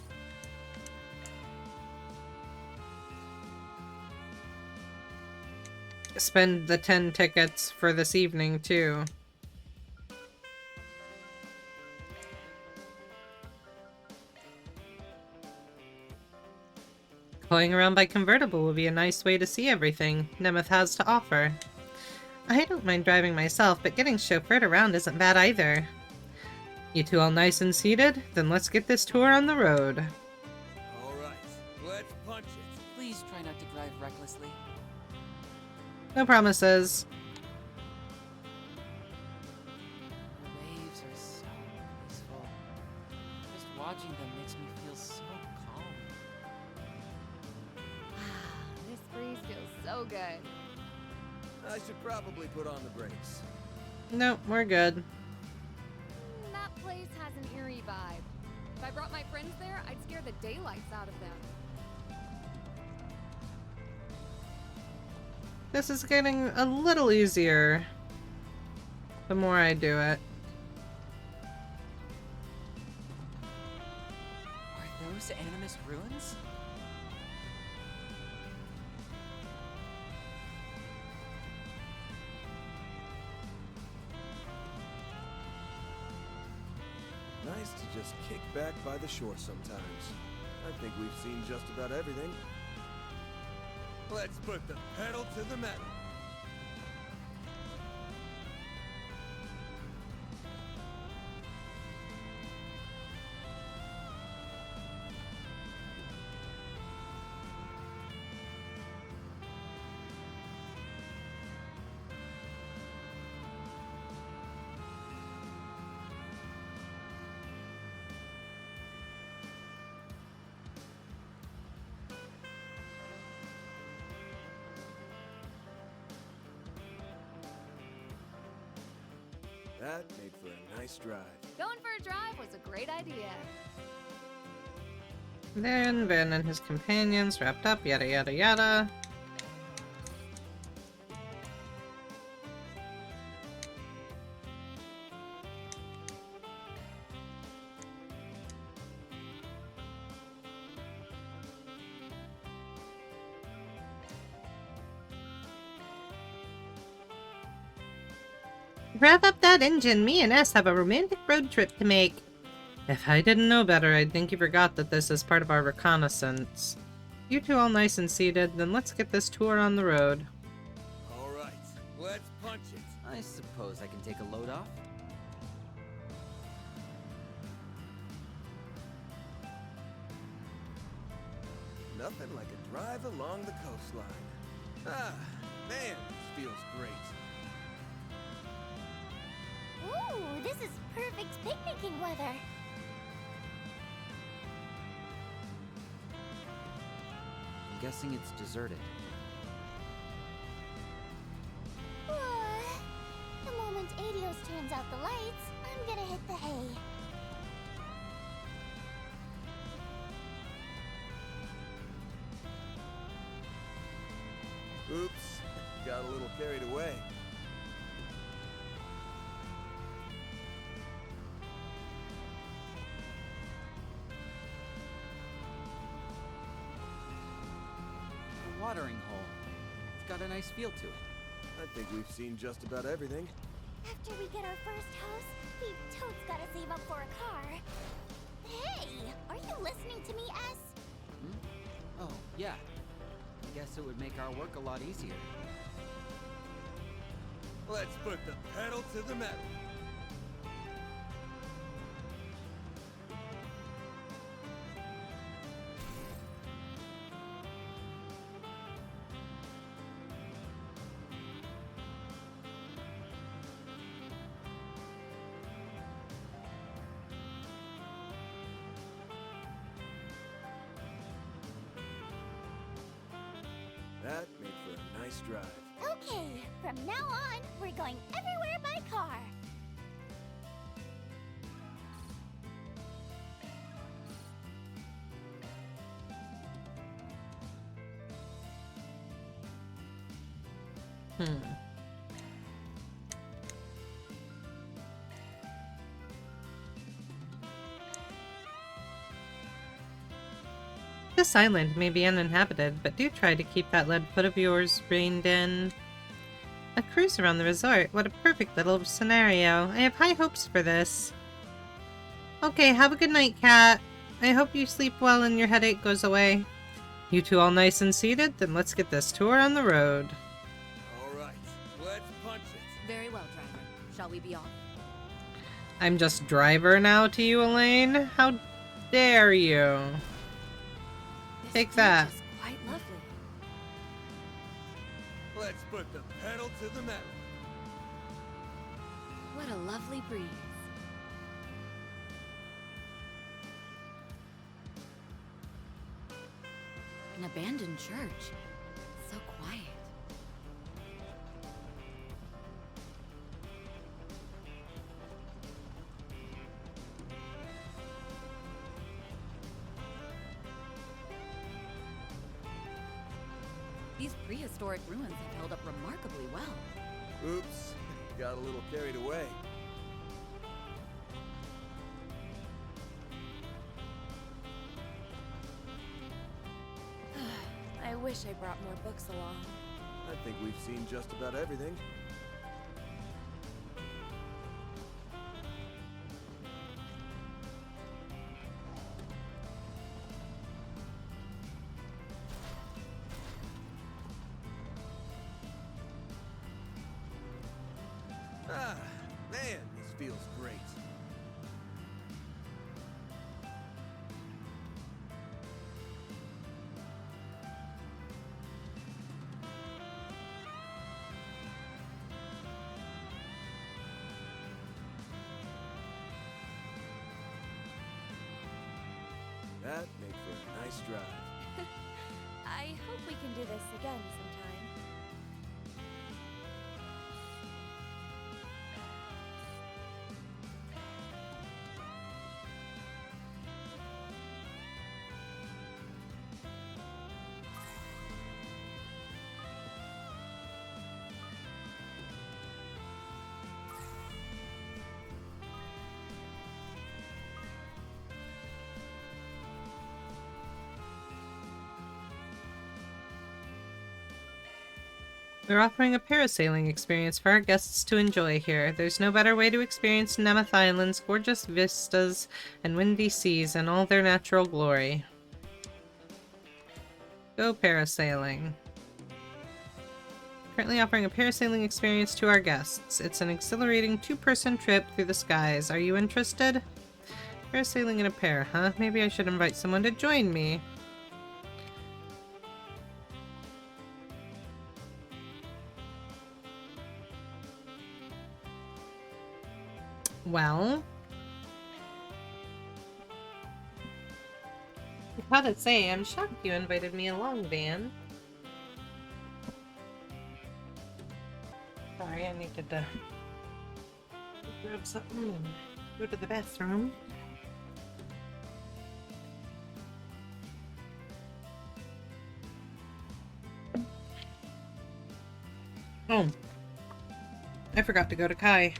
spend the 10 tickets for this evening, too. Going around by convertible will be a nice way to see everything Nemeth has to offer. I don't mind driving myself, but getting chauffeured around isn't bad either. You two all nice and seated? Then let's get this tour on the road. Alright, let's punch it. Please try not to drive recklessly. No promises. The waves are so peaceful. Just watching them makes me feel so calm. This breeze feels so good. I should probably put on the brakes. Nope, we're good. That place has an eerie vibe. If I brought my friends there, I'd scare the daylights out of them. This is getting a little easier the more I do it. Are those Animus ruins? Nice to just kick back by the shore sometimes. I think we've seen just about everything. Let's put the pedal to the metal. That made for a nice drive. Going for a drive was a great idea. Then Ben and his companions wrapped up, yada yada yada. Rev up that engine. Me and S have a romantic road trip to make. If I didn't know better, I'd think you forgot that this is part of our reconnaissance. You two all nice and seated, then let's get this tour on the road. Alright, let's punch it. I suppose I can take a load off. Nothing like a drive along the coastline. Ah, man, this feels great. Ooh, this is perfect picnicking weather. I'm guessing it's deserted. The moment Adios turns out the lights, I'm gonna hit the hay. Oops, got a little carried away. A watering hole. It's got a nice feel to it. I think we've seen just about everything. After we get our first house, we totes gotta save up for a car. Hey, are you listening to me, S? Oh, yeah. I guess it would make our work a lot easier. Let's put the pedal to the metal. That made for a nice drive. Okay, from now on, we're going everywhere by car. This island may be uninhabited, but do try to keep that lead foot of yours reined in. A cruise around the resort. What a perfect little scenario. I have high hopes for this. Okay, have a good night, Cat. I hope you sleep well and your headache goes away. You two all nice and seated? Then let's get this tour on the road. Alright, let's punch it. Very well, driver. Shall we be off? I'm just driver now to you, Elaine? How dare you? Take that. It's quite lovely. Let's put the pedal to the metal. What a lovely breeze. An abandoned church. So quiet. These prehistoric ruins have held up remarkably well. Oops, got a little carried away. I wish I brought more books along. I think we've seen just about everything. Ah, man, this feels great. That made for a nice drive. I hope we can do this again sometime. We're offering a parasailing experience for our guests to enjoy here. There's no better way to experience Namath Island's gorgeous vistas and windy seas in all their natural glory. Go parasailing. Currently offering a parasailing experience to our guests. It's an exhilarating two-person trip through the skies. Are you interested? Parasailing in a pair, huh? Maybe I should invite someone to join me. Well, I gotta say, I'm shocked you invited me along, Van. Sorry, I needed to grab something and go to the bathroom. Oh, I forgot to go to Kai.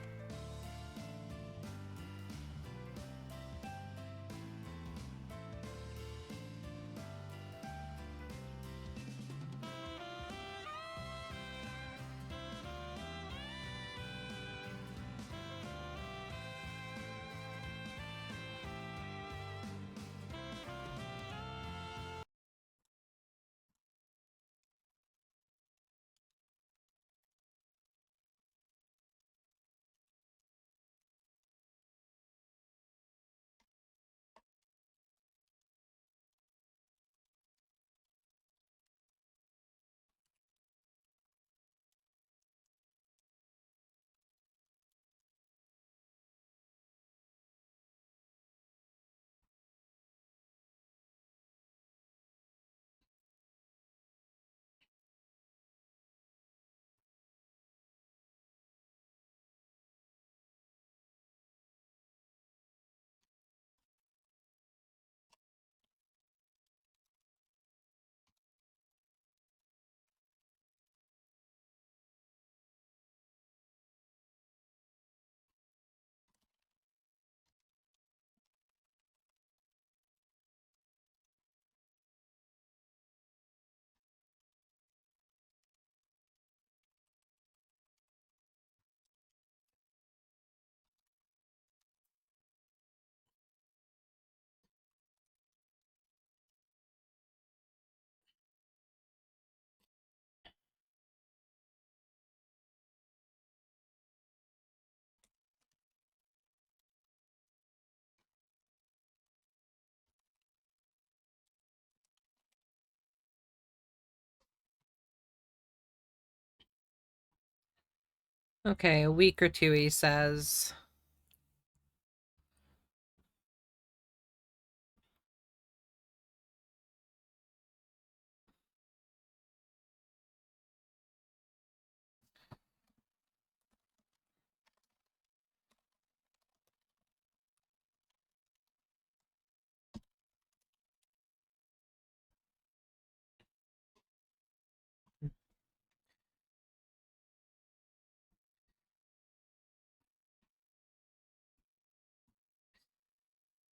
Okay, a week or two, he says.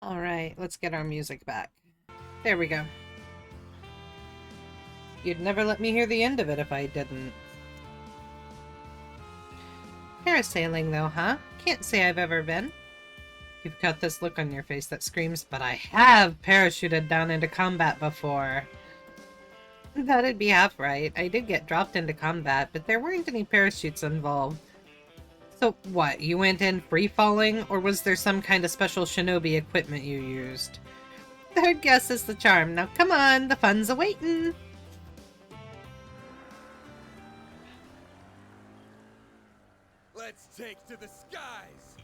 Alright, let's get our music back. There we go. You'd never let me hear the end of it if I didn't. Parasailing though, huh? Can't say I've ever been. You've got this look on your face that screams, but I have parachuted down into combat before. That'd be half right. I did get dropped into combat, but there weren't any parachutes involved. So what, you went in free-falling, or was there some kind of special shinobi equipment you used? Third guess is the charm. Now come on, the fun's awaitin'! Let's take to the skies!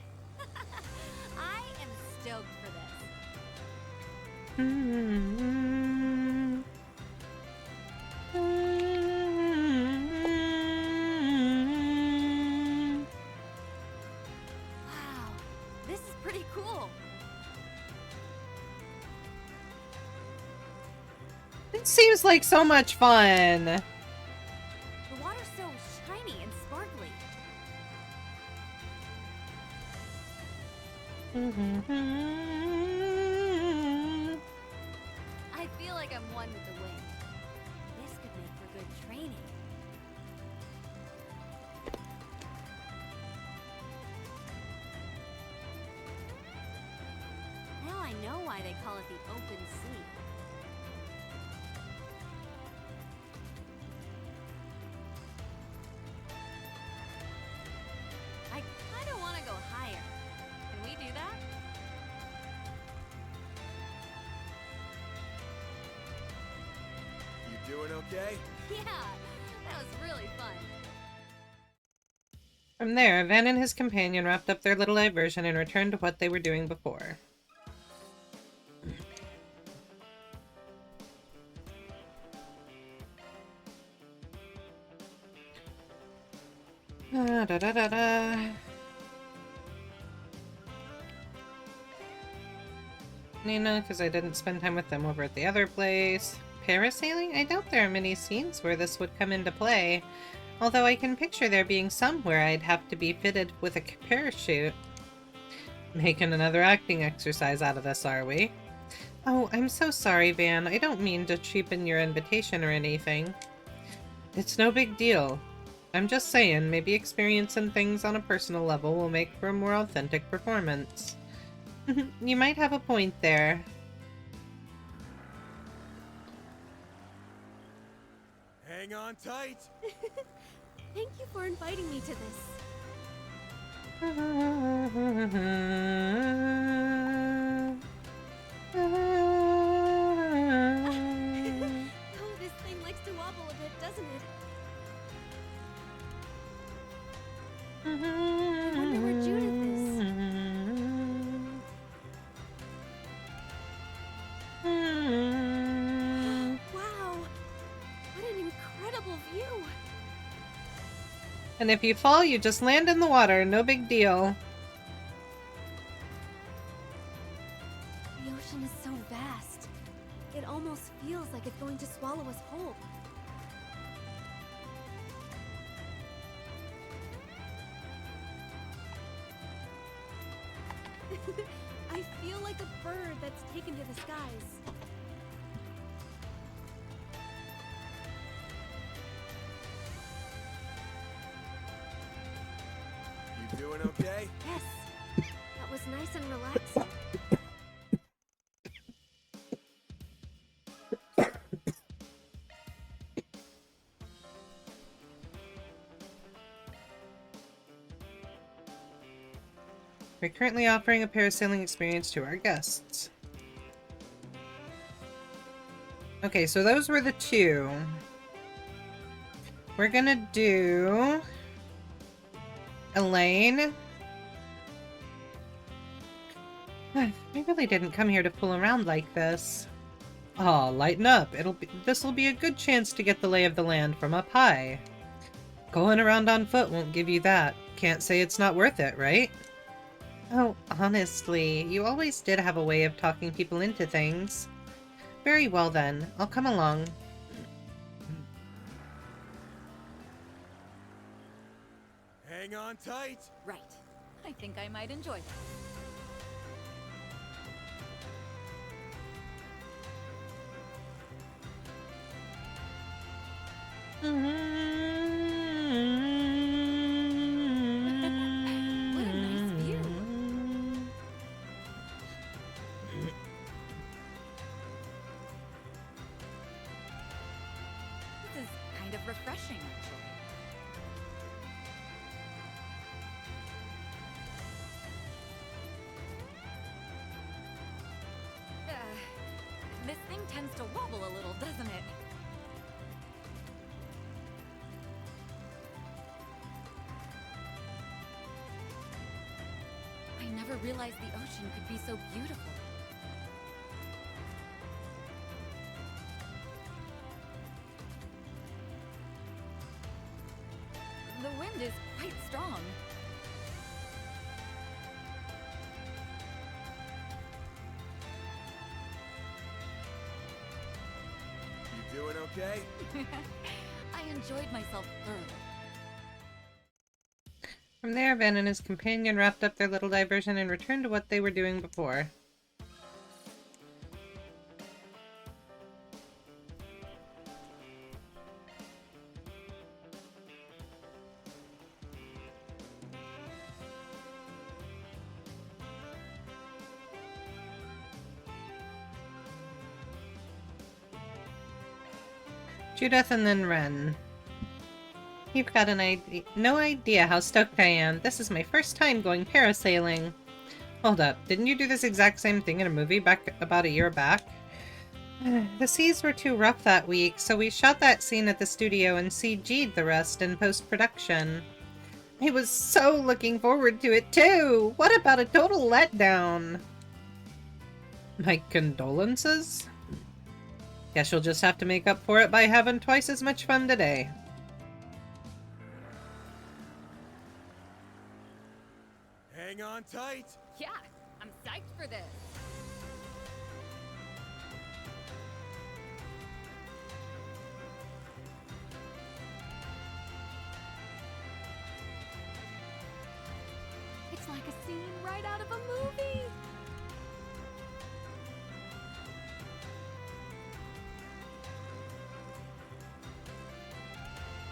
I am stoked for this. Wow, this is pretty cool. It seems like so much fun! The water's so shiny and sparkly. I feel like I'm one with the wind. This could make for good training. they call it the open sea. I kind of want to go higher. Can we do that? You doing okay? Yeah, that was really fun. From there, Van and his companion wrapped up their little diversion and returned to what they were doing before. Da, da, da, da, da. Nina, because I didn't spend time with them over at the other place. Parasailing? I doubt there are many scenes where this would come into play. Although I can picture there being some where I'd have to be fitted with a parachute. Making another acting exercise out of this, are we? Oh, I'm so sorry, Van. I don't mean to cheapen your invitation or anything. It's no big deal. I'm just saying, maybe experiencing things on a personal level will make for a more authentic performance. You might have a point there. Hang on tight! Thank you for inviting me to this. Oh, this thing likes to wobble a bit, doesn't it? I wonder where Judith is. Wow! What an incredible view! And if you fall, you just land in the water. No big deal. The ocean is so vast. It almost feels like it's going to swallow us whole. I feel like a bird that's taken to the skies. You doing okay? Yes. That was nice and relaxing. We're currently offering a parasailing experience to our guests. Okay, so those were the two. We're gonna do Elaine. I really didn't come here to fool around like this. Aw, lighten up. This'll be a good chance to get the lay of the land from up high. Going around on foot won't give you that. Can't say it's not worth it, right? Oh, honestly, you always did have a way of talking people into things. Very well then, I'll come along. Hang on tight! Right. I think I might enjoy that. What a nice view. This is kind of refreshing, actually. This thing tends to wobble a little, doesn't it? I never realized the ocean could be so beautiful. The wind is quite strong. You doing okay? I enjoyed myself thoroughly. From there, Van and his companion wrapped up their little diversion and returned to what they were doing before. Judith and then Renne. You've got no idea how stoked I am. This is my first time going parasailing. Hold up, didn't you do this exact same thing in a movie back about a year back? The seas were too rough that week, so we shot that scene at the studio and CG'd the rest in post-production. I was so looking forward to it too! What about a total letdown? My condolences? Guess you'll just have to make up for it by having twice as much fun today. Hang on tight! Yeah, I'm psyched for this. It's like a scene right out of a movie.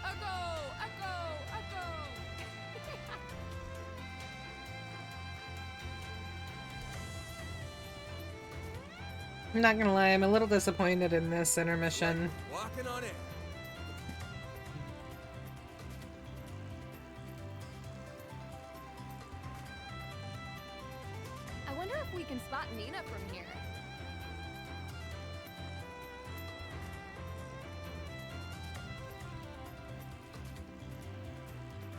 Echo! Echo! Echo! I'm not gonna lie, I'm a little disappointed in this intermission. Walking on air. I wonder if we can spot Nina from here.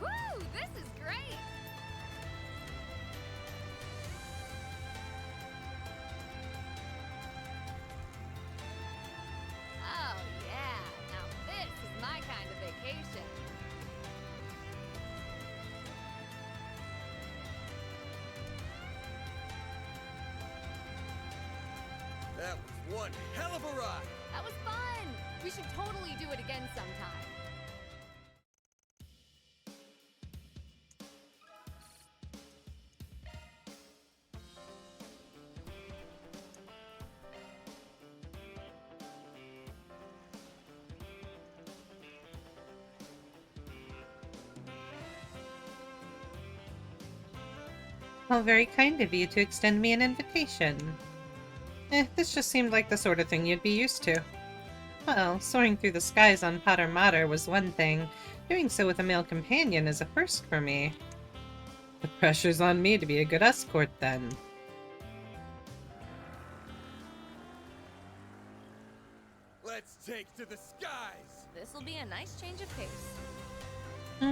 Woo! This is great! Oh yeah, now this is my kind of vacation. That was one hell of a ride! That was fun! We should totally do it again sometime. How very kind of you to extend me an invitation. This just seemed like the sort of thing you'd be used to. Well, soaring through the skies on Pater Mater was one thing. Doing so with a male companion is a first for me. The pressure's on me to be a good escort, then. Let's take to the skies! This'll be a nice change of pace. My,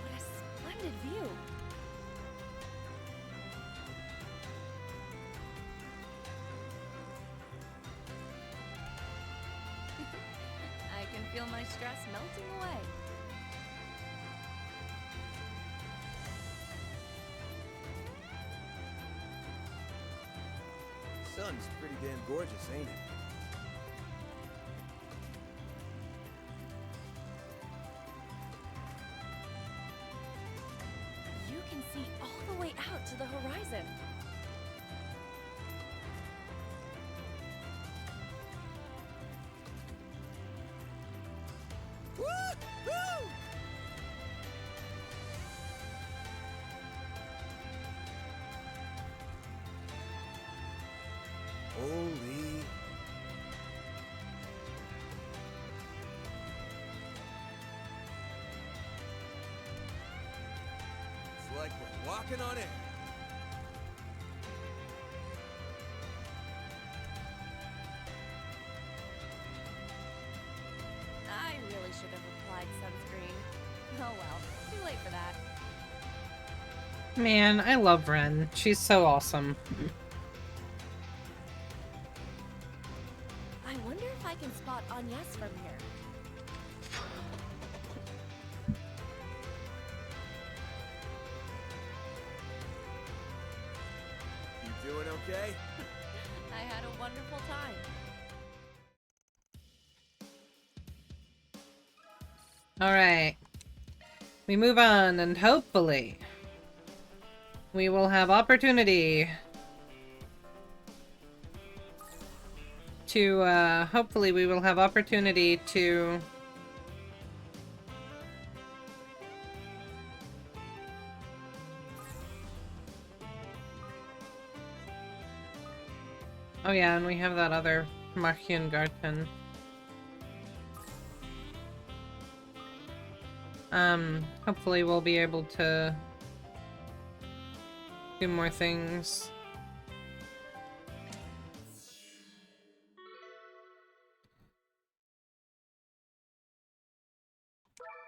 what a splendid view. I can feel my stress melting away. Sun's pretty damn gorgeous, ain't it? You can see all the way out to the horizon. Woo-hoo! Holy... It's like we're walking on air. I really should have applied sunscreen. Oh well, too late for that. Man, I love Renne. She's so awesome. I wonder if I can spot Agnès from here. You doing okay? I had a wonderful time. Alright. We move on, and hopefully we will have opportunity to, hopefully we will have opportunity to Oh yeah, and we have that other Märchen Garten. Hopefully we'll be able to do more things.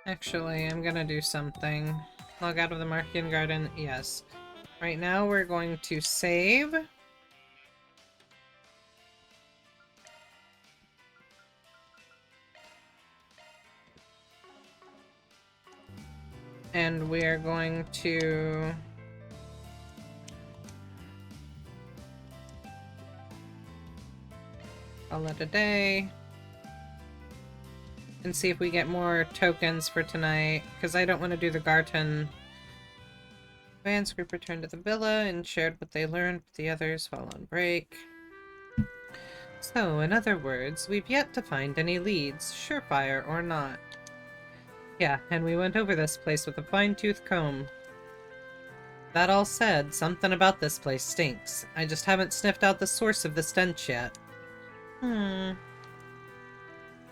Actually, I'm gonna do something. Log out of the Märchen Garten, yes. Right now we're going to save. And we are going to call it a day. And see if we get more tokens for tonight, because I don't want to do the Garten. Advance group returned to the villa and shared what they learned with the others while on break. So, in other words, we've yet to find any leads, surefire or not. Yeah, and we went over this place with a fine-tooth comb. That all said, something about this place stinks. I just haven't sniffed out the source of the stench yet.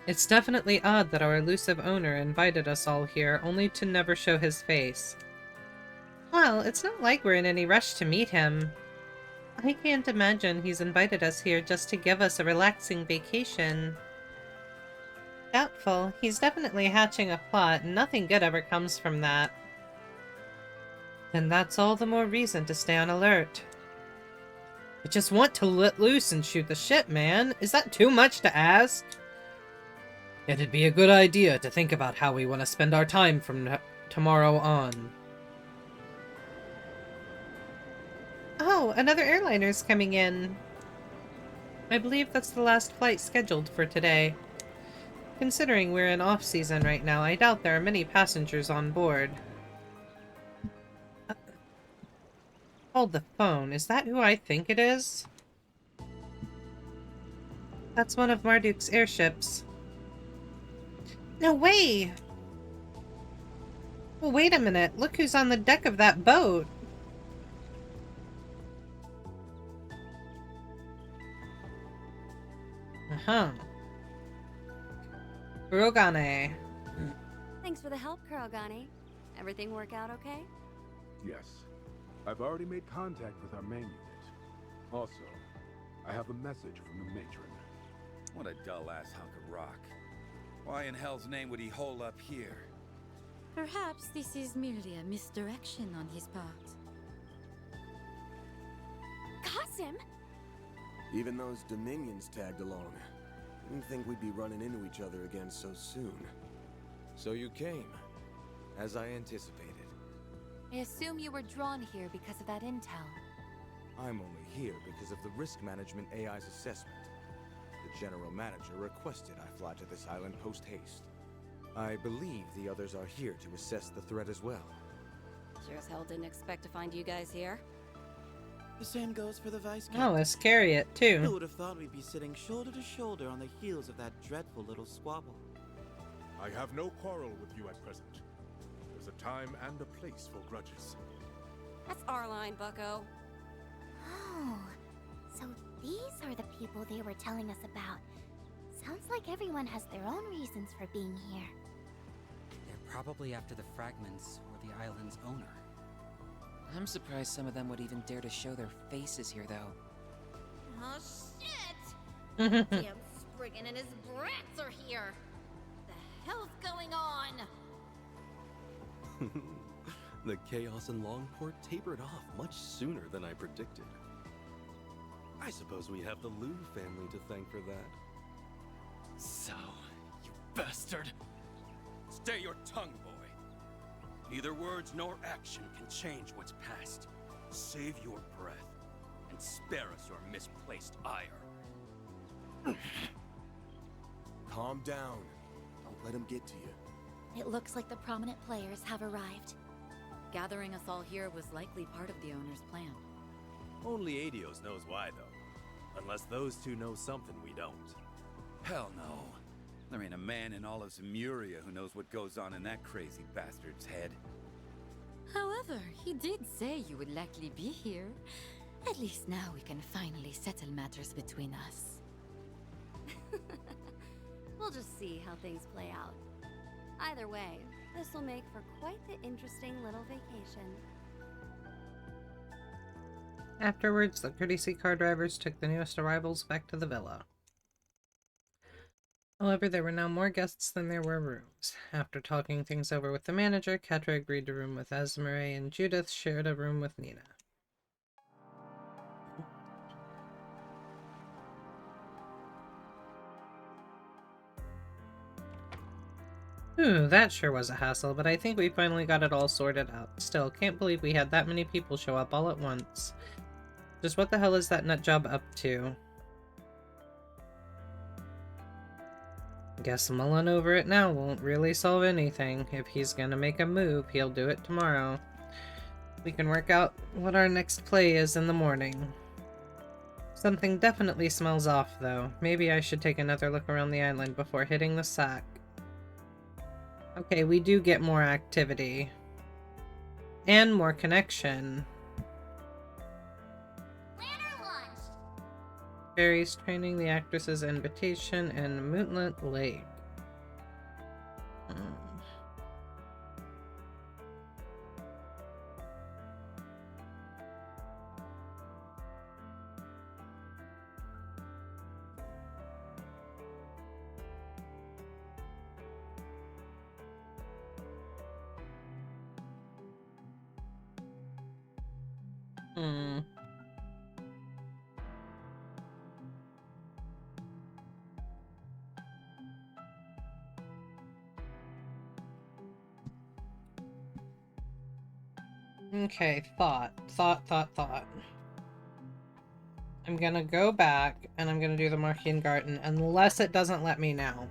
It's definitely odd that our elusive owner invited us all here, only to never show his face. Well, it's not like we're in any rush to meet him. I can't imagine he's invited us here just to give us a relaxing vacation. Doubtful. He's definitely hatching a plot, and nothing good ever comes from that. Then that's all the more reason to stay on alert. I just want to let loose and shoot the shit, man. Is that too much to ask? It'd be a good idea to think about how we want to spend our time from tomorrow on. Oh, another airliner's coming in. I believe that's the last flight scheduled for today. Considering we're in off-season right now, I doubt there are many passengers on board. Hold the phone. Is that who I think it is? That's one of Marduk's airships. No way! Well, wait a minute. Look who's on the deck of that boat. Uh-huh. Kurogane. Thanks for the help, Kurogane. Everything work out okay? Yes. I've already made contact with our main unit. Also, I have a message from the matron. What a dull-ass hunk of rock. Why in hell's name would he hole up here? Perhaps this is merely a misdirection on his part. Qasim! Even those Dominions tagged along. Didn't think we'd be running into each other again so soon. So you came, as I anticipated. I assume you were drawn here because of that intel. I'm only here because of the risk management AI's assessment. The general manager requested I fly to this island post-haste. I believe the others are here to assess the threat as well. Sure as hell didn't expect to find you guys here. The same goes for the vice captain. Oh, a Scariot, too. Who would have thought we'd be sitting shoulder to shoulder on the heels of that dreadful little squabble? I have no quarrel with you at present. There's a time and a place for grudges. That's our line, bucko. Oh, so these are the people they were telling us about. Sounds like everyone has their own reasons for being here. They're probably after the fragments or the island's owner. I'm surprised some of them would even dare to show their faces here, though. Oh, shit! Damn Spriggan and his brats are here! The hell's going on? The chaos in Longport tapered off much sooner than I predicted. I suppose we have the Liu family to thank for that. So, you bastard! Stay your tongue, boy. Neither words nor action can change what's past. Save your breath and spare us your misplaced ire. Calm down. Don't let him get to you. It looks like the prominent players have arrived. Gathering us all here was likely part of the owner's plan. Only Adios knows why, though. Unless those two know something we don't. Hell no. There ain't a man in all of Zemuria who knows what goes on in that crazy bastard's head. However, he did say you would likely be here. At least now we can finally settle matters between us. We'll just see how things play out. Either way, this will make for quite the interesting little vacation. Afterwards, the courtesy car drivers took the newest arrivals back to the villa. However, there were now more guests than there were rooms. After talking things over with the manager, Quatre agreed to room with Esmeralda, and Judith shared a room with Nina. Ooh, that sure was a hassle, but I think we finally got it all sorted out. Still, can't believe we had that many people show up all at once. Just what the hell is that nutjob up to? Guess mulling over it now won't really solve anything. If he's gonna make a move, he'll do it tomorrow. We can work out what our next play is in the morning. Something definitely smells off, though. Maybe I should take another look around the island before hitting the sack. Okay, we do get more activity. And more connection. Feri's training, the actress's invitation, and Moonlit Lake. Okay, thought. I'm gonna go back and I'm gonna do the Märchen Garten unless it doesn't let me now.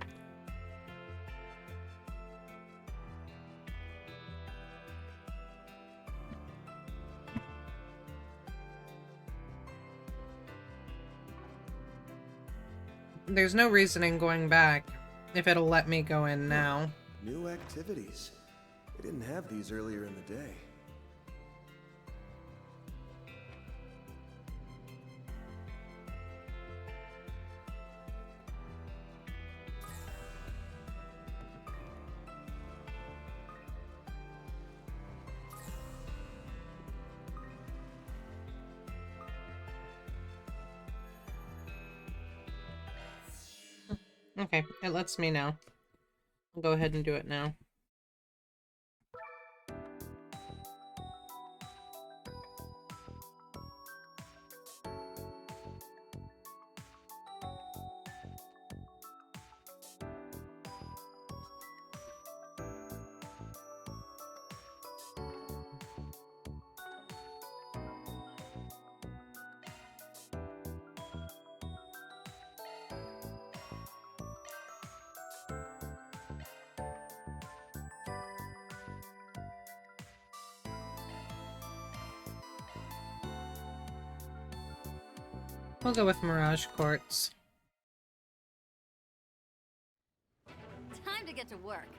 There's no reason in going back if it'll let me go in now. New activities. They didn't have these earlier in the day. Okay, it lets me now. I'll go ahead and do it now. We'll go with Mirage Courts. Time to get to work.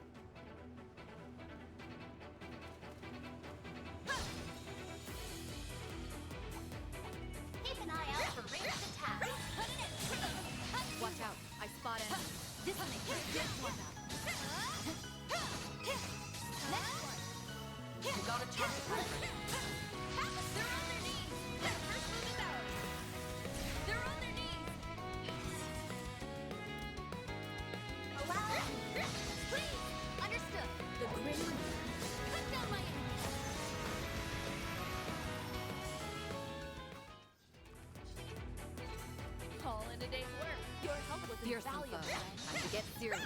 Keep an eye out for ranged attacks. Watch out, I spot enemy. This will make your good one up. Next one. You got a target already. They're on their knees. Their first move is out. They're on their knees. Allow it. Please. Understood. The grim reaper. Cut down my enemy. All in a day's work. Your help was invaluable. Time to get serious.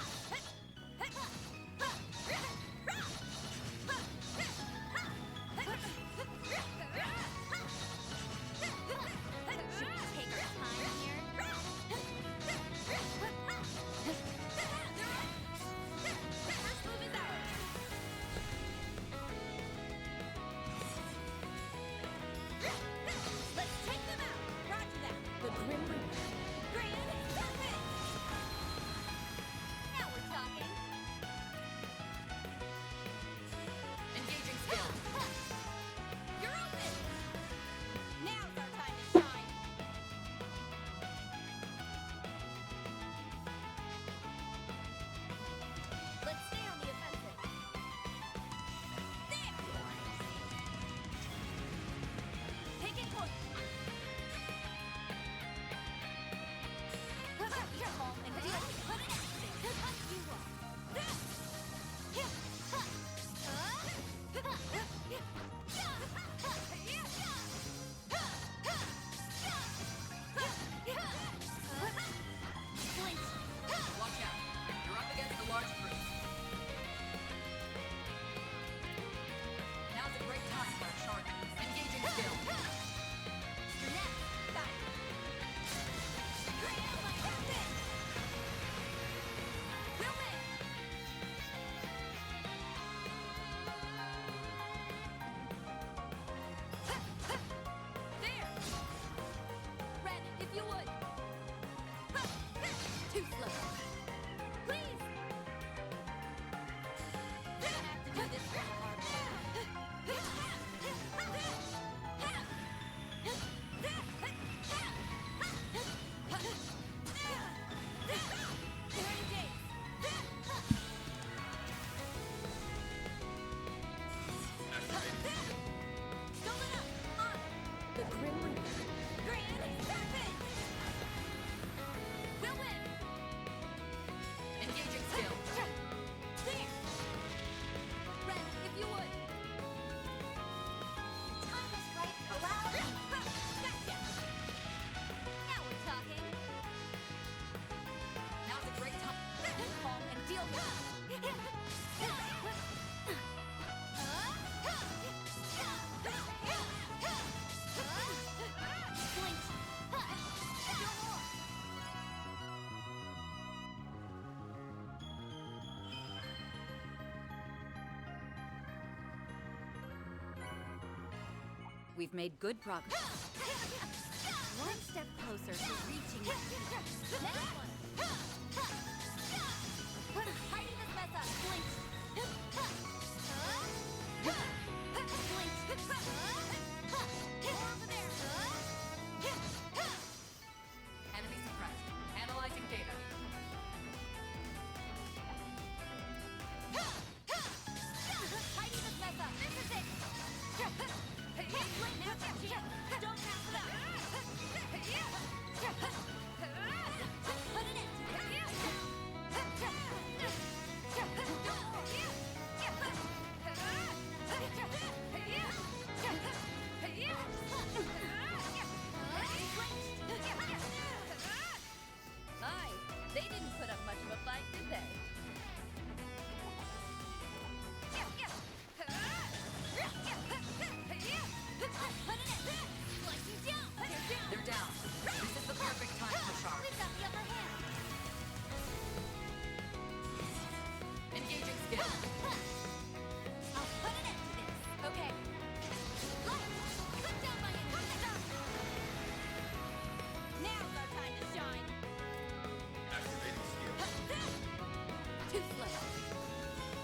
Now we're talking. We've made good progress. One step closer to reaching it. Next one. Tidy this mess up. Blink. Enemy suppressed. Analyzing data. Tidy this mess up. This is it. Now's our chance. Don't pass it up. Put an end to it. My, they didn't put up much of a fight, did they? They're down. This is the perfect time for Sharp. We've got the upper hand. Engaging skill. I'll put an end to this. Okay. Put down my enemy. Now's our time to shine. Activating skill. Too slow.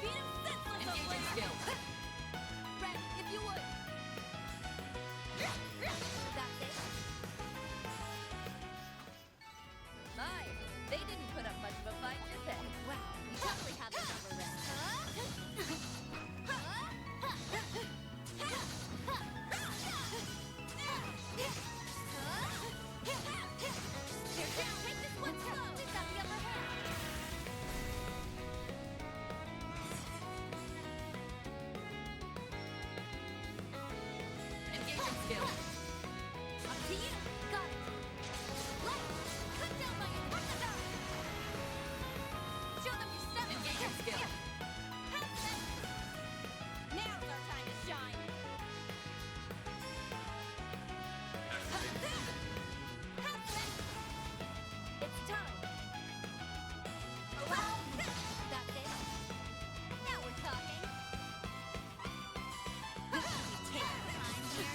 Beat him senseless. Engaging skill. Ren, if you would. That's it. My, they didn't put up much of a fight, did they? Wow, you totally have the number, Ren. Take this one slow. We've got the upper hand. Engaging skill. Up to you. Got it. Light. Put down my enemy. Show them your step. Engaging skill. Now's our time to shine. It's time. That's it. Now we're talking. You take your time here.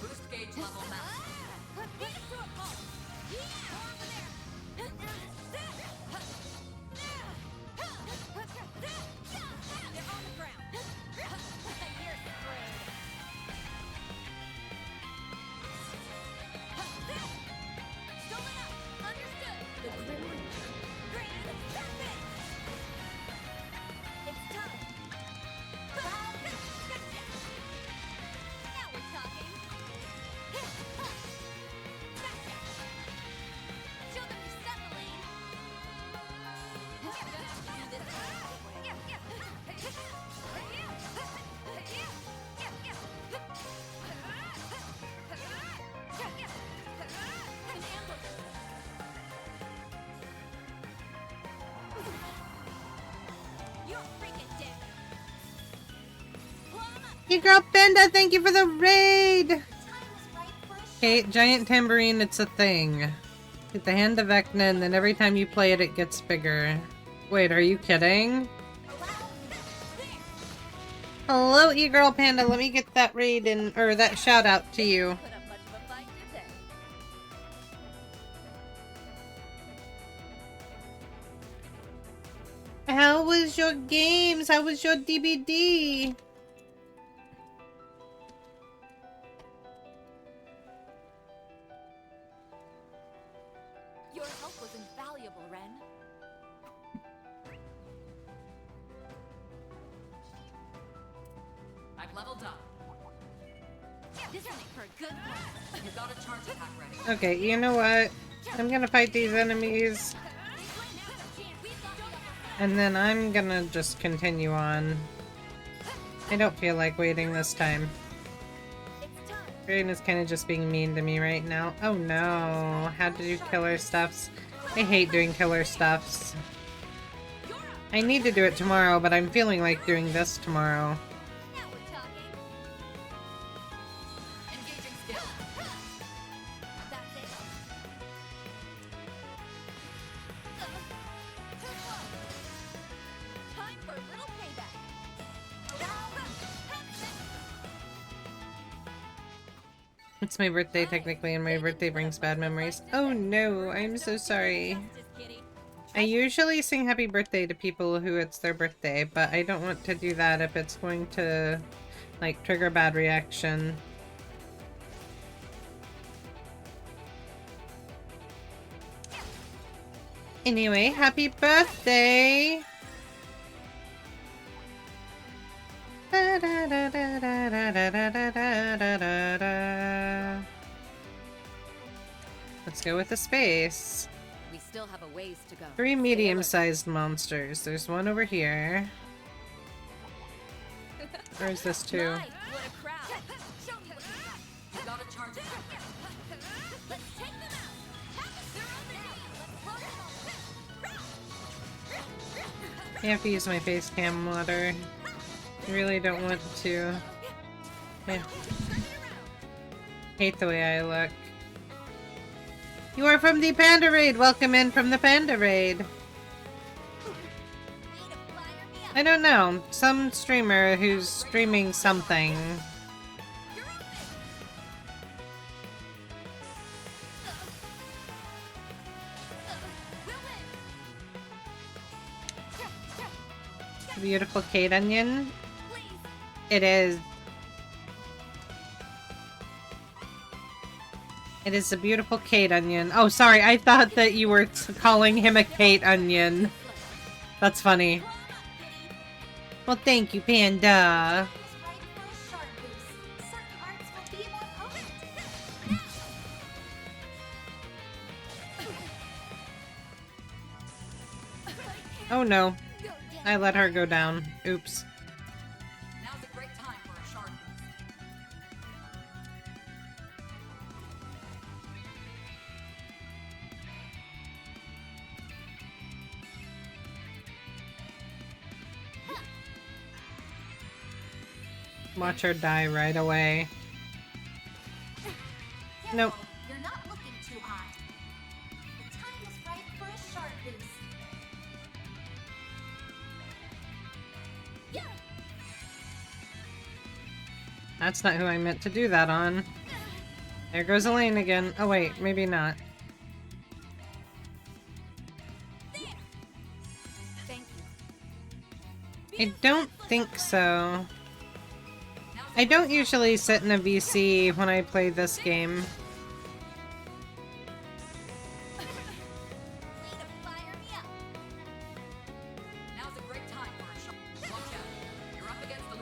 Boost gauge level max. Beat him to a pulp. Over there. They're on the ground. You're screwed. Stolen up. Understood. The Grim Reaper. Grand Serpent. It's time. Now we're talking. Show them your step, Elaine. You're gonna have to do this the hard way. An ambush. You're freaking dead. E-Girl Panda, thank you for the raid! Okay, giant tambourine, it's a thing. Get the hand of Vecna, and then every time you play it, it gets bigger. Wait, are you kidding? Hello, E-Girl Panda, let me get that raid in, or that shout out to you. Put up much of a fight, did they? How was your games? How was your DBD? Your help was invaluable, Ren. I've leveled up. This will make for a good one. You got a charge attack ready. Okay, you know what? I'm gonna fight these enemies. And then I'm gonna just continue on. I don't feel like waiting this time. Renne is kind of just being mean to me right now. Oh no, how to do killer stuffs. I hate doing killer stuffs. I need to do it tomorrow, but I'm feeling like doing this tomorrow. Engaging skill. It's my birthday technically, and my birthday brings bad memories. Oh no, I'm so sorry. I usually sing happy birthday to people who it's their birthday, but I don't want to do that if it's going to, like, trigger a bad reaction. Anyway, happy birthday! Let's go with the space. We still have a ways to go. 3 medium-sized monsters. There's one over here. Or is this 2? What a crowd. Show me what you got. You gotta charge it. Let's take them out. I have to use my face cam water. I really don't want to. Yeah. Hate the way I look. You are from the Panda Raid! Welcome in from the Panda Raid! I don't know. Some streamer who's streaming something. Beautiful Kate Onion. It is. It is a beautiful Kate Onion. Oh, sorry. I thought that you were calling him a Kate Onion. That's funny. Well, thank you, Panda. Oh no. I let her go down. Oops. Now's a great time for a shark Watch her die right away. Nope. You're not looking too hot. The time is right for a shark boost. That's not who I meant to do that on. There goes Elaine again. Oh wait, maybe not. I don't think so. I don't usually sit in a VC when I play this game.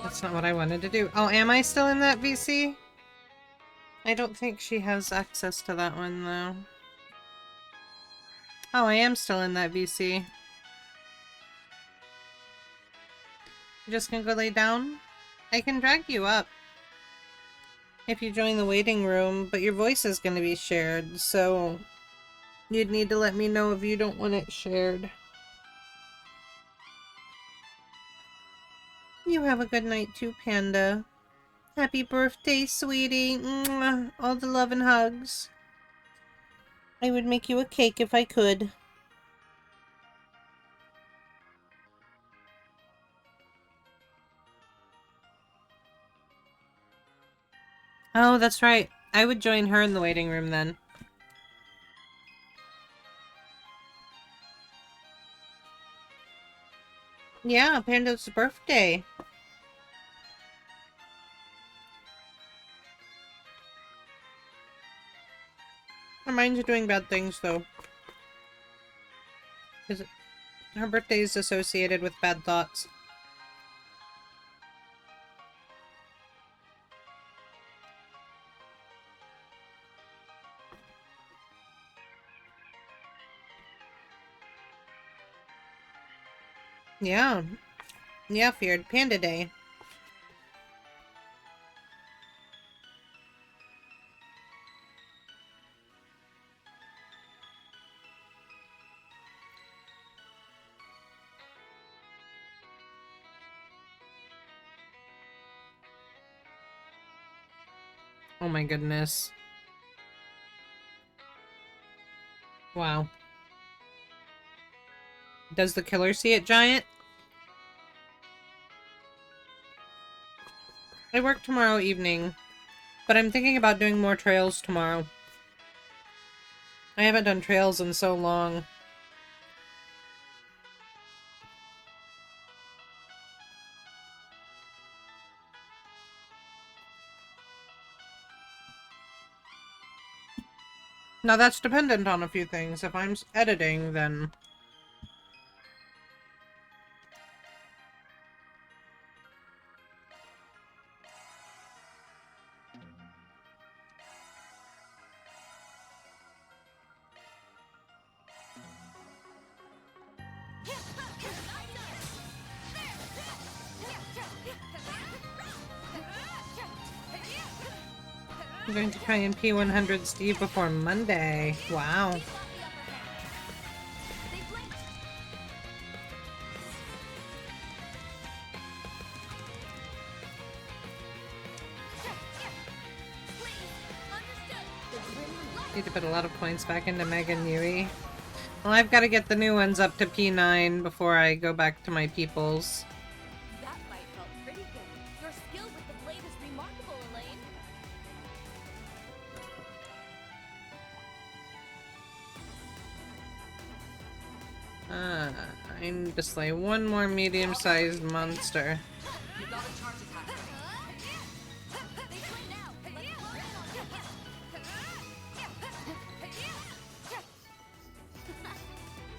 That's not what I wanted to do. Oh, am I still in that VC? I don't think she has access to that one, though. Oh, I am still in that VC. You just gonna go lay down? I can drag you up if you join the waiting room, but your voice is gonna be shared, so you'd need to let me know if you don't want it shared. You have a good night too, Panda. Happy birthday, sweetie. Mwah. All the love and hugs. I would make you a cake if I could. Oh, that's right. I would join her in the waiting room then. Yeah, Panda's birthday. Her mind's doing bad things, though. Because her birthday is associated with bad thoughts. Yeah. Yeah, feared Panda Day. Oh my goodness. Wow. Does the killer see it, Giant? I work tomorrow evening. But I'm thinking about doing more trails tomorrow. I haven't done trails in so long. Now that's dependent on a few things. If I'm editing, then... I'm going to try and P100 Steve before Monday. Wow. Need to put a lot of points back into Megan Yui. Well, I've got to get the new ones up to P9 before I go back to my peoples. That fight felt pretty good. Your skill with the blade is remarkable, Elaine. I need to slay one more medium-sized monster. You got a charge attack.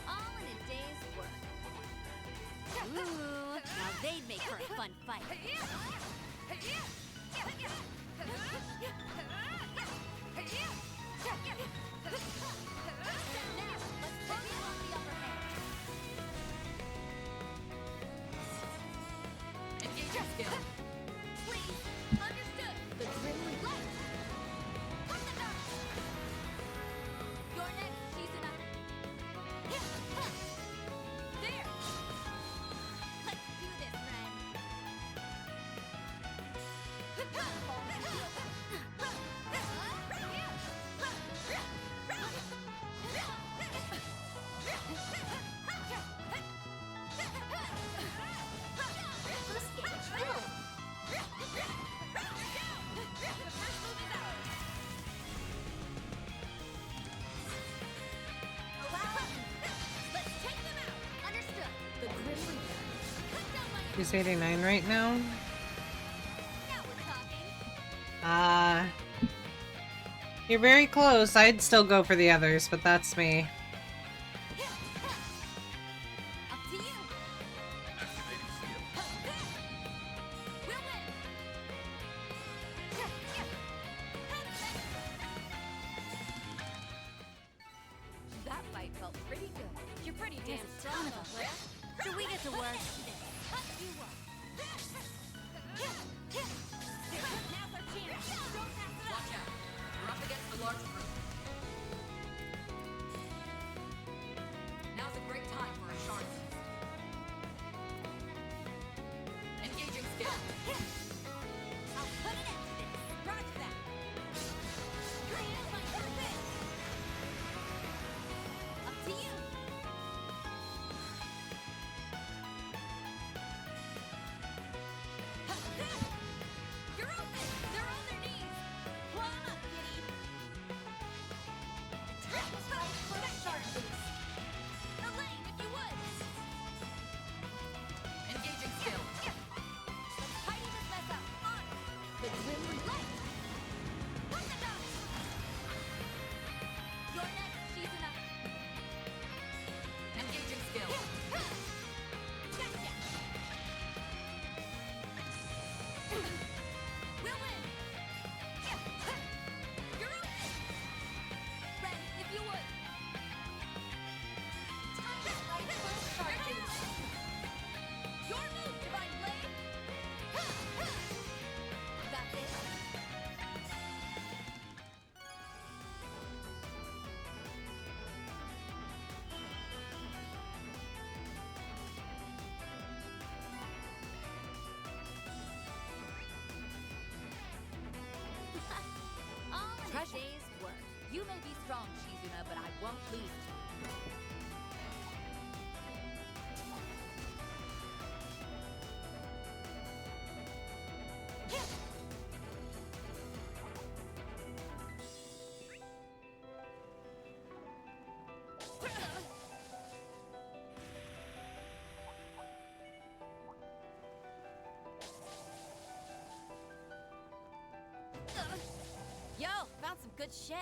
All in a day's work. Ooh, now they'd make for a fun fight. Engage your skill. Please, understood. The grim light. From the dark. Your next, Shizuna. There. Let's do this, He's 89 right now. You're very close. I'd still go for the others, but that's me. That fight felt pretty good. You're pretty damn strong, though, Claire. Should we get to work? You what? Now's our chance. Don't pass it up. Watch out. You're up against a large group. Now's a great time for a shard boost. Engaging skill. I'll put an end to this. Roger that. Here's my purpose. Up to you. You're open. They're on their knees. Climb up, kitty. For that shard boost. Elaine, if you would. Engaging skill. Let's tidy this mess up. On. The grim light. From the dark. You're next, Shizuna. Engaging skill. Gotcha. We'll win. You're open. Renne, if you would. Time to light full charges. Your move, Divine Blade. That's it. All in a day's work. You may be strong, Shizuna, but I won't lose to you. Yo, found some good shit.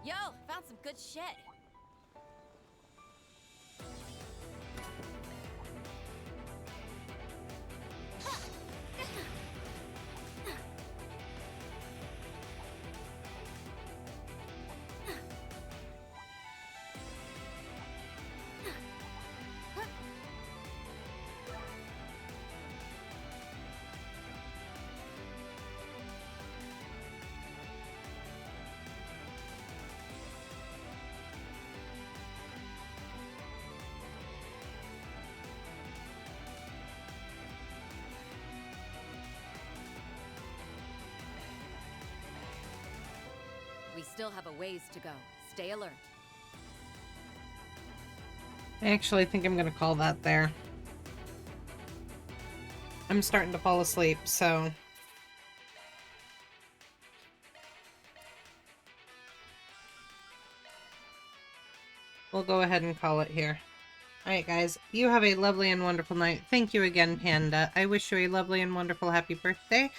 Yo, found some good shit. We still have a ways to go. Stay alert. I actually think I'm gonna call that there. I'm starting to fall asleep, so... we'll go ahead and call it here. Alright guys, you have a lovely and wonderful night. Thank you again, Panda. I wish you a lovely and wonderful happy birthday,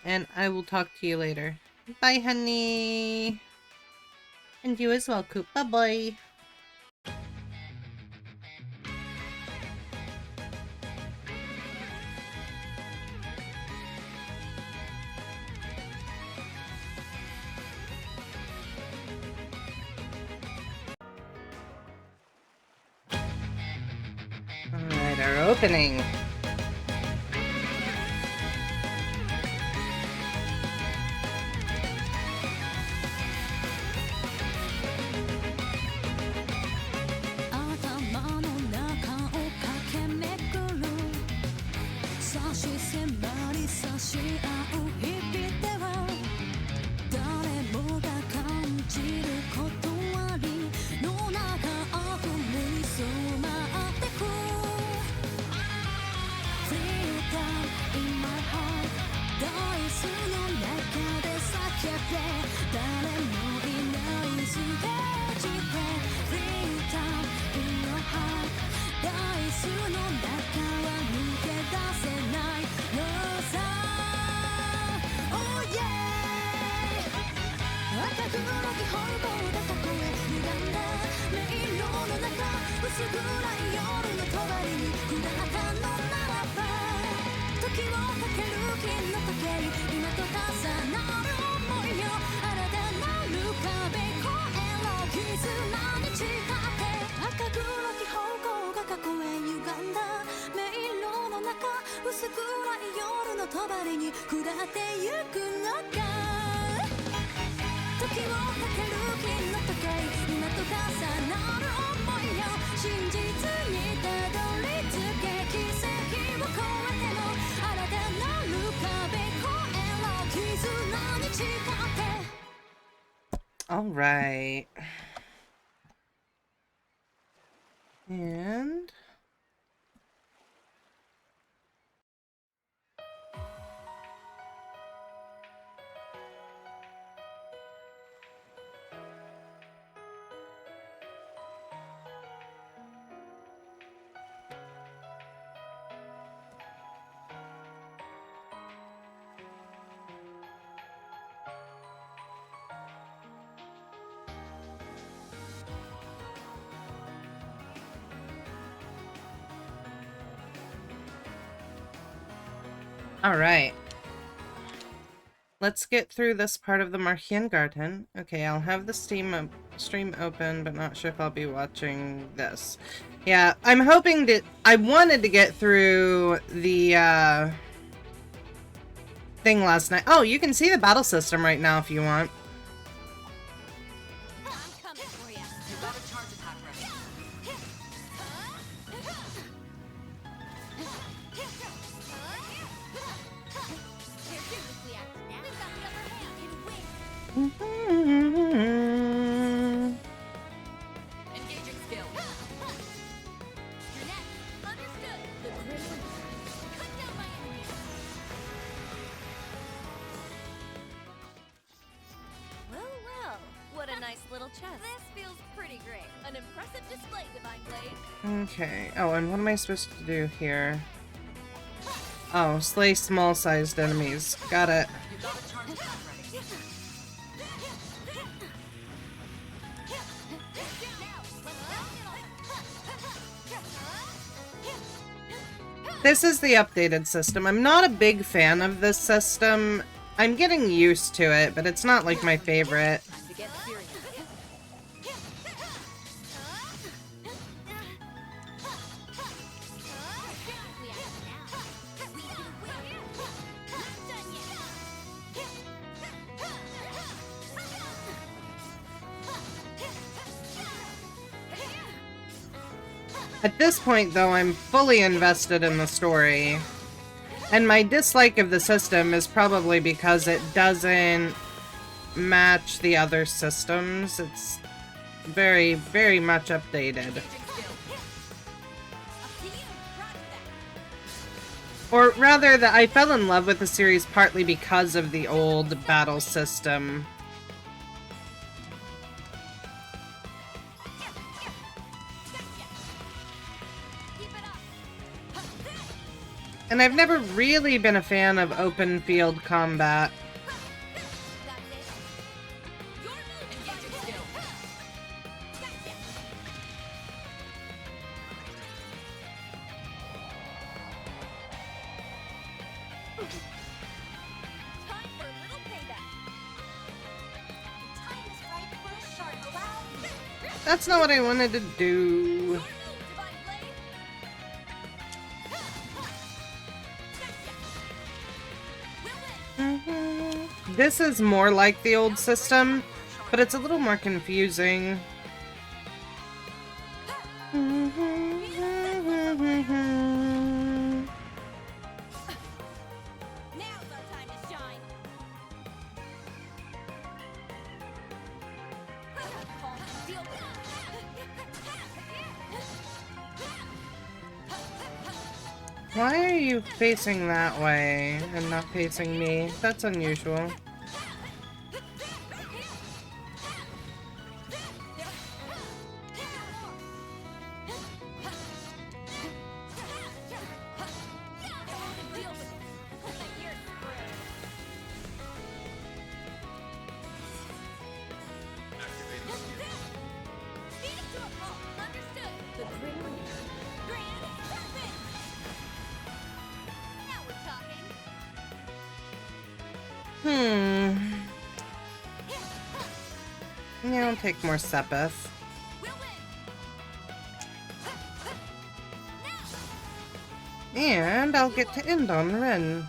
and I will talk to you later. Bye, honey! And you as well, Coop. Bye-bye! Alright, our opening. All right. And all right. Let's get through this part of the Märchen Garten. Okay, I'll have the stream open, but not sure if I'll be watching this. Yeah, I'm hoping that I wanted to get through the thing last night. Oh, you can see the battle system right now if you want. little chest. This feels pretty great. An impressive display, Divine Blade. Okay. Oh, and what am I supposed to do here? Oh, slay small-sized enemies. Got it. This is the updated system. I'm not a big fan of this system. I'm getting used to it, but it's not like my favorite. At this point, though, I'm fully invested in the story. And my dislike of the system is probably because it doesn't match the other systems. It's very, very much updated. Or rather, that I fell in love with the series partly because of the old battle system. And I've never really been a fan of open field combat. That's not what I wanted to do. This is more like the old system, but it's a little more confusing. Why are you facing that way and not facing me? That's unusual. Yeah, I'll take more Sepith. And I'll get to end on Renne.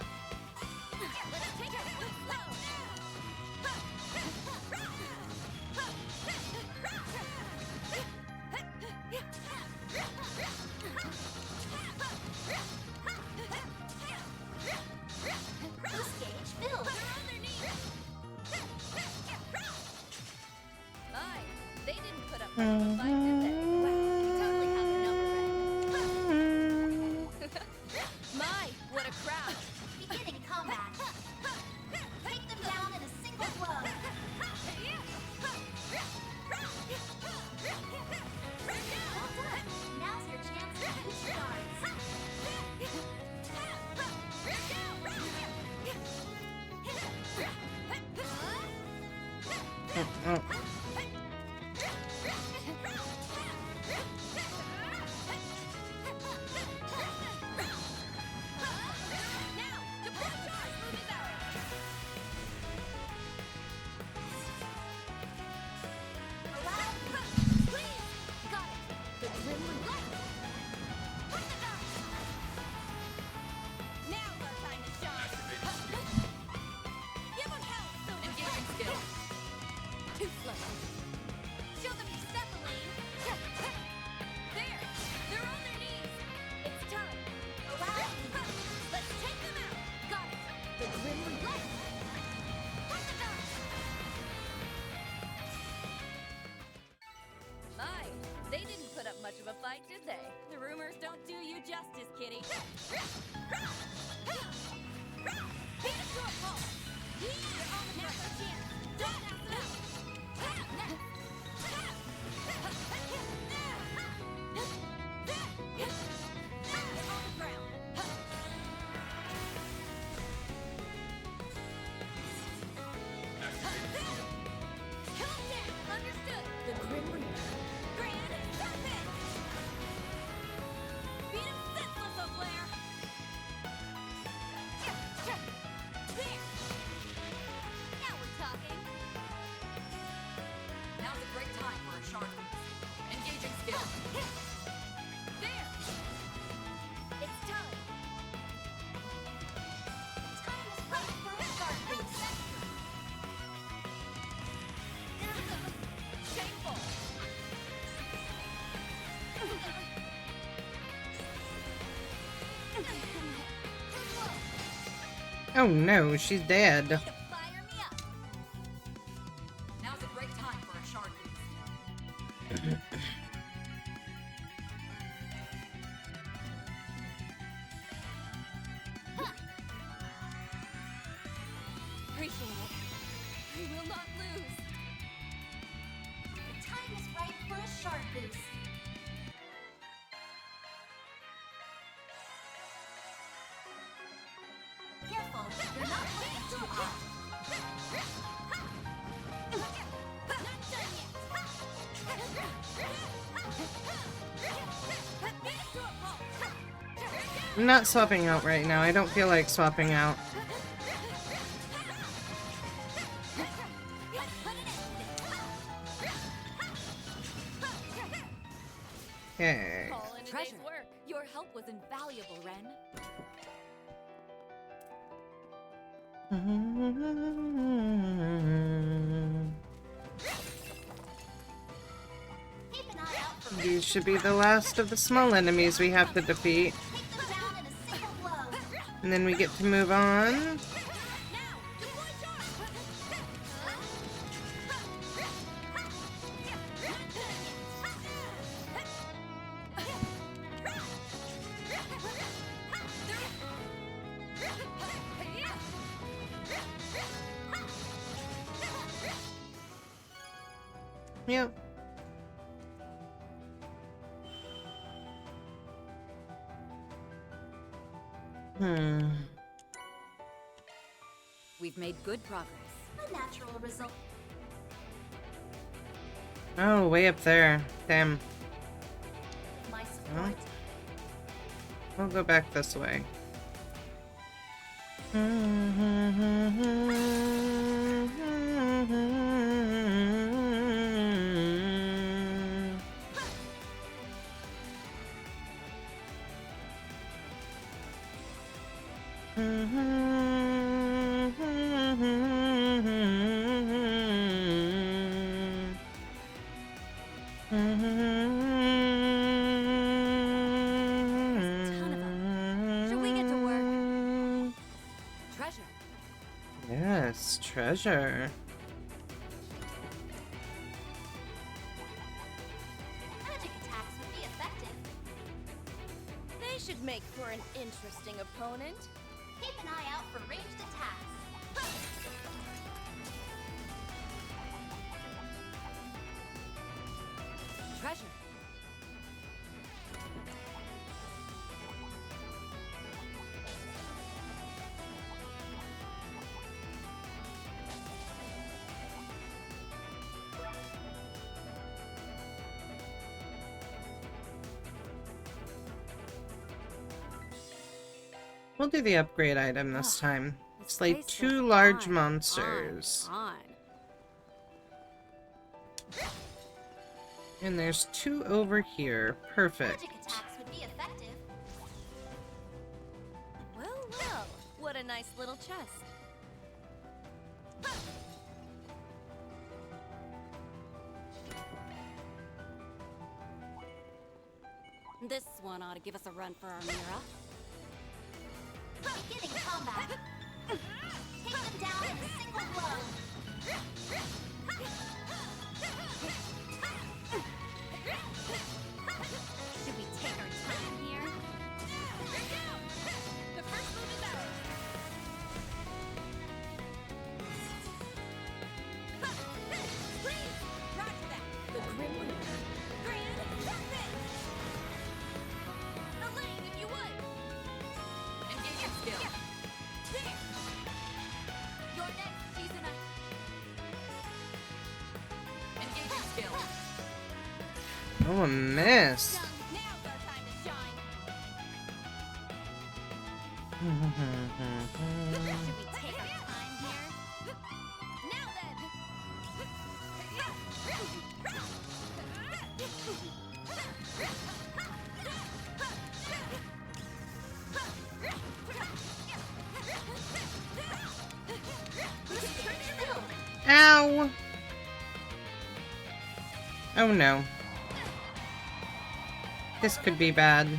Oh no, she's dead. Now's a great time for a shard boost. Appreciate it. I will not lose. The time is right for a shard boost. Careful, you're not looking too hot. I'm not swapping out right now. I don't feel like swapping out. Okay. Treasure. Your help was invaluable, Renne. These should be the last of the small enemies we have to defeat. And then we get to move on. Yep. We've made good progress. A natural result. Oh, way up there. Damn. My Well, support. we'll go back this way. Should we get to work? Treasure. Yes, treasure. Magic attacks would be effective. They should make for an interesting opponent. Keep an eye out for ranged attacks. Treasure. We'll do the upgrade item this time. Slay place 2 goes large on, monsters. on. And there's 2 over here. Perfect. Magic attacks would be effective. Well, well, what a nice little chest. This one ought to give us a run for our Mira. Beginning combat. Take them down in a single blow. Should we take our time here? The first move is ours. Please, roger that. The Grim Reaper. Grand Serpent. Elaine, if you would. Engaging skill. There. You're next, Shizuna. Engaging skill. Oh, a miss. Now's our time to shine. Should we take our time here? Now then. Ow! Oh no. This could be bad. Now's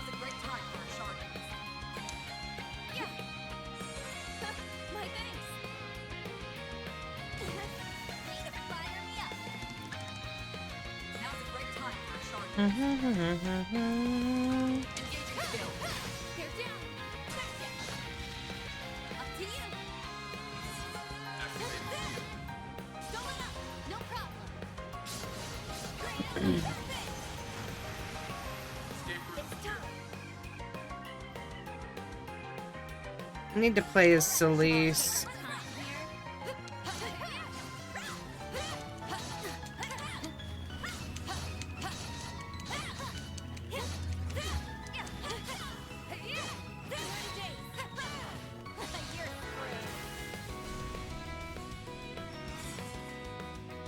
a great time for a shard. I need to play as Celeste.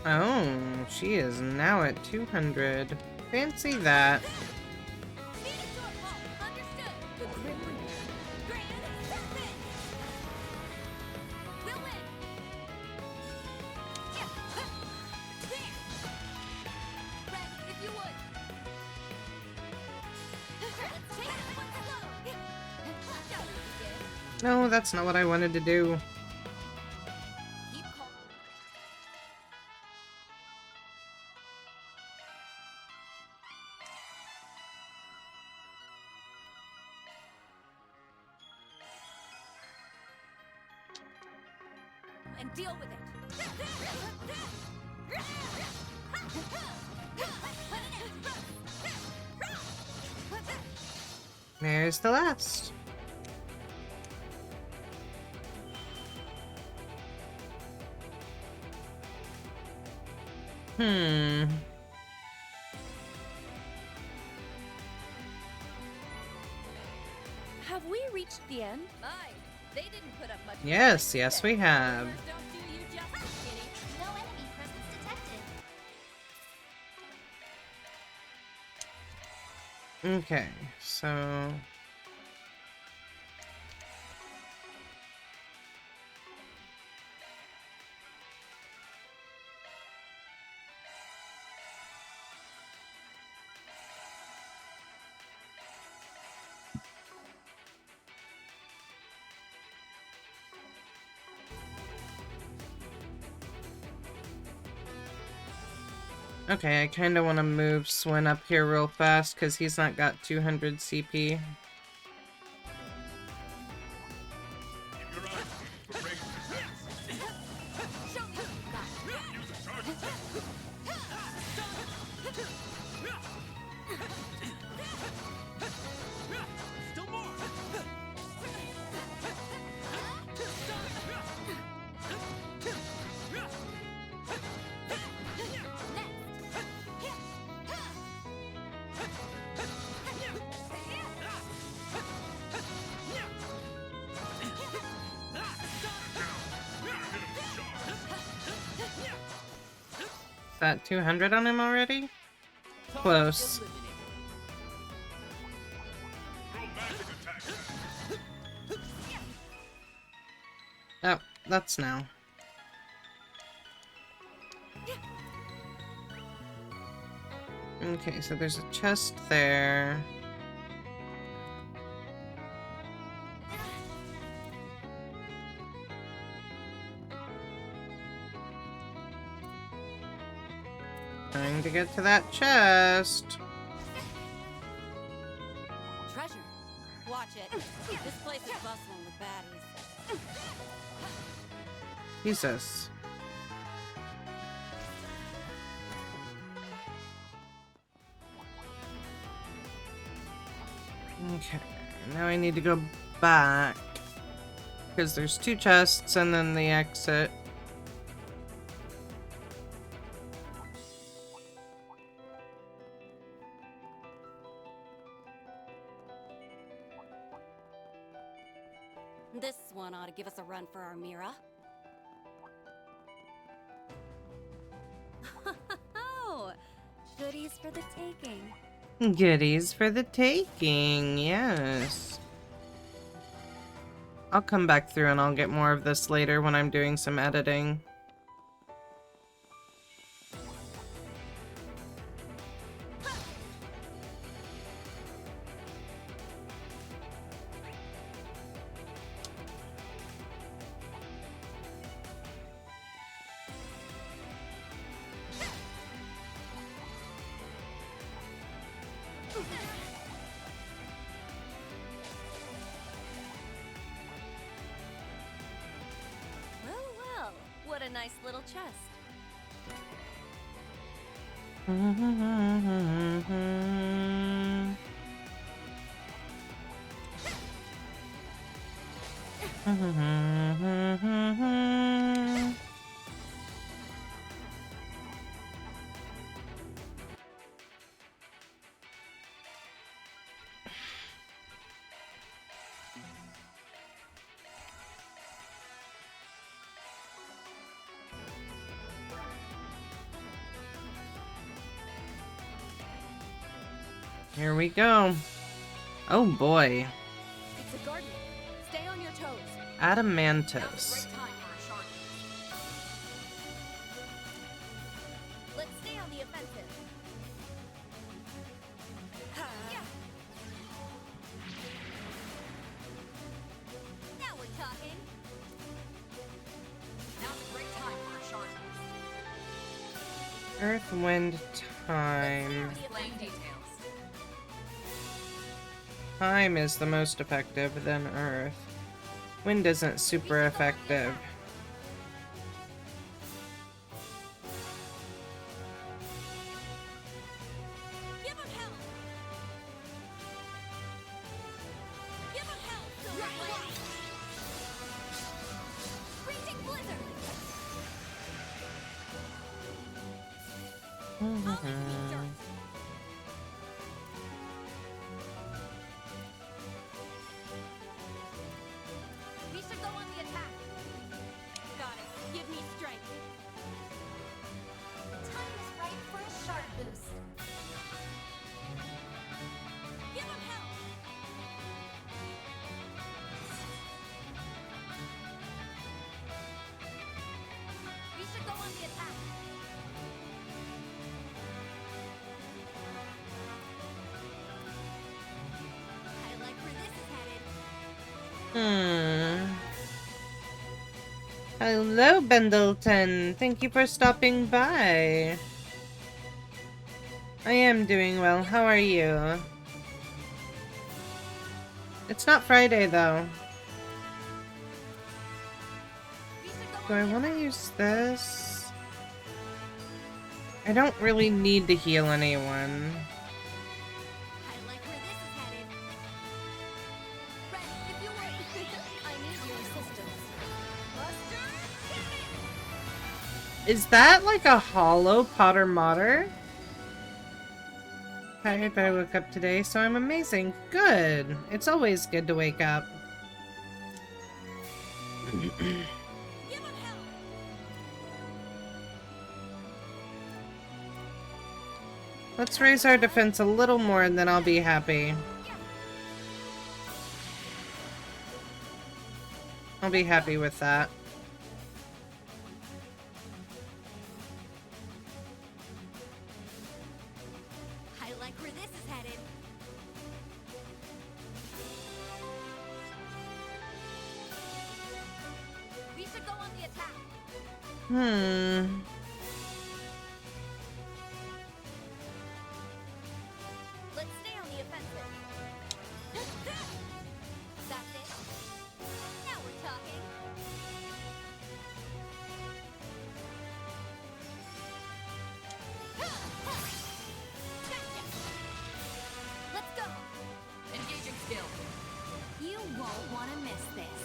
Oh, she is now at 200. Fancy that. No, that's not what I wanted to do. And deal with it. There's the last. Have we reached the end? They didn't put up much. Yes, yes, we have. Don't do you justice, kitty. No enemy presence detected. Okay, so... Okay, I kind of want to move Swin up here real fast because he's not got 200 CP. That 200 on him already? Close. Oh, that's now. Okay, so there's a chest there. Trying to get to that chest. Treasure. Watch it. This place is bustling with baddies. Jesus. Okay, now I need to go back. Because there's two chests and then the exit. This one ought to give us a run for our Mira. Oh, goodies for the taking. Goodies for the taking, yes. I'll come back through and I'll get more of this later when I'm doing some editing. a nice little chest. Here we go. Oh boy. It's a guardian. Stay on your toes. Adamantos. Let's stay on the offensive. Yeah. Now we're talking. Now's a great time for a shard. Earth, wind, time. Explain details. Time is the most effective, then Earth. Wind isn't super effective. Give him hell. Give him hell. Right. Raging blizzard. We should go on the attack. Got it. Give me strength. The time is right for a shard boost. Give him hell. We should go on the attack. I like where this is headed. Hello, Bendleton. Thank you for stopping by. I am doing well. How are you? It's not Friday, though. Do I want to use this? I don't really need to heal anyone. I like where this is headed. Renne, if you wait, I need your assistance. Buster, Is that like a hollow Potter Motter? Tired, but I woke up today, so I'm amazing. Good. It's always good to wake up. Let's raise our defense a little more and then I'll be happy. I'll be happy with that. I like where this is headed. We should go on the attack. Let's stay on the offensive. That's it. Now we're talking. Let's go. Engaging skill. You won't want to miss this.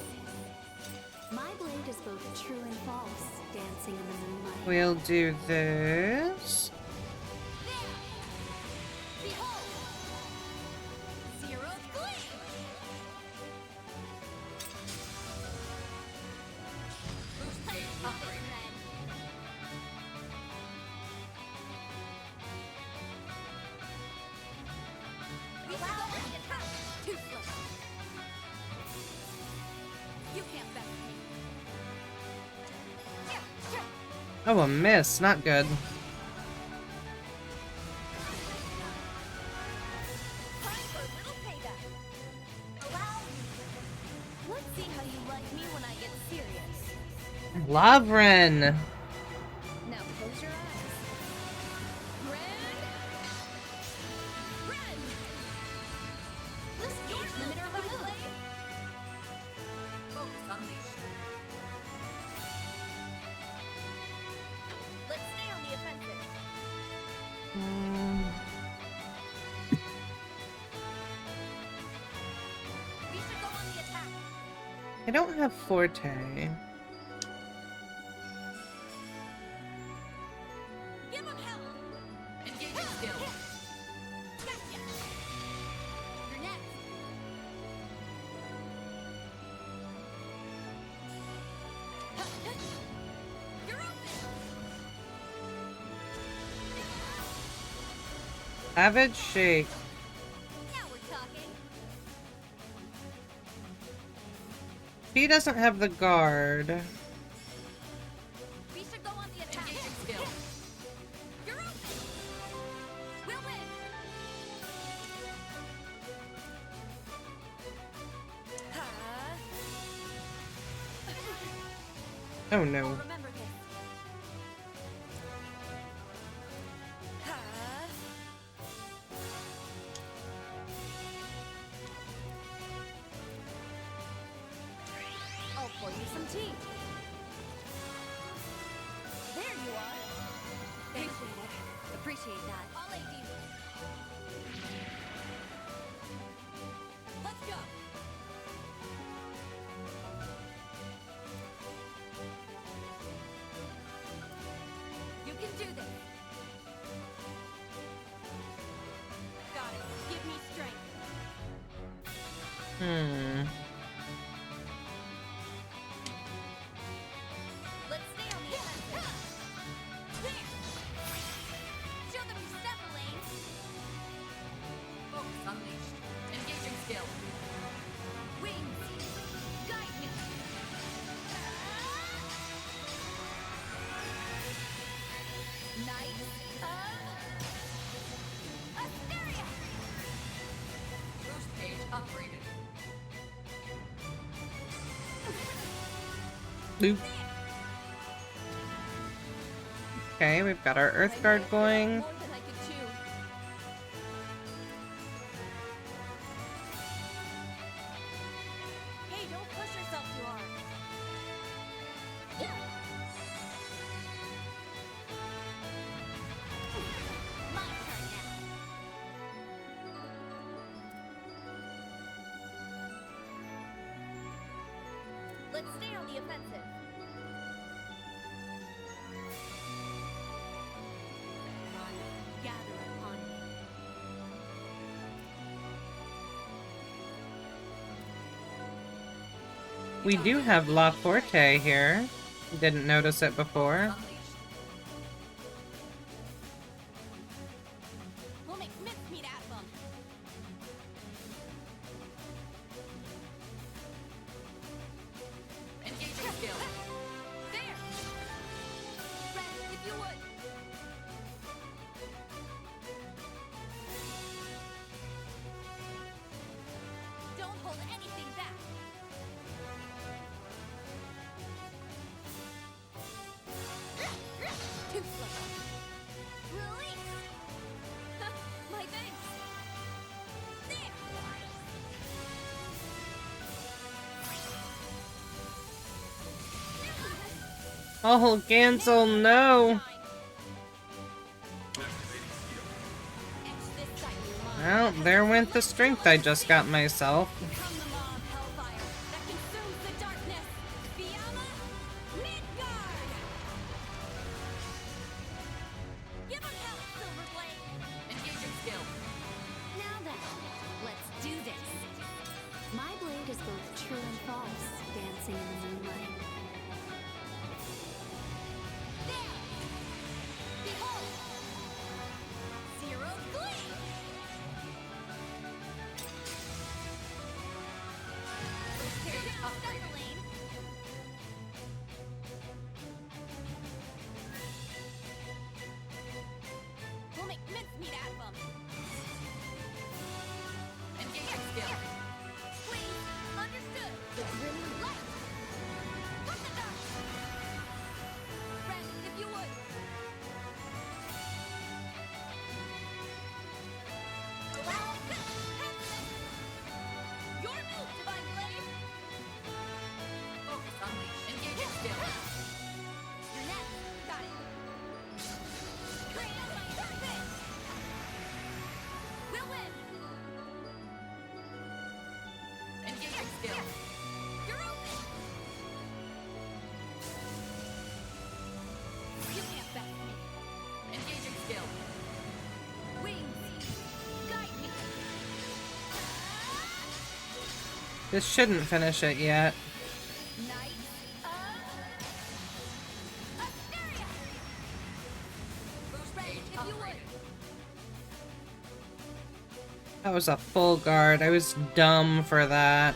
My blade is both true and false, dancing in the moonlight. We'll do this. Behold. Zero's gleam. Boost gauge upgrade. We should go on the attack. Too slow. You can't best me. Oh, a miss. Not good. Time for a little payback. Allow me. Let's see how you like me when I get serious. Lavren. Now close your eyes. Renne! Renne! This gauge limiter by the blade. Focus unleashed. I don't have Forte. Give him hell! Engaging skill. Gotcha! You're next. You're open! Savage Shake. Now we're talking. He doesn't have the guard. We should go on the attack. Engaging skill. You're open! We'll win! Oh no. Remember this. I'll pour you some tea. There you are. Thank you. Appreciate that. I'll aid you. Let's go. You can do this. Got it. Give me strength. Let's stay on the offensive. There. Show them your step, Elaine. Focus unleashed. Engaging skill. Wings. Guide me. Knights of Asteria. Boost page upgraded. Boop. Okay, we've got our Earth Guard going. More than I could chew. Hey, don't push yourself too hard. My turn now. Let's stay on the offensive. Run, gather upon me. We do have La Forte here. Didn't notice it before. We'll make mincemeat out of them. Engaging skill. There. Renne, if you would. Don't hold anything back. Too slow. Release. My thanks. There. Oh, Gansel, no! Well, there went the strength I just got myself. Become the maw of hellfire that consumes the darkness. Fiamma Midgard. Give him hell, Silverblade. Engaging skill. Now then, let's do this. My blade is both true and false, dancing in the moonlight. There. Behold. Zero gleam. Page upgraded. We'll make mincemeat out of them. Engaging skill. Please, understood. The grim light. Cut the dark. Renne, if you would. This shouldn't finish it yet. That was a full guard. I was dumb for that.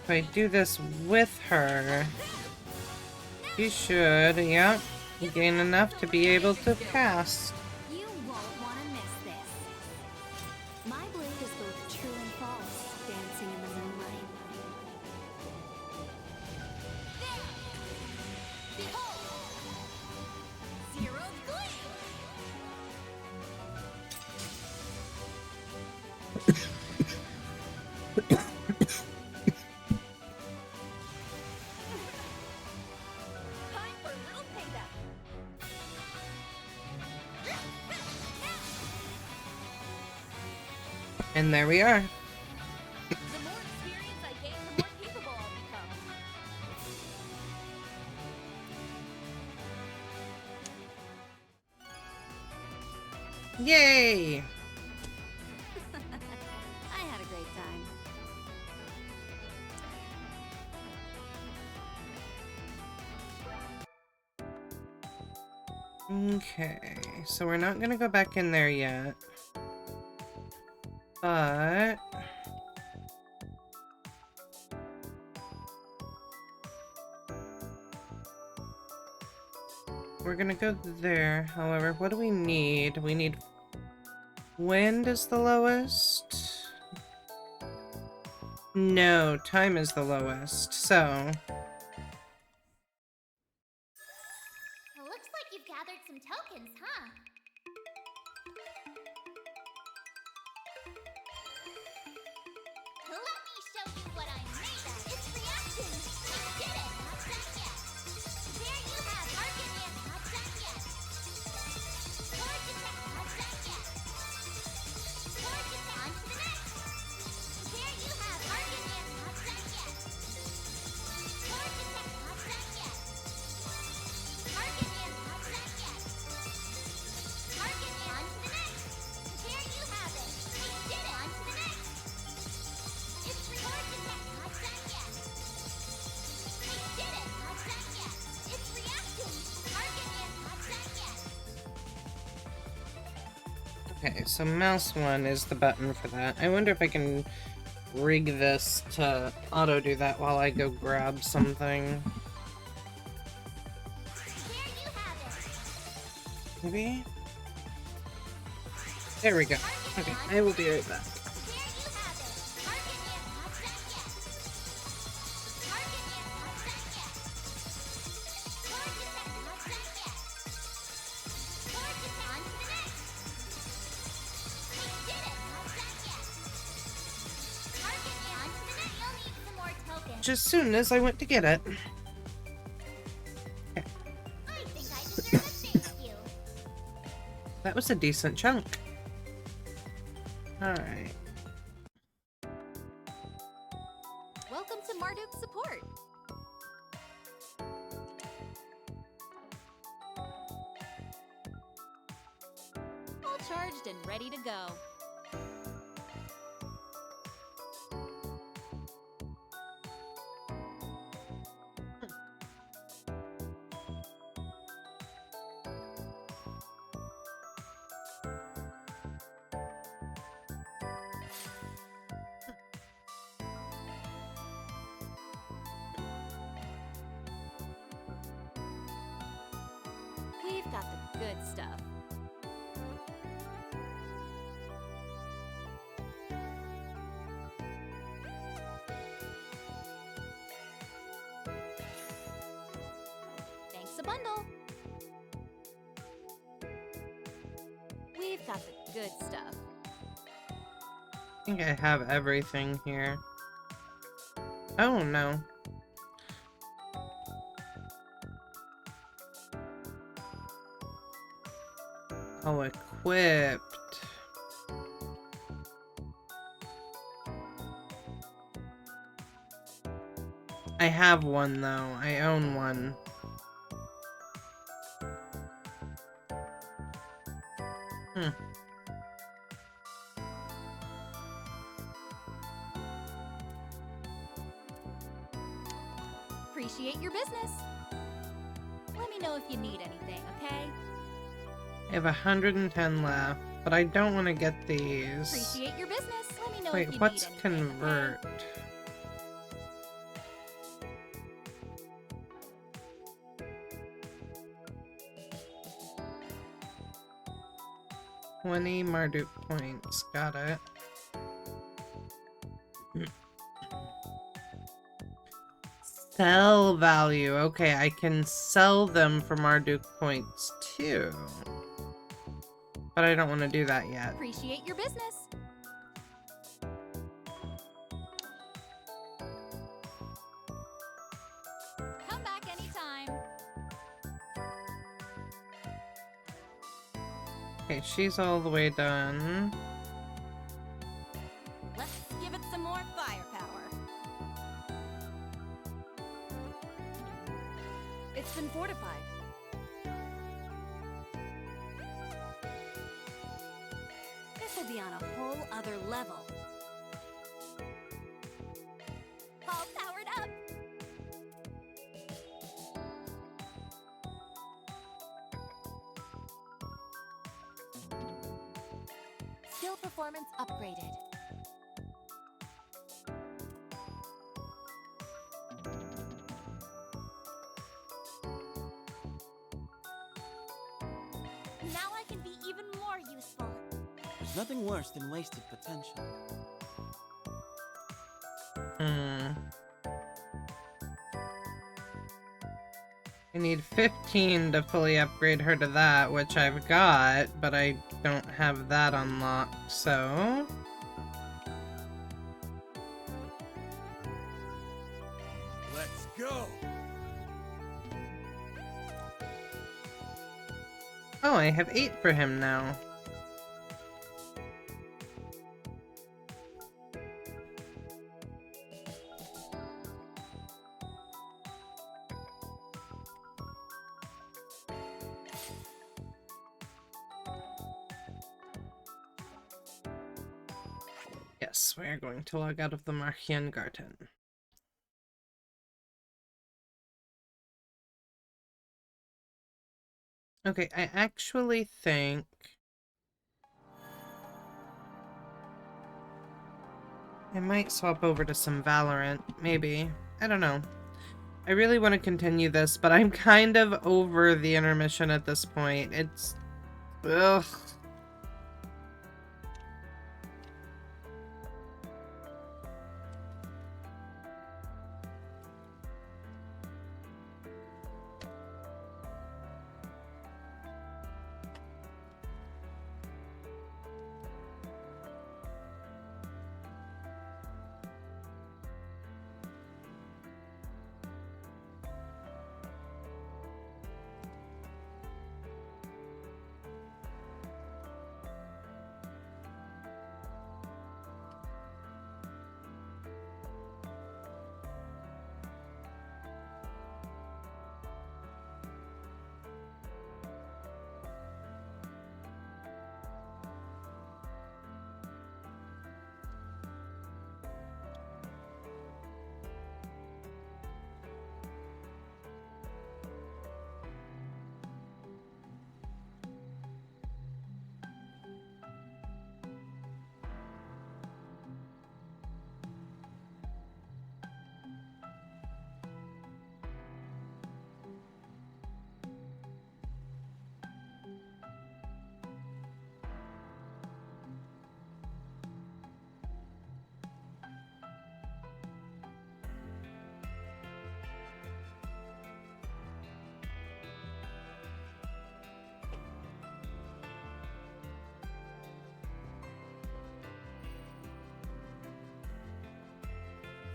If I do this with her, you should, yeah, gain enough to be able to cast. You won't want to miss this. My blade is both true and false, dancing in the moonlight. There! Behold! Zero gleam! Time for a little payback. And there we are. The more experience I gain, the more capable I'll become. Yay! I had a great time. Okay, so we're not gonna go back in there yet. But we're gonna go there. However, what do we need? We need wind is the lowest. No, time is the lowest. So Looks like you've gathered some tokens, huh? Let me show you what I'm made of. It's reaction. We did it. Not done yet. There you have Arkride. Not done yet. Sword detect. Not done yet. Sword detect. On to the next. There you have Arkride. Not done yet. Sword detect. Not done yet. Arkride. Not done yet. Arkride. On to the next. There you have it. We did it. On to the next. It's sword detect. Not done yet. We did it. Not done yet. It's reacting. Arkride. Not done yet. okay, so mouse one is the button for that. I wonder if I can rig this to auto do that while I go grab something. Maybe? There we go. Okay, I will be right back. Just soon as I went to get it. I think I deserve a thank you. That was a decent chunk. Alright. Welcome to Marduk Support. All charged and ready to go. We've got the good stuff. Thanks a bundle. We've got the good stuff. I think I have everything here. Oh no. Oh, equipped. I have one, though. I own one. Appreciate your business. Let me know if you need anything, okay? I have 110 left, but I don't want to get these. Appreciate your business. Let me know Wait, if you what's need anything. convert? $20 Marduk points. Got it. Sell value. Okay, I can sell them for Marduk points too. But I don't want to do that yet. Appreciate your business. Come back anytime. Okay, she's all the way done. Let's give it some more firepower. It's been fortified. This will be on a whole other level. All powered up. Skill performance upgraded. Now I can be even more useful. There's nothing worse than wasted potential. I need 15 to fully upgrade her to that, which I've got, but I don't have that unlocked, so... Let's go! Oh, I have 8 for him now. Yes, we are going to log out of the Märchen Garten. Okay, I actually think... I might swap over to some Valorant, maybe. I don't know. I really want to continue this, but I'm kind of over the intermission at this point. It's... ugh.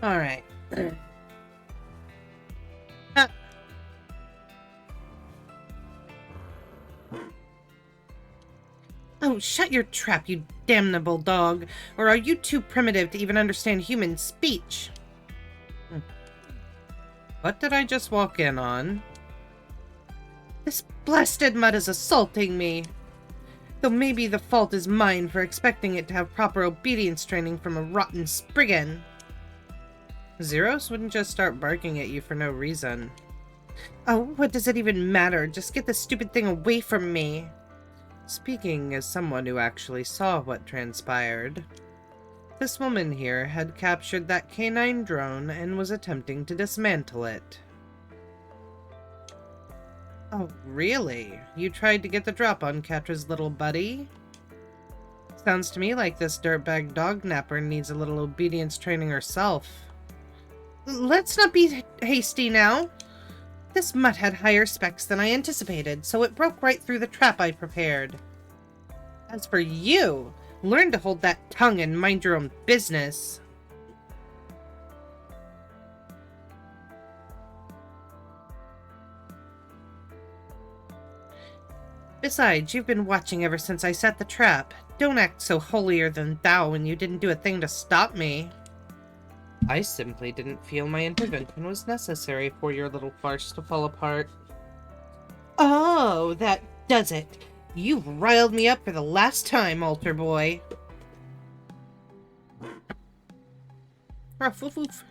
Alright. Oh, shut your trap, you damnable dog. Or are you too primitive to even understand human speech? What did I just walk in on? This blasted mud is assaulting me. Though maybe the fault is mine for expecting it to have proper obedience training from a rotten Spriggan. Zeros wouldn't just start barking at you for no reason. Oh, what does it even matter? Just get this stupid thing away from me. Speaking as someone who actually saw what transpired, this woman here had captured that canine drone and was attempting to dismantle it. Oh, really? You tried to get the drop on Quatre's little buddy? Sounds to me like this dirtbag dog napper needs a little obedience training herself. Let's not be hasty now. This mutt had higher specs than I anticipated, so it broke right through the trap I prepared. As for you, learn to hold that tongue and mind your own business. Besides, you've been watching ever since I set the trap. Don't act so holier than thou when you didn't do a thing to stop me. I simply didn't feel my intervention was necessary for your little farce to fall apart. Oh, that does it. You've riled me up for the last time, altar boy. Ruff, woof, woof.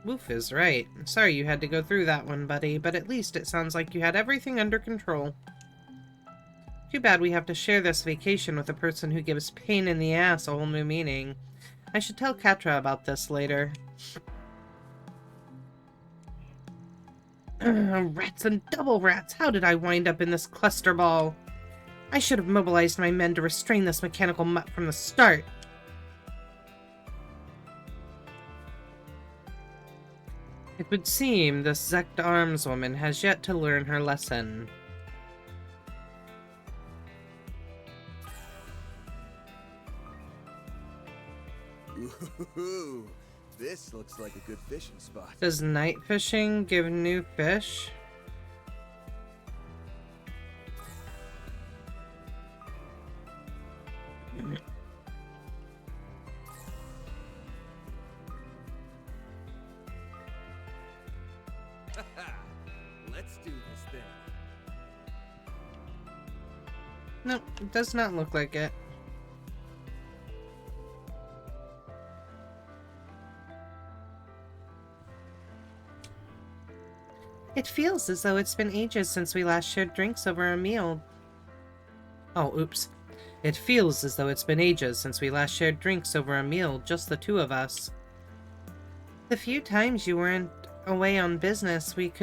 Woof is right. Sorry you had to go through that one, buddy, but at least it sounds like you had everything under control. Too bad we have to share this vacation with a person who gives pain in the ass a whole new meaning. I should tell Quatre about this later. Rats and double rats! How did I wind up in this cluster ball? I should have mobilized my men to restrain this mechanical mutt from the start. It would seem this Zect Arms woman has yet to learn her lesson. Ooh, this looks like a good fishing spot. Does night fishing give new fish? Let's do this thing. Nope, it does not look like it. It feels as though it's been ages since we last shared drinks over a meal. Oh, oops. It feels as though it's been ages since we last shared drinks over a meal, just the two of us. The few times you weren't away on business, we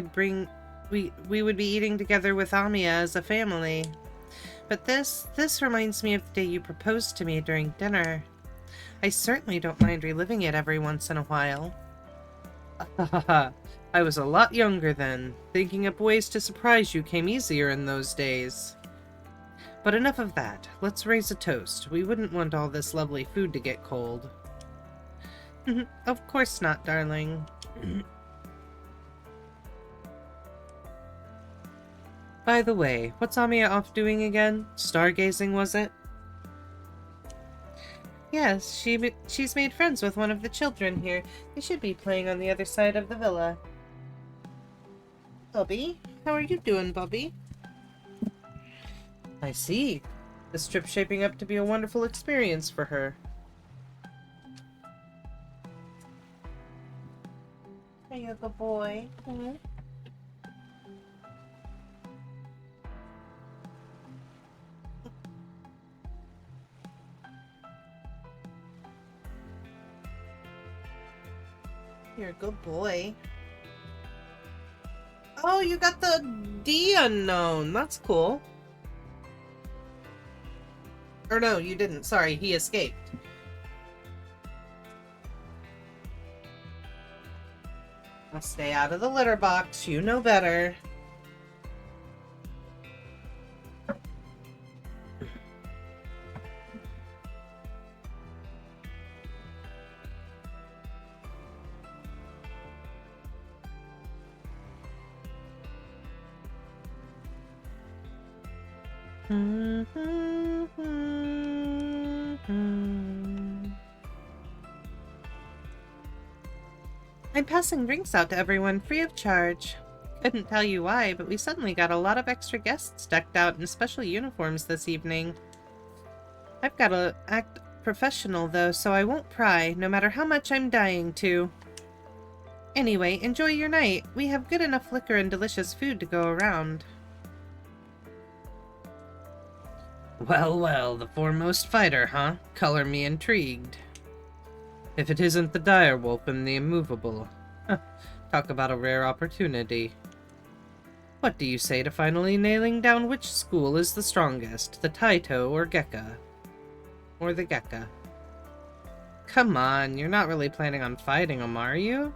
would be eating together with Amia as a family. But this reminds me of the day you proposed to me during dinner. I certainly don't mind reliving it every once in a while. I was a lot younger then. Thinking up ways to surprise you came easier in those days. But enough of that. Let's raise a toast. We wouldn't want all this lovely food to get cold. Of course not, darling. By the way, what's Amia off doing again? Stargazing, was it? Yes, she's made friends with one of the children here. They should be playing on the other side of the villa. Bubby? How are you doing, Bubby? I see. This trip's shaping up to be a wonderful experience for her. Are you a good boy? Mm-hmm. You're a good boy. Oh, you got the D unknown. That's cool. Or no, you didn't. Sorry, he escaped. Now stay out of the litter box. You know better. I'm passing drinks out to everyone free of charge. Couldn't tell you why, but we suddenly got a lot of extra guests decked out in special uniforms this evening. I've got to act professional, though, so I won't pry, no matter how much I'm dying to. Anyway, enjoy your night. We have good enough liquor and delicious food to go around. Well, well, the foremost fighter, huh? Color me intrigued. If it isn't the direwolf and the immovable. Talk about a rare opportunity. What do you say to finally nailing down which school is the strongest, the Taito or Gekka? Or the Gekka? Come on, you're not really planning on fighting them, are you?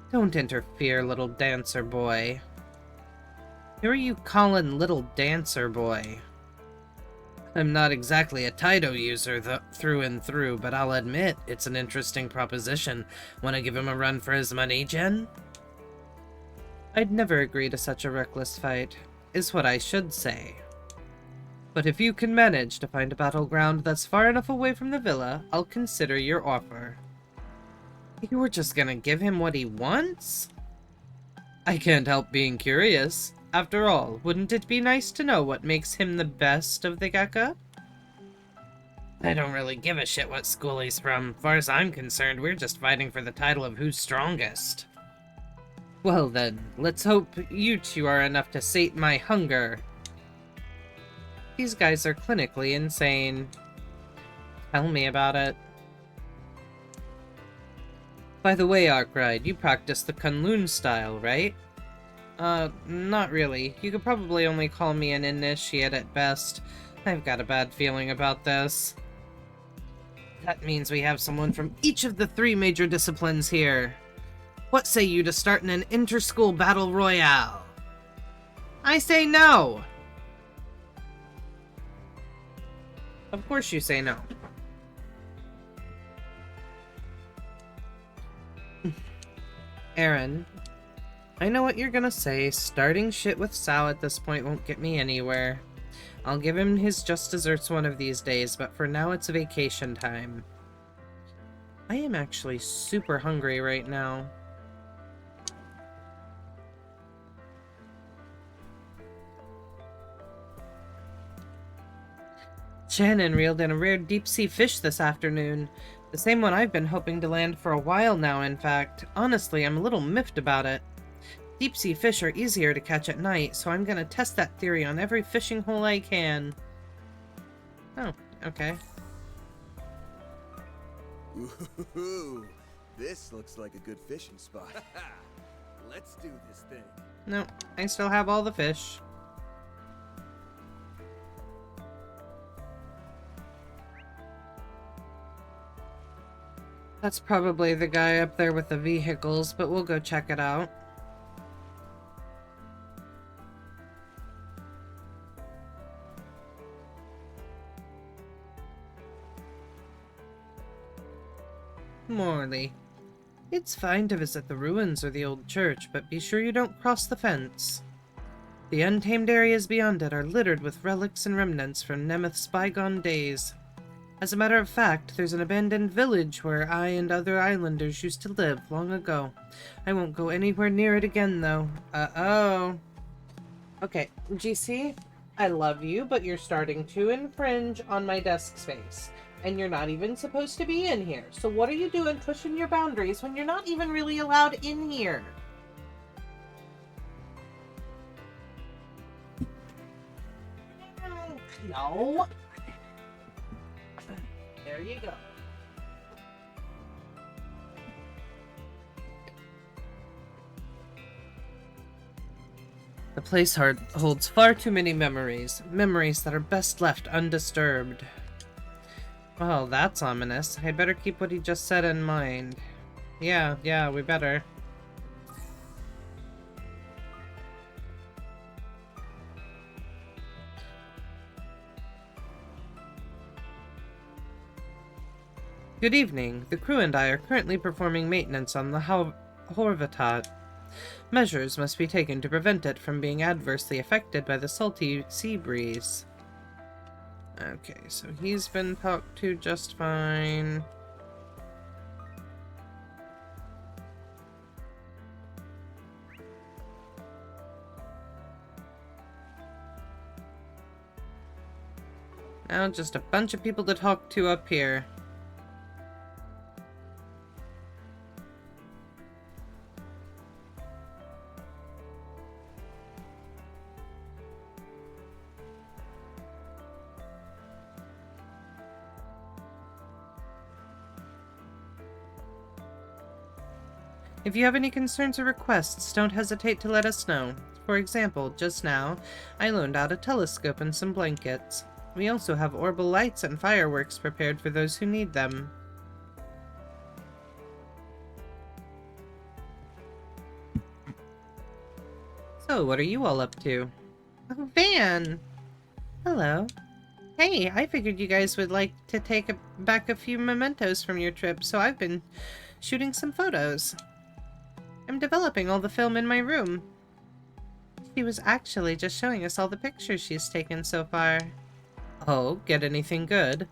Don't interfere, little dancer boy. Who are you calling little dancer boy? I'm not exactly a Taito user through and through, but I'll admit it's an interesting proposition. Want to give him a run for his money, Jen? I'd never agree to such a reckless fight, is what I should say. But if you can manage to find a battleground that's far enough away from the villa, I'll consider your offer. You were just gonna give him what he wants? I can't help being curious. After all, wouldn't it be nice to know what makes him the best of the Gekka? I don't really give a shit what school he's from. As far as I'm concerned, we're just fighting for the title of who's strongest. Well then, let's hope you two are enough to sate my hunger. These guys are clinically insane. Tell me about it. By the way, Arkride, you practice the Kunlun style, right? Not really. You could probably only call me an initiate at best. I've got a bad feeling about this. That means we have someone from each of the 3 major disciplines here. What say you to starting an inter-school battle royale? I say no! Of course you say no. Aaron, I know what you're gonna say. Starting shit with Sal at this point won't get me anywhere. I'll give him his just desserts one of these days, but for now it's vacation time. I am actually super hungry right now. Shannon reeled in a rare deep-sea fish this afternoon. The same one I've been hoping to land for a while now, in fact. Honestly, I'm a little miffed about it. Deep-sea fish are easier to catch at night, so I'm gonna test that theory on every fishing hole I can. Oh, okay. Ooh, this looks like a good fishing spot. Let's do this thing. No, I still have all the fish. That's probably the guy up there with the vehicles, but we'll go check it out. Morley. It's fine to visit the ruins or the old church, but be sure you don't cross the fence. The untamed areas beyond it are littered with relics and remnants from Nemeth's bygone days. As a matter of fact, there's an abandoned village where I and other islanders used to live long ago. I won't go anywhere near it again, though. Uh-oh. Okay, GC, I love you, but you're starting to infringe on my desk space. And you're not even supposed to be in here. So what are you doing pushing your boundaries when you're not even really allowed in here? No. There you go. The place holds far too many memories. Memories that are best left undisturbed. Well, that's ominous. I'd better keep what he just said in mind. Yeah, we better. Good evening. The crew and I are currently performing maintenance on the Horvatat. Measures must be taken to prevent it from being adversely affected by the salty sea breeze. Okay, so he's been talked to just fine. Now just a bunch of people to talk to up here. If you have any concerns or requests, don't hesitate to let us know. For example, just now, I loaned out a telescope and some blankets. We also have orbital lights and fireworks prepared for those who need them. So, what are you all up to? Oh, Van! Hello. Hey, I figured you guys would like to take back a few mementos from your trip, so I've been shooting some photos. I'm developing all the film in my room. She was actually just showing us all the pictures she's taken so far. Oh, get anything good?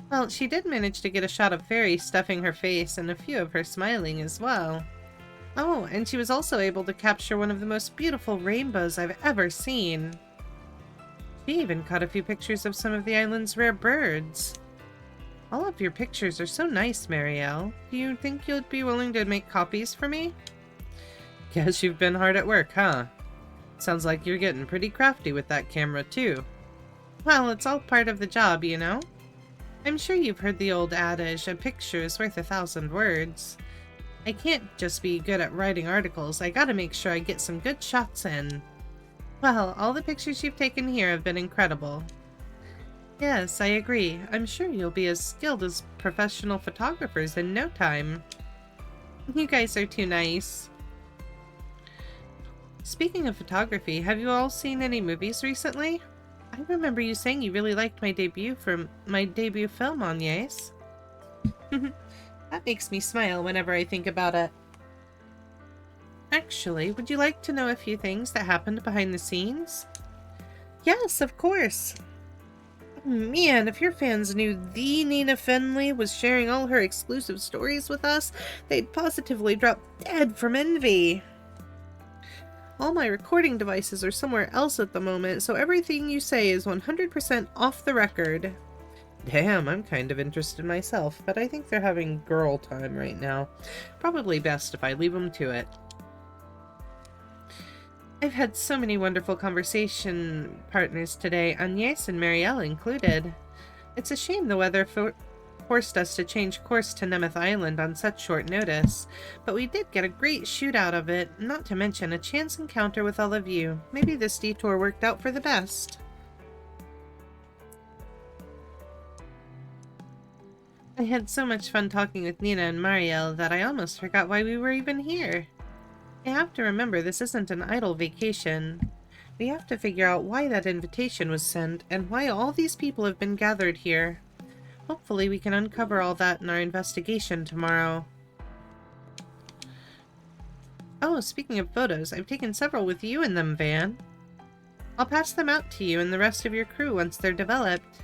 Well, she did manage to get a shot of Feri stuffing her face and a few of her smiling as well. Oh, and she was also able to capture one of the most beautiful rainbows I've ever seen. She even caught a few pictures of some of the island's rare birds. All of your pictures are so nice, Marielle. Do you think you'd be willing to make copies for me? Guess you've been hard at work, huh? Sounds like you're getting pretty crafty with that camera, too. Well, it's all part of the job, you know? I'm sure you've heard the old adage, a picture is worth 1,000 words. I can't just be good at writing articles, I gotta make sure I get some good shots in. Well, all the pictures you've taken here have been incredible. Yes, I agree. I'm sure you'll be as skilled as professional photographers in no time. You guys are too nice. Speaking of photography, have you all seen any movies recently? I remember you saying you really liked my debut film, Agnès. That makes me smile whenever I think about it. Actually, would you like to know a few things that happened behind the scenes? Yes, of course. Man, if your fans knew the Nina Fenley was sharing all her exclusive stories with us, they'd positively drop dead from envy. All my recording devices are somewhere else at the moment, so everything you say is 100% off the record. Damn, I'm kind of interested myself, but I think they're having girl time right now. Probably best if I leave them to it. I've had so many wonderful conversation partners today, Agnès and Marielle included. It's a shame the weather forced us to change course to Nemeth Island on such short notice, but we did get a great shoot out of it, not to mention a chance encounter with all of you. Maybe this detour worked out for the best. I had so much fun talking with Nina and Marielle that I almost forgot why we were even here. You have to remember this isn't an idle vacation. We have to figure out why that invitation was sent and why all these people have been gathered here. Hopefully we can uncover all that in our investigation tomorrow. Oh, speaking of photos, I've taken several with you in them, Van. I'll pass them out to you and the rest of your crew once they're developed.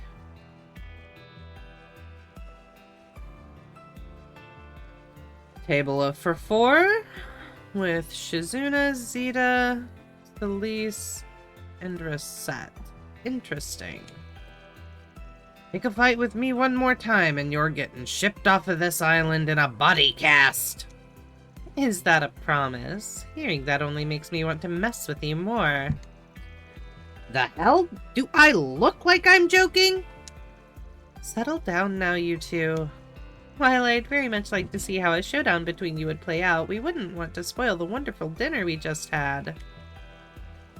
Table for 4 with Shizuna, Zita, Elise, and Risette. Interesting. Take a fight with me one more time and you're getting shipped off of this island in a body cast. Is that a promise? Hearing that only makes me want to mess with you more. The hell? Do I look like I'm joking? Settle down now, you two. While I'd very much like to see how a showdown between you would play out, we wouldn't want to spoil the wonderful dinner we just had.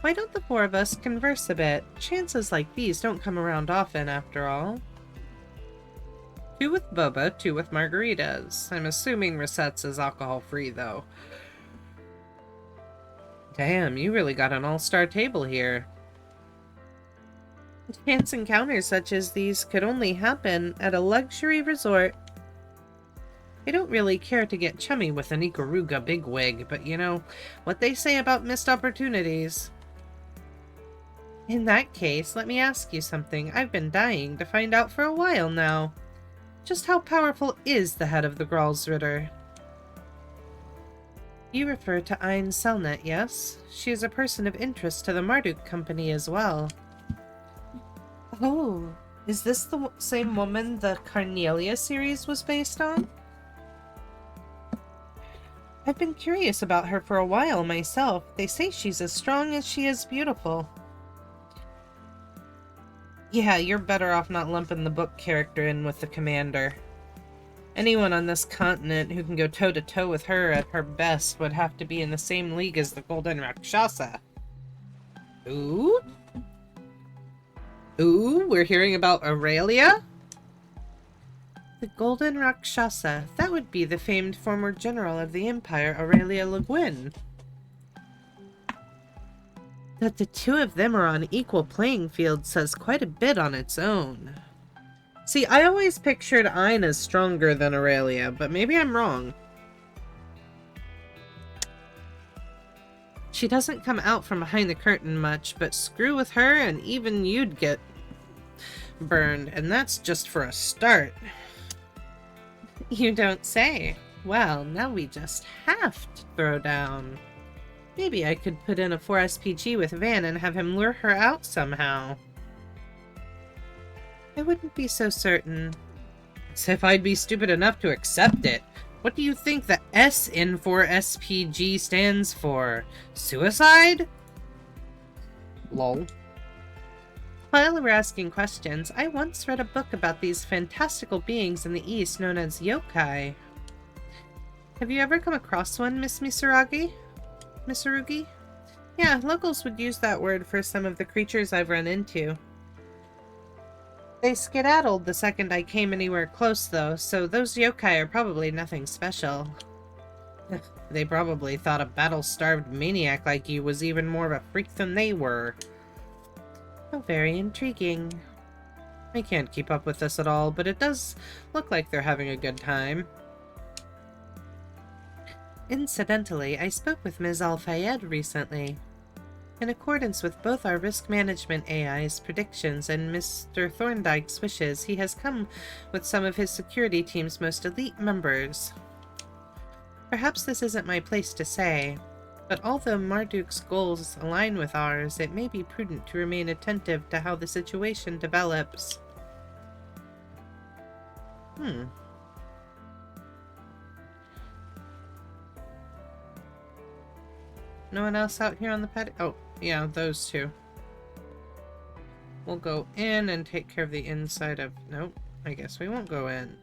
Why don't the 4 of us converse a bit? Chances like these don't come around often, after all. 2 with boba, 2 with margaritas. I'm assuming Risette's is alcohol-free, though. Damn, you really got an all-star table here. Chance encounters such as these could only happen at a luxury resort. I don't really care to get chummy with an Ikaruga bigwig, but you know what they say about missed opportunities. In that case, let me ask you something I've been dying to find out for a while now. Just how powerful is the head of the Gralsritter? You refer to Ein Selnet, yes? She is a person of interest to the Marduk Company as well. Oh, Is this the same woman the Carnelia series was based on? I've been curious about her for a while myself. They say she's as strong as she is beautiful. Yeah, you're better off not lumping the book character in with the commander. Anyone on this continent who can go toe-to-toe with her at her best would have to be in the same league as the Golden Rakshasa. Ooh? Ooh, we're hearing about Aurelia? The Golden Rakshasa. That would be the famed former general of the Empire, Aurelia Le Guin. That the two of them are on equal playing field says quite a bit on its own. See, I always pictured Aine as stronger than Aurelia, but maybe I'm wrong. She doesn't come out from behind the curtain much, but screw with her and even you'd get burned, and that's just for a start. You don't say. Well, now we just have to throw down. Maybe I could put in a 4SPG with Van and have him lure her out somehow. I wouldn't be so certain. As if I'd be stupid enough to accept it. What do you think the S in 4SPG stands for? Suicide? Lol. While we're asking questions, I once read a book about these fantastical beings in the East known as yokai. Have you ever come across one, Miss Misuragi? Misurugi? Yeah, locals would use that word for some of the creatures I've run into. They skedaddled the second I came anywhere close, though, so those yokai are probably nothing special. They probably thought a battle-starved maniac like you was even more of a freak than they were. Oh, very intriguing. I can't keep up with this at all, but it does look like they're having a good time. Incidentally, I spoke with Ms. Al-Fayed recently. In accordance with both our risk management AI's predictions and Mr. Thorndyke's wishes, he has come with some of his security team's most elite members. Perhaps this isn't my place to say, but although Marduk's goals align with ours, it may be prudent to remain attentive to how the situation develops. No one else out here on the patio? Oh, yeah, those two. We'll go in and take care of the inside of... Nope, I guess we won't go in.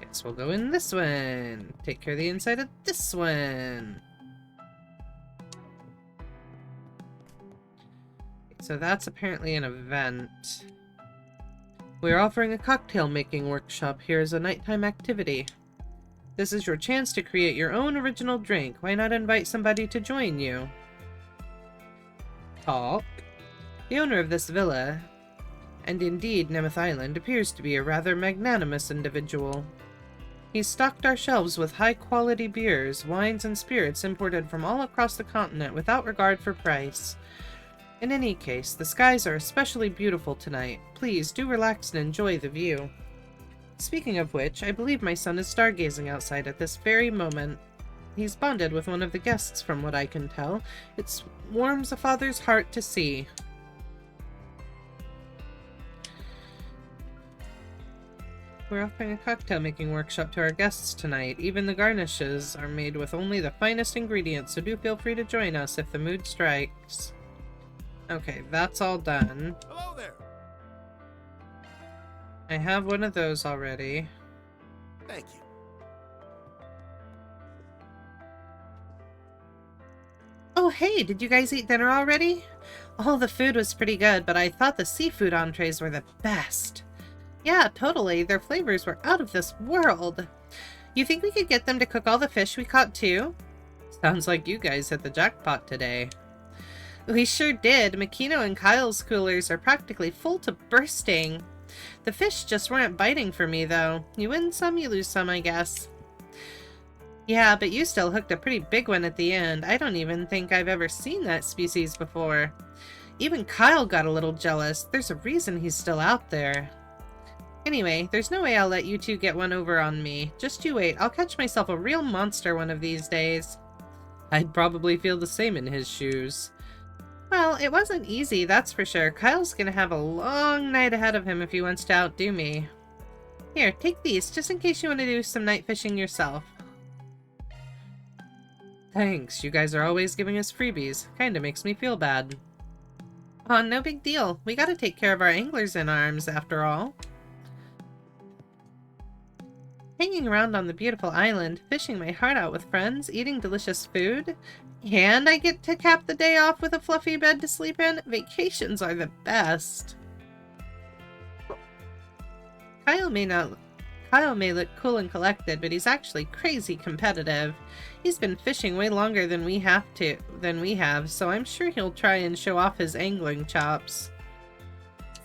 Guess we'll go in this one. Take care of the inside of this one. So that's apparently an event. We're offering a cocktail making workshop here as a nighttime activity. This is your chance to create your own original drink. Why not invite somebody to join you? Talk. The owner of this villa, and indeed Nemeth Island, appears to be a rather magnanimous individual. He's stocked our shelves with high-quality beers, wines, and spirits imported from all across the continent without regard for price. In any case, the skies are especially beautiful tonight. Please do relax and enjoy the view. Speaking of which, I believe my son is stargazing outside at this very moment. He's bonded with one of the guests from what I can tell. It warms a father's heart to see. We're offering a cocktail making workshop to our guests tonight. Even the garnishes are made with only the finest ingredients, so do feel free to join us if the mood strikes. Okay, that's all done. Hello there. I have one of those already. Thank you. Oh, hey, did you guys eat dinner already? Oh, the food was pretty good, but I thought the seafood entrees were the best. Yeah, totally. Their flavors were out of this world. You think we could get them to cook all the fish we caught too? Sounds like you guys hit the jackpot today. We sure did. Makino and Kyle's coolers are practically full to bursting. The fish just weren't biting for me, though. You win some, you lose some, I guess. Yeah, but you still hooked a pretty big one at the end. I don't even think I've ever seen that species before. Even Kyle got a little jealous. There's a reason he's still out there. Anyway, there's no way I'll let you two get one over on me. Just you wait. I'll catch myself a real monster one of these days. I'd probably feel the same in his shoes. Well, it wasn't easy, that's for sure. Kyle's gonna have a long night ahead of him if he wants to outdo me. Here, take these, just in case you want to do some night fishing yourself. Thanks, you guys are always giving us freebies. Kinda makes me feel bad. Oh, no big deal. We gotta take care of our anglers in arms, after all. Hanging around on the beautiful island, fishing my heart out with friends, eating delicious food, and I get to cap the day off with a fluffy bed to sleep in. Vacations are the best. Kyle may look cool and collected, but he's actually crazy competitive. He's been fishing way longer than we have, so I'm sure he'll try and show off his angling chops.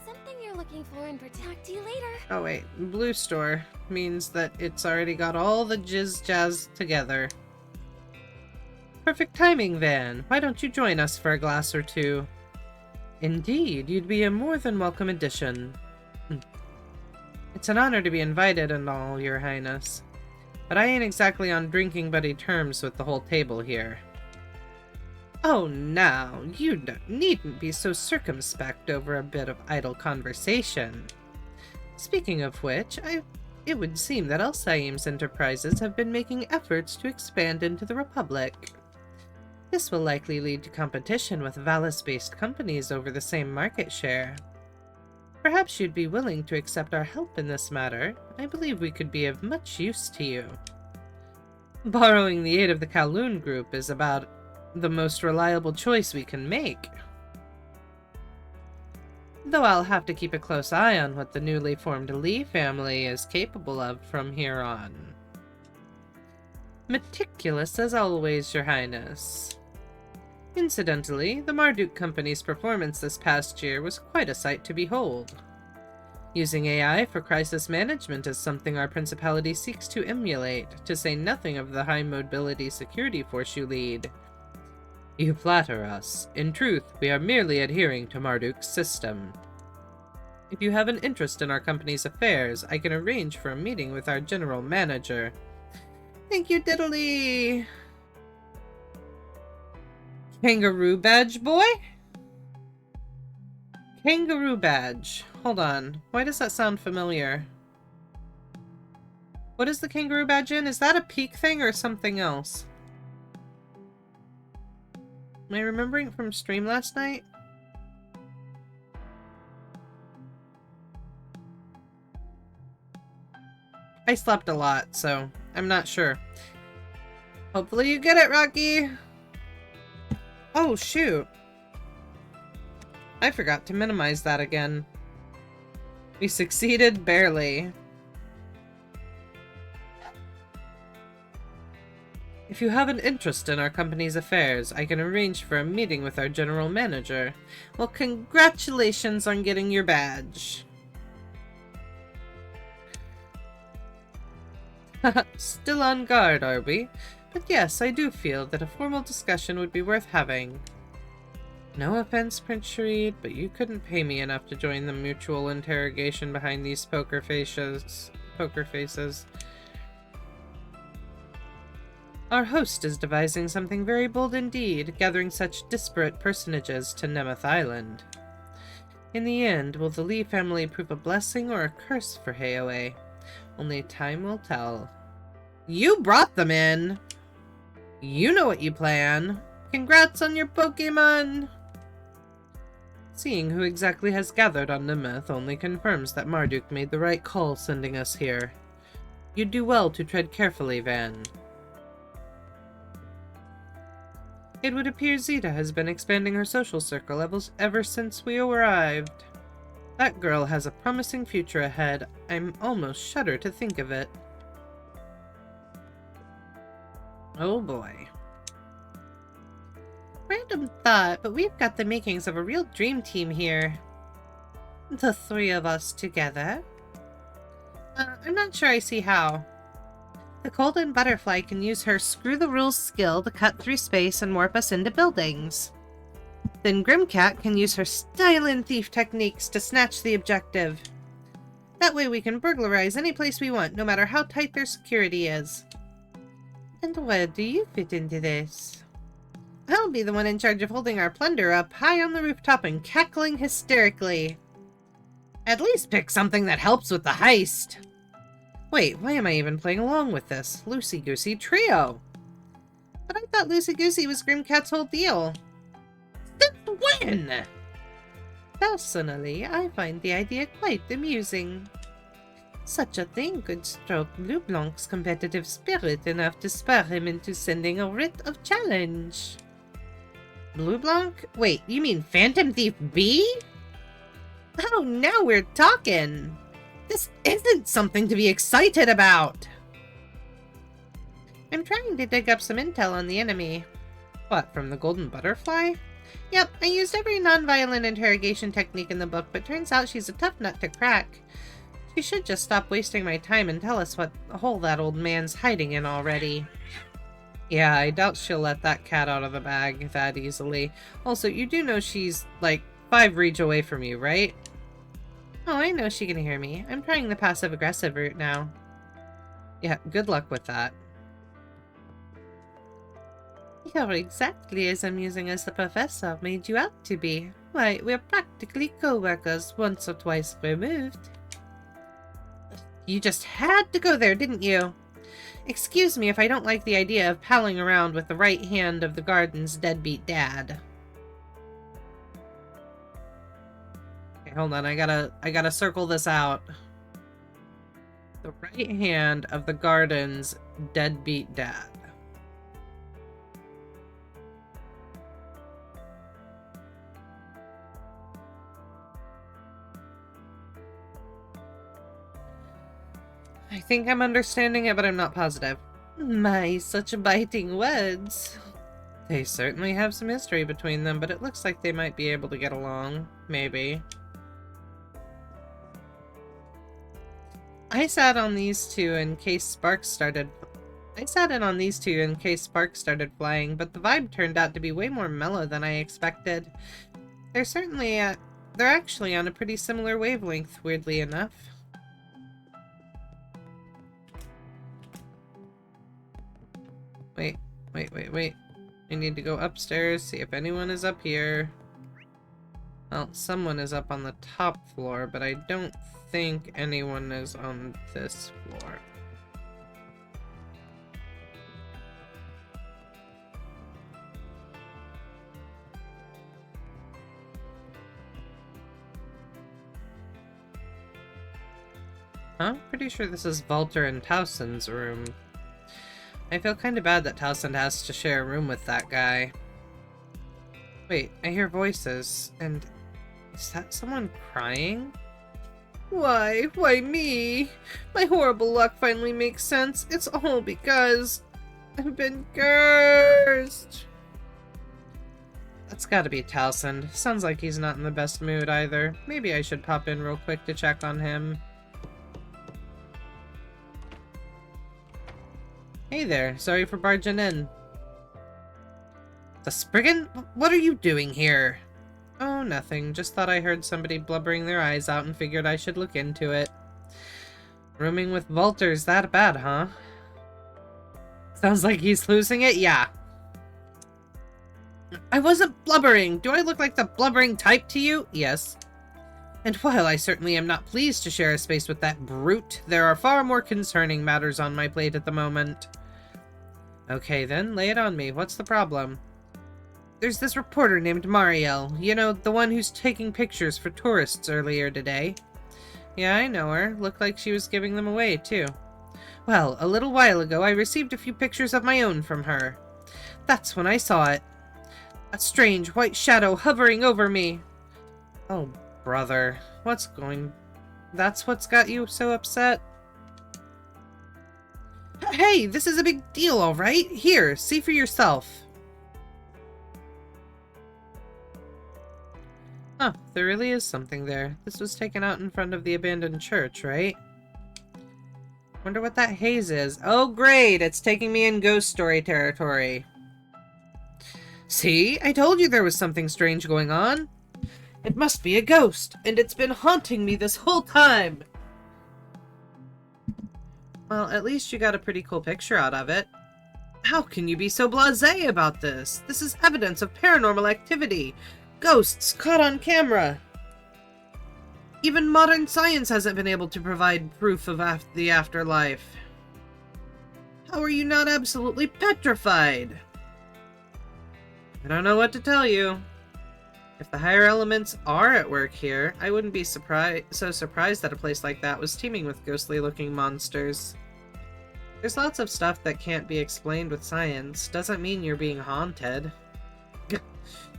Something you're looking for and talk to you later. Oh wait, blue store means that it's already got all the jizz-jazz together. Perfect timing, Van. Why don't you join us for a glass or two? Indeed, you'd be a more than welcome addition. It's an honor to be invited and all, Your Highness. But I ain't exactly on drinking buddy terms with the whole table here. Oh, now, you needn't be so circumspect over a bit of idle conversation. Speaking of which, it would seem that Alsaim's enterprises have been making efforts to expand into the Republic. This will likely lead to competition with Valis-based companies over the same market share. Perhaps you'd be willing to accept our help in this matter. I believe we could be of much use to you. Borrowing the aid of the Kowloon Group is about the most reliable choice we can make. Though I'll have to keep a close eye on what the newly formed Lee family is capable of from here on. Meticulous as always, Your Highness. Incidentally, the Marduk Company's performance this past year was quite a sight to behold. Using AI for crisis management is something our principality seeks to emulate, to say nothing of the high mobility security force you lead. You flatter us. In truth, we are merely adhering to Marduk's system. If you have an interest in our company's affairs, I can arrange for a meeting with our general manager. Thank you, Diddly! Kangaroo badge boy? Kangaroo badge. Hold on. Why does that sound familiar? What is the kangaroo badge in? Is that a peak thing or something else? Am I remembering from stream last night? I slept a lot, so I'm not sure. Hopefully you get it, Rocky! Oh, shoot. I forgot to minimize that again. We succeeded barely. If you have an interest in our company's affairs, I can arrange for a meeting with our general manager. Well, congratulations on getting your badge. Still on guard, are we? But yes, I do feel that a formal discussion would be worth having. No offense, Prince Sharid, but you couldn't pay me enough to join the mutual interrogation behind these poker faces. Our host is devising something very bold indeed, gathering such disparate personages to Nemeth Island. In the end, will the Lee family prove a blessing or a curse for Heoe? Only time will tell. You brought them in! You know what you plan. Congrats on your Pokemon! Seeing who exactly has gathered on Nemeth only confirms that Marduk made the right call sending us here. You'd do well to tread carefully, Van. It would appear Zita has been expanding her social circle levels ever since we arrived. That girl has a promising future ahead. I'm almost shudder to think of it. Oh boy. Random thought, but we've got the makings of a real dream team here. The three of us together? I'm not sure I see how. The Golden Butterfly can use her screw-the-rules skill to cut through space and warp us into buildings. Then Grimcat can use her style-in thief techniques to snatch the objective. That way we can burglarize any place we want, no matter how tight their security is. And where do you fit into this? I'll be the one in charge of holding our plunder up high on the rooftop and cackling hysterically. At least pick something that helps with the heist. Wait, why am I even playing along with this? Loosey-goosey trio. But I thought loosey-goosey was Grimcat's whole deal. Since when? Personally, I find the idea quite amusing. Such a thing could stroke Blue Blanc's competitive spirit enough to spur him into sending a writ of challenge. Blue Blanc? Wait, you mean Phantom Thief B? Oh, now we're talking. This isn't something to be excited about. I'm trying to dig up some intel on the enemy. What, from the Golden Butterfly? Yep, I used every non-violent interrogation technique in the book, but turns out she's a tough nut to crack. She should just stop wasting my time and tell us what hole that old man's hiding in already. Yeah, I doubt she'll let that cat out of the bag that easily. Also, you do know she's, like, 5 reach away from you, right? Oh, I know she can hear me. I'm trying the passive-aggressive route now. Yeah, good luck with that. You're exactly as amusing as the professor made you out to be. Why, we're practically co-workers, once or twice removed. You just had to go there, didn't you? Excuse me if I don't like the idea of palling around with the right hand of the garden's deadbeat dad. Okay, hold on, I gotta circle this out. The right hand of the garden's deadbeat dad. I think I'm understanding it, but I'm not positive. My, such biting words. They certainly have some history between them, but it looks like they might be able to get along. Maybe. I sat in on these two in case sparks started flying, but the vibe turned out to be way more mellow than I expected. They're actually on a pretty similar wavelength, weirdly enough. Wait. I need to go upstairs, see if anyone is up here. Well, someone is up on the top floor, but I don't think anyone is on this floor. I'm pretty sure this is Walter and Towson's room. I feel kind of bad that Towson has to share a room with that guy. Wait, I hear voices, and is that someone crying? Why me? My horrible luck finally makes sense. It's all because I've been cursed. That's gotta be Towson. Sounds like he's not in the best mood either. Maybe I should pop in real quick to check on him. Hey there, sorry for barging in. The Spriggan? What are you doing here? Oh, nothing. Just thought I heard somebody blubbering their eyes out and figured I should look into it. Rooming with Walter's that bad, huh? Sounds like he's losing it? Yeah. I wasn't blubbering! Do I look like the blubbering type to you? Yes. And while I certainly am not pleased to share a space with that brute, there are far more concerning matters on my plate at the moment. Okay then, lay it on me. What's the problem? There's this reporter named Marielle. You know, the one who's taking pictures for tourists earlier today. Yeah, I know her. Looked like she was giving them away, too. Well, a little while ago, I received a few pictures of my own from her. That's when I saw it. A strange white shadow hovering over me. Oh, brother. That's what's got you so upset? Hey, this is a big deal, alright? Here, see for yourself. Huh, there really is something there. This was taken out in front of the abandoned church, right? Wonder what that haze is. Oh, great! It's taking me in ghost story territory. See? I told you there was something strange going on. It must be a ghost, and it's been haunting me this whole time. Well, at least you got a pretty cool picture out of it. How can you be so blasé about this? This is evidence of paranormal activity. Ghosts caught on camera. Even modern science hasn't been able to provide proof of the afterlife. How are you not absolutely petrified? I don't know what to tell you. If the higher elements are at work here, I wouldn't be so surprised that a place like that was teeming with ghostly-looking monsters. There's lots of stuff that can't be explained with science. Doesn't mean you're being haunted.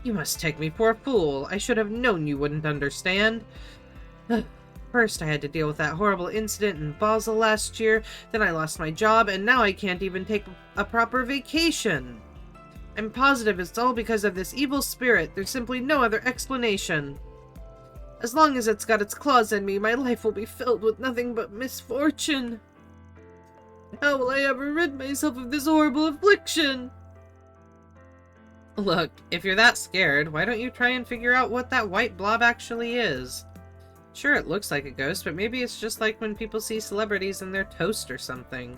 You must take me for a fool. I should have known you wouldn't understand. First, I had to deal with that horrible incident in Basel last year, then I lost my job, and now I can't even take a proper vacation. I'm positive it's all because of this evil spirit. There's simply no other explanation. As long as it's got its claws in me, my life will be filled with nothing but misfortune. How will I ever rid myself of this horrible affliction? Look, if you're that scared, why don't you try and figure out what that white blob actually is? Sure, it looks like a ghost, but maybe it's just like when people see celebrities in their toast or something.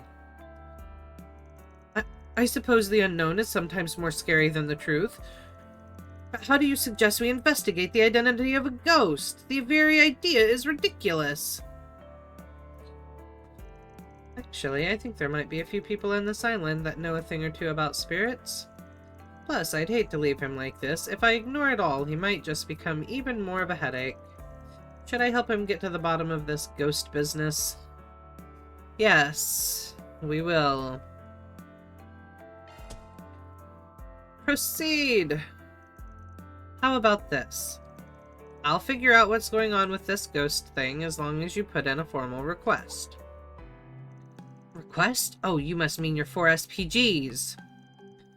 I suppose the unknown is sometimes more scary than the truth. But how do you suggest we investigate the identity of a ghost? The very idea is ridiculous. Actually, I think there might be a few people in this island that know a thing or two about spirits. Plus, I'd hate to leave him like this. If I ignore it all, he might just become even more of a headache. Should I help him get to the bottom of this ghost business? Yes, we will. Proceed! How about this? I'll figure out what's going on with this ghost thing as long as you put in a formal request. Request? Oh, you must mean your 4 SPGs.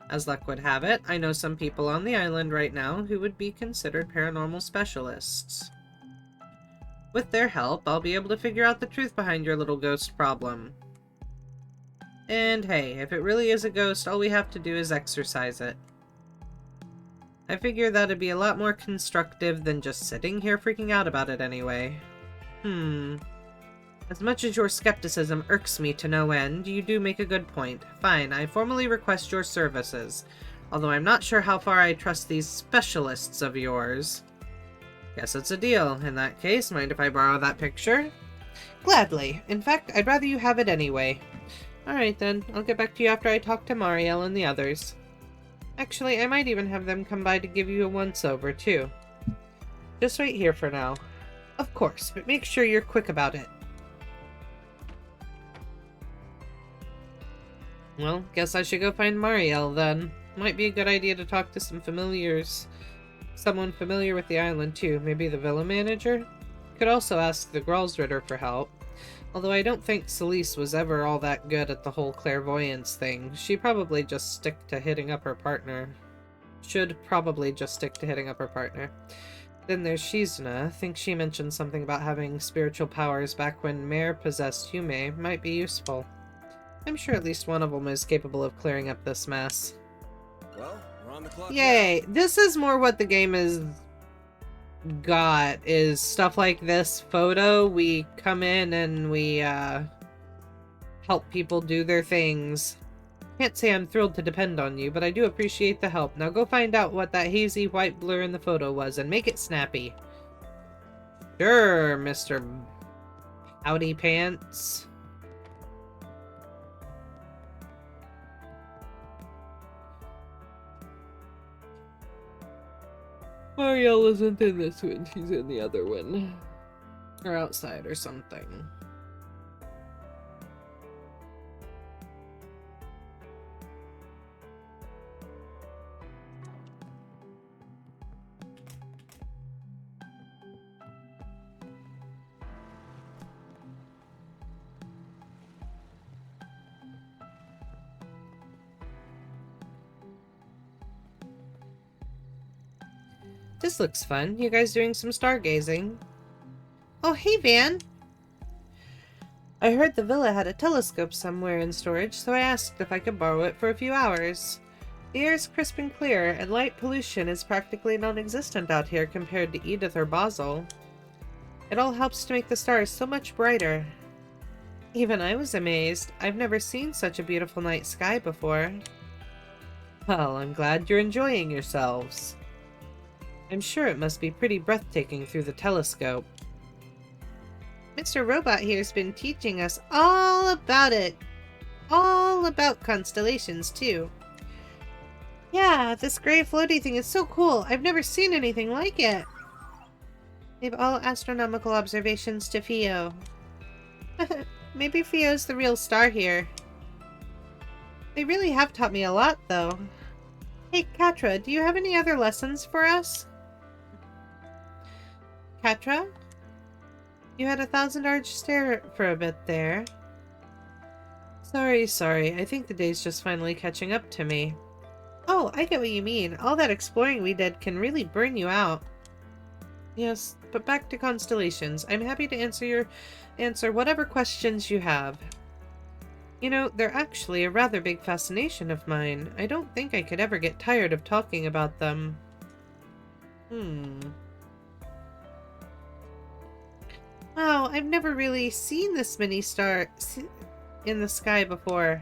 As luck would have it, I know some people on the island right now who would be considered paranormal specialists. With their help, I'll be able to figure out the truth behind your little ghost problem. And hey, if it really is a ghost, all we have to do is exorcise it. I figure that'd be a lot more constructive than just sitting here freaking out about it anyway. As much as your skepticism irks me to no end, you do make a good point. Fine, I formally request your services, although I'm not sure how far I trust these specialists of yours. Guess it's a deal. In that case, mind if I borrow that picture? Gladly. In fact, I'd rather you have it anyway. Alright then, I'll get back to you after I talk to Marielle and the others. Actually, I might even have them come by to give you a once-over, too. Just wait here for now. Of course, but make sure you're quick about it. Well, guess I should go find Marielle then. Might be a good idea to talk to some familiars. Someone familiar with the island, too. Maybe the villa manager? Could also ask the Gralsritter for help. Although I don't think Celise was ever all that good at the whole clairvoyance thing. She'd probably just stick to hitting up her partner. Should probably just stick to hitting up her partner. Then there's Shizuna. I think she mentioned something about having spiritual powers back when Mare possessed Yume. Might be useful. I'm sure at least one of them is capable of clearing up this mess. Well, we're on the clock. Yay! Now. This is more what the game is got, is stuff like this photo. We come in and we help people do their things. Can't say I'm thrilled to depend on you, but I do appreciate the help. Now go find out what that hazy white blur in the photo was and make it snappy. Sure, Mr. Howdy Pants. Marielle isn't in this one, she's in the other one. Or outside or something. This looks fun. You guys doing some stargazing? Oh, hey, Van! I heard the villa had a telescope somewhere in storage, so I asked if I could borrow it for a few hours. The air is crisp and clear, and light pollution is practically non-existent out here compared to Edith or Basel. It all helps to make the stars so much brighter. Even I was amazed. I've never seen such a beautiful night sky before. Well, I'm glad you're enjoying yourselves. I'm sure it must be pretty breathtaking through the telescope. Mr. Robot here's been teaching us all about it. All about constellations, too. Yeah, this gray floaty thing is so cool. I've never seen anything like it. Leave all astronomical observations to Fio. Maybe Fio's the real star here. They really have taught me a lot, though. Hey, Quatre, do you have any other lessons for us? Quatre? You had a 1,000-arch stare for a bit there. Sorry. I think the day's just finally catching up to me. Oh, I get what you mean. All that exploring we did can really burn you out. Yes, but back to constellations. I'm happy to answer whatever questions you have. You know, they're actually a rather big fascination of mine. I don't think I could ever get tired of talking about them. Wow, I've never really seen this many stars in the sky before.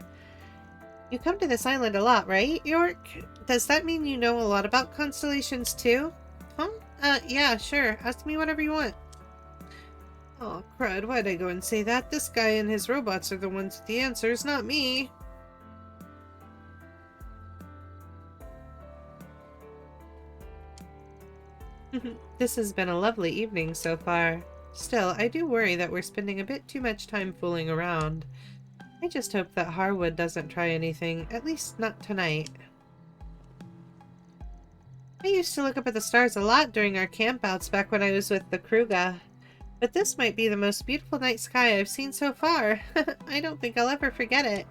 You come to this island a lot, right, York? Does that mean you know a lot about constellations too? Huh? Yeah, sure. Ask me whatever you want. Oh, crud, why'd I go and say that? This guy and his robots are the ones with the answers, not me. This has been a lovely evening so far. Still, I do worry that we're spending a bit too much time fooling around. I just hope that Harwood doesn't try anything, at least not tonight. I used to look up at the stars a lot during our campouts back when I was with the Kruga. But this might be the most beautiful night sky I've seen so far. I don't think I'll ever forget it.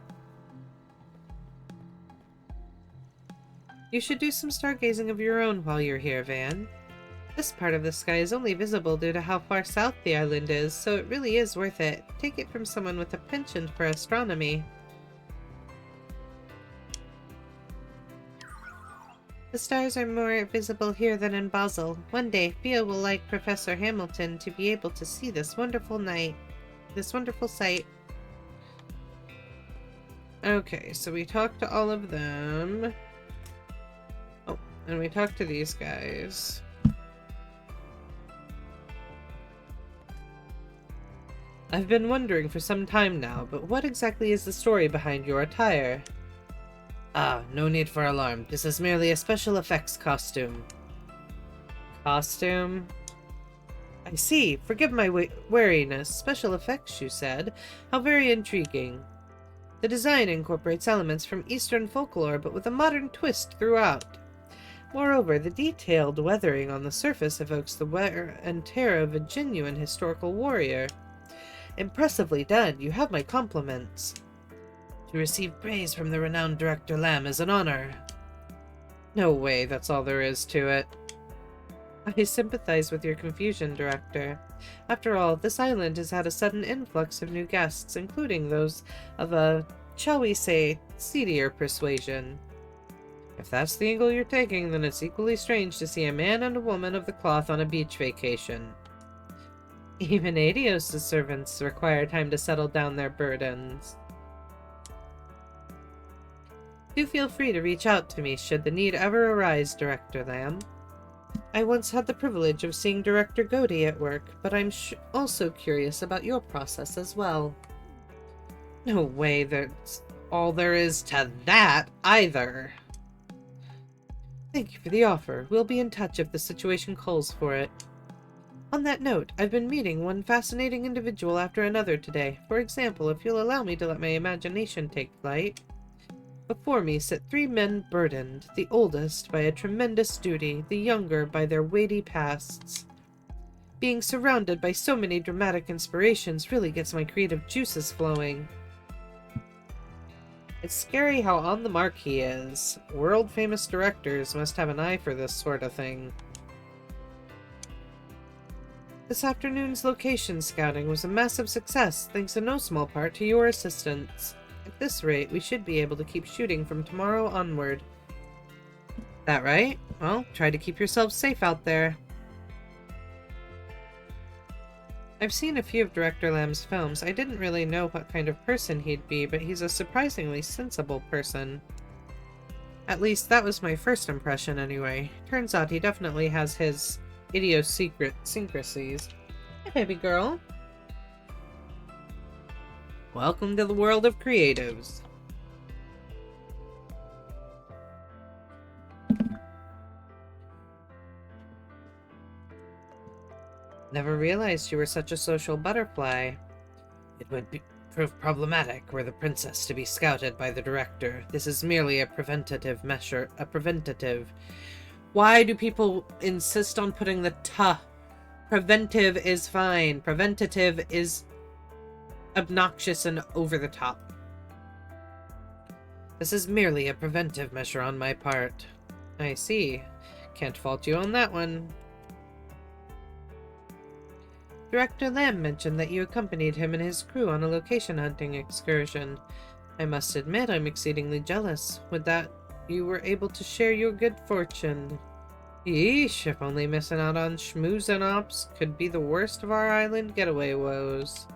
You should do some stargazing of your own while you're here, Van. This part of the sky is only visible due to how far south the island is, so it really is worth it. Take it from someone with a penchant for astronomy. The stars are more visible here than in Basel. One day, Fia will like Professor Hamilton to be able to see this wonderful sight. Okay, so we talked to all of them. Oh, and we talked to these guys. I've been wondering for some time now, but what exactly is the story behind your attire? Ah, no need for alarm. This is merely a special effects costume. Costume? I see. Forgive my wariness. Special effects, you said. How very intriguing. The design incorporates elements from Eastern folklore, but with a modern twist throughout. Moreover, the detailed weathering on the surface evokes the wear and tear of a genuine historical warrior. Impressively done. You have my compliments. To receive praise from the renowned Director Lamb is an honor. No way, that's all there is to it. I sympathize with your confusion, Director. After all, this island has had a sudden influx of new guests, including those of a, shall we say, seedier persuasion. If that's the angle you're taking, then it's equally strange to see a man and a woman of the cloth on a beach vacation. Even Adios' servants require time to settle down their burdens. Do feel free to reach out to me should the need ever arise, Director Lamb. I once had the privilege of seeing Director Godey at work, but I'm also curious about your process as well. No way that's all there is to that, either. Thank you for the offer. We'll be in touch if the situation calls for it. On that note, I've been meeting one fascinating individual after another today. For example, if you'll allow me to let my imagination take flight. Before me sit 3 men burdened, the oldest by a tremendous duty, the younger by their weighty pasts. Being surrounded by so many dramatic inspirations really gets my creative juices flowing. It's scary how on the mark he is. World-famous directors must have an eye for this sort of thing. This afternoon's location scouting was a massive success, thanks in no small part to your assistance. At this rate, we should be able to keep shooting from tomorrow onward. That right? Well, try to keep yourselves safe out there. I've seen a few of Director Lamb's films. I didn't really know what kind of person he'd be, but he's a surprisingly sensible person. At least that was my first impression anyway. Turns out he definitely has his idiosyncrasies. Hey, baby girl. Welcome to the world of creatives. Never realized you were such a social butterfly. It would prove problematic were the princess to be scouted by the director. This is merely a preventative measure. A preventative. Why do people insist on putting the "t"? Preventive is fine. Preventative is obnoxious and over the top. This is merely a preventive measure on my part. I see. Can't fault you on that one. Director Lamb mentioned that you accompanied him and his crew on a location hunting excursion. I must admit I'm exceedingly jealous. Would that you were able to share your good fortune. Yeesh, if only missing out on schmooze and ops could be the worst of our island getaway woes.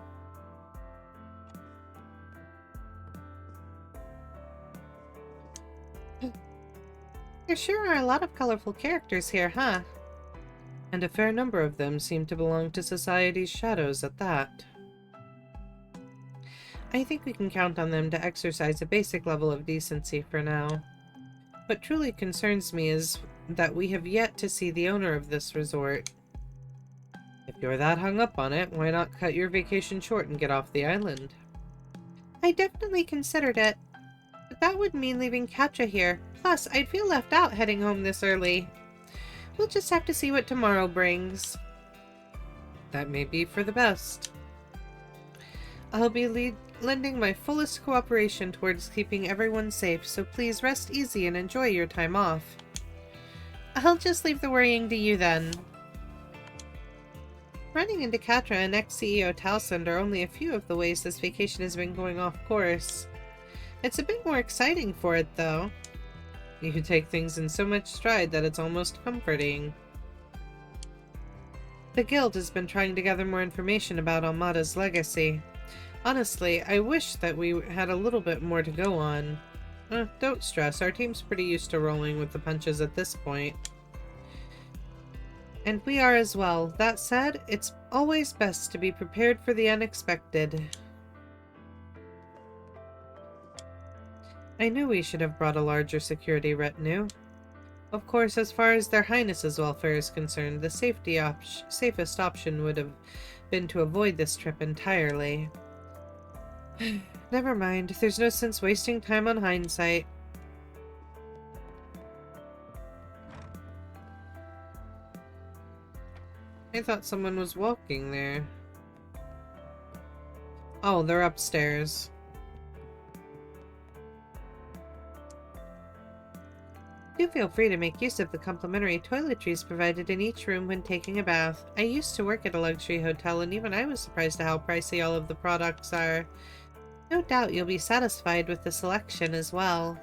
There sure are a lot of colorful characters here, huh? And a fair number of them seem to belong to society's shadows at that. I think we can count on them to exercise a basic level of decency for now. What truly concerns me is that we have yet to see the owner of this resort. If you're that hung up on it, why not cut your vacation short and get off the island? I definitely considered it, but that would mean leaving Quatre here. Plus, I'd feel left out heading home this early. We'll just have to see what tomorrow brings. That may be for the best. I'll be lending my fullest cooperation towards keeping everyone safe, so please rest easy and enjoy your time off. I'll just leave the worrying to you then. Running into Quatre and ex-CEO Towsend are only a few of the ways this vacation has been going off course. It's a bit more exciting for it, though. You take things in so much stride that it's almost comforting. The Guild has been trying to gather more information about Almada's legacy. Honestly, I wish that we had a little bit more to go on. Don't stress, our team's pretty used to rolling with the punches at this point. And we are as well. That said, it's always best to be prepared for the unexpected. I knew we should have brought a larger security retinue. Of course, as far as their Highness's welfare is concerned, the safest option would have been to avoid this trip entirely. Never mind, there's no sense wasting time on hindsight. I thought someone was walking there. Oh, they're upstairs. Do feel free to make use of the complimentary toiletries provided in each room when taking a bath. I used to work at a luxury hotel, and even I was surprised at how pricey all of the products are. No doubt you'll be satisfied with the selection as well.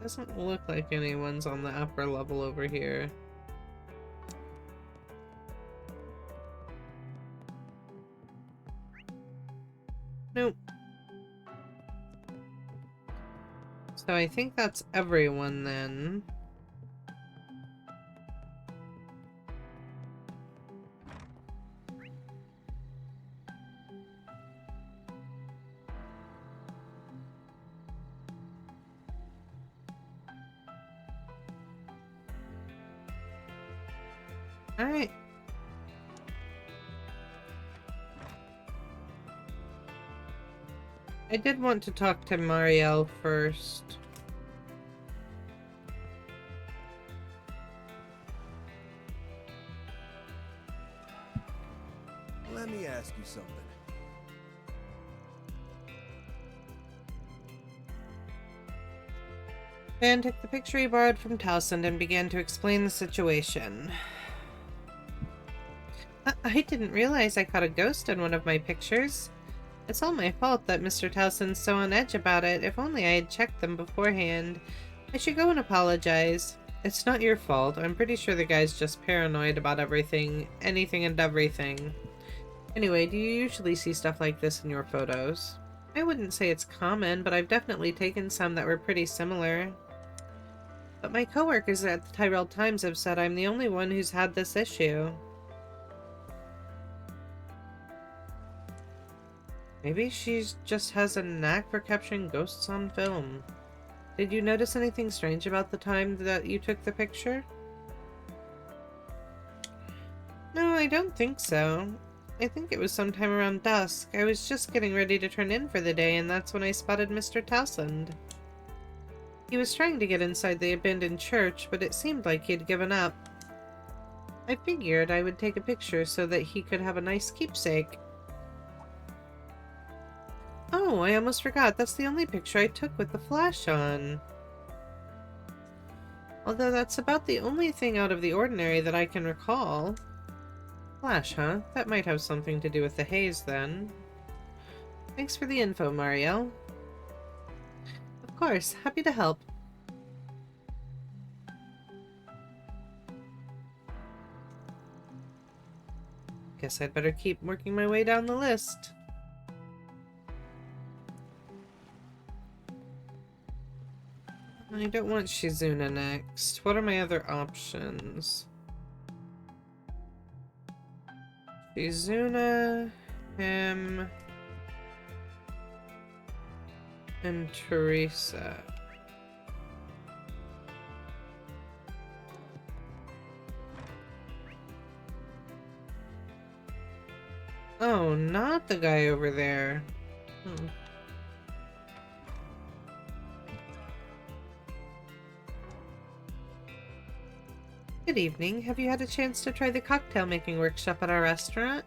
Doesn't look like anyone's on the upper level over here. Nope. So I think that's everyone then. All right. I did want to talk to Marielle first. Let me ask you something. Van took the picture he borrowed from Towsend and began to explain the situation. I didn't realize I caught a ghost in one of my pictures. It's all my fault that Mr. Towsend's so on edge about it. If only I had checked them beforehand. I should go and apologize. It's not your fault. I'm pretty sure the guy's just paranoid about everything, anything and everything. Anyway, do you usually see stuff like this in your photos? I wouldn't say it's common, but I've definitely taken some that were pretty similar. But my coworkers at the Tyrell Times have said I'm the only one who's had this issue. Maybe she just has a knack for capturing ghosts on film. Did you notice anything strange about the time that you took the picture? No, I don't think so. I think it was sometime around dusk. I was just getting ready to turn in for the day, and that's when I spotted Mr. Townsend. He was trying to get inside the abandoned church, but it seemed like he'd given up. I figured I would take a picture so that he could have a nice keepsake. Oh, I almost forgot. That's the only picture I took with the flash on. Although that's about the only thing out of the ordinary that I can recall. Flash, huh? That might have something to do with the haze, then. Thanks for the info, Marielle. Of course, happy to help. Guess I'd better keep working my way down the list. I don't want Shizuna next. What are my other options? Shizuna, him, and Teresa. Oh, not the guy over there. Hmm. Good evening. Have you had a chance to try the cocktail making workshop at our restaurant?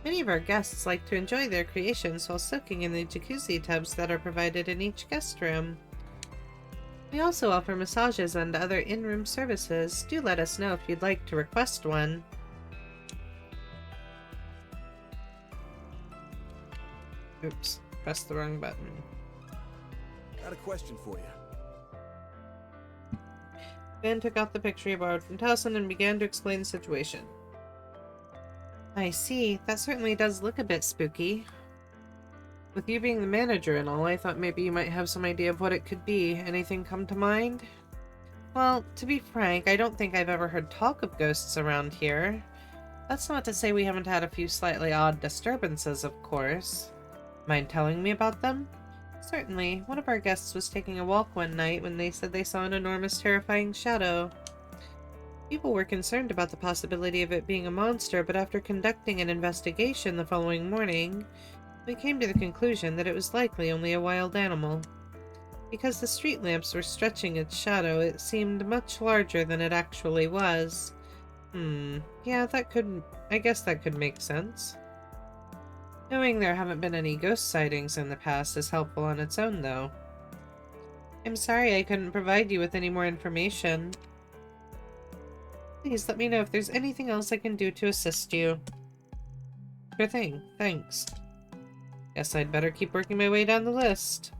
Many of our guests like to enjoy their creations while soaking in the jacuzzi tubs that are provided in each guest room. We also offer massages and other in-room services. Do let us know if you'd like to request one. Oops, pressed the wrong button. Got a question for you. Ben took out the picture he borrowed from Towson and began to explain the situation. I see. That certainly does look a bit spooky. With you being the manager and all, I thought maybe you might have some idea of what it could be. Anything come to mind? Well, to be frank, I don't think I've ever heard talk of ghosts around here. That's not to say we haven't had a few slightly odd disturbances, of course. Mind telling me about them? Certainly. One of our guests was taking a walk one night when they said they saw an enormous, terrifying shadow. People were concerned about the possibility of it being a monster, but after conducting an investigation the following morning, we came to the conclusion that it was likely only a wild animal. Because the street lamps were stretching its shadow, it seemed much larger than it actually was. Yeah, I guess that could make sense. Knowing there haven't been any ghost sightings in the past is helpful on its own, though. I'm sorry I couldn't provide you with any more information. Please let me know if there's anything else I can do to assist you. Sure thing, thanks. Guess I'd better keep working my way down the list.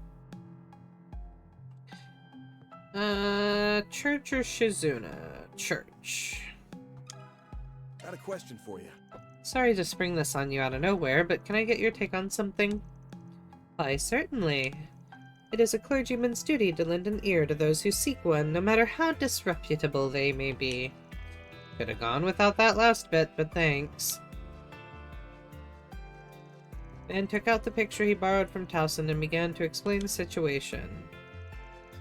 Church or Shizuna? Church. Got a question for you. Sorry to spring this on you out of nowhere, but can I get your take on something? Why, certainly. It is a clergyman's duty to lend an ear to those who seek one, no matter how disreputable they may be. Could have gone without that last bit, but thanks. Ben took out the picture he borrowed from Towson and began to explain the situation.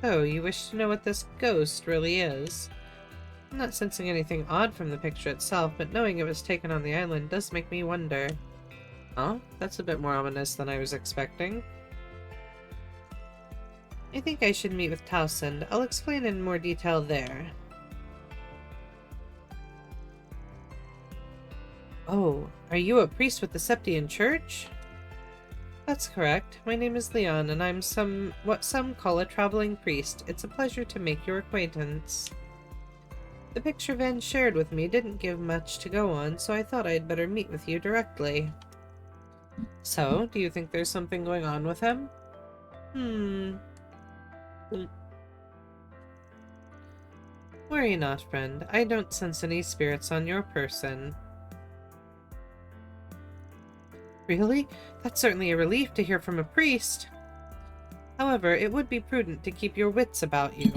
So, you wish to know what this ghost really is? I'm not sensing anything odd from the picture itself, but knowing it was taken on the island does make me wonder. Oh, that's a bit more ominous than I was expecting. I think I should meet with Towson. I'll explain in more detail there. Oh, are you a priest with the Septian Church? That's correct. My name is Leon, and I'm what some call a traveling priest. It's a pleasure to make your acquaintance. The picture Van shared with me didn't give much to go on, so I thought I'd better meet with you directly. So, do you think there's something going on with him? Worry not, friend. I don't sense any spirits on your person. Really? That's certainly a relief to hear from a priest. However, it would be prudent to keep your wits about you.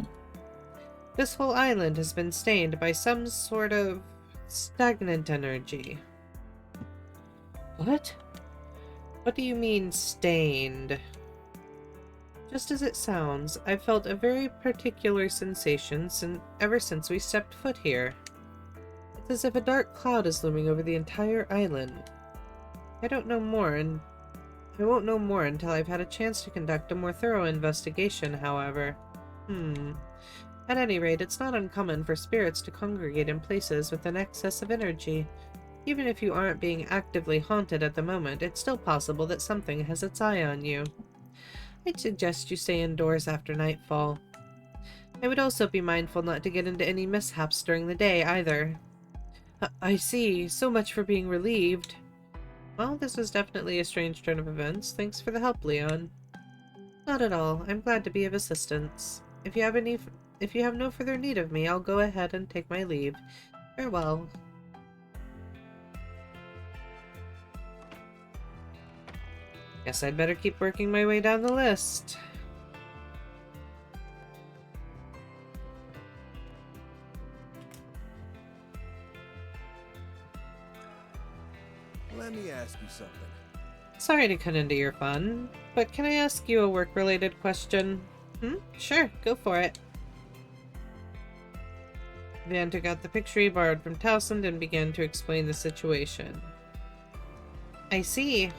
This whole island has been stained by some sort of stagnant energy. What? What do you mean, stained? Just as it sounds, I've felt a very particular sensation ever since we stepped foot here. It's as if a dark cloud is looming over the entire island. I won't know more until I've had a chance to conduct a more thorough investigation, however. At any rate, it's not uncommon for spirits to congregate in places with an excess of energy. Even if you aren't being actively haunted at the moment, it's still possible that something has its eye on you. I'd suggest you stay indoors after nightfall. I would also be mindful not to get into any mishaps during the day, either. I see. So much for being relieved. Well, this was definitely a strange turn of events. Thanks for the help, Leon. Not at all. I'm glad to be of assistance. If you have no further need of me, I'll go ahead and take my leave. Farewell. Guess I'd better keep working my way down the list. Let me ask you something. Sorry to cut into your fun, but can I ask you a work-related question? Sure, go for it. Van took out the picture he borrowed from Towsend and began to explain the situation. I see.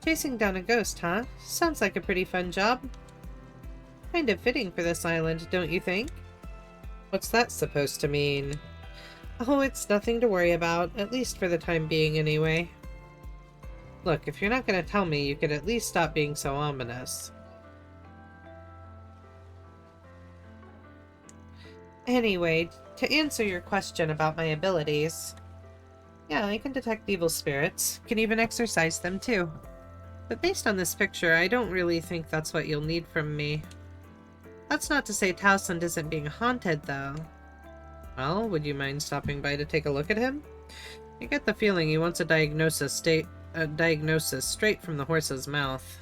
Chasing down a ghost, huh? Sounds like a pretty fun job. Kind of fitting for this island, don't you think? What's that supposed to mean? Oh, it's nothing to worry about, at least for the time being anyway. Look, if you're not going to tell me, you could at least stop being so ominous. Anyway, to answer your question about my abilities... Yeah, I can detect evil spirits, can even exorcise them too. But based on this picture, I don't really think that's what you'll need from me. That's not to say Towsend isn't being haunted, though. Well, would you mind stopping by to take a look at him? I get the feeling he wants a diagnosis straight from the horse's mouth.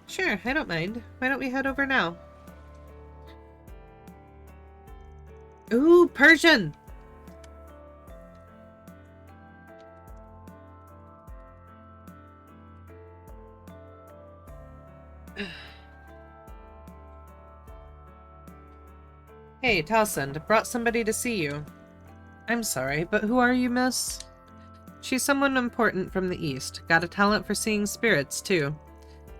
Sure, I don't mind. Why don't we head over now? Ooh, Persian! Hey, Towsend, brought somebody to see you. I'm sorry, but who are you, miss? She's someone important from the East. Got a talent for seeing spirits, too.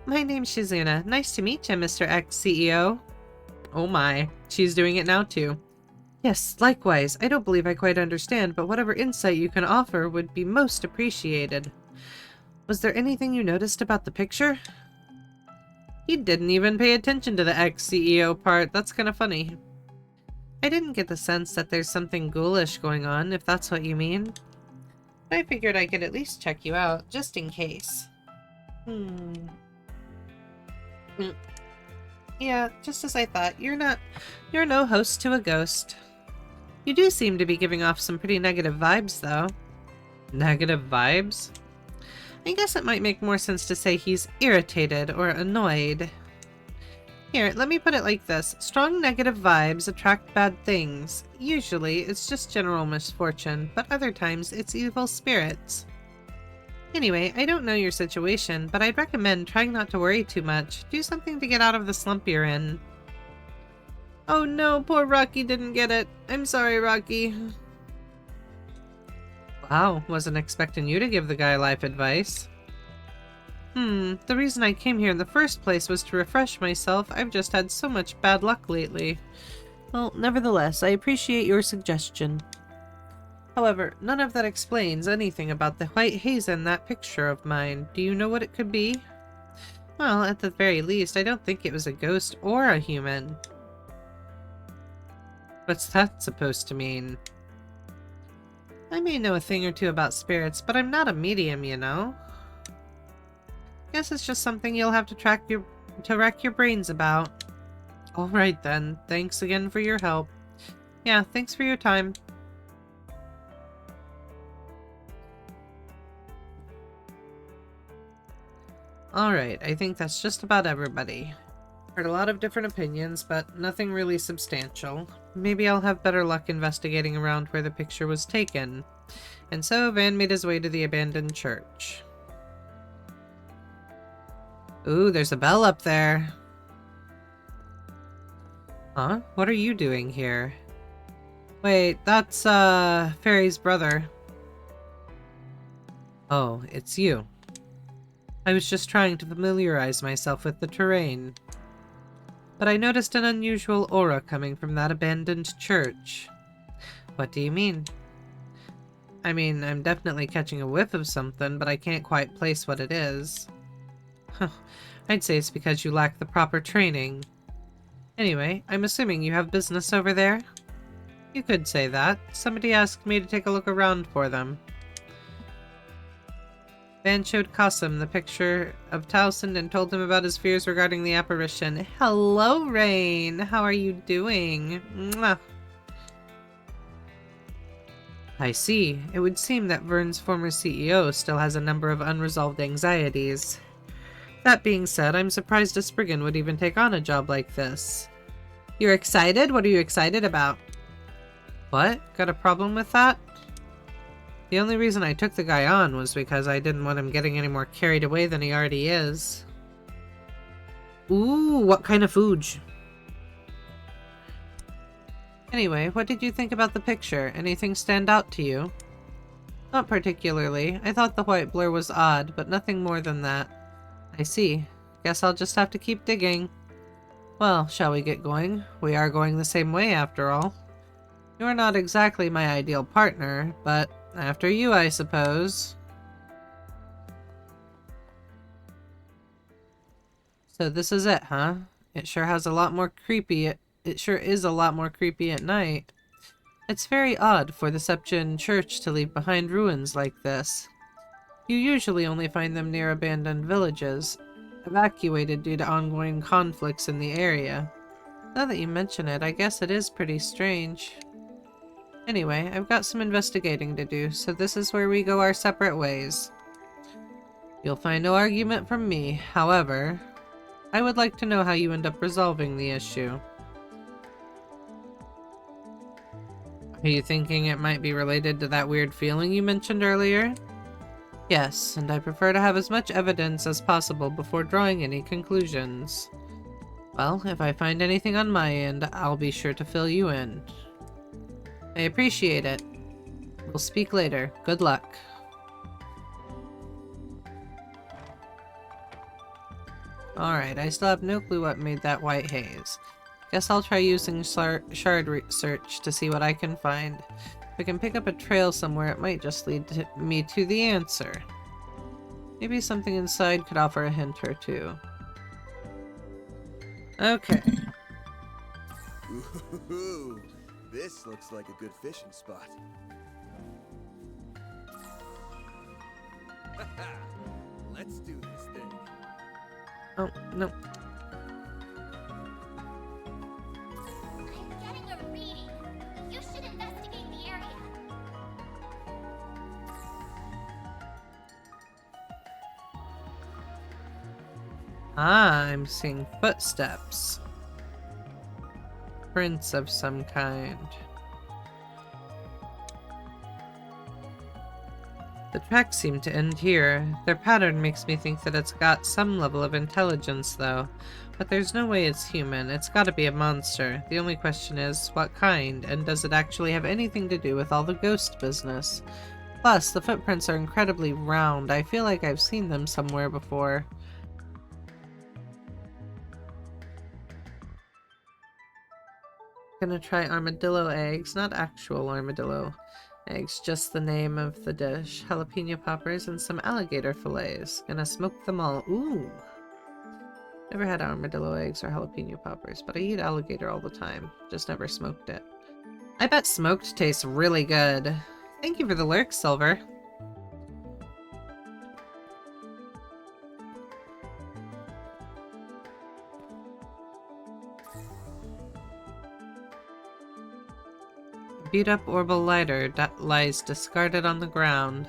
My name's Shizuna. Nice to meet you, Mr. Ex-CEO. Oh my, she's doing it now, too. Yes, likewise. I don't believe I quite understand, but whatever insight you can offer would be most appreciated. Was there anything you noticed about the picture? He didn't even pay attention to the ex-CEO part. That's kind of funny. I didn't get the sense that there's something ghoulish going on, if that's what you mean. But I figured I could at least check you out, just in case. Yeah, just as I thought. You're no host to a ghost. You do seem to be giving off some pretty negative vibes, though. Negative vibes? I guess it might make more sense to say he's irritated or annoyed. Here, let me put it like this. Strong negative vibes attract bad things. Usually, it's just general misfortune, but other times, it's evil spirits. Anyway, I don't know your situation, but I'd recommend trying not to worry too much. Do something to get out of the slump you're in. Oh no, poor Rocky didn't get it. I'm sorry, Rocky. Wow, wasn't expecting you to give the guy life advice. The reason I came here in the first place was to refresh myself. I've just had so much bad luck lately. Well, nevertheless, I appreciate your suggestion. However, none of that explains anything about the white haze in that picture of mine. Do you know what it could be? Well, at the very least, I don't think it was a ghost or a human. What's that supposed to mean? I may know a thing or two about spirits, but I'm not a medium, you know? Guess it's just something you'll have to rack your brains about. Alright then, thanks again for your help. Yeah, thanks for your time. Alright, I think that's just about everybody. Heard a lot of different opinions, but nothing really substantial. Maybe I'll have better luck investigating around where the picture was taken. And so Van made his way to the abandoned church. Ooh, there's a bell up there. Huh? What are you doing here? Wait, that's, Feri's brother. Oh, it's you. I was just trying to familiarize myself with the terrain. But I noticed an unusual aura coming from that abandoned church. What do you mean? I mean, I'm definitely catching a whiff of something, but I can't quite place what it is. I'd say it's because you lack the proper training. Anyway, I'm assuming you have business over there? You could say that. Somebody asked me to take a look around for them. Van showed Qasim the picture of Towson and told him about his fears regarding the apparition. Hello, Rain! How are you doing? Mwah. I see. It would seem that Vern's former CEO still has a number of unresolved anxieties. That being said, I'm surprised a Spriggan would even take on a job like this. You're excited? What are you excited about? What? Got a problem with that? The only reason I took the guy on was because I didn't want him getting any more carried away than he already is. Ooh, what kind of food? Anyway, what did you think about the picture? Anything stand out to you? Not particularly. I thought the white blur was odd, but nothing more than that. I see. Guess I'll just have to keep digging. Well, shall we get going? We are going the same way after all. You're not exactly my ideal partner, but after you, I suppose. So this is it, huh? It sure has a lot more creepy. It sure is a lot more creepy at night. It's very odd for the Septian Church to leave behind ruins like this. You usually only find them near abandoned villages, evacuated due to ongoing conflicts in the area. Now that you mention it, I guess it is pretty strange. Anyway, I've got some investigating to do, so this is where we go our separate ways. You'll find no argument from me, however, I would like to know how you end up resolving the issue. Are you thinking it might be related to that weird feeling you mentioned earlier? Yes, and I prefer to have as much evidence as possible before drawing any conclusions. Well, if I find anything on my end, I'll be sure to fill you in. I appreciate it. We'll speak later. Good luck. Alright, I still have no clue what made that white haze. Guess I'll try using shard research to see what I can find. If I can pick up a trail somewhere, it might just lead me to the answer. Maybe something inside could offer a hint or two. Okay. Ooh, this looks like a good fishing spot. Let's do this thing. Oh, no. I'm getting a reading. You should investigate the area. Ah, I'm seeing footsteps. Prints of some kind. The tracks seem to end here. Their pattern makes me think that it's got some level of intelligence, though. But there's no way it's human. It's gotta be a monster. The only question is, what kind? And does it actually have anything to do with all the ghost business? Plus, the footprints are incredibly round. I feel like I've seen them somewhere before. Gonna try armadillo eggs, not actual armadillo eggs, just the name of the dish. Jalapeno poppers and some alligator fillets. Gonna smoke them all. Ooh! Never had armadillo eggs or jalapeno poppers, but I eat alligator all the time. Just never smoked it. I bet smoked tastes really good. Thank you for the lurk, Silver. Beat up orbital lighter lies discarded on the ground.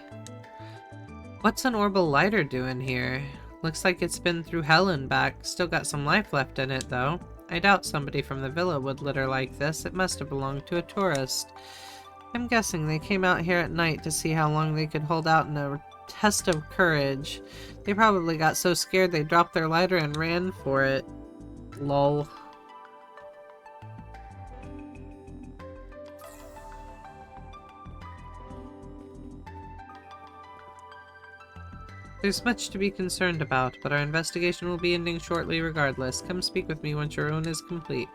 What's an orbital lighter doing here? Looks like it's been through hell and back. Still got some life left in it, though. I doubt somebody from the villa would litter like this. It must have belonged to a tourist. I'm guessing they came out here at night to see how long they could hold out in a test of courage. They probably got so scared they dropped their lighter and ran for it. Lol. There's much to be concerned about, but our investigation will be ending shortly regardless. Come speak with me once your own is complete.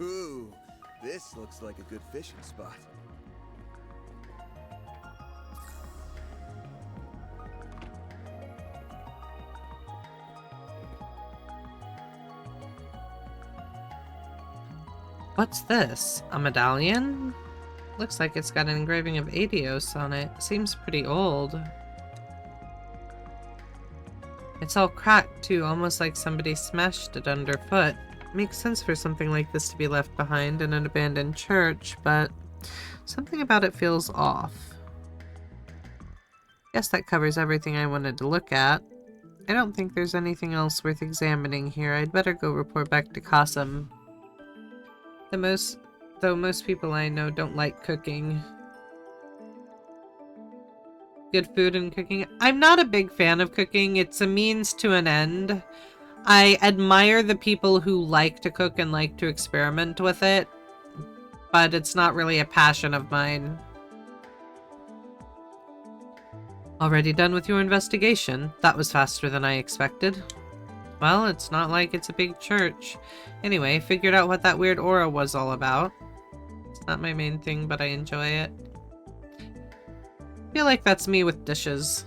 Ooh, this looks like a good fishing spot. What's this? A medallion? Looks like it's got an engraving of Adios on it. Seems pretty old. It's all cracked too, almost like somebody smashed it underfoot. Makes sense for something like this to be left behind in an abandoned church, but something about it feels off. Guess that covers everything I wanted to look at. I don't think there's anything else worth examining here. I'd better go report back to Qasim. Though most people I know don't like cooking. Good food and cooking. I'm not a big fan of cooking. It's a means to an end. I admire the people who like to cook and like to experiment with it, but it's not really a passion of mine. Already done with your investigation? That was faster than I expected. Well, it's not like it's a big church. Anyway, figured out what that weird aura was all about. It's not my main thing, but I enjoy it. Feel like that's me with dishes.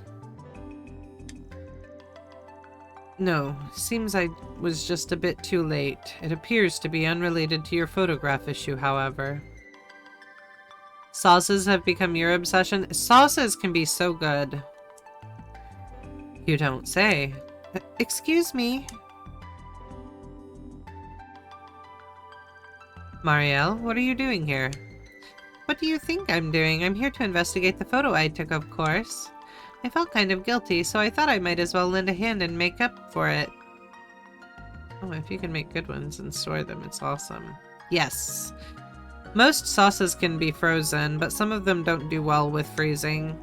No, seems I was just a bit too late. It appears to be unrelated to your photograph issue, however. Sauces have become your obsession? Sauces can be so good. You don't say. Excuse me. Marielle, what are you doing here? What do you think I'm doing? I'm here to investigate the photo I took, of course. I felt kind of guilty, so I thought I might as well lend a hand and make up for it. Oh, if you can make good ones and store them, it's awesome. Yes. Most sauces can be frozen, but some of them don't do well with freezing.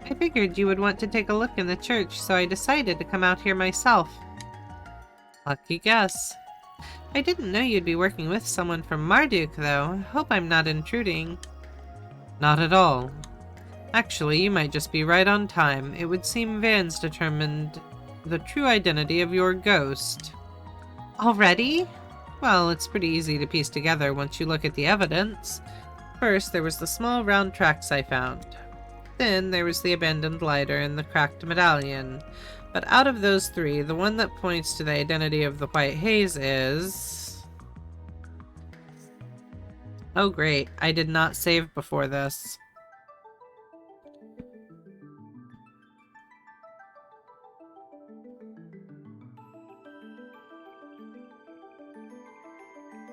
I figured you would want to take a look in the church, so I decided to come out here myself. Lucky guess. I didn't know you'd be working with someone from Marduk, though. Hope I'm not intruding. Not at all. Actually, you might just be right on time. It would seem Van's determined the true identity of your ghost. Already? Well, it's pretty easy to piece together once you look at the evidence. First, there was the small round tracks I found. Then there was the abandoned lighter and the cracked medallion. But out of those three, the one that points to the identity of the white haze is... Oh great, I did not save before this.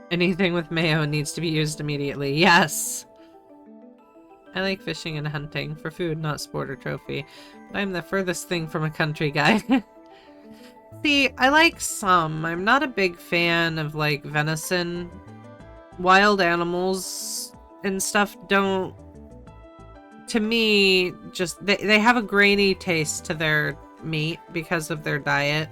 Anything with mayo needs to be used immediately. Yes! I like fishing and hunting. For food, not sport or trophy. But I'm the furthest thing from a country guy. See, I like some. I'm not a big fan of, like, venison. Wild animals and stuff don't... To me, just... They have a grainy taste to their meat because of their diet.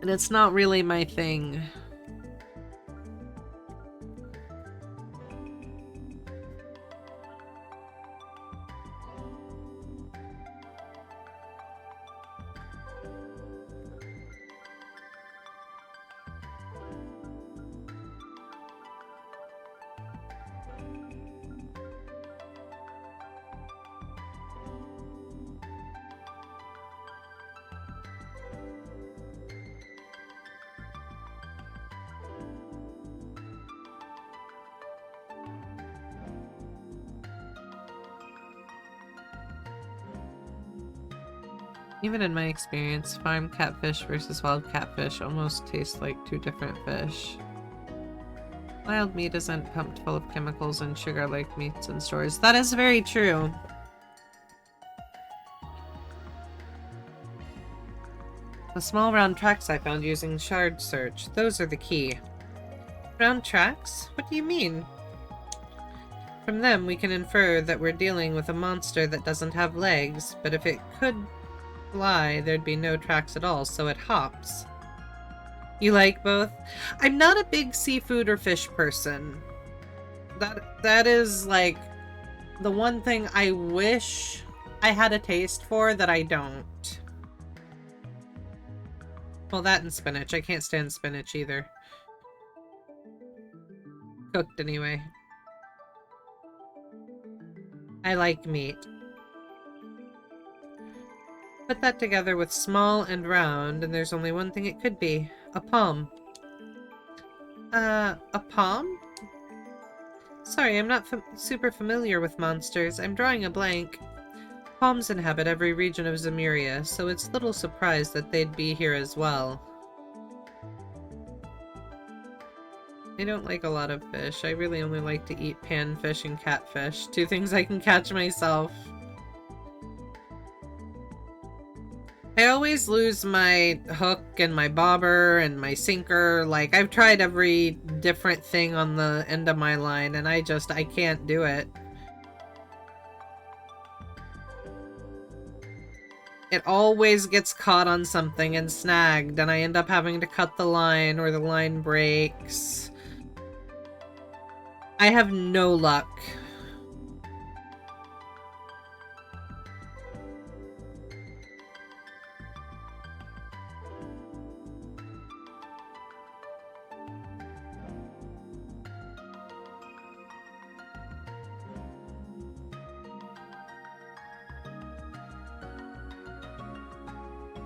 And it's not really my thing. Even in my experience, farm catfish versus wild catfish almost taste like two different fish. Wild meat isn't pumped full of chemicals and sugar like meats in stores. That is very true. The small round tracks I found using shard search, those are the key. Round tracks? What do you mean? From them, we can infer that we're dealing with a monster that doesn't have legs, but if it could fly, there'd be no tracks at all, so it hops. You like both? I'm not a big seafood or fish person. That is, like, the one thing I wish I had a taste for that I don't. Well, that and spinach. I can't stand spinach either. Cooked anyway. I like meat. Put that together with small and round, and there's only one thing it could be. A palm. A palm? Sorry, I'm not super familiar with monsters. I'm drawing a blank. Palms inhabit every region of Zemuria, so it's little surprise that they'd be here as well. I don't like a lot of fish. I really only like to eat panfish and catfish. Two things I can catch myself. I always lose my hook and my bobber and my sinker. Like, I've tried every different thing on the end of my line, and I can't do it. It always gets caught on something and snagged, and I end up having to cut the line or the line breaks. I have no luck.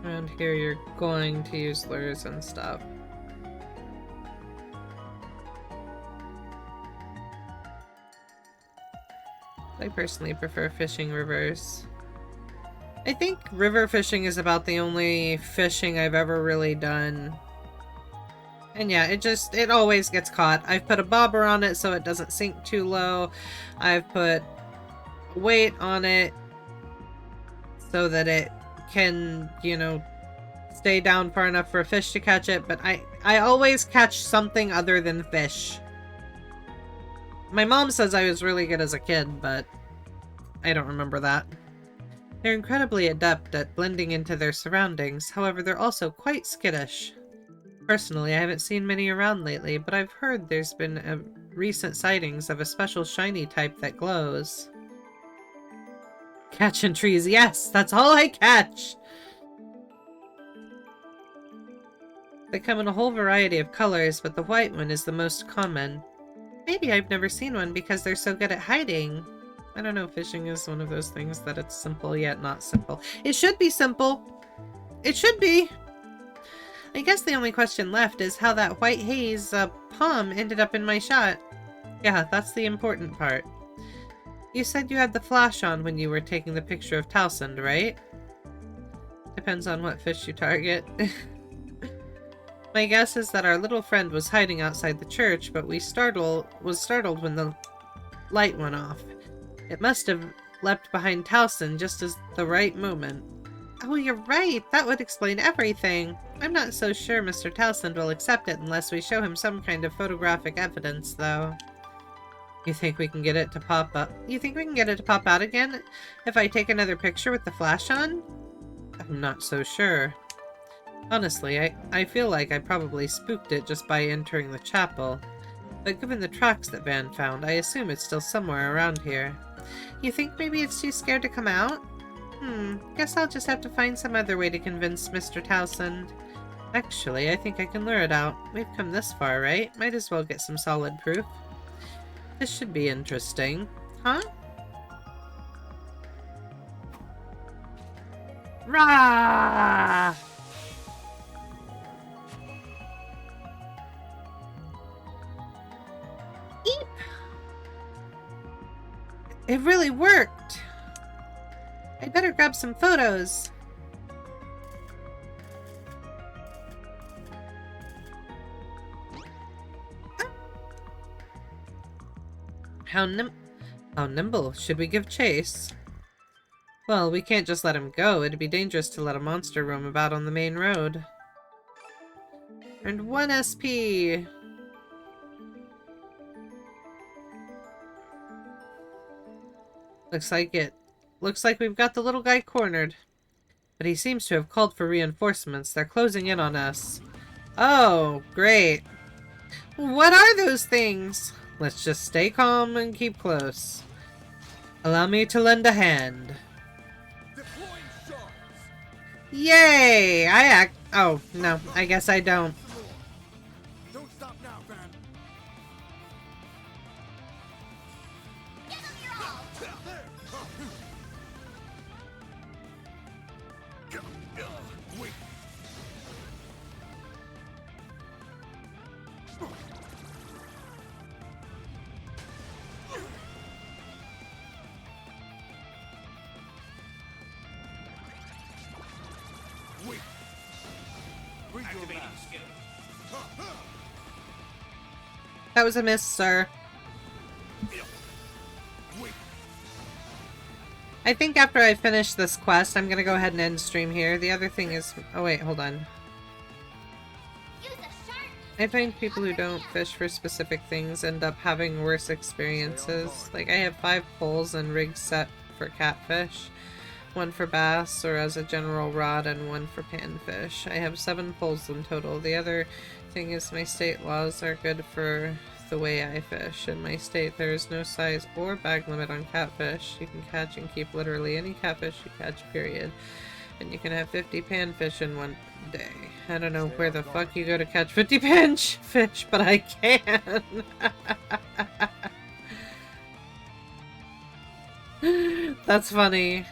Around here, you're going to use lures and stuff. I personally prefer fishing rivers. I think river fishing is about the only fishing I've ever really done. And yeah, it always gets caught. I've put a bobber on it so it doesn't sink too low. I've put weight on it so that it can, you know, stay down far enough for a fish to catch it, but I always catch something other than fish. My mom says I was really good as a kid, but I don't remember that. They're incredibly adept at blending into their surroundings, however they're also quite skittish. Personally, I haven't seen many around lately, but I've heard there's been recent sightings of a special shiny type that glows. Catching trees, yes, that's all I catch! They come in a whole variety of colors, but the white one is the most common. Maybe I've never seen one because they're so good at hiding. I don't know, fishing is one of those things that it's simple yet not simple. It should be simple! It should be! I guess the only question left is how that white haze palm ended up in my shot. Yeah, that's the important part. You said you had the flash on when you were taking the picture of Towsend, right? Depends on what fish you target. My guess is that our little friend was hiding outside the church, but was startled when the light went off. It must have leapt behind Towsend just as the right moment. Oh, you're right! That would explain everything! I'm not so sure Mr. Towsend will accept it unless we show him some kind of photographic evidence, though. You think we can get it to pop up? You think we can get it to pop out again if I take another picture with the flash on? I'm not so sure. Honestly, I feel like I probably spooked it just by entering the chapel. But given the tracks that Van found, I assume it's still somewhere around here. You think maybe it's too scared to come out? Guess I'll just have to find some other way to convince Mr. Towsend. Actually, I think I can lure it out. We've come this far, right? Might as well get some solid proof. This should be interesting. Huh? Rah! Eep! It really worked! I'd better grab some photos. How nimble. Should we give chase? Well, we can't just let him go. It'd be dangerous to let a monster roam about on the main road. Earned 1 SP! Looks like we've got the little guy cornered. But he seems to have called for reinforcements. They're closing in on us. Oh, great. What are those things? Let's just stay calm and keep close. Allow me to lend a hand. Yay! Oh, no. I guess I don't. Don't stop now, Van. Wait. That was a miss, sir. I think after I finish this quest, I'm gonna go ahead and end stream here. The other thing is... Oh wait, hold on. I find people who don't fish for specific things end up having worse experiences. Like, I have 5 poles and rigs set for catfish, 1 for bass or as a general rod, and 1 for panfish. I have 7 poles in total. The other thing is my state laws are good for the way I fish. In my state, there is no size or bag limit on catfish. You can catch and keep literally any catfish you catch, period. And you can have 50 panfish in one day. I don't know where the fuck you go to catch 50 panfish, but I can. That's funny.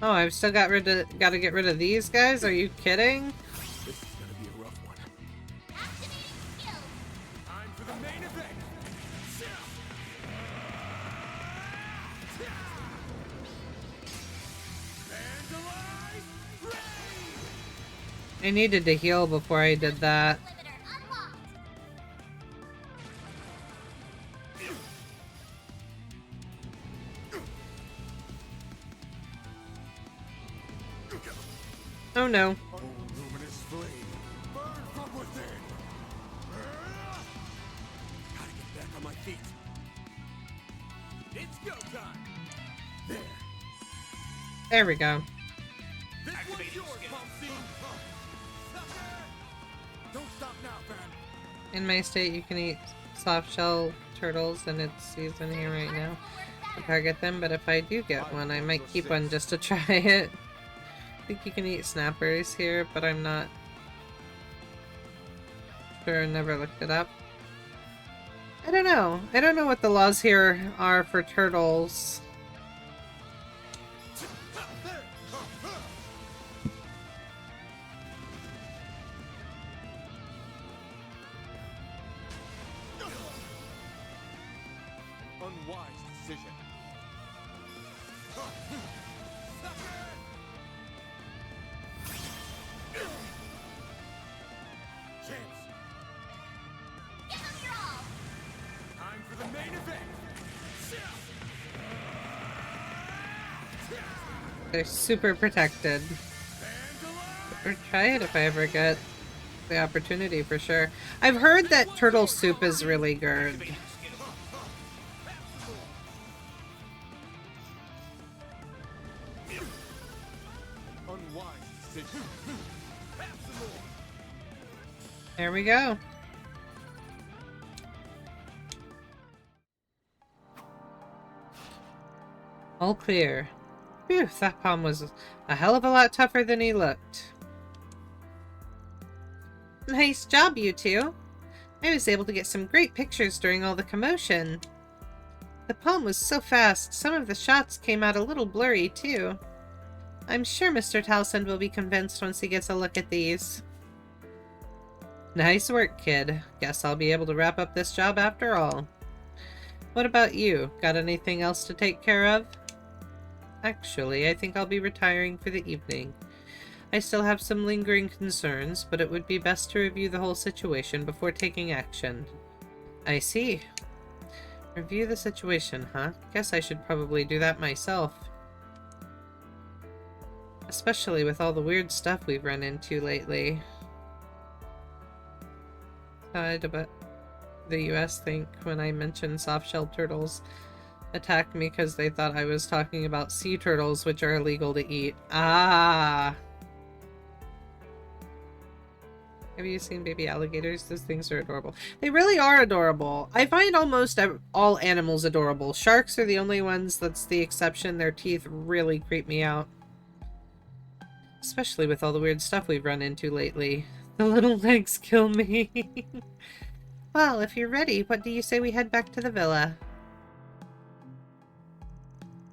Oh, I've still gotta get rid of these guys? Are you kidding? This is gonna be a rough one. Time for the main event. I needed to heal before I did that. Oh no. Oh, luminous flame, burn from within. Gotta get back on my feet. It's go time. There. There we go. This one's yours, Pumpsy. Don't stop now, Van. In my state, you can eat soft shell turtles, and it's season here right now to target them, but if I do get one, I might keep one just to try it. I think you can eat snappers here, but I'm not sure. Never looked it up. I don't know. I don't know what the laws here are for turtles. Unwise decision. Time for the main event. They're super protected. Or try it if I ever get the opportunity, for sure. I've heard that turtle soup is really good. There we go. All clear. Phew, that palm was a hell of a lot tougher than he looked. Nice job, you two. I was able to get some great pictures during all the commotion. The palm was so fast, some of the shots came out a little blurry, too. I'm sure Mr. Townsend will be convinced once he gets a look at these. Nice work, kid. Guess I'll be able to wrap up this job after all. What about you? Got anything else to take care of? Actually, I think I'll be retiring for the evening. I still have some lingering concerns, but it would be best to review the whole situation before taking action. I see. Review the situation, huh? Guess I should probably do that myself. Especially with all the weird stuff we've run into lately. But the US think when I mentioned soft-shelled turtles attacked me because they thought I was talking about sea turtles, which are illegal to eat. Ah! Have you seen baby alligators? Those things are adorable. They really are adorable. I find almost all animals adorable. Sharks are the only ones that's the exception. Their teeth really creep me out. Especially with all the weird stuff we've run into lately. The little legs kill me. Well, if you're ready, what do you say we head back to the villa?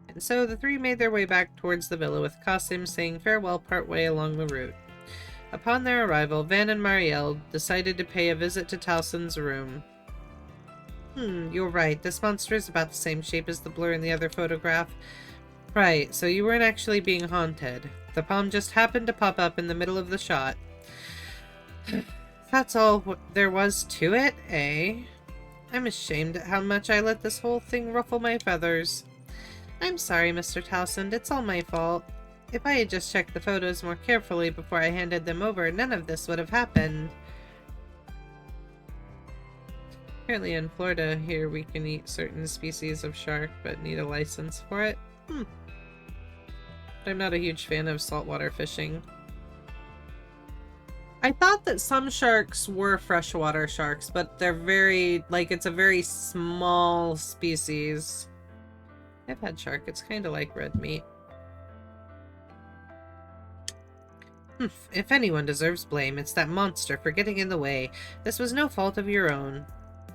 And so the three made their way back towards the villa, with Qasim saying farewell partway along the route. Upon their arrival, Van and Marielle decided to pay a visit to Towson's room. You're right. This monster is about the same shape as the blur in the other photograph. Right, so you weren't actually being haunted. The palm just happened to pop up in the middle of the shot. That's all there was to it, eh? I'm ashamed at how much I let this whole thing ruffle my feathers. I'm sorry, Mr. Towson. It's all my fault. If I had just checked the photos more carefully before I handed them over, none of this would have happened. Apparently in Florida here we can eat certain species of shark, but need a license for it. But I'm not a huge fan of saltwater fishing. I thought that some sharks were freshwater sharks, but they're very, like, it's a very small species. I've had shark. It's kind of like red meat. If anyone deserves blame, it's that monster for getting in the way. This was no fault of your own.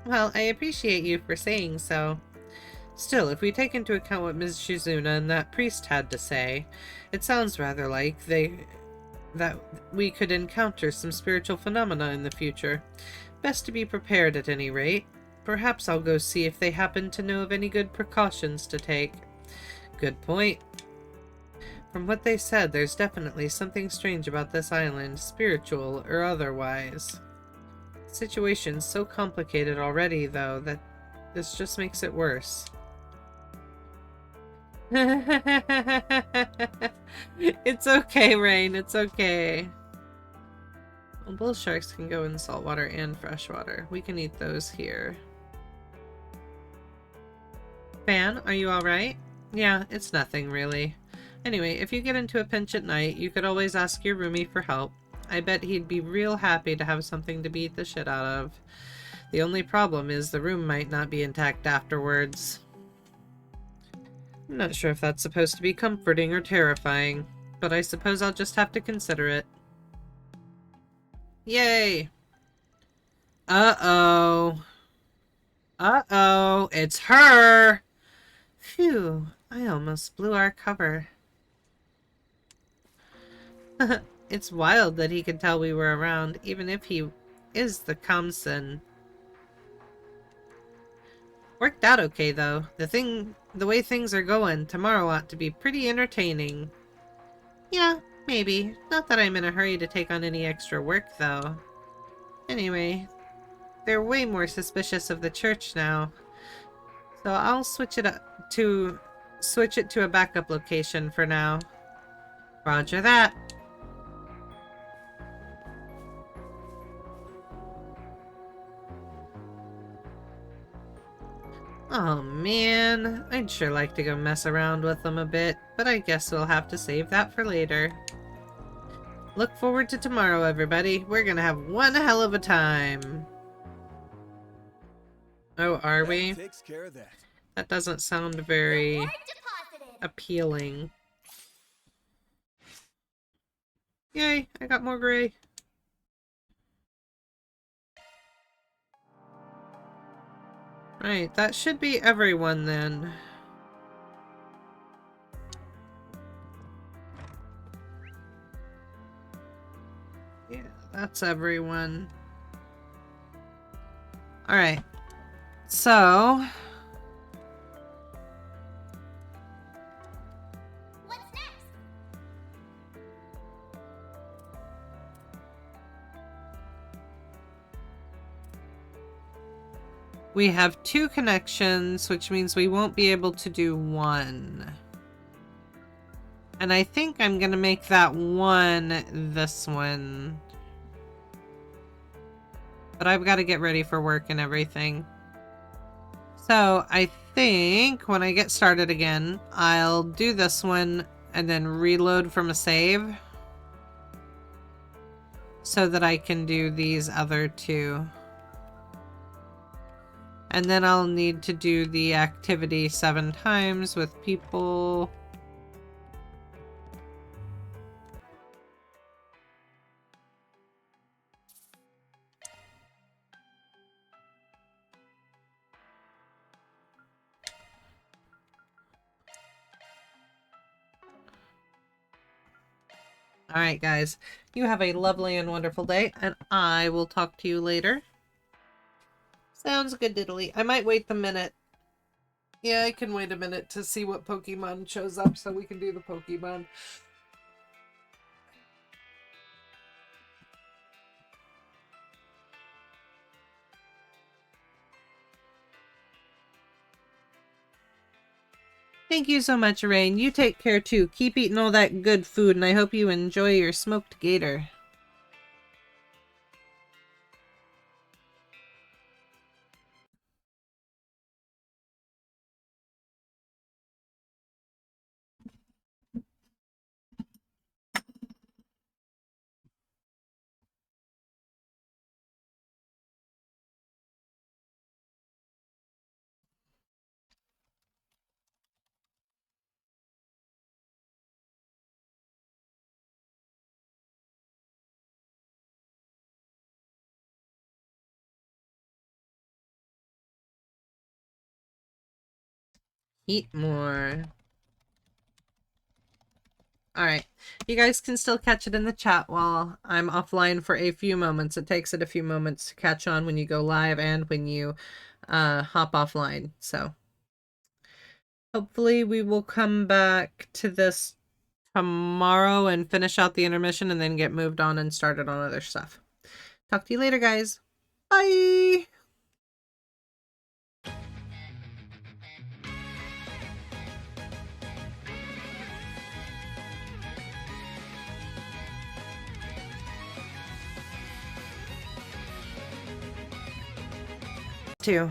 Well, I appreciate you for saying so. Still, if we take into account what Ms. Shizuna and that priest had to say, it sounds rather like that we could encounter some spiritual phenomena in the future. Best to be prepared at any rate. Perhaps I'll go see if they happen to know of any good precautions to take. Good point. From what they said, there's definitely something strange about this island, spiritual or otherwise. The situation's so complicated already, though, that this just makes it worse. It's okay, Rain. It's okay. Well, bull sharks can go in saltwater and freshwater. We can eat those here. Fan, are you alright? Yeah, it's nothing, really. Anyway, if you get into a pinch at night, you could always ask your roomie for help. I bet he'd be real happy to have something to beat the shit out of. The only problem is the room might not be intact afterwards. I'm not sure if that's supposed to be comforting or terrifying, but I suppose I'll just have to consider it. Yay! Uh-oh. Uh-oh, it's her! Phew, I almost blew our cover. It's wild that he could tell we were around, even if he is the Kamsen. Worked out okay, though. The way things are going, tomorrow ought to be pretty entertaining. Yeah, maybe. Not that I'm in a hurry to take on any extra work, though. Anyway, they're way more suspicious of the church now. So I'll switch it to a backup location for now. Roger that. Oh man, I'd sure like to go mess around with them a bit, but I guess we'll have to save that for later. Look forward to tomorrow, everybody. We're gonna have one hell of a time. Oh, are we? Takes care of that. That doesn't sound very appealing. Yay, I got more gray. Right, that should be everyone then. Yeah, that's everyone. Alright. So... What's next? we have 2 connections, which means we won't be able to do 1. And I think I'm gonna make that 1 this one. But I've got to get ready for work and everything. So I think when I get started again, I'll do this one and then reload from a save so that I can do these other 2. And then I'll need to do the activity 7 times with people. Alright guys, you have a lovely and wonderful day, and I will talk to you later. Sounds good, diddly. I might wait the minute. Yeah, I can wait a minute to see what Pokemon shows up so we can do the Pokemon. Thank you so much, Rain. You take care too. Keep eating all that good food, and I hope you enjoy your smoked gator. Eat more. Alright, you guys can still catch it in the chat while I'm offline for a few moments. It takes it a few moments to catch on when you go live and when you hop offline. So hopefully we will come back to this tomorrow and finish out the intermission and then get moved on and started on other stuff. Talk to you later, guys. Bye! Too.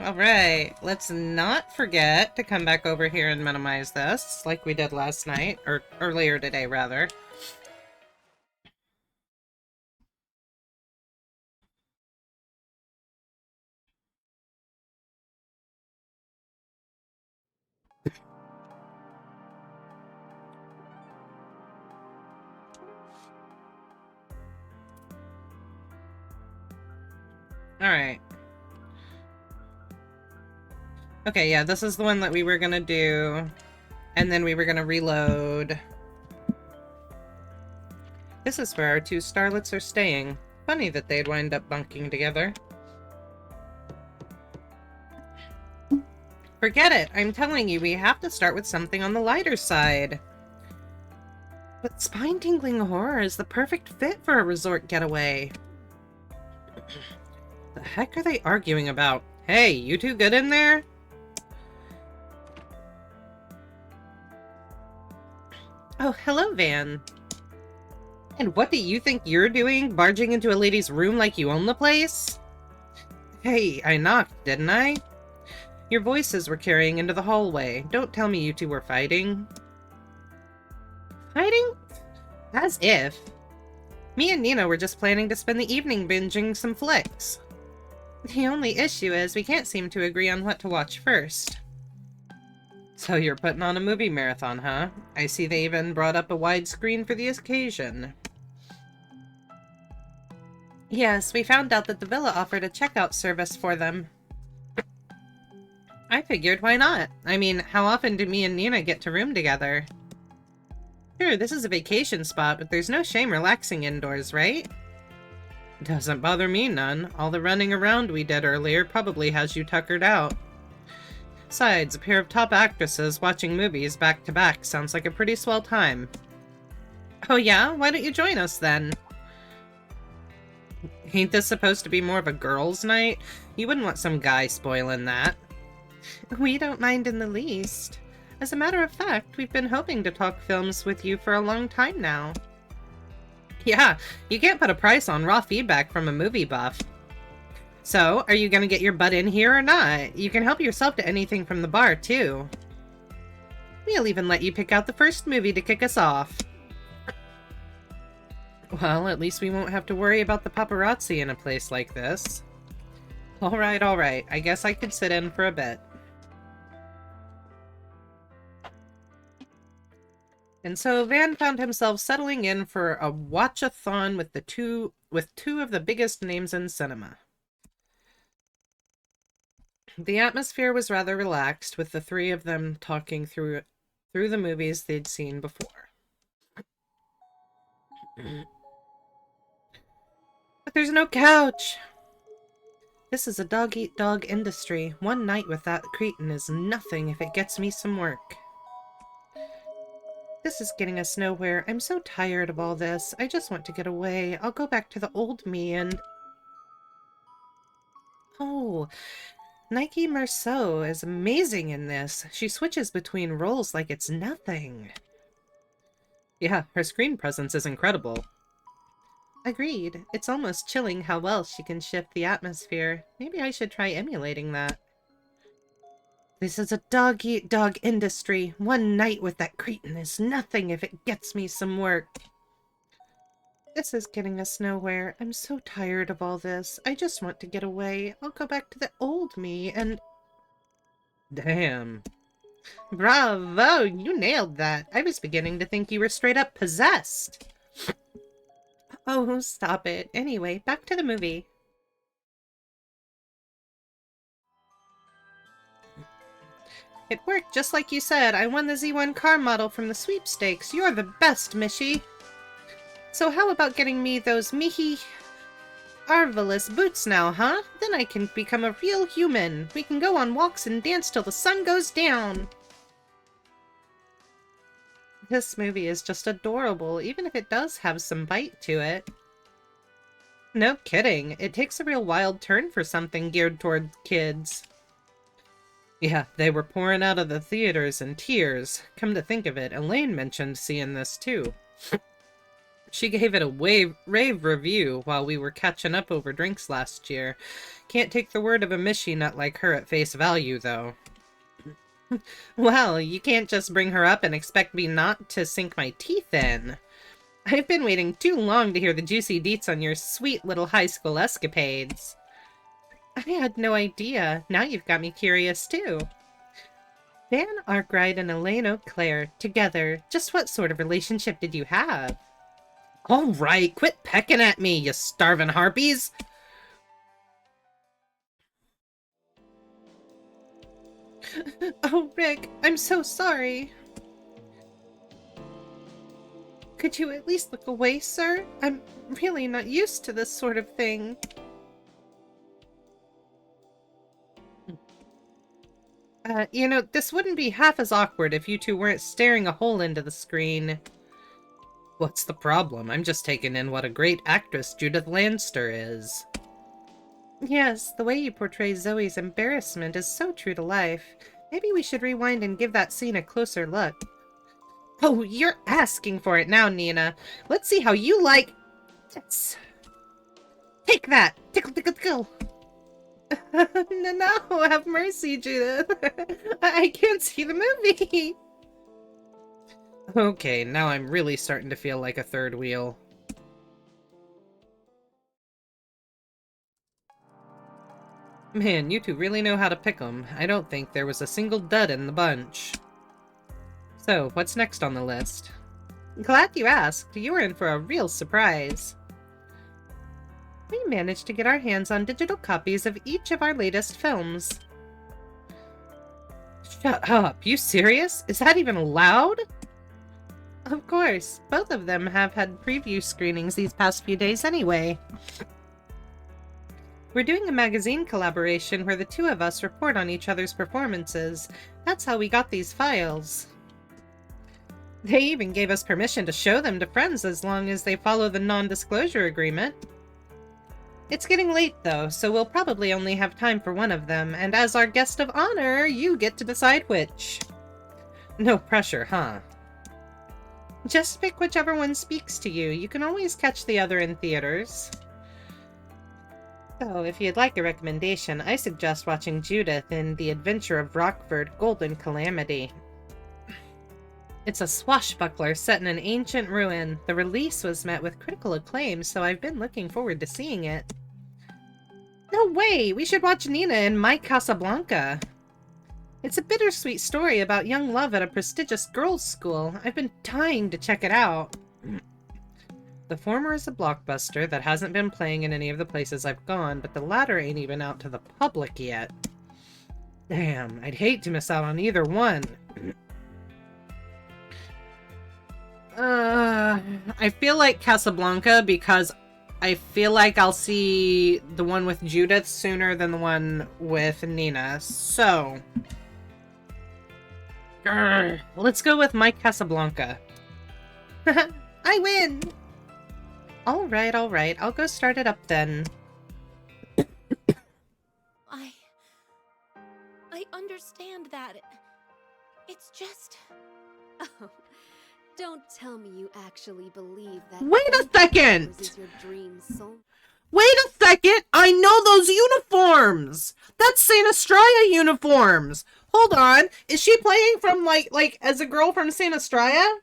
Alright, let's not forget to come back over here and minimize this, like we did last night, or earlier today, rather. Alright. Okay, yeah, this is the one that we were gonna do. And then we were gonna reload. This is where our two starlets are staying. Funny that they'd wind up bunking together. Forget it! I'm telling you, we have to start with something on the lighter side. But spine-tingling horror is the perfect fit for a resort getaway. The heck are they arguing about? Hey, you two good in there? Oh, hello, Van. And what do you think you're doing, barging into a lady's room like you own the place? Hey, I knocked, didn't I? Your voices were carrying into the hallway. Don't tell me you two were fighting. Fighting? As if. Me and Nina were just planning to spend the evening binging some flicks. The only issue is we can't seem to agree on what to watch first. So you're putting on a movie marathon, huh? I see they even brought up a widescreen for the occasion. Yes, we found out that the villa offered a checkout service for them. I figured, why not? I mean, how often do me and Nina get to room together? Sure, this is a vacation spot, but there's no shame relaxing indoors, right? Doesn't bother me none. All the running around we did earlier probably has you tuckered out. Besides, a pair of top actresses watching movies back to back sounds like a pretty swell time. Oh yeah? Why don't you join us then? Ain't this supposed to be more of a girls' night? You wouldn't want some guy spoiling that. We don't mind in the least. As a matter of fact, we've been hoping to talk films with you for a long time now. Yeah, you can't put a price on raw feedback from a movie buff. So, are you gonna get your butt in here or not? You can help yourself to anything from the bar, too. We'll even let you pick out the first movie to kick us off. Well, at least we won't have to worry about the paparazzi in a place like this. Alright, alright. I guess I could sit in for a bit. And so Van found himself settling in for a watch-a-thon with two of the biggest names in cinema. The atmosphere was rather relaxed, with the three of them talking through the movies they'd seen before. But there's no couch! This is a dog-eat-dog industry. One night with that cretin is nothing if it gets me some work. This is getting us nowhere. I'm so tired of all this. I just want to get away. I'll go back to the old me and... Oh, Nike Marceau is amazing in this. She switches between roles like it's nothing. Yeah, her screen presence is incredible. Agreed. It's almost chilling how well she can shift the atmosphere. Maybe I should try emulating that. This is a dog-eat-dog industry. One night with that cretin is nothing if it gets me some work. This is getting us nowhere. I'm so tired of all this. I just want to get away. I'll go back to the old me and... Damn. Bravo! You nailed that. I was beginning to think you were straight up possessed. Oh, stop it. Anyway, back to the movie. It worked just like you said. I won the Z1 car model from the sweepstakes. You're the best, Mishy. So how about getting me those Arvelous boots now, huh? Then I can become a real human. We can go on walks and dance till the sun goes down. This movie is just adorable, even if it does have some bite to it. No kidding. It takes a real wild turn for something geared toward kids. Yeah, they were pouring out of the theaters in tears. Come to think of it, Elaine mentioned seeing this too. She gave it a rave review while we were catching up over drinks last year. Can't take the word of a Mishy nut like her at face value, though. Well, you can't just bring her up and expect me not to sink my teeth in. I've been waiting too long to hear the juicy deets on your sweet little high school escapades. I had no idea. Now you've got me curious, too. Van Arkride and Elaine O'Clair, together. Just what sort of relationship did you have? All right, quit pecking at me, you starving harpies! Oh, Rick, I'm so sorry. Could you at least look away, sir? I'm really not used to this sort of thing. You know, this wouldn't be half as awkward if you two weren't staring a hole into the screen. What's the problem? I'm just taking in what a great actress Judith Lanster is. Yes, the way you portray Zoe's embarrassment is so true to life. Maybe we should rewind and give that scene a closer look. Oh, you're asking for it now, Nina. Let's see how you like... Yes. Take that! Tickle, tickle, tickle! No, have mercy, Judith. I can't see the movie. Okay, now I'm really starting to feel like a third wheel. Man, you two really know how to pick 'em. I don't think there was a single dud in the bunch. So, what's next on the list? Glad you asked. You were in for a real surprise. We managed to get our hands on digital copies of each of our latest films. Shut up! You serious? Is that even allowed? Of course. Both of them have had preview screenings these past few days anyway. We're doing a magazine collaboration where the two of us report on each other's performances. That's how we got these files. They even gave us permission to show them to friends as long as they follow the non-disclosure agreement. It's getting late though, so we'll probably only have time for one of them, and as our guest of honor, you get to decide which. No pressure, huh? Just pick whichever one speaks to you. You can always catch the other in theaters. So, if you'd like a recommendation, I suggest watching Judith in The Adventure of Rockford: Golden Calamity. It's a swashbuckler set in an ancient ruin. The release was met with critical acclaim, so I've been looking forward to seeing it. No way! We should watch Nina in My Casablanca. It's a bittersweet story about young love at a prestigious girls' school. I've been dying to check it out. The former is a blockbuster that hasn't been playing in any of the places I've gone, but the latter ain't even out to the public yet. Damn, I'd hate to miss out on either one. I feel like Casablanca because I feel like I'll see the one with Judith sooner than the one with Nina. So, let's go with My Casablanca. I win! Alright, alright. I'll go start it up then. I understand that. It's just... Oh, don't tell me you actually believe that. Wait a second! Is your dream soul. Wait a second! I know those uniforms! That's Saint Estrella uniforms! Hold on, is she playing from, like, as a girl from Saint Estrella?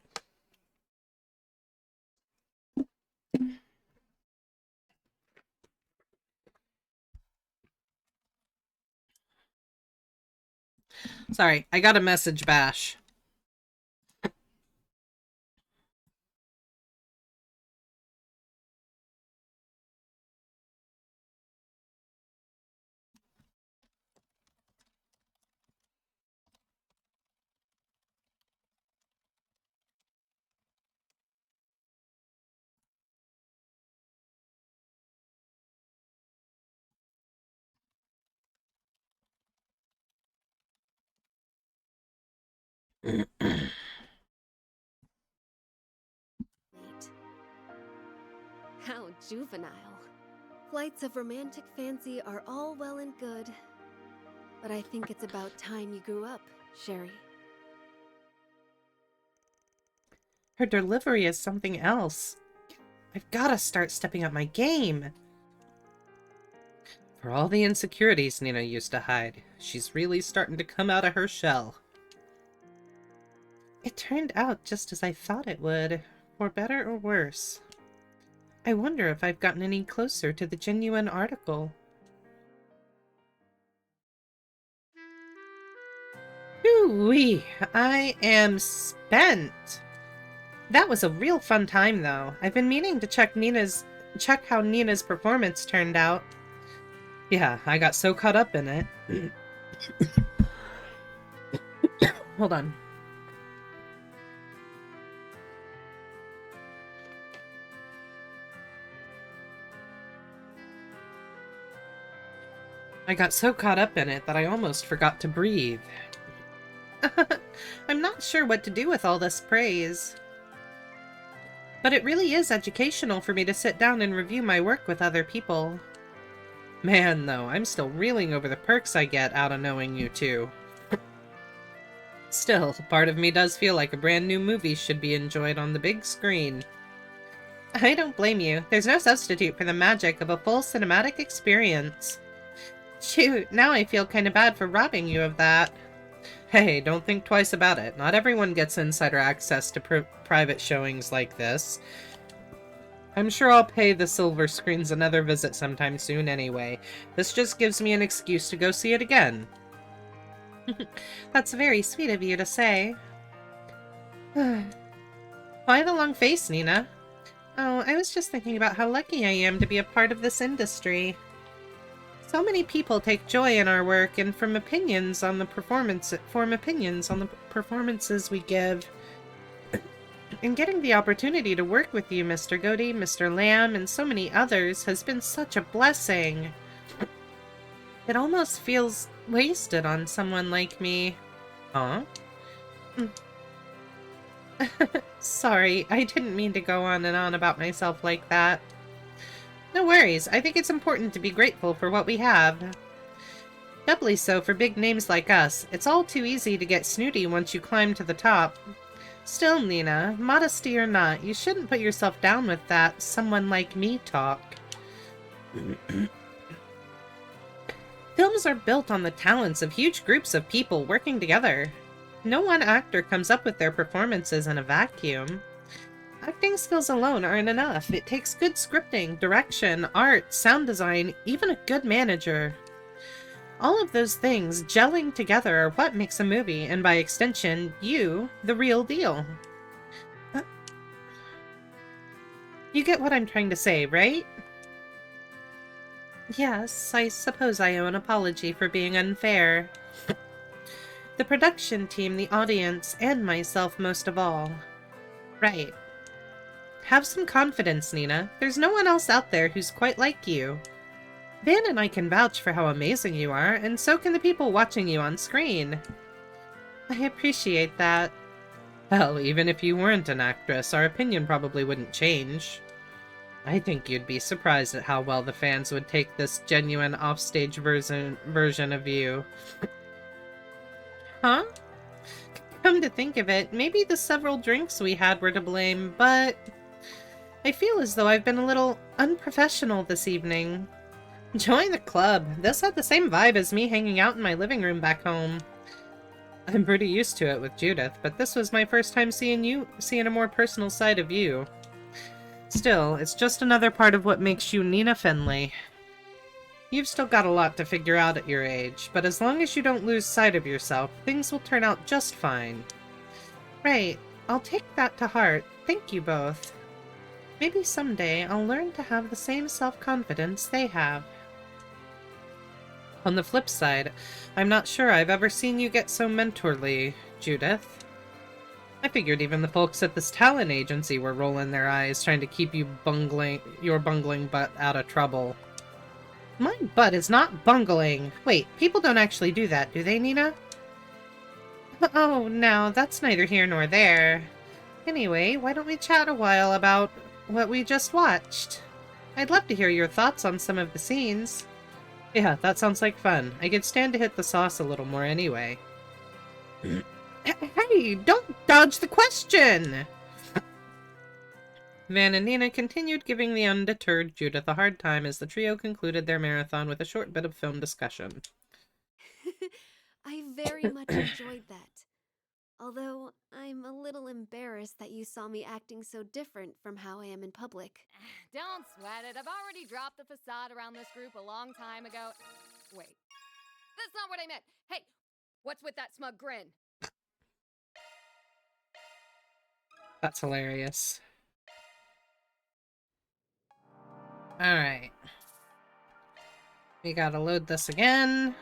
Sorry, I got a message bash. How juvenile. Flights of romantic fancy are all well and good, but I think it's about time you grew up, Sherry. Her delivery is something else. I've gotta start stepping up my game. For all the insecurities Nina used to hide, she's really starting to come out of her shell. It turned out just as I thought it would, for better or worse. I wonder if I've gotten any closer to the genuine article. Ooh-wee, I am spent. That was a real fun time, though. I've been meaning to check how Nina's performance turned out. Yeah, I got so caught up in it. Hold on. I got so caught up in it that I almost forgot to breathe. I'm not sure what to do with all this praise. But it really is educational for me to sit down and review my work with other people. Man, though, I'm still reeling over the perks I get out of knowing you two. Still, part of me does feel like a brand new movie should be enjoyed on the big screen. I don't blame you. There's no substitute for the magic of a full cinematic experience. Shoot, now I feel kinda bad for robbing you of that. Hey, don't think twice about it. Not everyone gets insider access to private showings like this. I'm sure I'll pay the silver screens another visit sometime soon anyway. This just gives me an excuse to go see it again. That's very sweet of you to say. Why the long face, Nina? Oh, I was just thinking about how lucky I am to be a part of this industry. So many people take joy in our work and form opinions on the performances we give. And getting the opportunity to work with you, Mr. Godey, Mr. Lamb, and so many others has been such a blessing. It almost feels wasted on someone like me. Huh? Sorry, I didn't mean to go on and on about myself like that. No worries, I think it's important to be grateful for what we have. Doubly so for big names like us. It's all too easy to get snooty once you climb to the top. Still, Nina, modesty or not, you shouldn't put yourself down with that someone like me talk. Films are built on the talents of huge groups of people working together. No one actor comes up with their performances in a vacuum. Acting skills alone aren't enough. It takes good scripting, direction, art, sound design, even a good manager. All of those things gelling together are what makes a movie, and by extension, you, the real deal. You get what I'm trying to say, right? Yes, I suppose I owe an apology for being unfair. The production team, the audience, and myself most of all. Right. Have some confidence, Nina. There's no one else out there who's quite like you. Van and I can vouch for how amazing you are, and so can the people watching you on screen. I appreciate that. Hell, even if you weren't an actress, our opinion probably wouldn't change. I think you'd be surprised at how well the fans would take this genuine offstage version of you. Huh? Come to think of it, maybe the several drinks we had were to blame, but I feel as though I've been a little unprofessional this evening. Join the club. This had the same vibe as me hanging out in my living room back home. I'm pretty used to it with Judith, but this was my first time seeing a more personal side of you. Still, it's just another part of what makes you Nina Finley. You've still got a lot to figure out at your age, but as long as you don't lose sight of yourself, things will turn out just fine. Right. I'll take that to heart. Thank you both. Maybe someday I'll learn to have the same self-confidence they have. On the flip side, I'm not sure I've ever seen you get so mentorly, Judith. I figured even the folks at this talent agency were rolling their eyes, trying to keep your bungling butt out of trouble. My butt is not bungling! Wait, people don't actually do that, do they, Nina? Oh, no, that's neither here nor there. Anyway, why don't we chat a while about what we just watched? I'd love to hear your thoughts on some of the scenes. Yeah, that sounds like fun. I could stand to hit the sauce a little more anyway. Hey, don't dodge the question! Van and Nina continued giving the undeterred Judith a hard time as the trio concluded their marathon with a short bit of film discussion. I very much enjoyed that. Although, I'm a little embarrassed that you saw me acting so different from how I am in public. Don't sweat it. I've already dropped the facade around this group a long time ago. Wait. That's not what I meant. Hey, what's with that smug grin? That's hilarious. Alright. We gotta load this again.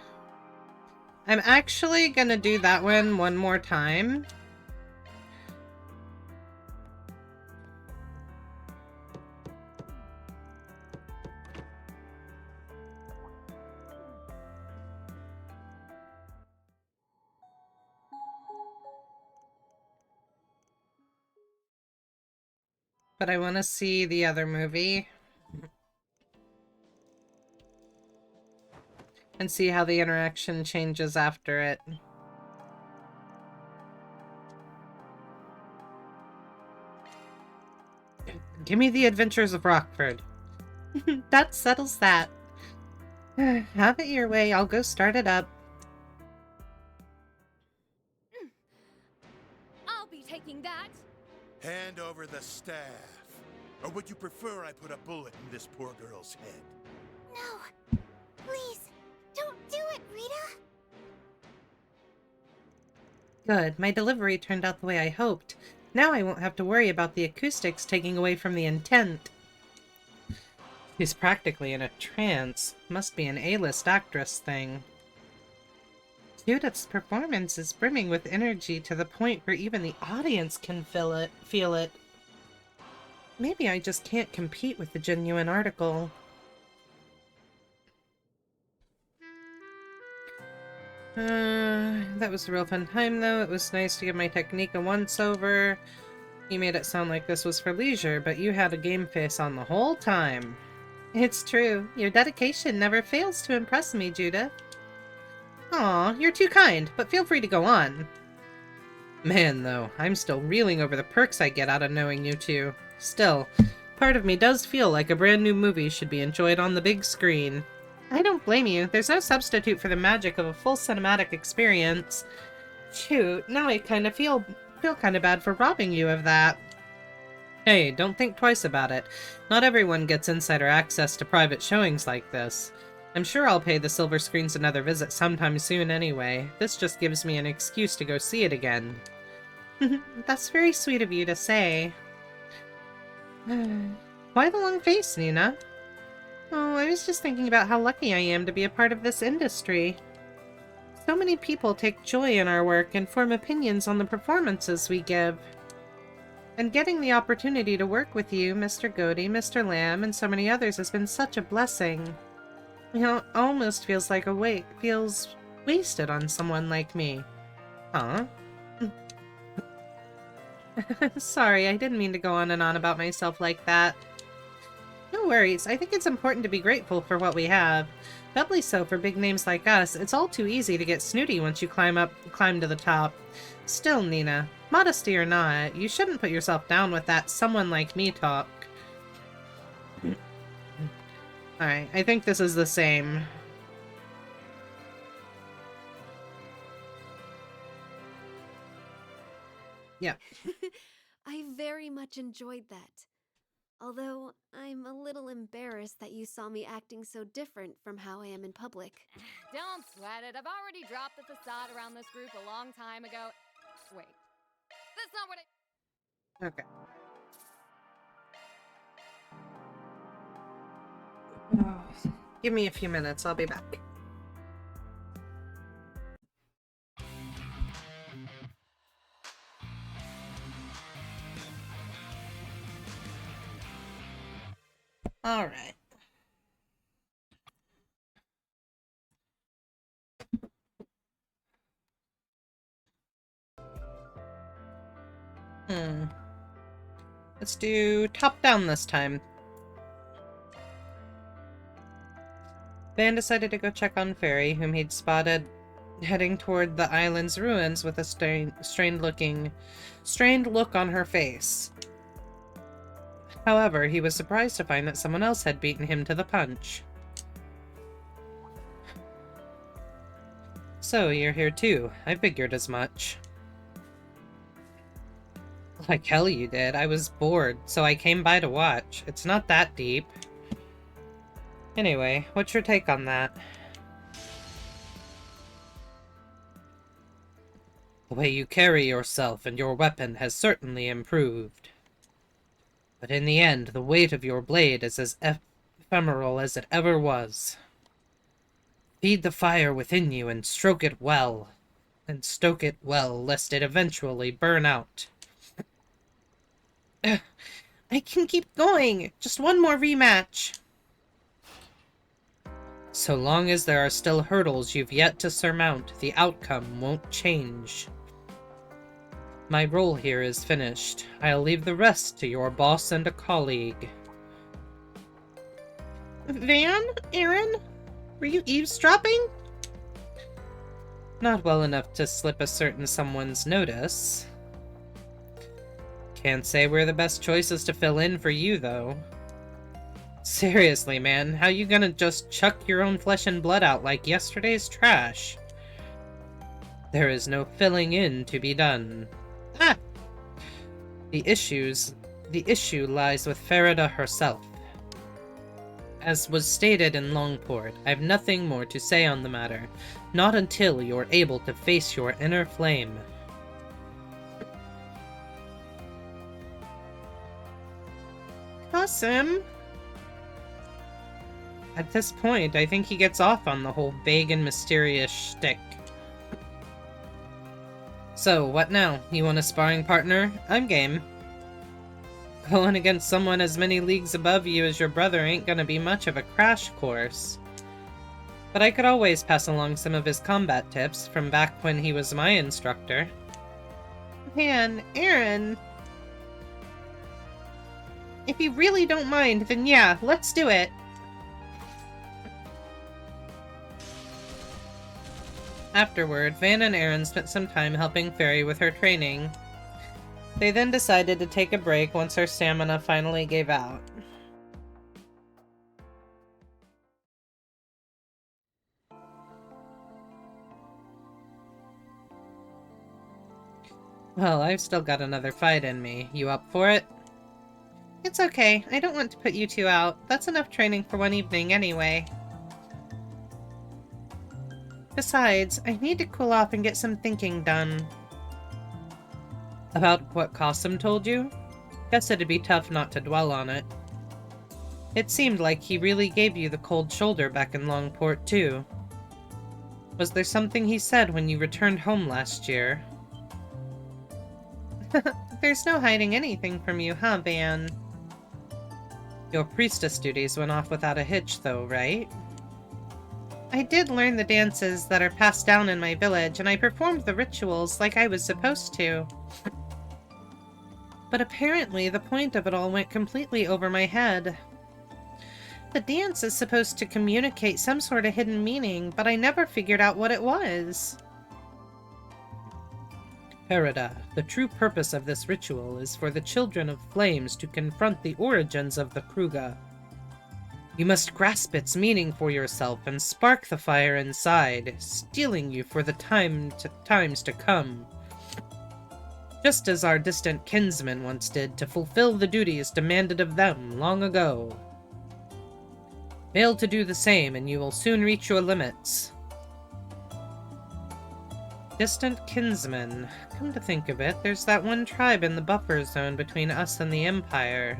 I'm actually gonna do that one more time. But I want to see the other movie. And see how the interaction changes after it. Give me the Adventures of Rockford. That settles that. Have it your way, I'll go start it up. I'll be taking that. Hand over the staff. Or would you prefer I put a bullet in this poor girl's head? No. Please, don't do it, Rita. Good, my delivery turned out the way I hoped. Now I won't have to worry about the acoustics taking away from the intent. She's practically in a trance. Must be an A-list actress thing. Judith's performance is brimming with energy to the point where even the audience can feel it. Maybe I just can't compete with the genuine article. That was a real fun time, though. It was nice to give my technique a once-over. You made it sound like this was for leisure, but you had a game face on the whole time. It's true. Your dedication never fails to impress me, Judith. Aw, you're too kind, but feel free to go on. Man, though, I'm still reeling over the perks I get out of knowing you two. Still, part of me does feel like a brand new movie should be enjoyed on the big screen. I don't blame you. There's no substitute for the magic of a full cinematic experience. Shoot, now I kind of feel kind of bad for robbing you of that. Hey, don't think twice about it. Not everyone gets insider access to private showings like this. I'm sure I'll pay the silver screens another visit sometime soon anyway. This just gives me an excuse to go see it again. That's very sweet of you to say. Why the long face, Nina? Oh, I was just thinking about how lucky I am to be a part of this industry. So many people take joy in our work and form opinions on the performances we give. And getting the opportunity to work with you, Mr. Godey, Mr. Lamb, and so many others has been such a blessing. You know, it almost feels like feels wasted on someone like me. Huh? Sorry, I didn't mean to go on and on about myself like that. No worries, I think it's important to be grateful for what we have. Doubly so for big names like us. It's all too easy to get snooty once you climb to the top. Still, Nina, modesty or not, you shouldn't put yourself down with that someone like me talk. Alright, I think this is the same. Yeah. I very much enjoyed that. Although, I'm a little embarrassed that you saw me acting so different from how I am in public. Don't sweat it. I've already dropped the facade around this group a long time ago. Wait. That's not what I... Okay. Give me a few minutes, I'll be back. Alright. Let's do top down this time. Van decided to go check on Feri, whom he'd spotted heading toward the island's ruins with a strained look on her face. However, he was surprised to find that someone else had beaten him to the punch. So, you're here too. I figured as much. Like hell you did. I was bored, so I came by to watch. It's not that deep. Anyway, what's your take on that? The way you carry yourself and your weapon has certainly improved. But in the end, the weight of your blade is as ephemeral as it ever was. Feed the fire within you and stoke it well, lest it eventually burn out. I can keep going! Just one more rematch! So long as there are still hurdles you've yet to surmount, the outcome won't change. My role here is finished. I'll leave the rest to your boss and a colleague. Van? Aaron? Were you eavesdropping? Not well enough to slip a certain someone's notice. Can't say we're the best choices to fill in for you, though. Seriously, man, how you gonna just chuck your own flesh and blood out like yesterday's trash? There is no filling in to be done. Ah! The issue lies with Farida herself. As was stated in Longport, I've nothing more to say on the matter, not until you're able to face your inner flame. Awesome. At this point, I think he gets off on the whole vague and mysterious shtick. So, what now? You want a sparring partner? I'm game. Going against someone as many leagues above you as your brother ain't gonna be much of a crash course. But I could always pass along some of his combat tips from back when he was my instructor. Man, Aaron... If you really don't mind, then yeah, let's do it. Afterward, Van and Aaron spent some time helping Feri with her training. They then decided to take a break once her stamina finally gave out. Well, I've still got another fight in me. You up for it? It's okay. I don't want to put you two out. That's enough training for one evening anyway. Besides, I need to cool off and get some thinking done. About what Qasim told you? Guess it'd be tough not to dwell on it. It seemed like he really gave you the cold shoulder back in Longport, too. Was there something he said when you returned home last year? There's no hiding anything from you, huh, Van? Your priestess duties went off without a hitch, though, right? I did learn the dances that are passed down in my village, and I performed the rituals like I was supposed to. But apparently, the point of it all went completely over my head. The dance is supposed to communicate some sort of hidden meaning, but I never figured out what it was. Farida, the true purpose of this ritual is for the Children of Flames to confront the origins of the Kruga. You must grasp its meaning for yourself and spark the fire inside, steeling you for the times to come. Just as our distant kinsmen once did to fulfill the duties demanded of them long ago. Fail to do the same and you will soon reach your limits. Distant kinsmen. Come to think of it, there's that one tribe in the buffer zone between us and the Empire.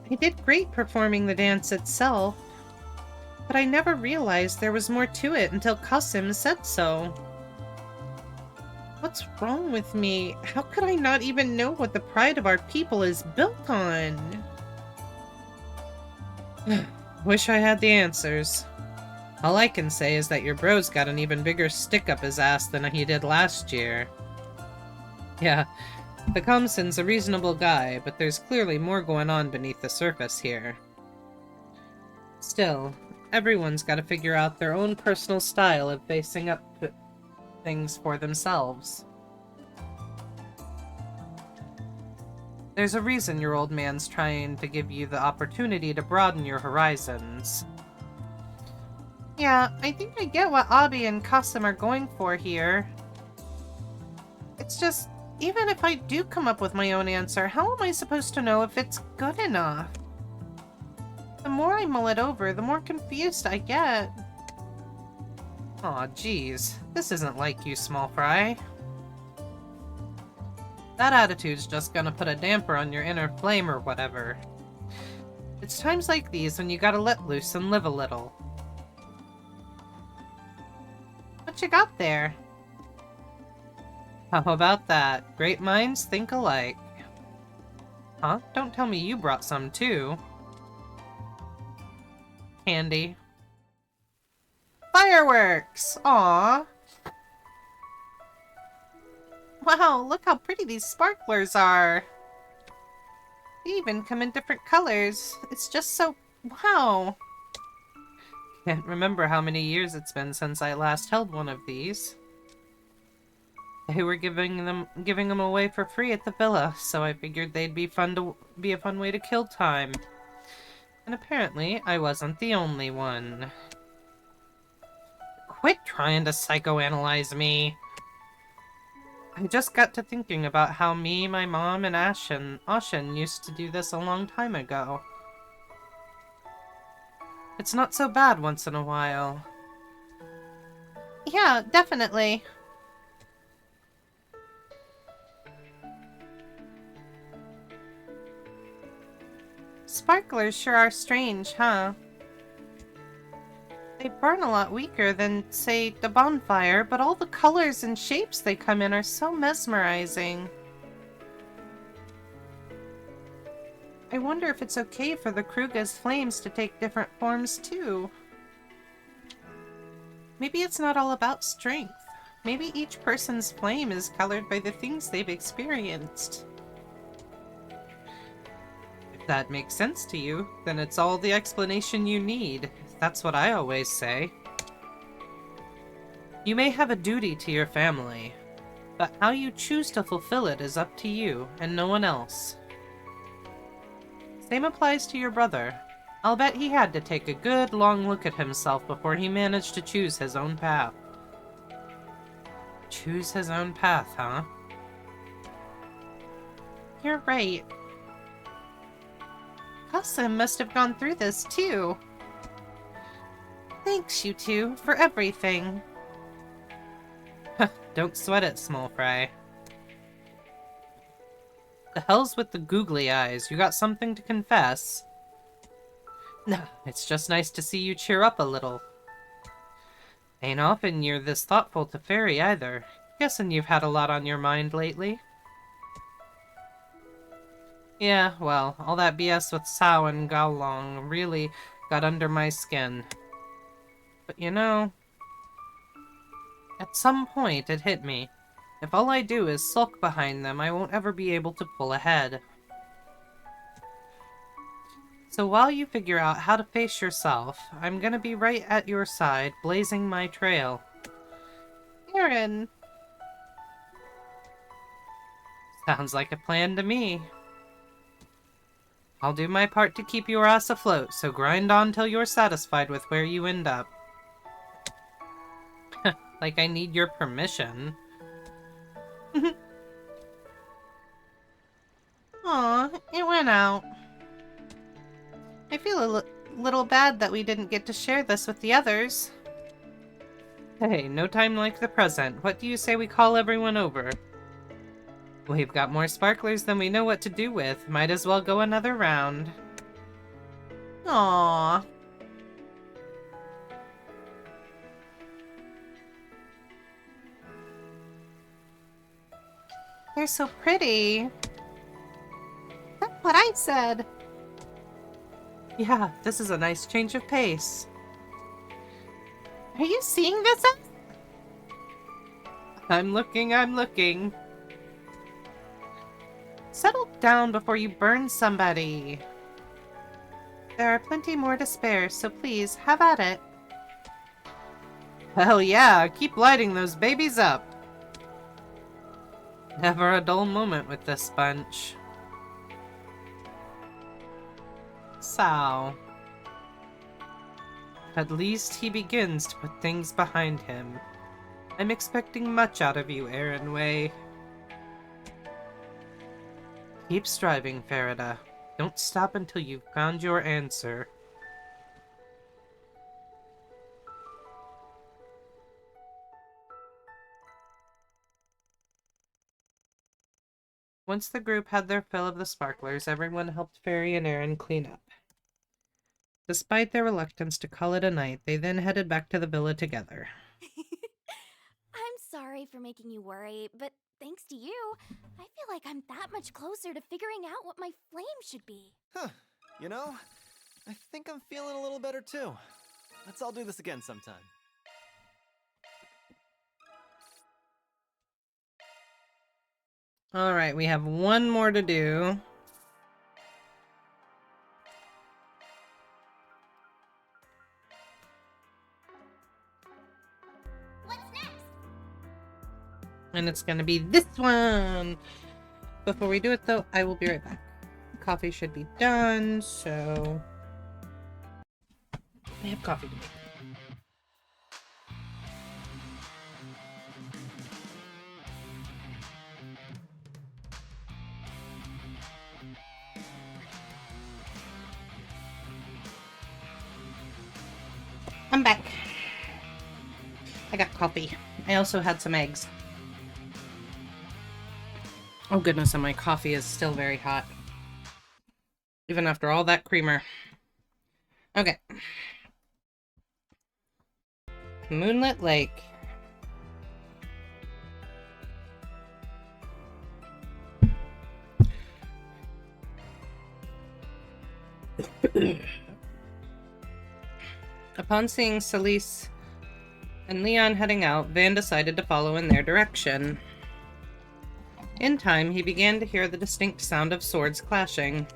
I did great performing the dance itself, but I never realized there was more to it until Qasim said so. What's wrong with me? How could I not even know what the pride of our people is built on? Wish I had the answers. All I can say is that your bro's got an even bigger stick up his ass than he did last year. Yeah, the Khamsin's a reasonable guy, but there's clearly more going on beneath the surface here. Still, everyone's got to figure out their own personal style of facing up to things for themselves. There's a reason your old man's trying to give you the opportunity to broaden your horizons. Yeah, I think I get what Abi and Qasim are going for here. It's just, even if I do come up with my own answer, how am I supposed to know if it's good enough? The more I mull it over, the more confused I get. Aw, geez. This isn't like you, small fry. That attitude's just gonna put a damper on your inner flame or whatever. It's times like these when you gotta let loose and live a little. What you got there? How about that? Great minds think alike. Huh? Don't tell me you brought some too. Candy. Fireworks! Aww! Wow, look how pretty these sparklers are! They even come in different colors. It's just so... wow! Can't remember how many years it's been since I last held one of these. They were giving them away for free at the villa, so I figured they'd be a fun way to kill time. And apparently, I wasn't the only one. Quit trying to psychoanalyze me! I just got to thinking about how me, my mom, and Ashen used to do this a long time ago. It's not so bad once in a while. Yeah, definitely. Sparklers sure are strange, huh? They burn a lot weaker than, say, the bonfire, but all the colors and shapes they come in are so mesmerizing. I wonder if it's okay for the Kruga's flames to take different forms, too. Maybe it's not all about strength. Maybe each person's flame is colored by the things they've experienced. If that makes sense to you, then it's all the explanation you need. That's what I always say. You may have a duty to your family, but how you choose to fulfill it is up to you and no one else. Same applies to your brother. I'll bet he had to take a good long look at himself before he managed to choose his own path. Choose his own path, huh? You're right. Kasim must have gone through this too. Thanks, you two, for everything. Don't sweat it, small fry. The hell's with the googly eyes? You got something to confess? No, it's just nice to see you cheer up a little. Ain't often you're this thoughtful to Feri either. Guessing you've had a lot on your mind lately. Yeah, well, all that BS with Sao and Gaolong really got under my skin. But you know, at some point it hit me. If all I do is sulk behind them, I won't ever be able to pull ahead. So while you figure out how to face yourself, I'm gonna be right at your side, blazing my trail. Aaron! Sounds like a plan to me. I'll do my part to keep your ass afloat, so grind on till you're satisfied with where you end up. Like I need your permission. Aw, it went out. I feel a little bad that we didn't get to share this with the others. Hey, no time like the present. What do you say we call everyone over? We've got more sparklers than we know what to do with. Might as well go another round. Aww. They're so pretty. That's what I said. Yeah, this is a nice change of pace. Are you seeing this? I'm looking. Settle down before you burn somebody. There are plenty more to spare, so please, have at it. Hell yeah, keep lighting those babies up. Never a dull moment with this bunch. Sao. At least he begins to put things behind him. I'm expecting much out of you, Aaron Way. Keep striving, Farida. Don't stop until you've found your answer. Once the group had their fill of the sparklers, everyone helped Feri and Aaron clean up. Despite their reluctance to call it a night, they then headed back to the villa together. sorry for making you worry, but thanks to you, I feel like I'm that much closer to figuring out what my flame should be. Huh. You know, I think I'm feeling a little better too. Let's all do this again sometime. Alright, we have one more to do. What's next? And it's gonna be this one! Before we do it though, I will be right back. Coffee should be done, so... I have coffee to make. I'm back. I got coffee. I also had some eggs. Oh goodness, and my coffee is still very hot. Even after all that creamer. Okay. Moonlit Lake. Upon seeing Celise and Leon heading out, Van decided to follow in their direction. In time, he began to hear the distinct sound of swords clashing.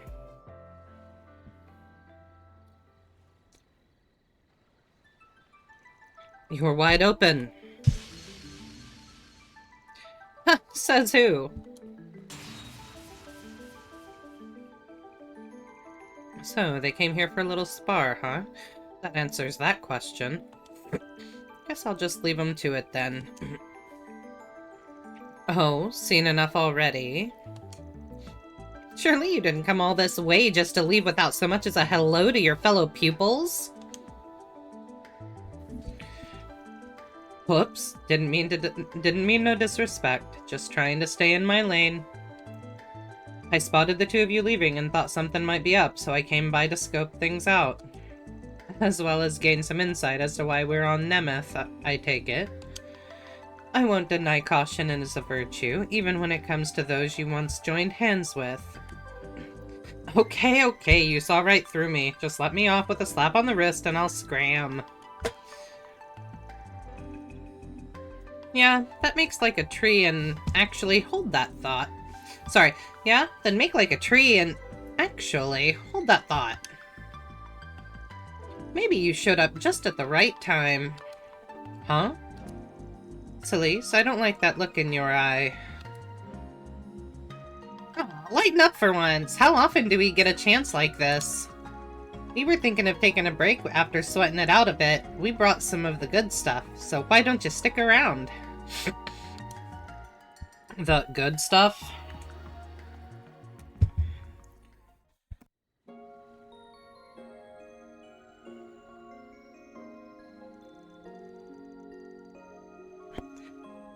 You're wide open. Ha! Says who? So, they came here for a little spar, huh? That answers that question. Guess I'll just leave them to it then. Oh, seen enough already? Surely you didn't come all this way just to leave without so much as a hello to your fellow pupils? Whoops, didn't mean no disrespect. Just trying to stay in my lane. I spotted the two of you leaving and thought something might be up, so I came by to scope things out. As well as gain some insight as to why we're on Nemeth, I take it. I won't deny caution is a virtue, even when it comes to those you once joined hands with. Okay, you saw right through me. Just let me off with a slap on the wrist and I'll scram. Yeah, that makes like a tree and actually hold that thought. Sorry, yeah? Then make like a tree and actually hold that thought. Maybe you showed up just at the right time. Huh? Celise, I don't like that look in your eye. Oh, lighten up for once. How often do we get a chance like this? We were thinking of taking a break after sweating it out a bit. We brought some of the good stuff, so why don't you stick around? The good stuff?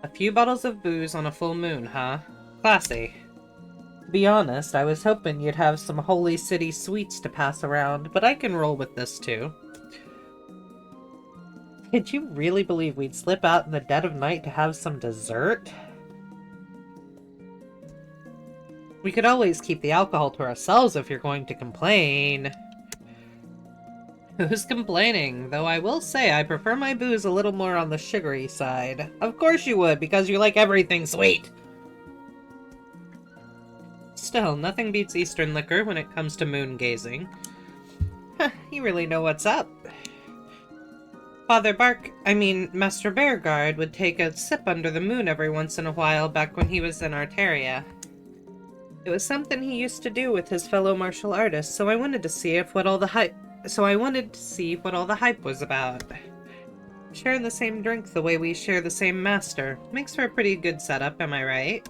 A few bottles of booze on a full moon, huh? Classy. To be honest, I was hoping you'd have some Holy City sweets to pass around, but I can roll with this too. Did you really believe we'd slip out in the dead of night to have some dessert? We could always keep the alcohol to ourselves if you're going to complain. Who's complaining? Though I will say I prefer my booze a little more on the sugary side. Of course you would, because you like everything sweet! Still, nothing beats Eastern liquor when it comes to moon gazing. You really know what's up. Master Bearguard would take a sip under the moon every once in a while back when he was in Arteria. It was something he used to do with his fellow martial artists, so I wanted to see what all the hype was about. Sharing the same drink the way we share the same master. Makes for a pretty good setup, am I right?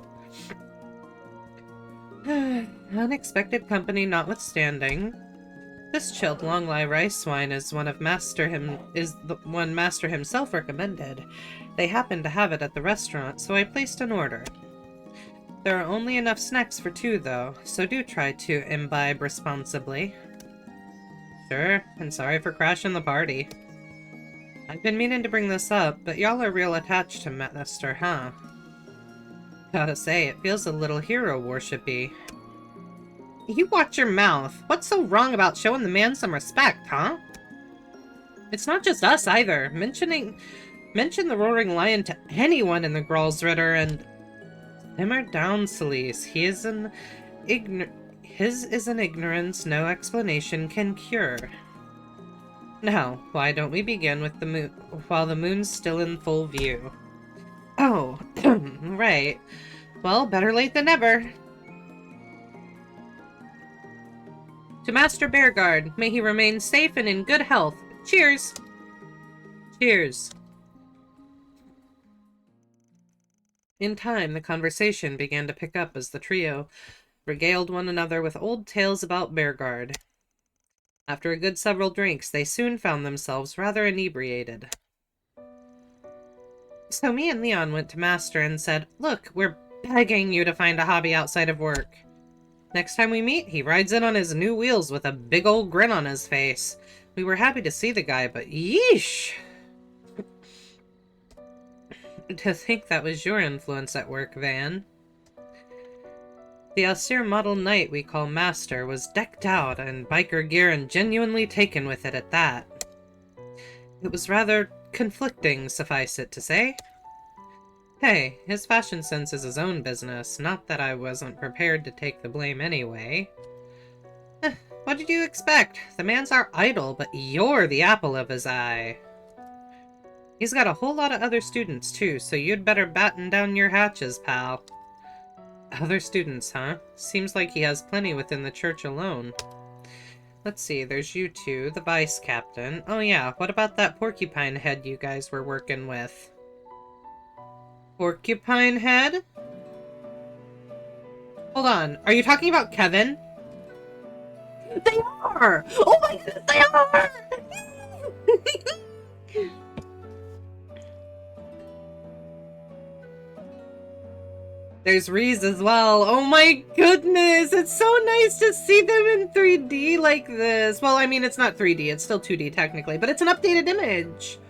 Unexpected company notwithstanding. This chilled longlai rice wine is the one Master himself recommended. They happened to have it at the restaurant, so I placed an order. There are only enough snacks for two, though, so do try to imbibe responsibly. Sure, and sorry for crashing the party. I've been meaning to bring this up, but y'all are real attached to Master, huh? Gotta say, it feels a little hero worshipy. You watch your mouth. What's so wrong about showing the man some respect, huh? It's not just us either. Mention the Roaring Lion to anyone in the Gralsritter and... Simmer down, Celise. His is an ignorance no explanation can cure. Now, why don't we begin with the moon while the moon's still in full view? Oh, right. Well, better late than never. To Master Bearguard, may he remain safe and in good health. Cheers! Cheers. In time, the conversation began to pick up as the trio regaled one another with old tales about Bearguard. After a good several drinks, they soon found themselves rather inebriated. So me and Leon went to Master and said, "Look, we're begging you to find a hobby outside of work." Next time we meet, he rides in on his new wheels with a big old grin on his face. We were happy to see the guy, but yeesh! To think that was your influence at work, Van. The austere model knight we call Master was decked out in biker gear and genuinely taken with it at that. It was rather conflicting, suffice it to say. Hey, his fashion sense is his own business, not that I wasn't prepared to take the blame anyway. What did you expect? The man's our idol, but you're the apple of his eye. He's got a whole lot of other students, too, so you'd better batten down your hatches, pal. Other students, huh? Seems like he has plenty within the church alone. Let's see, there's you two, the vice captain. Oh yeah, what about that porcupine head you guys were working with? Porcupine head? Hold on, are you talking about Kevin? They are! Oh my goodness, they are! There's Reese as well. Oh my goodness, it's so nice to see them in 3D like this. Well, I mean, it's not 3D, it's still 2D technically, but it's an updated image.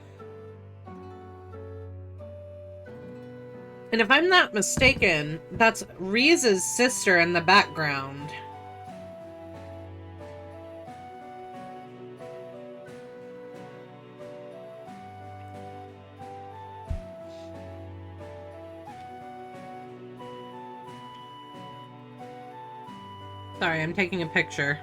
And if I'm not mistaken, that's Reese's sister in the background. Sorry, I'm taking a picture.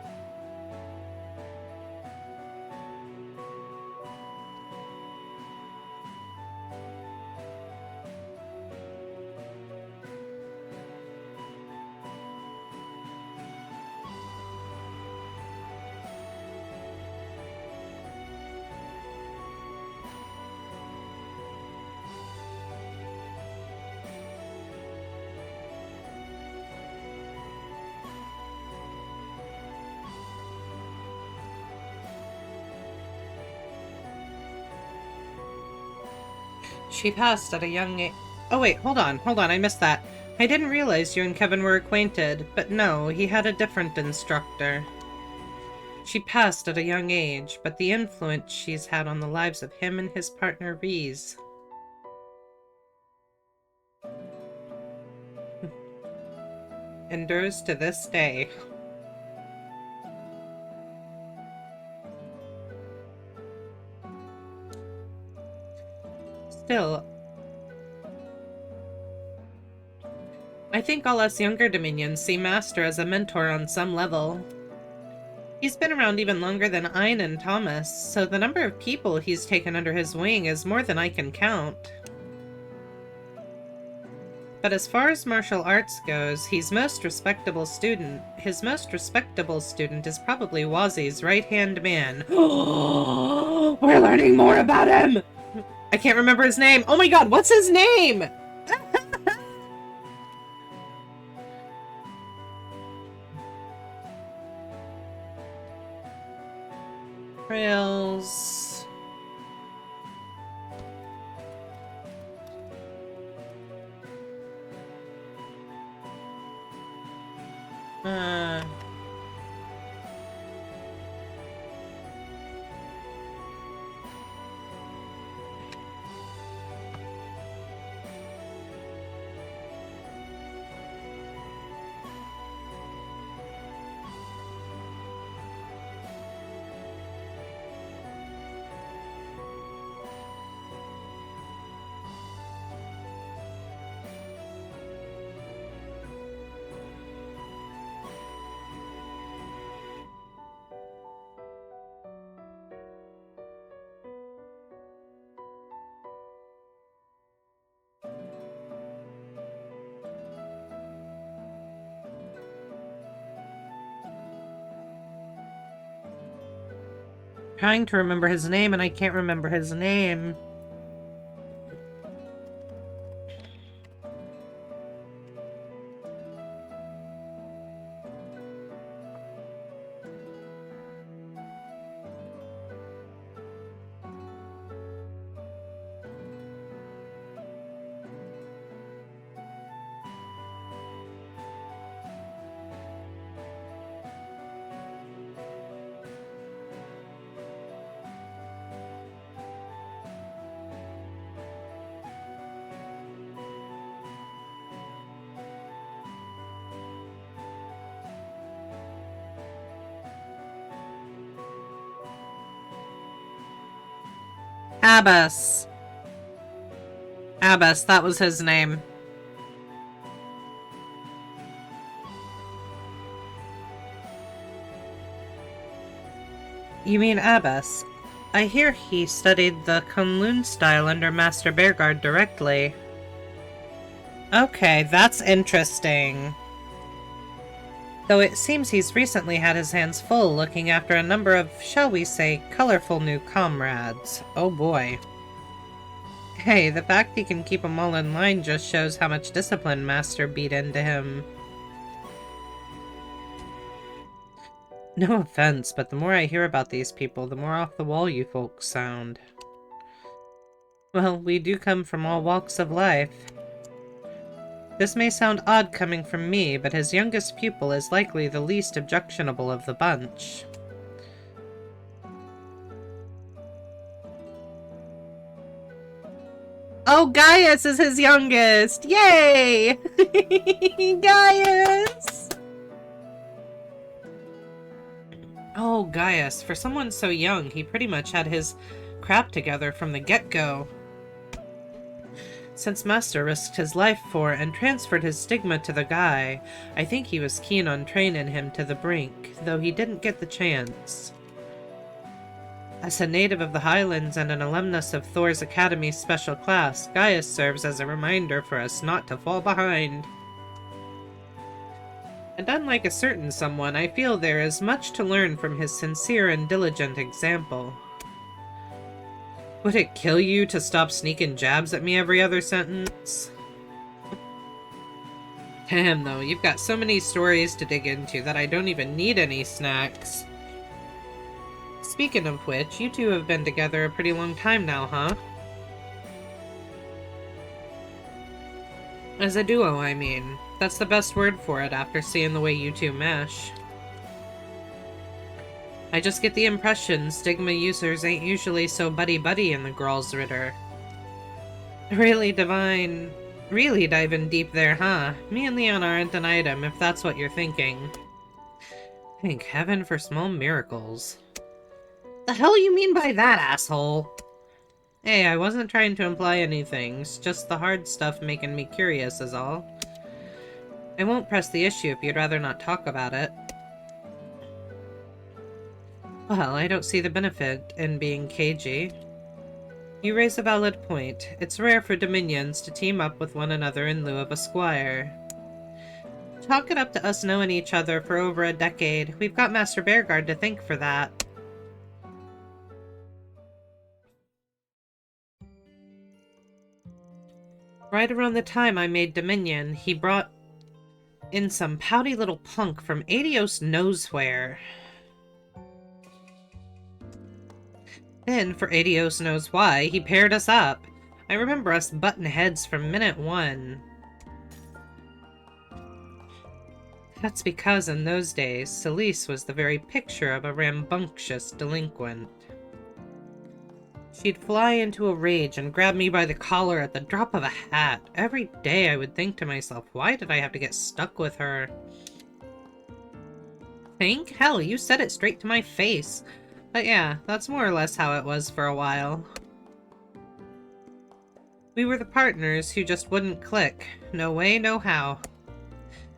She passed at a young age. Oh wait, hold on, I missed that. I didn't realize you and Kevin were acquainted, but no, he had a different instructor. She passed at a young age, but the influence she's had on the lives of him and his partner Reese. Endures to this day. Still, I think all us younger Dominions see Master as a mentor on some level. He's been around even longer than Ein and Thomas, so the number of people he's taken under his wing is more than I can count. But as far as martial arts goes, his most respectable student is probably Wazi's right-hand man. We're learning more about him! I can't remember his name. Oh my god, what's his name? Trails. trying to remember his name and I can't remember his name. Abbas. Abbas, that was his name. You mean Abbas? I hear he studied the Kunlun style under Master Bearguard directly. Okay, that's interesting. Though it seems he's recently had his hands full looking after a number of, shall we say, colorful new comrades. Oh boy. Hey, the fact he can keep them all in line just shows how much discipline Master beat into him. No offense, but the more I hear about these people, the more off the wall you folks sound. Well, we do come from all walks of life. This may sound odd coming from me, but his youngest pupil is likely the least objectionable of the bunch. Oh, Gaius is his youngest! Yay! Gaius! Oh, Gaius. For someone so young, he pretty much had his crap together from the get-go. Since Master risked his life for and transferred his stigma to the guy, I think he was keen on training him to the brink, though he didn't get the chance. As a native of the Highlands and an alumnus of Thor's Academy's special class, Gaius serves as a reminder for us not to fall behind. And unlike a certain someone, I feel there is much to learn from his sincere and diligent example. Would it kill you to stop sneaking jabs at me every other sentence? Damn, though, you've got so many stories to dig into that I don't even need any snacks. Speaking of which, you two have been together a pretty long time now, huh? As a duo, I mean. That's the best word for it after seeing the way you two mesh. I just get the impression Stigma users ain't usually so buddy-buddy in the Gral's Ritter. Really divine... Really diving deep there, huh? Me and Leon aren't an item, if that's what you're thinking. Thank heaven for small miracles. The hell you mean by that, asshole? Hey, I wasn't trying to imply anything, it's just the hard stuff making me curious is all. I won't press the issue if you'd rather not talk about it. Well, I don't see the benefit in being cagey. You raise a valid point. It's rare for Dominions to team up with one another in lieu of a squire. Chalk it up to us knowing each other for over a decade. We've got Master Bearguard to thank for that. Right around the time I made Dominion, he brought in some pouty little punk from Adios knows where. Then, for Adios knows why, he paired us up. I remember us butting heads from minute one. That's because in those days, Celise was the very picture of a rambunctious delinquent. She'd fly into a rage and grab me by the collar at the drop of a hat. Every day I would think to myself, why did I have to get stuck with her? Think? Hell, you said it straight to my face. But yeah, that's more or less how it was for a while. We were the partners who just wouldn't click. No way, no how.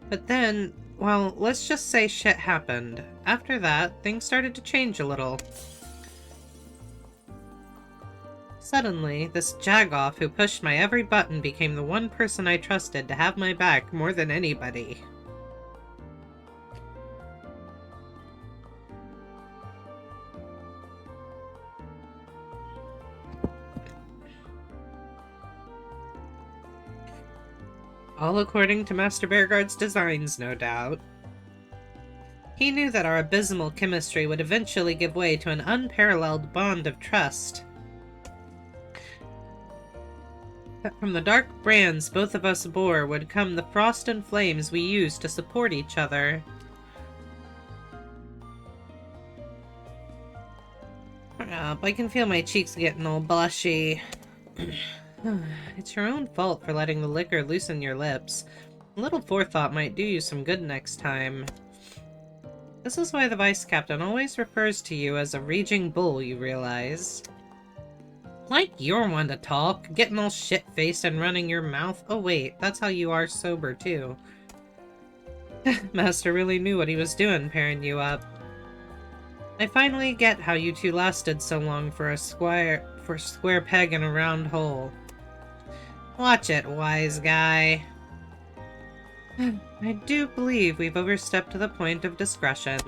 But then, well, let's just say shit happened. After that, things started to change a little. Suddenly, this jagoff who pushed my every button became the one person I trusted to have my back more than anybody. All according to Master Bearguard's designs, no doubt. He knew that our abysmal chemistry would eventually give way to an unparalleled bond of trust. That from the dark brands both of us bore would come the frost and flames we used to support each other. I can feel my cheeks getting all blushy. It's your own fault for letting the liquor loosen your lips. A little forethought might do you some good next time. This is why the Vice Captain always refers to you as a raging bull, you realize. Like you're one to talk, getting all shit-faced and running your mouth. Oh wait, that's how you are sober too. Master really knew what he was doing pairing you up. I finally get how you two lasted so long for a square peg in a round hole. Watch it, wise guy. I do believe we've overstepped to the point of discretion.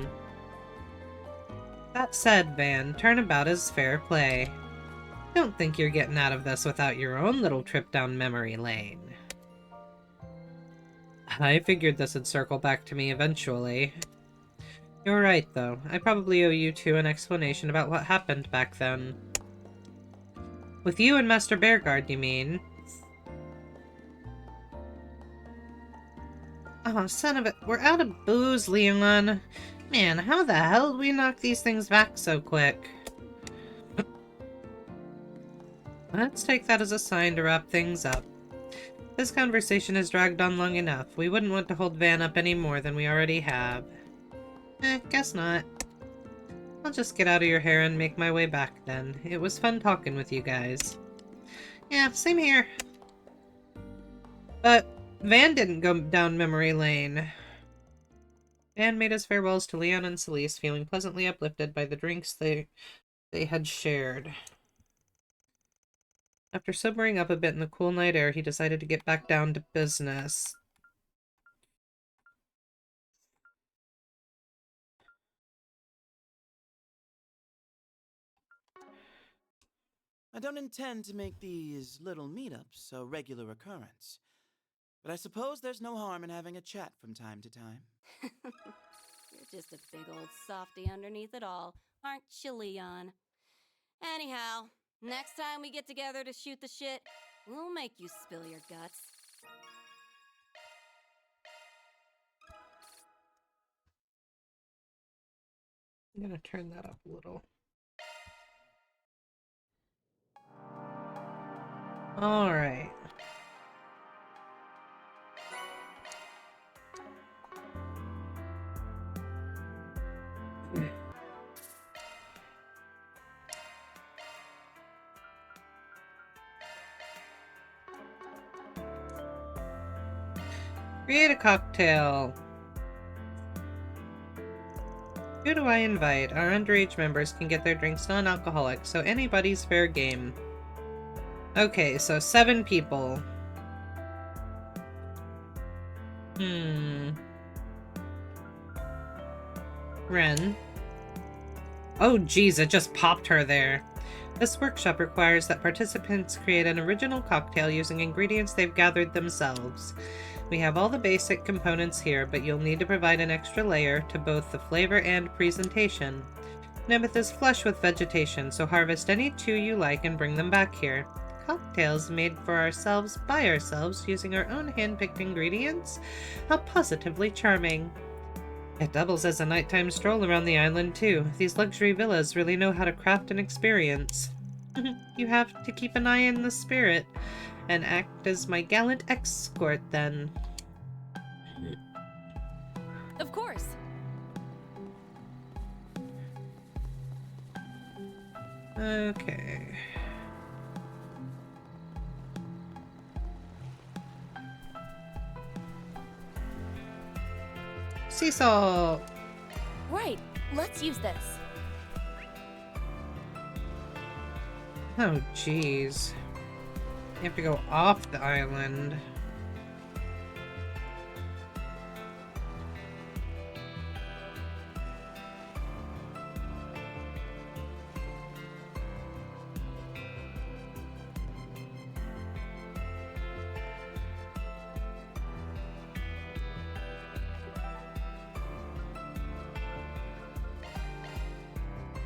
That said, Van, turnabout is fair play. Don't think you're getting out of this without your own little trip down memory lane. I figured this would circle back to me eventually. You're right, though. I probably owe you two an explanation about what happened back then. With you and Master Bearguard, you mean? Oh, son of a... We're out of booze, Leon. Man, how the hell did we knock these things back so quick? Let's take that as a sign to wrap things up. This conversation has dragged on long enough. We wouldn't want to hold Van up any more than we already have. Guess not. I'll just get out of your hair and make my way back then. It was fun talking with you guys. Yeah, same here. But Van didn't go down memory lane. Van made his farewells to Leon and Celeste, feeling pleasantly uplifted by the drinks they had shared. After sobering up a bit in the cool night air, he decided to get back down to business. I don't intend to make these little meetups a regular occurrence, but I suppose there's no harm in having a chat from time to time. You're just a big old softy underneath it all, aren't you, Leon? Anyhow, next time we get together to shoot the shit, we'll make you spill your guts. I'm gonna turn that up a little. Alright. Create a cocktail. Who do I invite? Our underage members can get their drinks non-alcoholic, so anybody's fair game. Okay, so 7 people. Renne. Oh geez, it just popped her there. This workshop requires that participants create an original cocktail using ingredients they've gathered themselves. We have all the basic components here, but you'll need to provide an extra layer to both the flavor and presentation. Nemeth is flush with vegetation, so harvest any 2 you like and bring them back here. Cocktails made for ourselves by ourselves using our own hand-picked ingredients? How positively charming. It doubles as a nighttime stroll around the island too. These luxury villas really know how to craft an experience. You have to keep an eye in the spirit and act as my gallant escort then. Of course. Okay. Seesaw! Right, let's use this. Oh, jeez. You have to go off the island.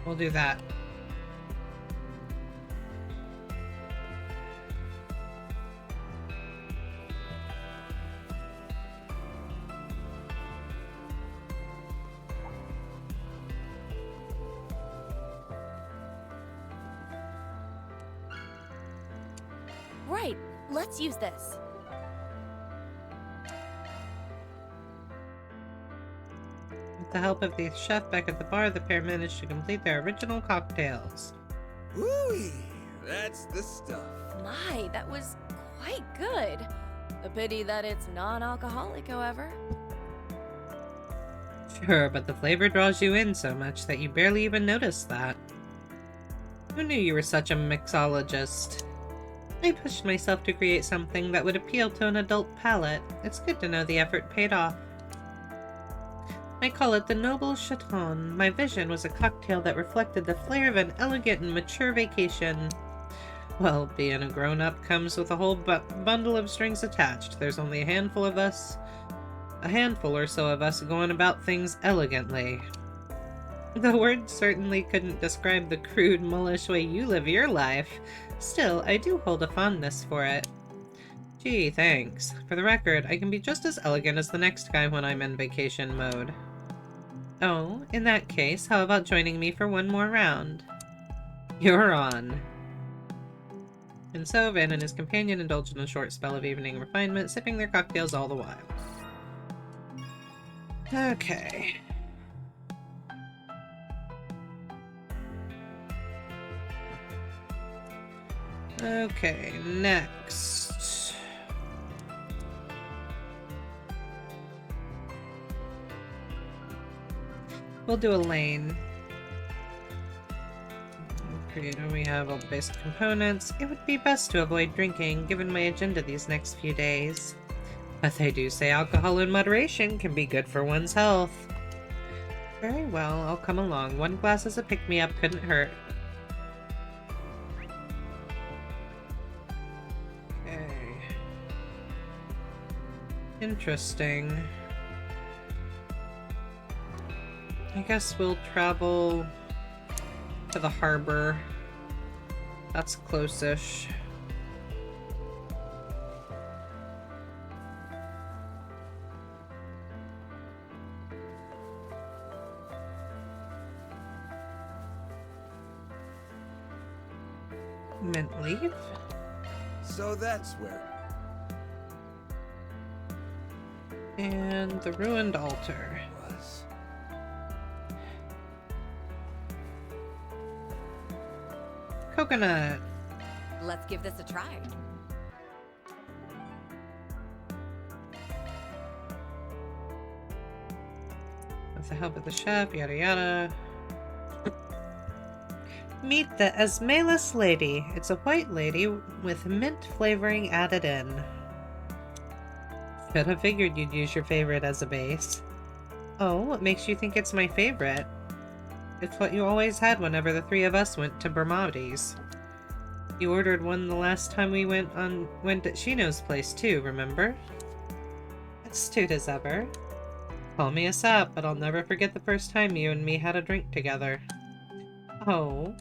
We'll do that. Right, let's use this. With the help of the chef back at the bar, the pair managed to complete their original cocktails. Woo-wee! That's the stuff. My, that was quite good. A pity that it's non-alcoholic, however. Sure, but the flavor draws you in so much that you barely even notice that. Who knew you were such a mixologist? I pushed myself to create something that would appeal to an adult palate. It's good to know the effort paid off. I call it the Noble Chaton. My vision was a cocktail that reflected the flair of an elegant and mature vacation. Well, being a grown-up comes with a whole bundle of strings attached. There's only a handful or so of us going about things elegantly. The word certainly couldn't describe the crude, mullish way you live your life. Still, I do hold a fondness for it. Gee, thanks. For the record, I can be just as elegant as the next guy when I'm in vacation mode. Oh, in that case, how about joining me for one more round? You're on. And so, Van and his companion indulged in a short spell of evening refinement, sipping their cocktails all the while. Okay. Okay, next. We'll do Elaine. We have all the basic components. It would be best to avoid drinking, given my agenda these next few days. But they do say alcohol in moderation can be good for one's health. Very well, I'll come along. One glass as a pick-me-up couldn't hurt. Okay. Interesting. I guess we'll travel to the harbor. That's close-ish. Mint leaf? So that's where. And the ruined altar. Coconut. Let's give this a try. With the help of the chef, yada yada. Meet the Esmelas lady. It's a white lady with mint flavoring added in. Should have figured you'd use your favorite as a base. Oh, what makes you think it's my favorite? It's what you always had whenever the three of us went to Bermaudi's. You ordered one the last time we went at Shino's place too, remember? Astute as ever. Call me a sap, but I'll never forget the first time you and me had a drink together. Oh.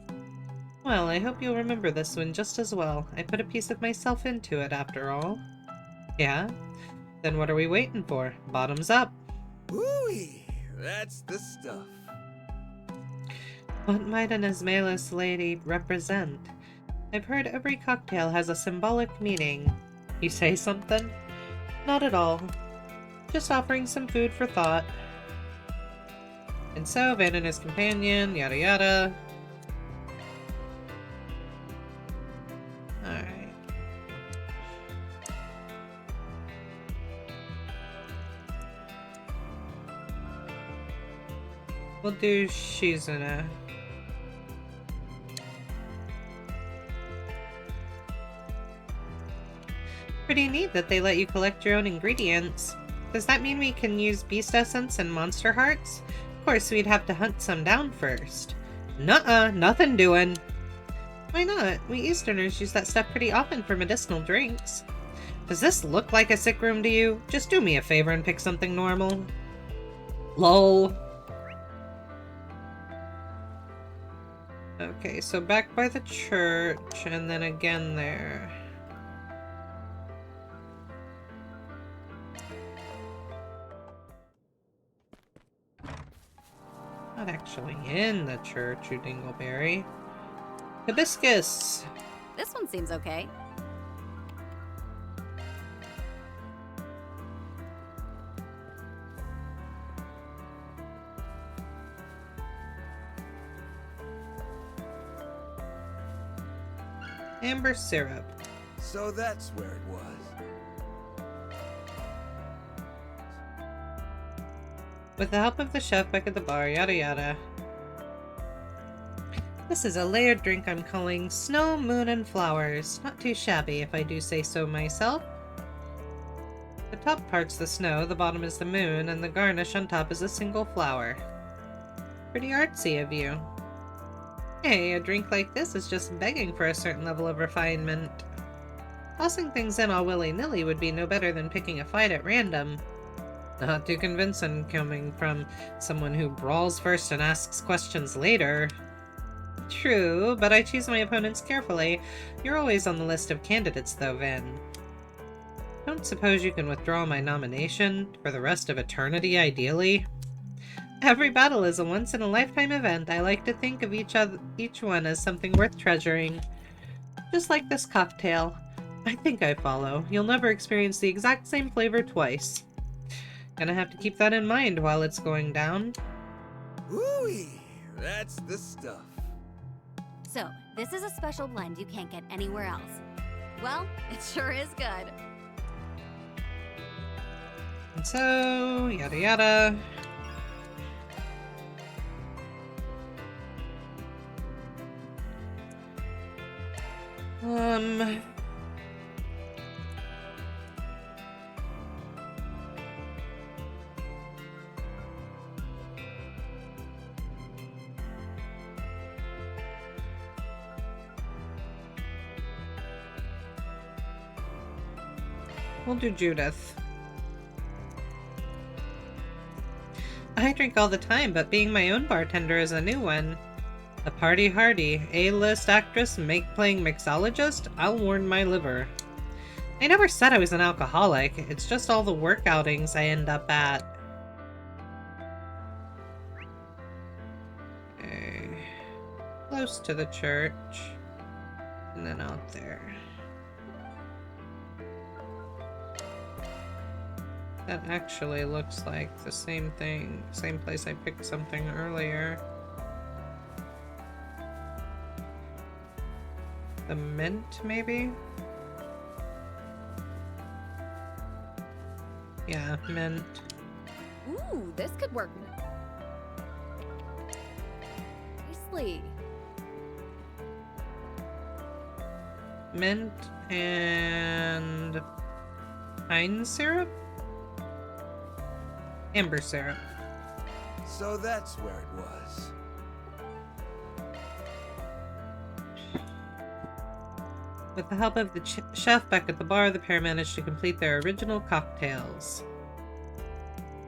Well, I hope you'll remember this one just as well. I put a piece of myself into it, after all. Yeah? Then what are we waiting for? Bottoms up! Woo-wee! That's the stuff. What might an Esmelas lady represent? I've heard every cocktail has a symbolic meaning. You say something? Not at all. Just offering some food for thought. And so, Van and his companion, yada yada. Alright. We'll do Shizuna. Pretty neat that they let you collect your own ingredients. Does that mean we can use beast essence and monster hearts? Of course, we'd have to hunt some down first. Nuh-uh, nothing doing. Why not? We Easterners use that stuff pretty often for medicinal drinks. Does this look like a sick room to you? Just do me a favor and pick something normal. LOL. Okay, so back by the church, and then again there. Not actually in the church, you dingleberry. Hibiscus! This one seems okay. Amber syrup. So that's where it was. With the help of the chef back at the bar, yada yada. This is a layered drink I'm calling Snow, Moon, and Flowers. Not too shabby, if I do say so myself. The top part's the snow, the bottom is the moon, and the garnish on top is a single flower. Pretty artsy of you. Hey, a drink like this is just begging for a certain level of refinement. Tossing things in all willy-nilly would be no better than picking a fight at random. Not too convincing coming from someone who brawls first and asks questions later. True, but I choose my opponents carefully. You're always on the list of candidates, though, Vin. Don't suppose you can withdraw my nomination for the rest of eternity, ideally? Every battle is a once-in-a-lifetime event. I like to think of each one as something worth treasuring. Just like this cocktail. I think I follow. You'll never experience the exact same flavor twice. Gonna have to keep that in mind while it's going down. Ooh-wee, that's the stuff. So, this is a special blend you can't get anywhere else. Well, it sure is good. And so, yada yada. We'll do Judith. I drink all the time, but being my own bartender is a new one. A party hardy, A-list actress playing mixologist? I'll warn my liver. I never said I was an alcoholic, it's just all the work outings I end up at. Okay. Close to the church. And then out there. That actually looks like the same thing. Same place I picked something earlier. The mint, maybe? Yeah, mint. Ooh, this could work nicely. Mint and pine syrup? Amber syrup. So that's where it was. With the help of the chef back at the bar, the pair managed to complete their original cocktails.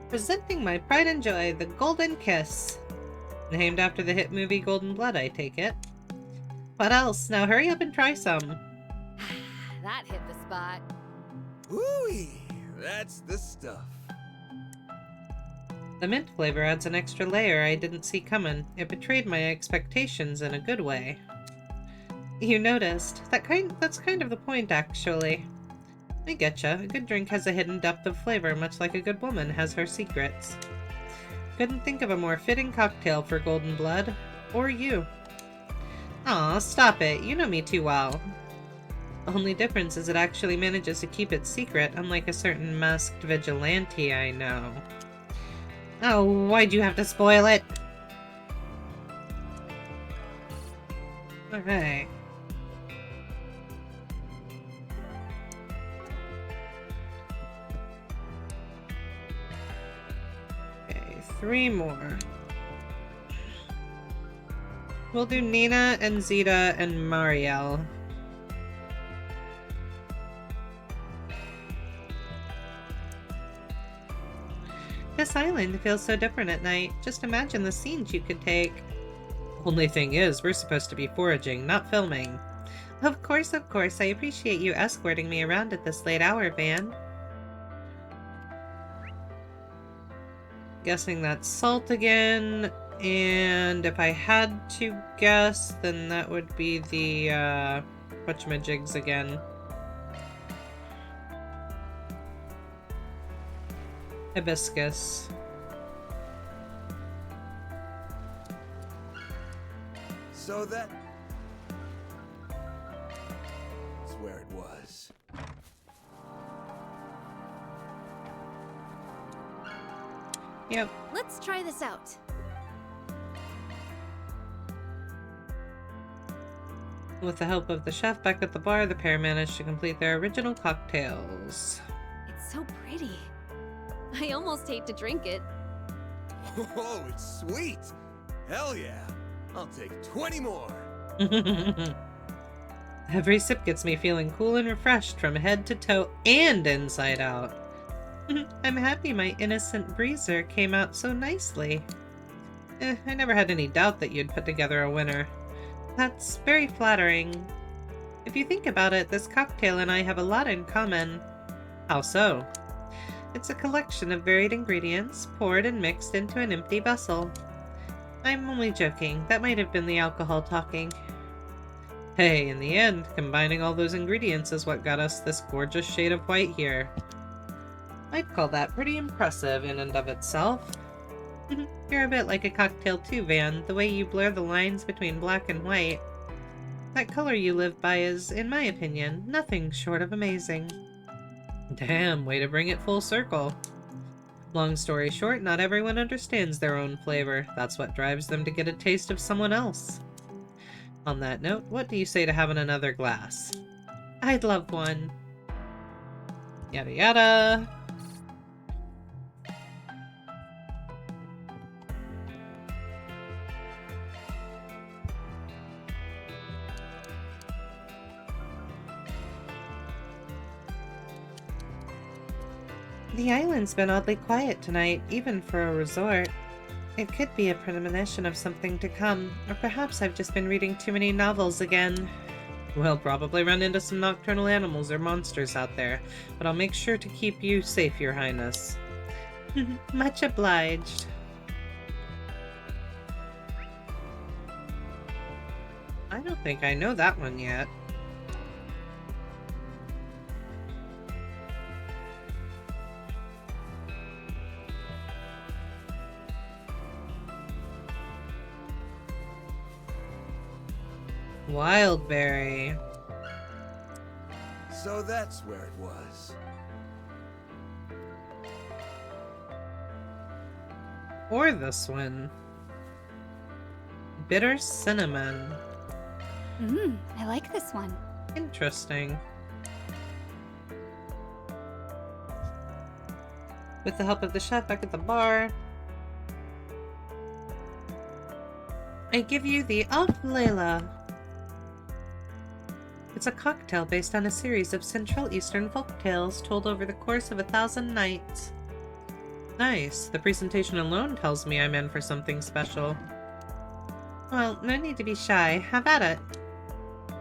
Presenting my pride and joy, the Golden Kiss. Named after the hit movie Golden Blood, I take it. What else? Now hurry up and try some. That hit the spot. Ooh-wee, that's the stuff. The mint flavor adds an extra layer I didn't see coming. It betrayed my expectations in a good way. You noticed. That's kind of the point, actually. I getcha. A good drink has a hidden depth of flavor, much like a good woman has her secrets. Couldn't think of a more fitting cocktail for Golden Blood. Or you. Aw, stop it. You know me too well. Only difference is it actually manages to keep it secret, unlike a certain masked vigilante I know. Oh, why'd you have to spoil it? Alright. Okay, 3 more. We'll do Nina and Zita and Marielle. This island feels so different at night. Just imagine the scenes you could take. Only thing is, we're supposed to be foraging, not filming. Of course, I appreciate you escorting me around at this late hour, Van. Guessing that's salt again, and if I had to guess, then that would be the, whatchamajigs again. Hibiscus. So that's where it was. Yep. Let's try this out. With the help of the chef back at the bar, the pair managed to complete their original cocktails. It's so pretty. I almost hate to drink it. Oh, it's sweet! Hell yeah! I'll take 20 more! Every sip gets me feeling cool and refreshed from head to toe and inside out. I'm happy my innocent breezer came out so nicely. I never had any doubt that you'd put together a winner. That's very flattering. If you think about it, this cocktail and I have a lot in common. How so? It's a collection of varied ingredients, poured and mixed into an empty vessel. I'm only joking. That might have been the alcohol talking. Hey, in the end, combining all those ingredients is what got us this gorgeous shade of white here. I'd call that pretty impressive in and of itself. You're a bit like a cocktail too, Van, the way you blur the lines between black and white. That color you live by is, in my opinion, nothing short of amazing. Damn, way to bring it full circle. Long story short, not everyone understands their own flavor. That's what drives them to get a taste of someone else. On that note, what do you say to having another glass? I'd love one. Yada yada. The island's been oddly quiet tonight, even for a resort. It could be a premonition of something to come, or perhaps I've just been reading too many novels again. We'll probably run into some nocturnal animals or monsters out there, but I'll make sure to keep you safe, Your Highness. Much obliged. I don't think I know that one yet. Wildberry. So that's where it was. Or this one. Bitter cinnamon. I like this one. Interesting. With the help of the chef back at the bar, I give you the Alf Layla. It's a cocktail based on a series of Central Eastern folktales told over the course of 1,000 nights. Nice. The presentation alone tells me I'm in for something special. Well, no need to be shy. Have at it.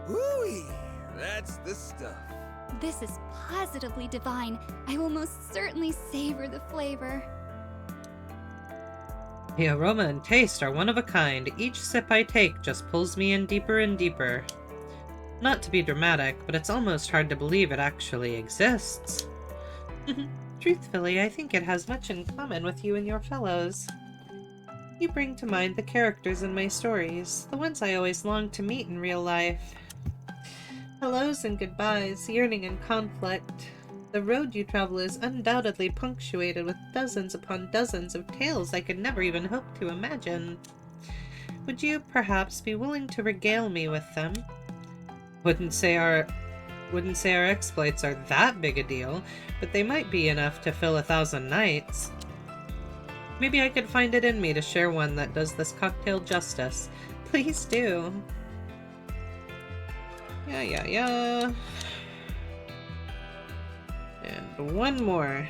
Ooh, that's the stuff. This is positively divine. I will most certainly savor the flavor. The aroma and taste are one of a kind. Each sip I take just pulls me in deeper and deeper. Not to be dramatic, but it's almost hard to believe it actually exists. Truthfully, I think it has much in common with you and your fellows. You bring to mind the characters in my stories, the ones I always longed to meet in real life. Hellos and goodbyes, yearning and conflict. The road you travel is undoubtedly punctuated with dozens upon dozens of tales I could never even hope to imagine. Would you perhaps be willing to regale me with them? Wouldn't say our exploits are that big a deal, but they might be enough to fill 1,000 nights. Maybe I could find it in me to share one that does this cocktail justice. Please do. Yeah. And one more.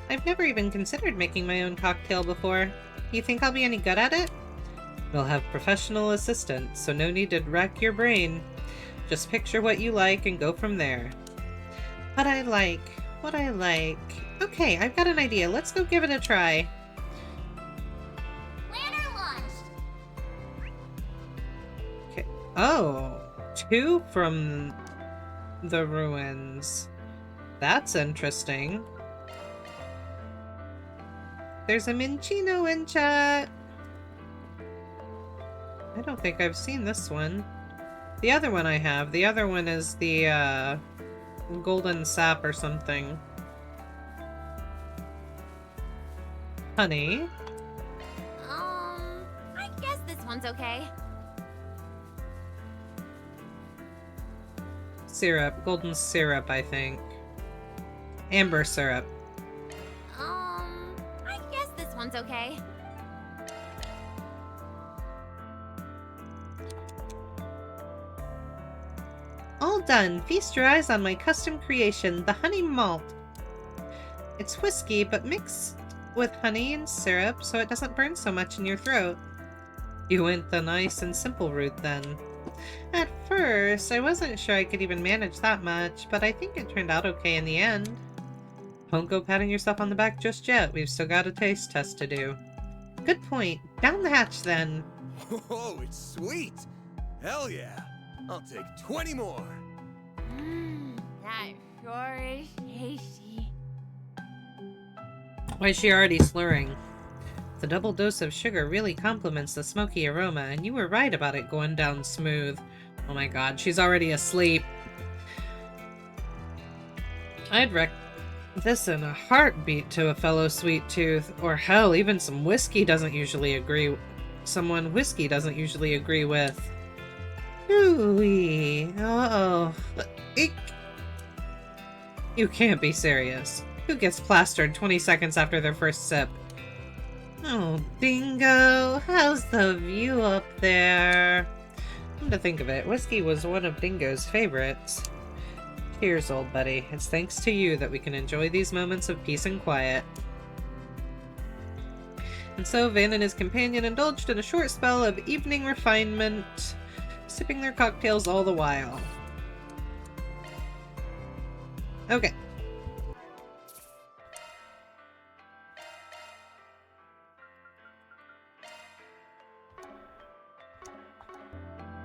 I've never even considered making my own cocktail before. You think I'll be any good at it? We'll have professional assistants, so no need to rack your brain. Just picture what you like and go from there. What I like. Okay, I've got an idea. Let's go give it a try. Lantern launch. Okay. Oh, 2 from the ruins. That's interesting. There's a Minchino in chat. I don't think I've seen this one. The other one I have. The other one is the golden sap or something. Honey. I guess this one's okay. Syrup. Golden syrup, I think. Amber syrup. I guess this one's okay. All done. Feast your eyes on my custom creation, the honey malt. It's whiskey, but mixed with honey and syrup so it doesn't burn so much in your throat. You went the nice and simple route then. At first, I wasn't sure I could even manage that much, but I think it turned out okay in the end. Don't go patting yourself on the back just yet. We've still got a taste test to do. Good point. Down the hatch then. Oh, it's sweet! Hell yeah! I'll take 20 more! That sure is tasty. Why is she already slurring? The double dose of sugar really complements the smoky aroma, and you were right about it going down smooth. Oh my god, she's already asleep. I'd rec this in a heartbeat to a fellow sweet tooth, or hell, even some whiskey doesn't usually agree. Someone whiskey doesn't usually agree with. Ooh-wee. Uh-oh. Eek. You can't be serious. Who gets plastered 20 seconds after their first sip? Oh, Dingo. How's the view up there? Come to think of it, whiskey was one of Dingo's favorites. Cheers, old buddy. It's thanks to you that we can enjoy these moments of peace and quiet. And so Van and his companion indulged in a short spell of evening refinement, sipping their cocktails all the while. Okay.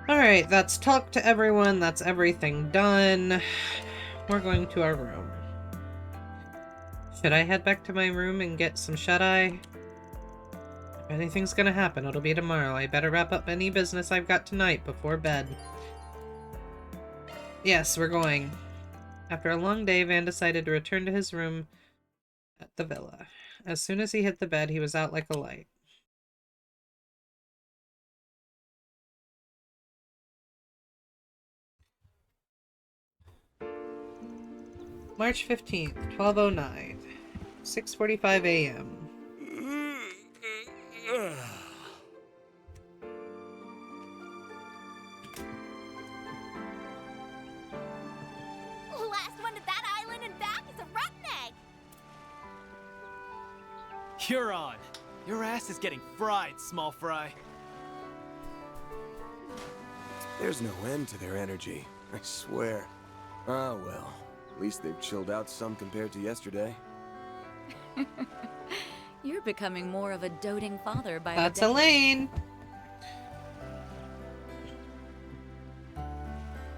Alright, that's talk to everyone, that's everything done. We're going to our room. Should I head back to my room and get some shut-eye? If anything's gonna happen, it'll be tomorrow. I better wrap up any business I've got tonight before bed. Yes, we're going. After a long day, Van decided to return to his room at the villa. As soon as he hit the bed, he was out like a light. March 15th, 12:09, 6:45 a.m. Last one to that island and back is a rotten egg. You're on. Your ass is getting fried, small fry. There's no end to their energy, I swear. Ah, well. At least they've chilled out some compared to yesterday. You're becoming more of a doting father by That's the day. Elaine!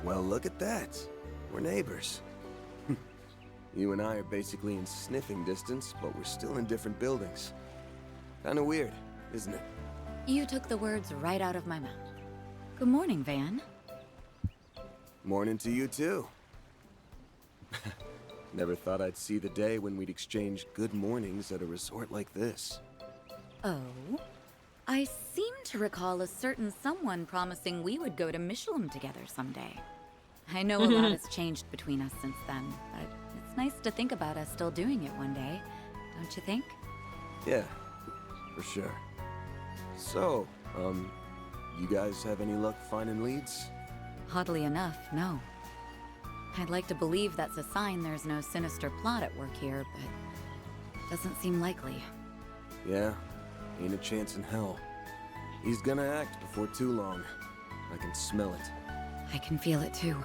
Well, look at that. We're neighbors. You and I are basically in sniffing distance, but we're still in different buildings. Kinda weird, isn't it? You took the words right out of my mouth. Good morning, Van. Morning to you, too. Never thought I'd see the day when we'd exchange good mornings at a resort like this. Oh? I seem to recall a certain someone promising we would go to Michelin together someday. I know a lot has changed between us since then, but it's nice to think about us still doing it one day, don't you think? Yeah, for sure. So, you guys have any luck finding leads? Oddly enough, no. I'd like to believe that's a sign there's no sinister plot at work here, but Doesn't seem likely. Yeah, ain't a chance in hell. He's gonna act before too long. I can smell it. I can feel it too.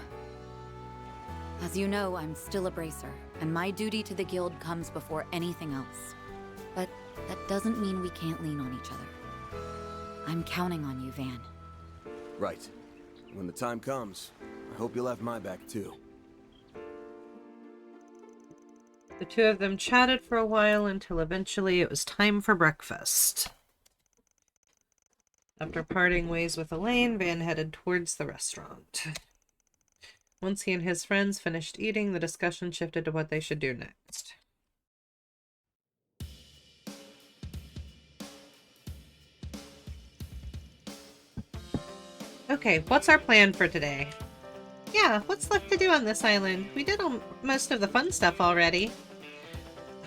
As you know, I'm still a bracer, and my duty to the guild comes before anything else. But that doesn't mean we can't lean on each other. I'm counting on you, Van. Right. When the time comes, I hope you'll have my back too. The two of them chatted for a while until eventually it was time for breakfast. After parting ways with Elaine, Van headed towards the restaurant. Once he and his friends finished eating, the discussion shifted to what they should do next. Okay, what's our plan for today? Yeah, what's left to do on this island? We did most of the fun stuff already.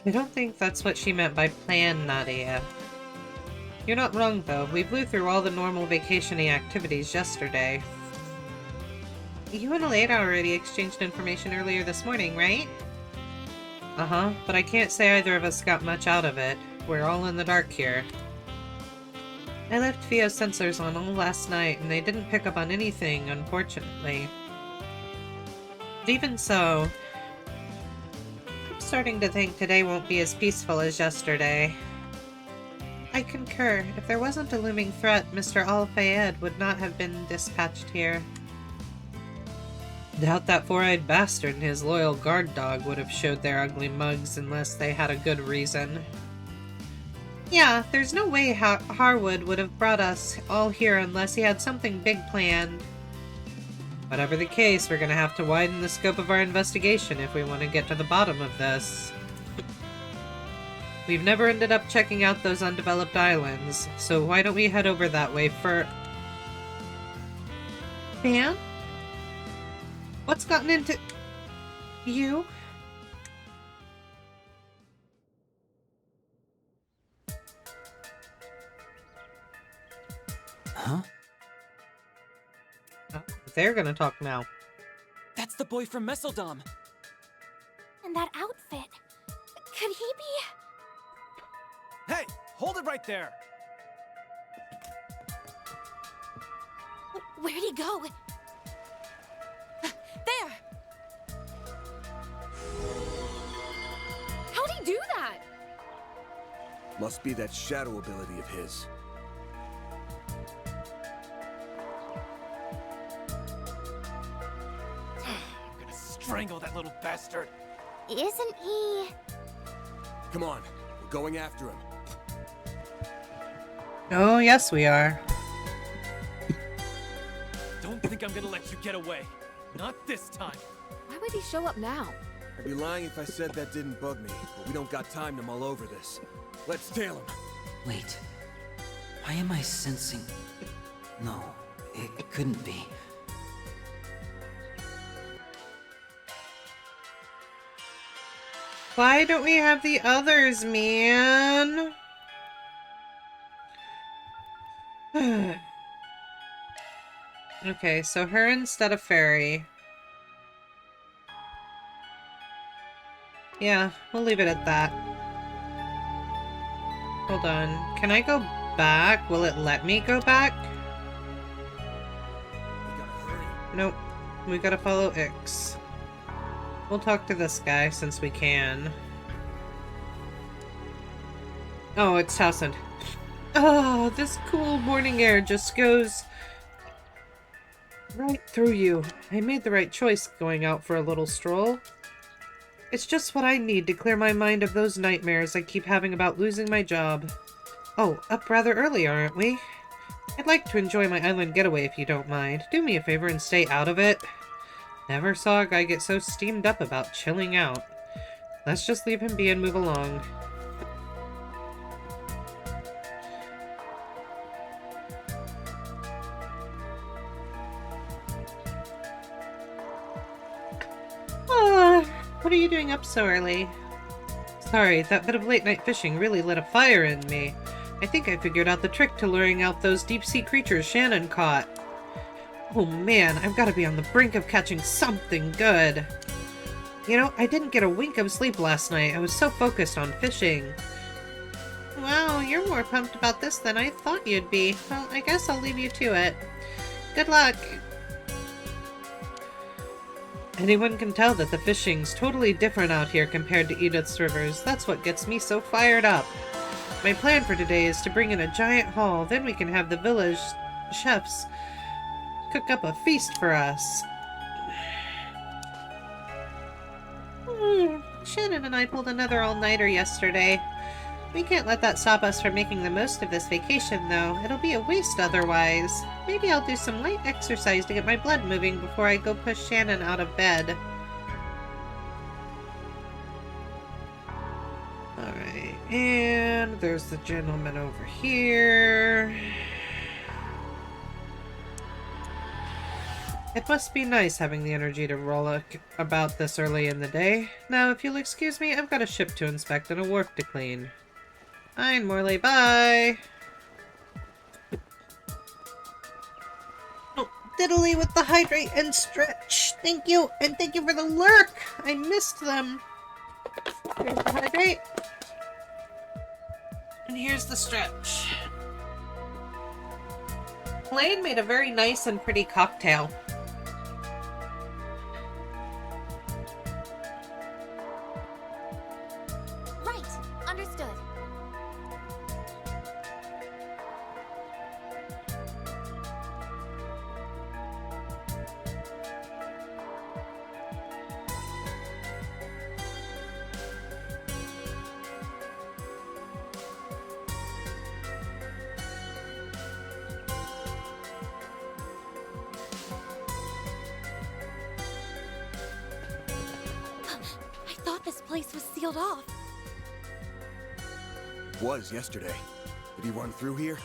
I don't think that's what she meant by plan, Nadia. You're not wrong, though. We blew through all the normal vacation-y activities yesterday. You and Elaine already exchanged information earlier this morning, right? Uh-huh, but I can't say either of us got much out of it. We're all in the dark here. I left Fio's sensors on all last night, and they didn't pick up on anything, unfortunately. But even so, I'm starting to think today won't be as peaceful as yesterday. I concur. If there wasn't a looming threat, Mr. Al-Fayed would not have been dispatched here. Doubt that four-eyed bastard and his loyal guard dog would have showed their ugly mugs unless they had a good reason. Yeah, there's no way Harwood would have brought us all here unless he had something big planned. Whatever the case, we're gonna have to widen the scope of our investigation if we want to get to the bottom of this. We've never ended up checking out those undeveloped islands, so why don't we head over that way for... Van? What's gotten into... you? Huh? They're gonna talk now. That's the boy from Messeldom. And that outfit. Could he be... Hey! Hold it right there! Where'd he go? There! How'd he do that? Must be that shadow ability of his. I'm gonna strangle that little bastard! Isn't he... Come on, we're going after him. Oh, yes we are. Don't think I'm gonna let you get away. Not this time. Why would he show up now? I'd be lying if I said that didn't bug me, but we don't got time to mull over this. Let's tail him. Wait. Why am I sensing... No, it couldn't be. Why don't we have the others, man? Okay, so her instead of Feri. Yeah, we'll leave it at that. Hold on. Can I go back? Will it let me go back? Nope. We gotta follow Ix. We'll talk to this guy since we can. Oh, it's Towson. Oh, this cool morning air just goes right through you. I made the right choice going out for a little stroll. It's just what I need to clear my mind of those nightmares I keep having about losing my job. Oh, up rather early, aren't we? I'd like to enjoy my island getaway if you don't mind. Do me a favor and stay out of it. Never saw a guy get so steamed up about chilling out. Let's just leave him be and move along. What are you doing up so early? Sorry, that bit of late-night fishing really lit a fire in me. I think I figured out the trick to luring out those deep-sea creatures Shannon caught. Oh man, I've got to be on the brink of catching something good. You know, I didn't get a wink of sleep last night. I was so focused on fishing. Wow, you're more pumped about this than I thought you'd be. Well, I guess I'll leave you to it. Good luck! Anyone can tell that the fishing's totally different out here compared to Edith's rivers. That's what gets me so fired up. My plan for today is to bring in a giant haul, then we can have the village chefs cook up a feast for us. Shannon and I pulled another all-nighter yesterday. We can't let that stop us from making the most of this vacation, though. It'll be a waste otherwise. Maybe I'll do some light exercise to get my blood moving before I go push Shannon out of bed. Alright, and there's the gentleman over here. It must be nice having the energy to roll about this early in the day. Now, if you'll excuse me, I've got a ship to inspect and a wharf to clean. Fine, Morley, bye! Oh, diddly with the hydrate and stretch! Thank you, and thank you for the lurk! I missed them! Here's the hydrate. And here's the stretch. Elaine made a very nice and pretty cocktail. Right, understood. I thought this place was sealed off. Was yesterday. Did he run through here?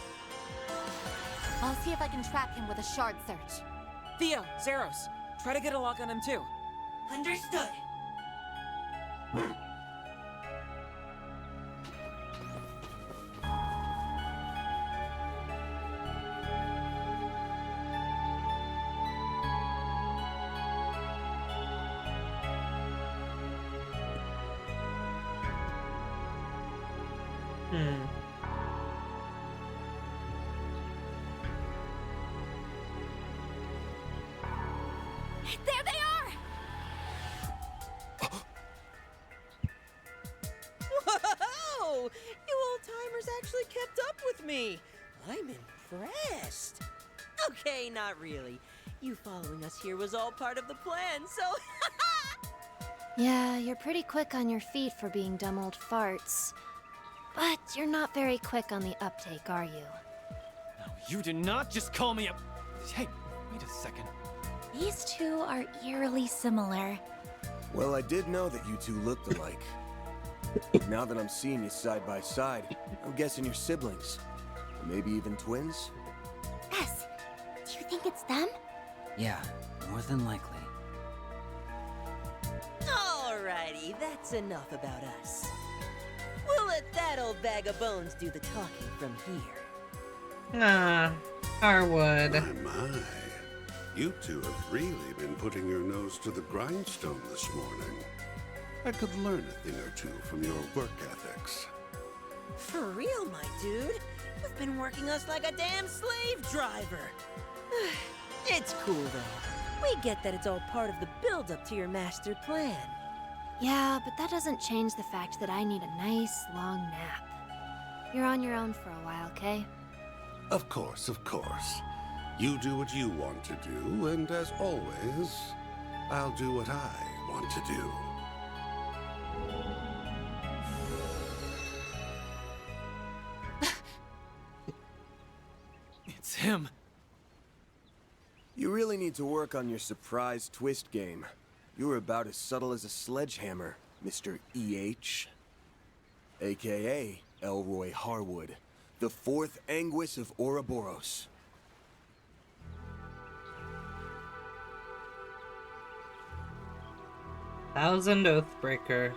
I'll see if I can track him with a shard search. Theo, Zeros, try to get a lock on him too. Understood. There they are! Whoa! You old-timers actually kept up with me. I'm impressed. Okay, not really. You following us here was all part of the plan, so... Yeah, you're pretty quick on your feet for being dumb old farts. But you're not very quick on the uptake, are you? No, you did not just call me a... Hey, wait a second. These two are eerily similar. Well, I did know that you two looked alike. Now that I'm seeing you side by side, I'm guessing you're siblings. Or maybe even twins? S, do you think it's them? Yeah, more than likely. Alrighty, that's enough about us. We'll let that old bag of bones do the talking from here. Ah, Harwood. My. You two have really been putting your nose to the grindstone this morning. I could learn a thing or two from your work ethics. For real, my dude. You've been working us like a damn slave driver. It's cool, though. We get that it's all part of the build-up to your master plan. Yeah, but that doesn't change the fact that I need a nice, long nap. You're on your own for a while, okay? Of course, of course. You do what you want to do, and as always, I'll do what I want to do. It's him. You really need to work on your surprise twist game. You're about as subtle as a sledgehammer, Mr. E.H. AKA Elroy Harwood, the fourth Anguis of Ouroboros. Thousand Oathbreaker.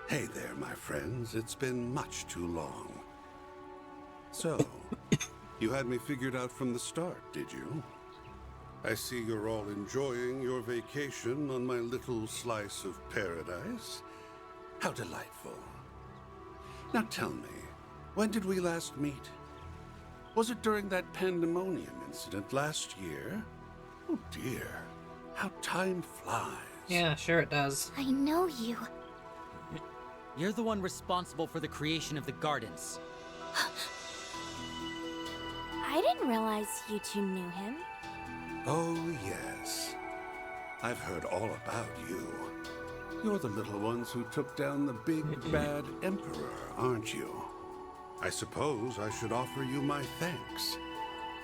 Hey there, my friends. It's been much too long. So, you had me figured out from the start, did you? I see you're all enjoying your vacation on my little slice of paradise. How delightful. Now tell me, when did we last meet? Was it during that pandemonium incident last year? Oh dear, how time flies. Yeah, sure it does. I know you. You're the one responsible for the creation of the gardens. I didn't realize you two knew him. Oh yes, I've heard all about you. You're the little ones who took down the big bad emperor, aren't you? I suppose I should offer you my thanks.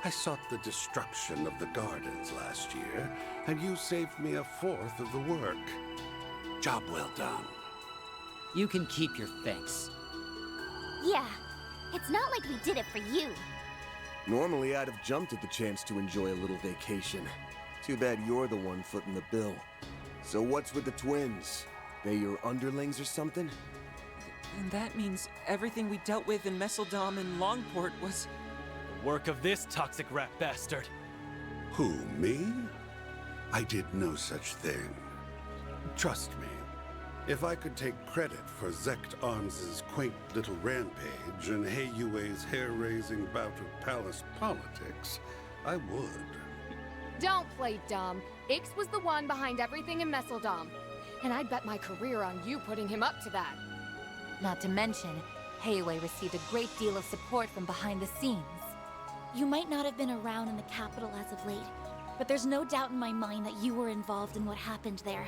I sought the destruction of the gardens last year, and you saved me a fourth of the work. Job well done. You can keep your thanks. Yeah, it's not like we did it for you. Normally, I'd have jumped at the chance to enjoy a little vacation. Too bad you're the one footing the bill. So what's with the twins? They your underlings or something? And that means everything we dealt with in Messeldom and Longport was... the work of this toxic rat bastard. Who, me? I did no such thing. Trust me, if I could take credit for Zect Arms's quaint little rampage and Heiyue's hair-raising bout of palace politics, I would. Don't play dumb. Ix was the one behind everything in Messeldom. And I'd bet my career on you putting him up to that. Not to mention, Heiyue received a great deal of support from behind the scenes. You might not have been around in the capital as of late, but there's no doubt in my mind that you were involved in what happened there.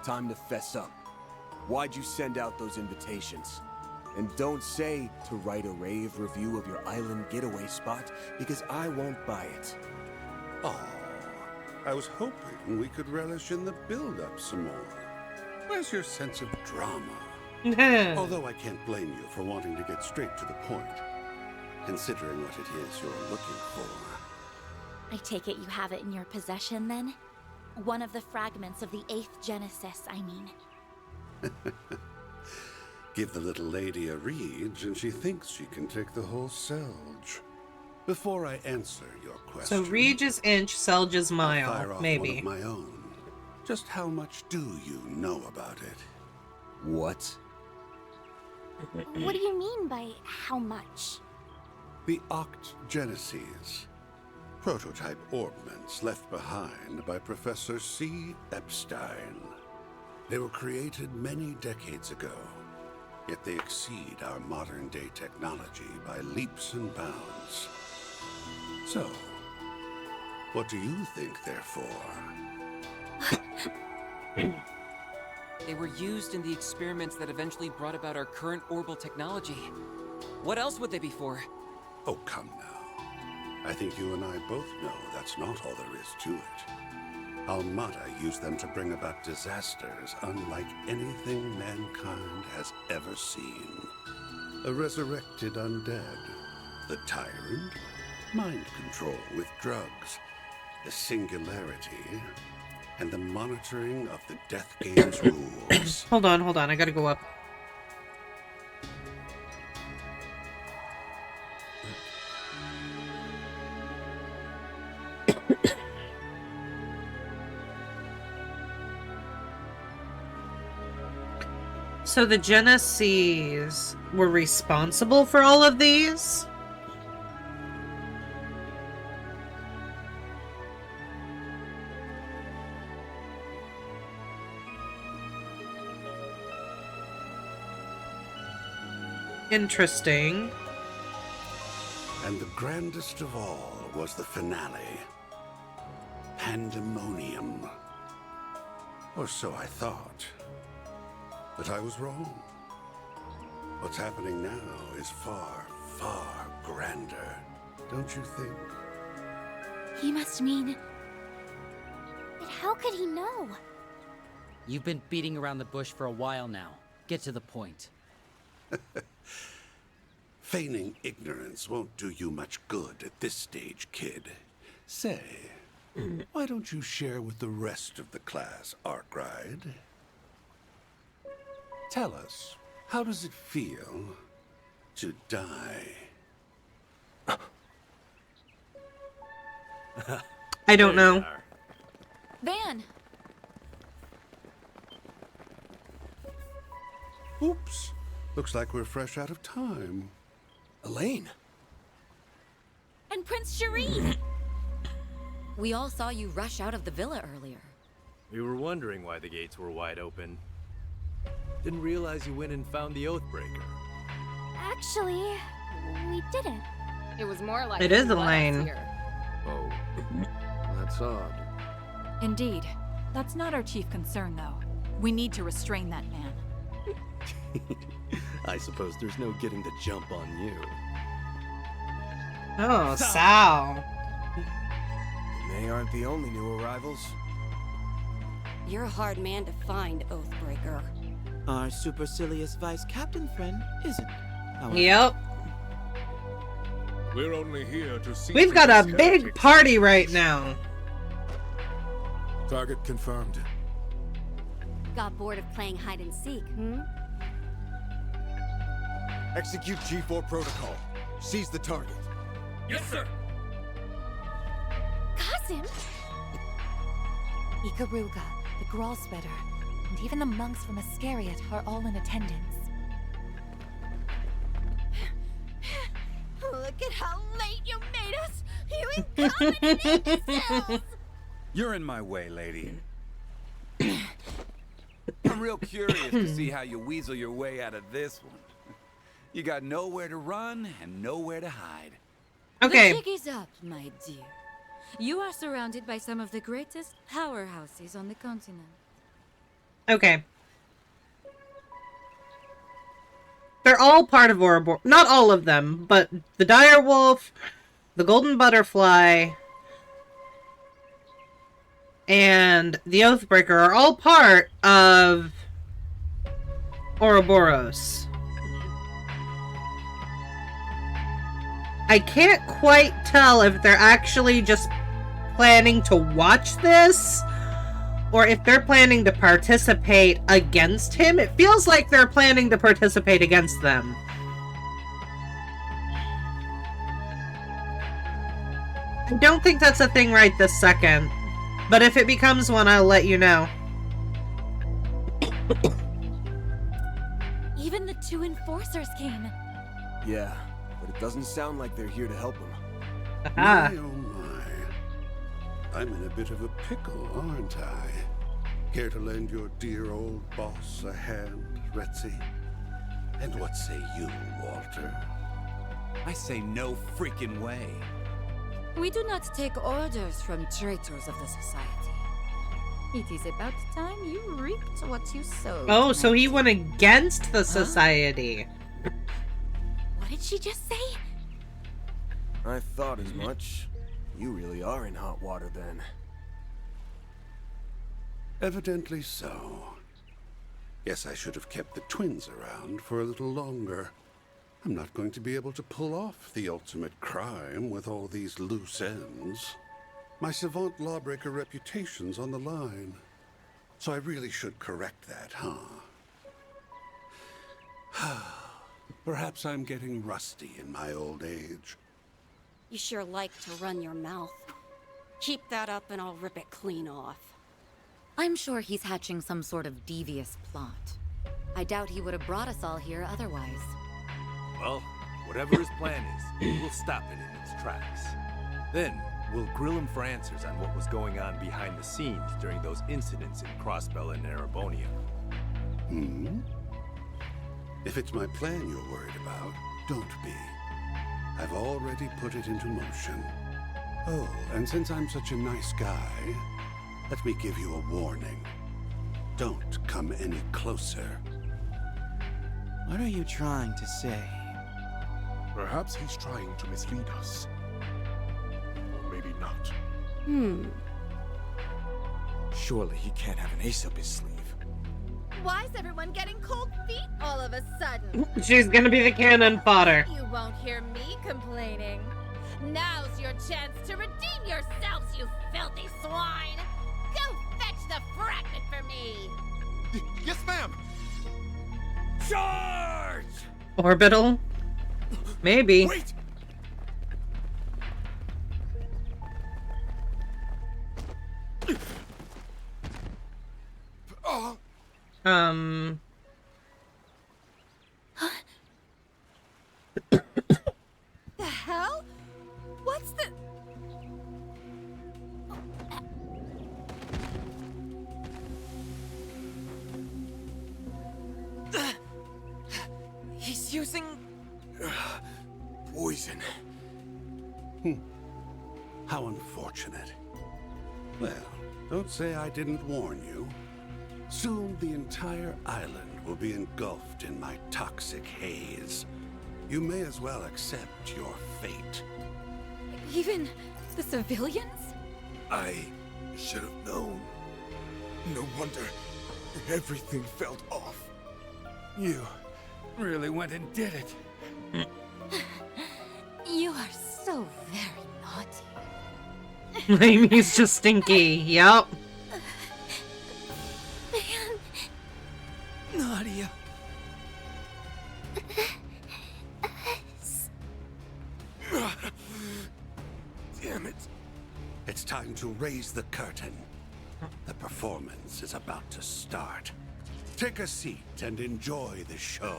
Time to fess up. Why'd you send out those invitations? And don't say to write a rave review of your island getaway spot, because I won't buy it. Oh, I was hoping we could relish in the build-up some more. Where's your sense of drama? Although I can't blame you for wanting to get straight to the point, considering what it is you're looking for. I take it you have it in your possession, then? One of the fragments of the 8th Genesis, I mean. Give the little lady a read, and she thinks she can take the whole Selge. Before I answer your question... So Reed is inch, Selge is I'll mile, fire off maybe. one of my own. Just how much do you know about it? What? What do you mean by how much? The Oct Genesis. Prototype orbments left behind by Professor C. Epstein. They were created many decades ago, yet they exceed our modern-day technology by leaps and bounds. So, what do you think they're for? They were used in the experiments that eventually brought about our current orbital technology. What else would they be for? Oh, come now. I think you and I both know that's not all there is to it. Almada used them to bring about disasters unlike anything mankind has ever seen. A resurrected undead, the tyrant, mind control with drugs, the singularity, and the monitoring of the Death Game's rules. Hold on, I gotta go up. So the Genesees were responsible for all of these? Interesting. And the grandest of all was the finale. Pandemonium. Or so I thought. But I was wrong. What's happening now is far, far grander, don't you think? He must mean... But how could he know? You've been beating around the bush for a while now. Get to the point. Feigning ignorance won't do you much good at this stage, kid. Say, why don't you share with the rest of the class, Arkride? Tell us, how does it feel to die? I don't know. Van! Oops. Looks like we're fresh out of time. Elaine! And Prince Shireen! We all saw you rush out of the villa earlier. We were wondering why the gates were wide open. Didn't realize you went and found the Oathbreaker. Actually, we didn't. It was more like It is you let us Elaine. here. Oh, that's odd. Indeed. That's not our chief concern, though. We need to restrain that man. I suppose there's no getting the jump on you. Oh, Sal. They aren't the only new arrivals. You're a hard man to find, Oathbreaker. Our supercilious vice captain friend isn't. However. Yep. We're only here to see. We've got a big party right now. Target confirmed. Got bored of playing hide and seek, Execute G4 protocol. Seize the target. Yes, sir. Kasim! Ikaruga, the Gralspetter, and even the monks from Iscariot are all in attendance. Look at how late you made us! You incompetent imbeciles! You're in my way, lady. I'm real curious to see how you weasel your way out of this one. You got nowhere to run and nowhere to hide. Okay. The jig is up, my dear. You are surrounded by some of the greatest powerhouses on the continent. Okay. They're all part of Ouroboros. Not all of them, but the Direwolf, the Golden Butterfly, and the Oathbreaker are all part of Ouroboros. I can't quite tell if they're actually just planning to watch this, or if they're planning to participate against him. It feels like they're planning to participate against them. I don't think that's a thing right this second, but if it becomes one, I'll let you know. Even the two enforcers came. Yeah, but it doesn't sound like they're here to help him. My, oh my. I'm in a bit of a pickle, aren't I? Care to lend your dear old boss a hand, Retzi? And what say you, Walter? I say no freaking way. We do not take orders from traitors of the society. It is about time you reaped what you sowed. Oh, so he went against the society. What did she just say? I thought as much. You really are in hot water then. Evidently so. Guess I should have kept the twins around for a little longer. I'm not going to be able to pull off the ultimate crime with all these loose ends. My savant lawbreaker reputation's on the line. So I really should correct that, huh? Perhaps I'm getting rusty in my old age. You sure like to run your mouth. Keep that up and I'll rip it clean off. I'm sure he's hatching some sort of devious plot. I doubt he would have brought us all here otherwise. Well, whatever his plan is, we'll stop it in its tracks. Then, we'll grill him for answers on what was going on behind the scenes during those incidents in Crossbell and Erebonia. Hmm? If it's my plan you're worried about, don't be. I've already put it into motion. Oh, and since I'm such a nice guy, let me give you a warning. Don't come any closer. What are you trying to say? Perhaps he's trying to mislead us. Or maybe not. Surely he can't have an ace up his sleeve. Why is everyone getting cold feet all of a sudden? She's gonna be the cannon fodder. You won't hear me complaining. Now's your chance to redeem yourselves, you filthy swine! Go fetch the fragment for me! Yes, ma'am! Charge! Orbital? Maybe. Wait! The hell? What's the... He's using... Poison. How unfortunate. Well, don't say I didn't warn you. Soon the entire island will be engulfed in my toxic haze. You may as well accept your fate. Even the civilians? I should have known. No wonder everything felt off. You really went and did it. You are so very naughty. Amy's just stinky. Yep. Man. Nadia. Damn it. It's time to raise the curtain. The performance is about to start. Take a seat and enjoy the show.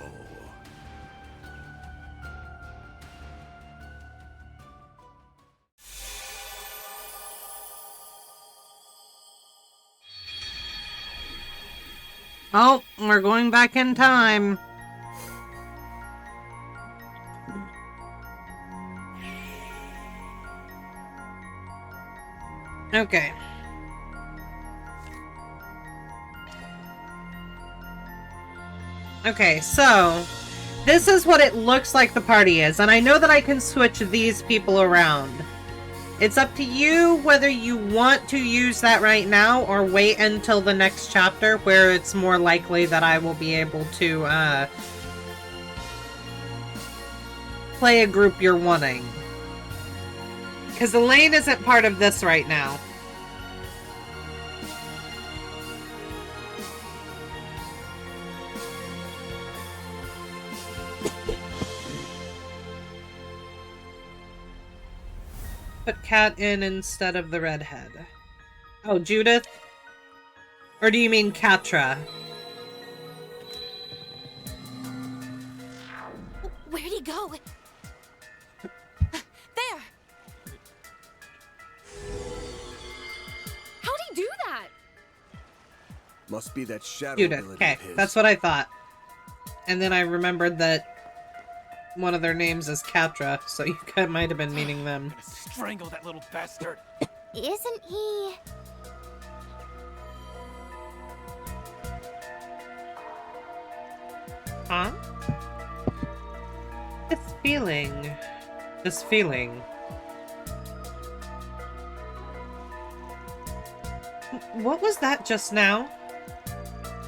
Oh, we're going back in time. Okay. Okay, so this is what it looks like the party is, and I know that I can switch these people around. It's up to you whether you want to use that right now or wait until the next chapter where it's more likely that I will be able to play a group you're wanting. Because Elaine isn't part of this right now. Put Cat in instead of the redhead. Oh, Judith? Or do you mean Quatre? Where'd he go? There! How'd he do that? Must be that shadow Judith, ability okay, of his. that's what I thought. And then I remembered that one of their names is Quatre, so you might have been meaning them. Strangle that little bastard. Isn't he? Huh? This feeling. What was that just now?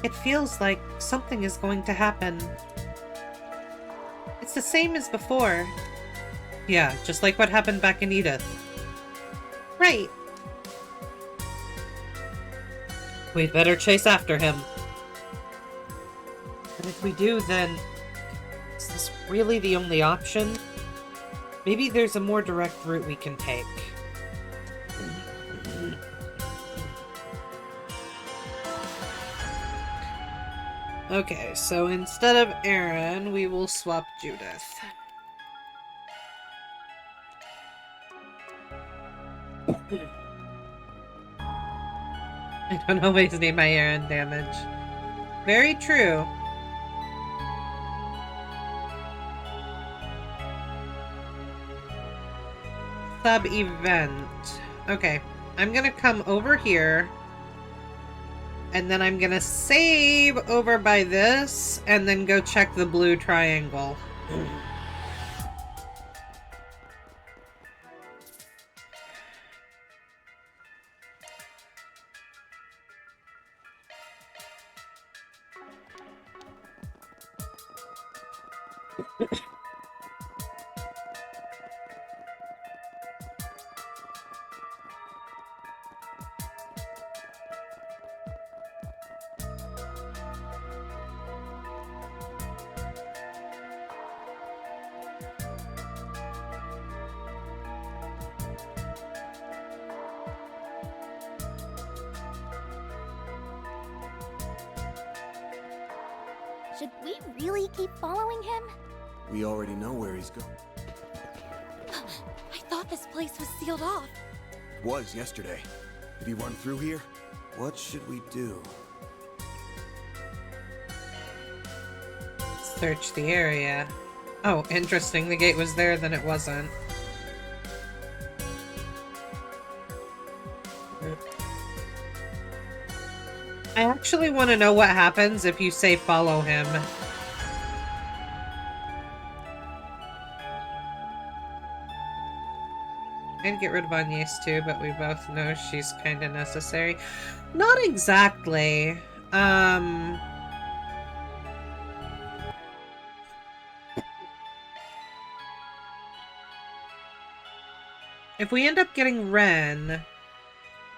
It feels like something is going to happen. It's the same as before. Yeah, just like what happened back in Edith. Right. We'd better chase after him. But if we do, then... is this really the only option? Maybe there's a more direct route we can take. Okay, so instead of Aaron, we will swap Judith. I don't always need my Aaron damage. Very true. Sub-event. Okay, I'm gonna come over here. And then I'm gonna save over by this, and then go check the blue triangle. Should we really keep following him? We already know where he's going. I thought this place was sealed off. It was yesterday. Did he run through here? What should we do? Search the area. Oh, interesting. The gate was there, then it wasn't. I actually want to know what happens if you say follow him. I'd get rid of Agnès too, but we both know she's kind of necessary. Not exactly. If we end up getting Renne...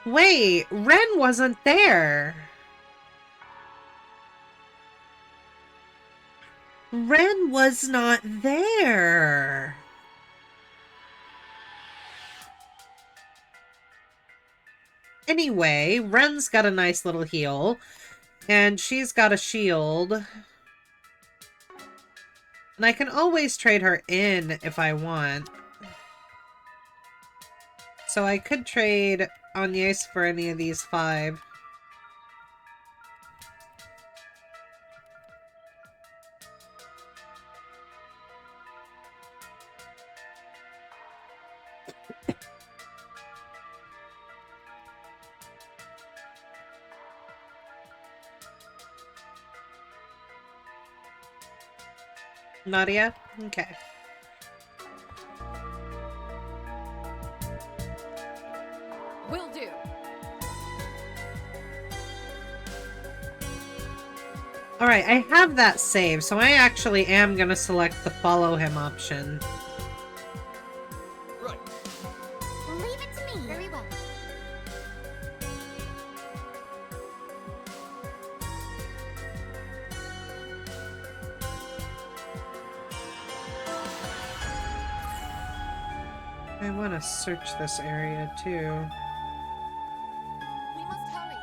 Wait, Renne wasn't there! Renne was not there! Anyway, Ren's got a nice little heal. And she's got a shield. And I can always trade her in if I want. So I could trade Agnès for any of these 5. Nadia? Okay. Will do. Alright, I have that saved, so I actually am gonna select the follow him option. Right. Leave it to me. Very well. I want to search this area too. We must hurry.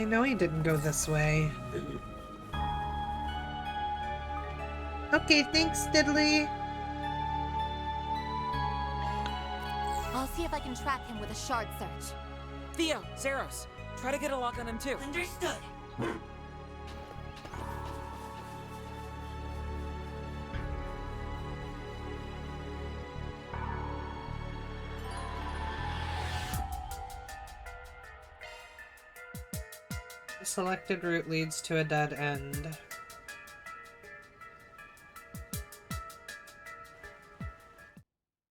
I know he didn't go this way. Okay, thanks, Diddley. I'll see if I can track him with a shard search. Theo, Zeros, try to get a lock on him too. Understood. The selected route leads to a dead end.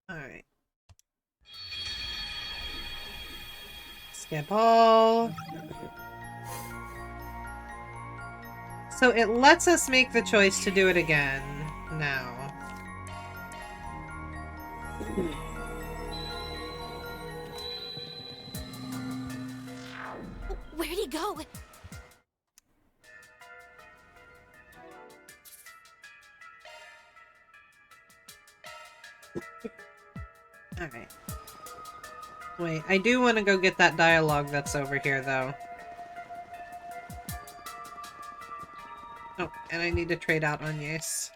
Alright. Skip all. So it lets us make the choice to do it again now. Where'd he go? Alright. Wait, I do want to go get that dialogue that's over here, though. Oh, and I need to trade out Agnès.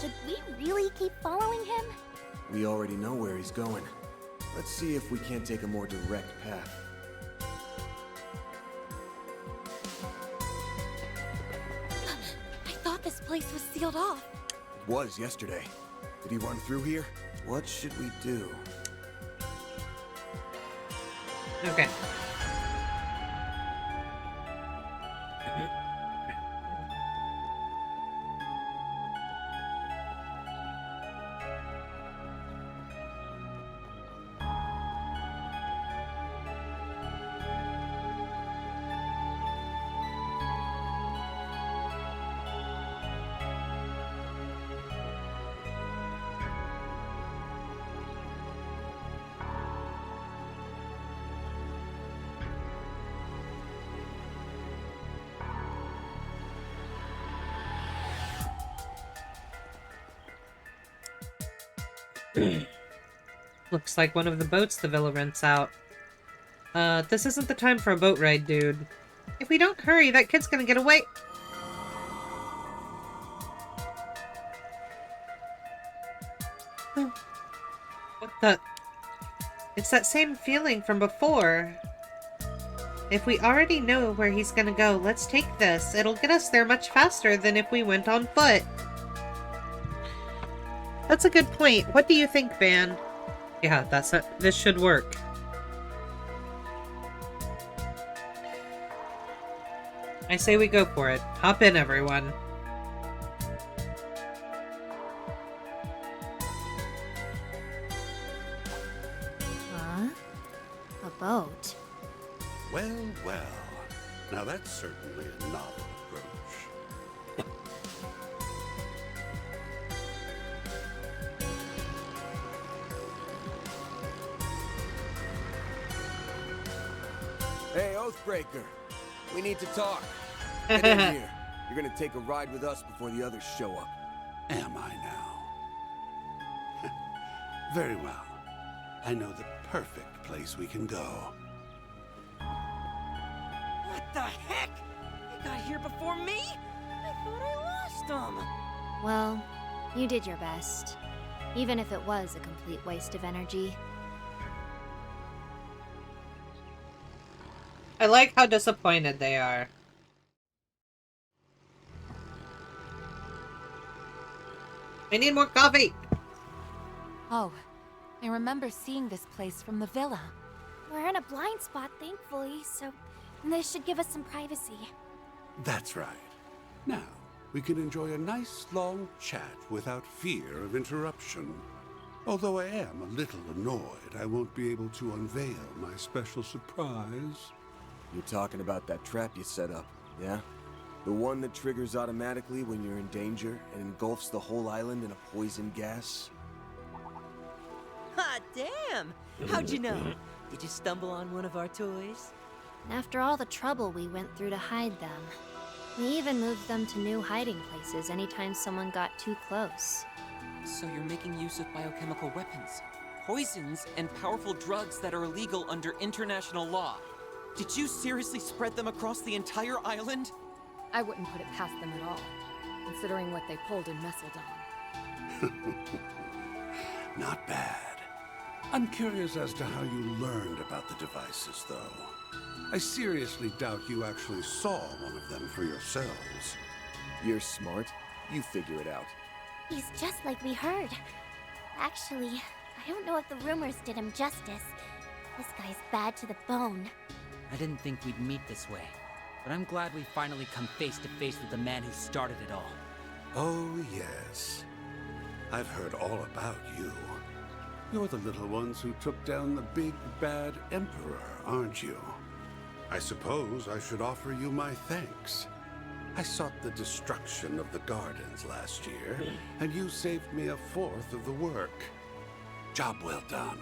Should we really keep following him? We already know where he's going. Let's see if we can't take a more direct path. I thought this place was sealed off. It was yesterday. Did he run through here? What should we do? Okay. Looks like one of the boats the villa rents out. This isn't the time for a boat ride, dude. If we don't hurry, that kid's gonna get away. What the? It's that same feeling from before. If we already know where he's gonna go, let's take this. It'll get us there much faster than if we went on foot. That's a good point. What do you think, Van? Yeah, this should work. I say we go for it. Hop in, everyone. Huh? A boat? Well, well. Now that's certainly a novel approach. Hey, Oathbreaker. We need to talk. Get in here. You're gonna take a ride with us before the others show up. Am I now? Very well. I know the perfect place we can go. What the heck? You got here before me? I thought I lost them. Well, you did your best. Even if it was a complete waste of energy. I like how disappointed they are. I need more coffee! Oh, I remember seeing this place from the villa. We're in a blind spot, thankfully, so this should give us some privacy. That's right. Now, we can enjoy a nice long chat without fear of interruption. Although I am a little annoyed I won't be able to unveil my special surprise. You're talking about that trap you set up, yeah? The one that triggers automatically when you're in danger and engulfs the whole island in a poison gas? Hot damn! How'd you know? Did you stumble on one of our toys? After all the trouble we went through to hide them, we even moved them to new hiding places anytime someone got too close. So you're making use of biochemical weapons, poisons, and powerful drugs that are illegal under international law. Did you seriously spread them across the entire island? I wouldn't put it past them at all, considering what they pulled in Messeldon. Not bad. I'm curious as to how you learned about the devices, though. I seriously doubt you actually saw one of them for yourselves. You're smart. You figure it out. He's just like we heard. Actually, I don't know if the rumors did him justice. This guy's bad to the bone. I didn't think we'd meet this way, but I'm glad we finally come face to face with the man who started it all. Oh, yes. I've heard all about you. You're the little ones who took down the big, bad Emperor, aren't you? I suppose I should offer you my thanks. I sought the destruction of the gardens last year, and you saved me a fourth of the work. Job well done.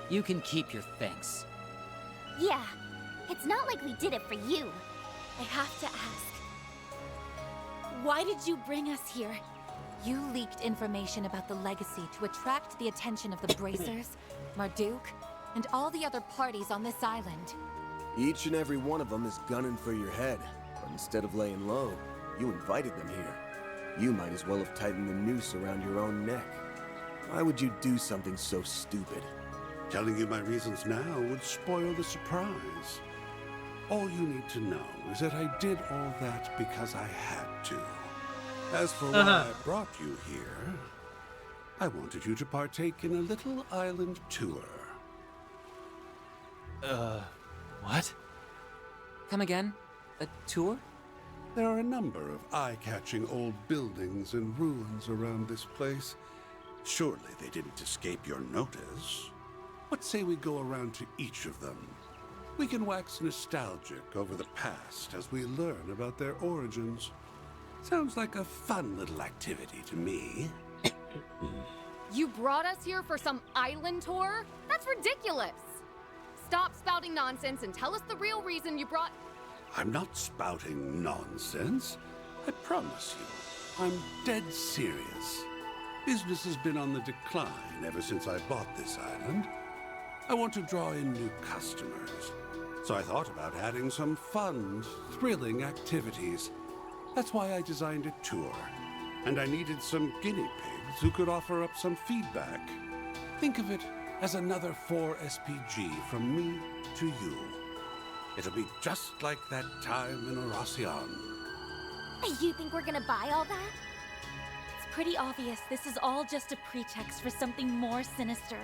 You can keep your thanks. Yeah, it's not like we did it for you. I have to ask, why did you bring us here? You leaked information about the legacy to attract the attention of the Bracers, Marduk, and all the other parties on this island. Each and every one of them is gunning for your head. But instead of laying low, you invited them here. You might as well have tightened the noose around your own neck. Why would you do something so stupid? Telling you my reasons now would spoil the surprise. All you need to know is that I did all that because I had to. As for why I brought you here, I wanted you to partake in a little island tour. What? Come again? A tour? There are a number of eye-catching old buildings and ruins around this place. Surely they didn't escape your notice. What say we go around to each of them? We can wax nostalgic over the past as we learn about their origins. Sounds like a fun little activity to me. You brought us here for some island tour? That's ridiculous! Stop spouting nonsense and tell us the real reason you brought... I'm not spouting nonsense. I promise you, I'm dead serious. Business has been on the decline ever since I bought this island. I want to draw in new customers, so I thought about adding some fun, thrilling activities. That's why I designed a tour, and I needed some guinea pigs who could offer up some feedback. Think of it as another 4SPG from me to you. It'll be just like that time in Oracion. You think we're gonna buy all that? It's pretty obvious this is all just a pretext for something more sinister.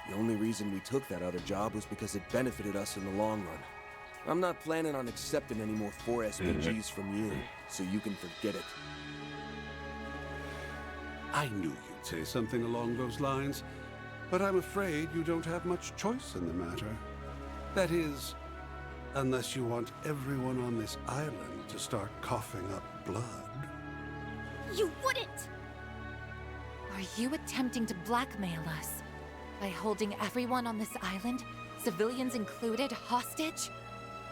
The only reason we took that other job was because it benefited us in the long run. I'm not planning on accepting any more 4SPGs from you, so you can forget it. I knew you'd say something along those lines, but I'm afraid you don't have much choice in the matter. That is, unless you want everyone on this island to start coughing up blood. You wouldn't! Are you attempting to blackmail us? By holding everyone on this island, civilians included, hostage?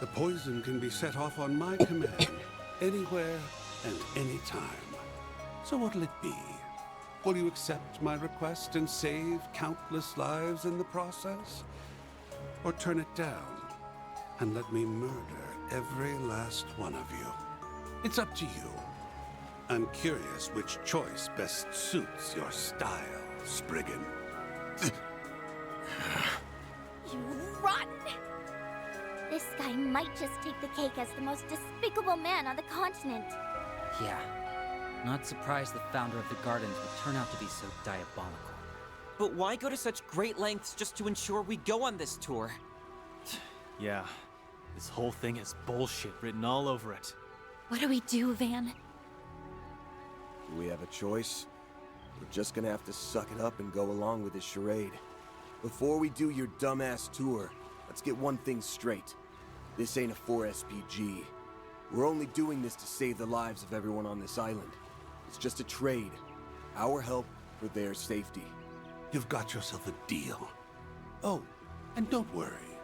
The poison can be set off on my command, anywhere and anytime. So what'll it be? Will you accept my request and save countless lives in the process? Or turn it down and let me murder every last one of you? It's up to you. I'm curious which choice best suits your style, Spriggan. You rotten! This guy might just take the cake as the most despicable man on the continent. Yeah. Not surprised the founder of the Gardens would turn out to be so diabolical. But why go to such great lengths just to ensure we go on this tour? Yeah, this whole thing has bullshit written all over it. What do we do, Van? Do we have a choice? We're just gonna have to suck it up and go along with this charade. Before we do your dumbass tour, let's get one thing straight. This ain't a 4SPG. We're only doing this to save the lives of everyone on this island. It's just a trade. Our help for their safety. You've got yourself a deal. Oh, and don't worry.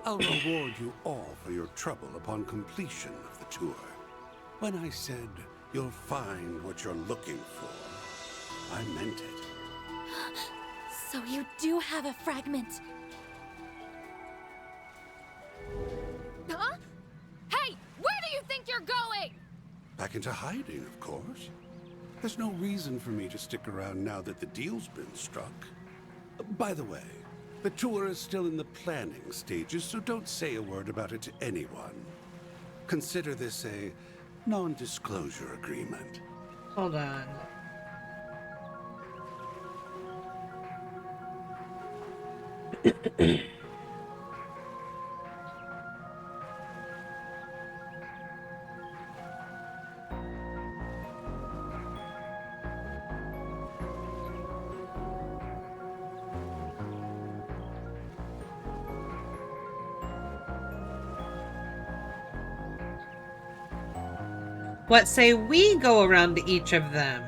I'll reward you all for your trouble upon completion of the tour. When I said you'll find what you're looking for, I meant it. So you do have a fragment. Huh? Hey, where do you think you're going? Back into hiding, of course. There's no reason for me to stick around now that the deal's been struck. By the way, the tour is still in the planning stages, so don't say a word about it to anyone. Consider this a non-disclosure agreement. Hold on. What say we go around to each of them?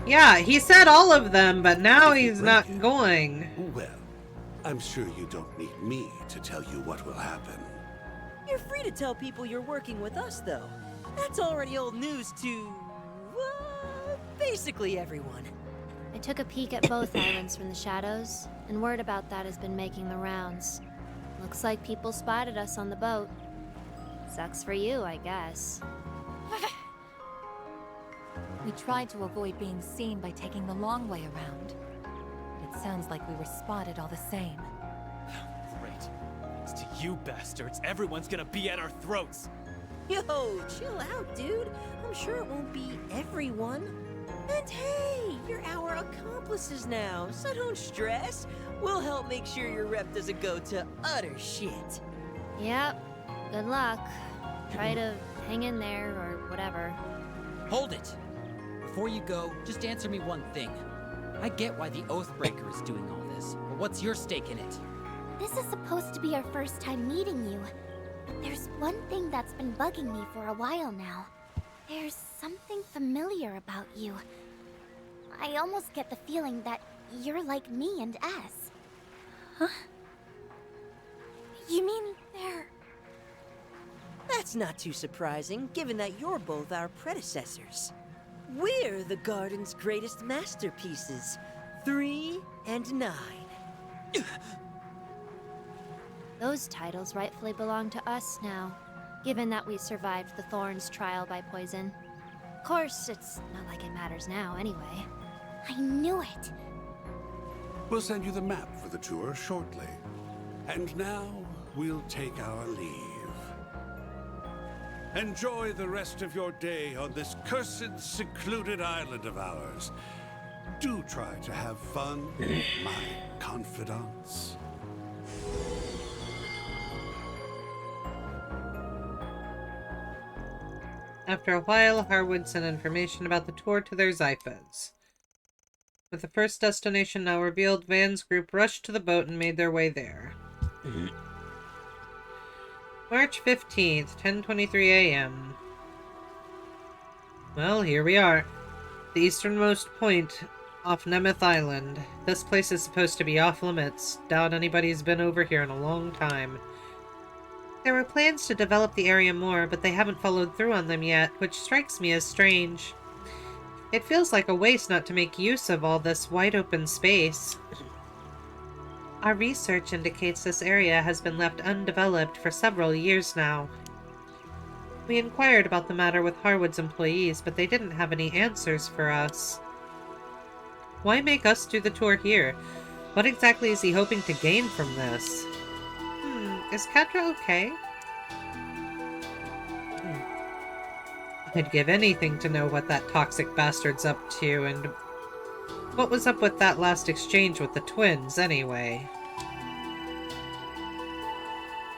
Yeah, he said all of them, but now he's not going. Well, I'm sure you don't need me to tell you what will happen. You're free to tell people you're working with us, though. That's already old news to... basically everyone. I took a peek at both islands from the shadows, and word about that has been making the rounds. Looks like people spotted us on the boat. Sucks for you, I guess. We tried to avoid being seen by taking the long way around. It sounds like we were spotted all the same. Great. Thanks to you bastards, everyone's gonna be at our throats. Yo, chill out, dude. I'm sure it won't be everyone. And hey, you're our accomplices now, so don't stress. We'll help make sure your rep doesn't go to utter shit. Yep. Good luck. Try to hang in there or whatever. Hold it! Before you go, just answer me one thing. I get why the Oathbreaker is doing all this, but what's your stake in it? This is supposed to be our first time meeting you. But there's one thing that's been bugging me for a while now. There's something familiar about you. I almost get the feeling that you're like me and S. Huh? You mean they're... That's not too surprising, given that you're both our predecessors. We're the garden's greatest masterpieces. 3 and 9. Those titles rightfully belong to us now, given that we survived the Thorns trial by poison. Of course, it's not like it matters now anyway. I knew it! We'll send you the map for the tour shortly. And now, we'll take our leave. Enjoy the rest of your day on this cursed, secluded island of ours. Do try to have fun, my confidants. After a while, Harwood sent information about the tour to their Zyphas. With the first destination now revealed, Van's group rushed to the boat and made their way there. March 15th, 10:23 a.m. Well, here we are. The easternmost point off Nemeth Island. This place is supposed to be off limits. Doubt anybody's been over here in a long time. There were plans to develop the area more, but they haven't followed through on them yet, which strikes me as strange. It feels like a waste not to make use of all this wide-open space. Our research indicates this area has been left undeveloped for several years now. We inquired about the matter with Harwood's employees, but they didn't have any answers for us. Why make us do the tour here? What exactly is he hoping to gain from this? Is Quatre okay? I'd give anything to know what that toxic bastard's up to, and what was up with that last exchange with the twins, anyway.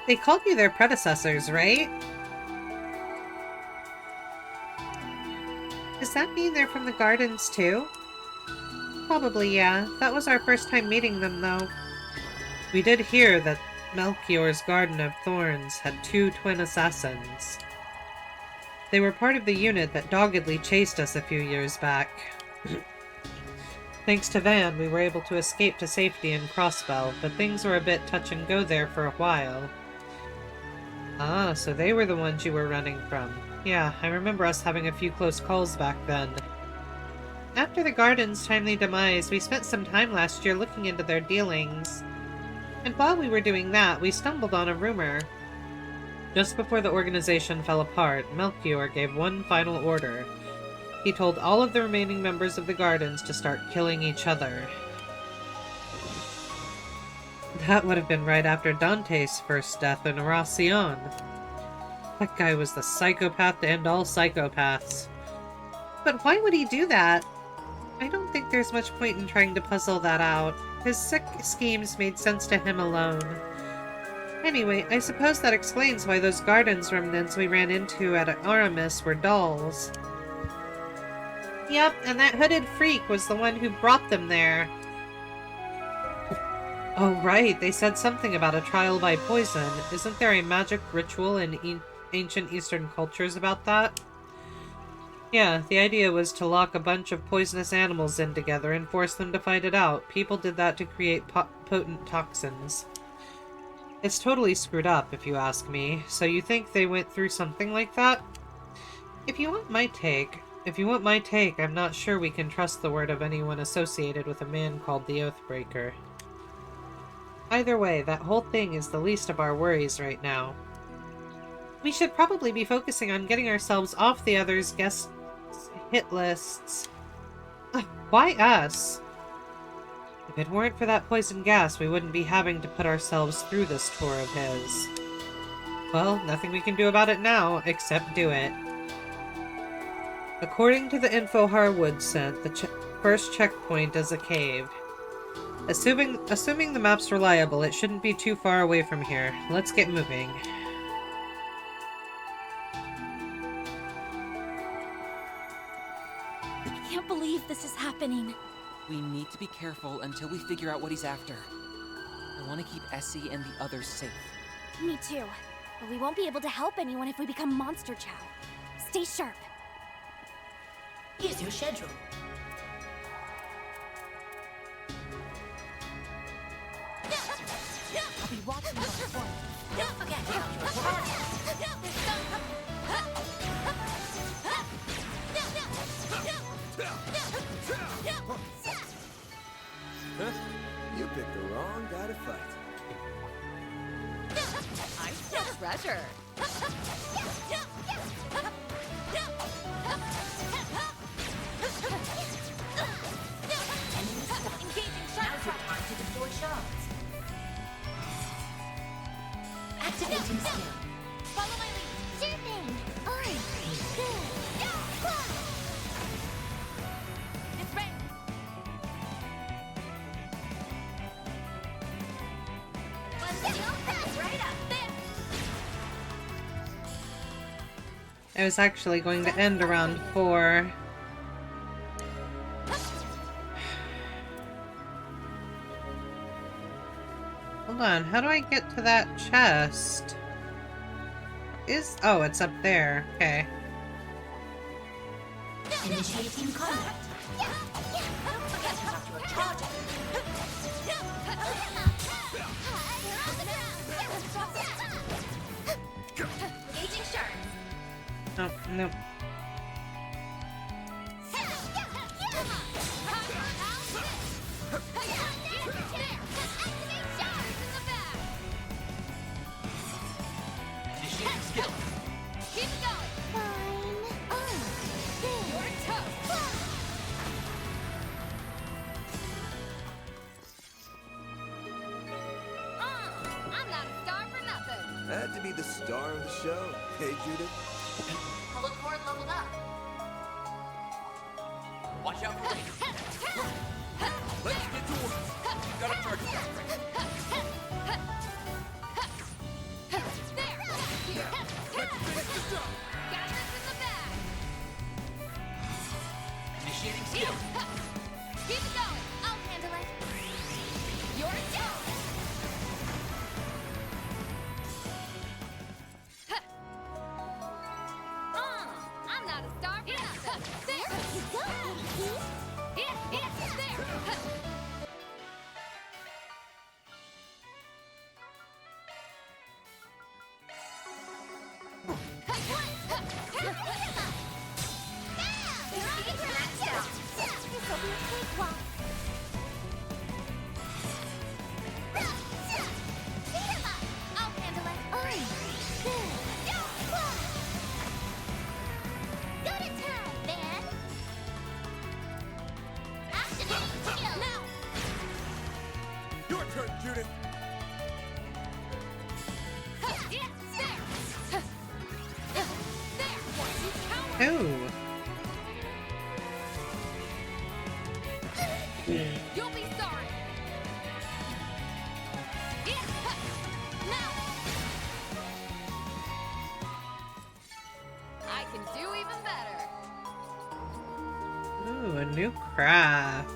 They called you their predecessors, right? Does that mean they're from the gardens, too? Probably, yeah. That was our first time meeting them, though. We did hear that Melchior's Garden of Thorns had 2 twin assassins. They were part of the unit that doggedly chased us a few years back. Thanks to Van, we were able to escape to safety in Crossbell, but things were a bit touch and go there for a while. Ah, so they were the ones you were running from. Yeah, I remember us having a few close calls back then. After the Garden's timely demise, we spent some time last year looking into their dealings. And while we were doing that, we stumbled on a rumor. Just before the organization fell apart, Melchior gave one final order. He told all of the remaining members of the Gardens to start killing each other. That would have been right after Dante's first death in Racion. That guy was the psychopath to end all psychopaths. But why would he do that? I don't think there's much point in trying to puzzle that out. His sick schemes made sense to him alone. Anyway, I suppose that explains why those Gardens remnants we ran into at Aramis were dolls. Yep, and that hooded freak was the one who brought them there. Oh right, they said something about a trial by poison. Isn't there a magic ritual in ancient Eastern cultures about that? Yeah, the idea was to lock a bunch of poisonous animals in together and force them to fight it out. People did that to create potent toxins. It's totally screwed up, if you ask me. So you think they went through something like that? If you want my take, I'm not sure we can trust the word of anyone associated with a man called the Oathbreaker. Either way, that whole thing is the least of our worries right now. We should probably be focusing on getting ourselves off the others' guest hit lists. Why us? If it weren't for that poison gas, we wouldn't be having to put ourselves through this tour of his. Well, nothing we can do about it now, except do it. According to the info Harwood sent, the first checkpoint is a cave. Assuming the map's reliable, it shouldn't be too far away from here. Let's get moving. I can't believe this is happening. We need to be careful until we figure out what he's after. I want to keep Essie and the others safe. Me too. But we won't be able to help anyone if we become Monster Chow. Stay sharp. Here's your schedule. I'll be watching you on the point. Don't forget You picked the wrong guy to fight. I still treasure. Engaging shards. Now's your time to deploy shards. Activating skill. Follow my lead. Sure thing. Alright. Good. It's ready. Right up there. I was actually going to end around 4. Hold on, how do I get to that chest? Oh, it's up there. Okay. Initiating combat. Don't forget to talk to a charger. Engaging shards. Oh, no. Initiating skill. Keep it going. Fine. You're toast. I'm not a star for nothing. Had to be the star of the show. Hey, Judith. Hello, cord leveled up. Watch out for me. Let's get to work. Gotta charge it. Let's finish the job. Got this in the bag. Initiating skill. Keep it going. I'll handle it. You're a joke. I'm not a star for nothing. There. You go, Katie. There. I'll handle it. Alright. Good. Go to town, man. Activating skill. Now. Your turn, Judith. Ooh. You'll be sorry. Now. I can do even better. Ooh, a new craft.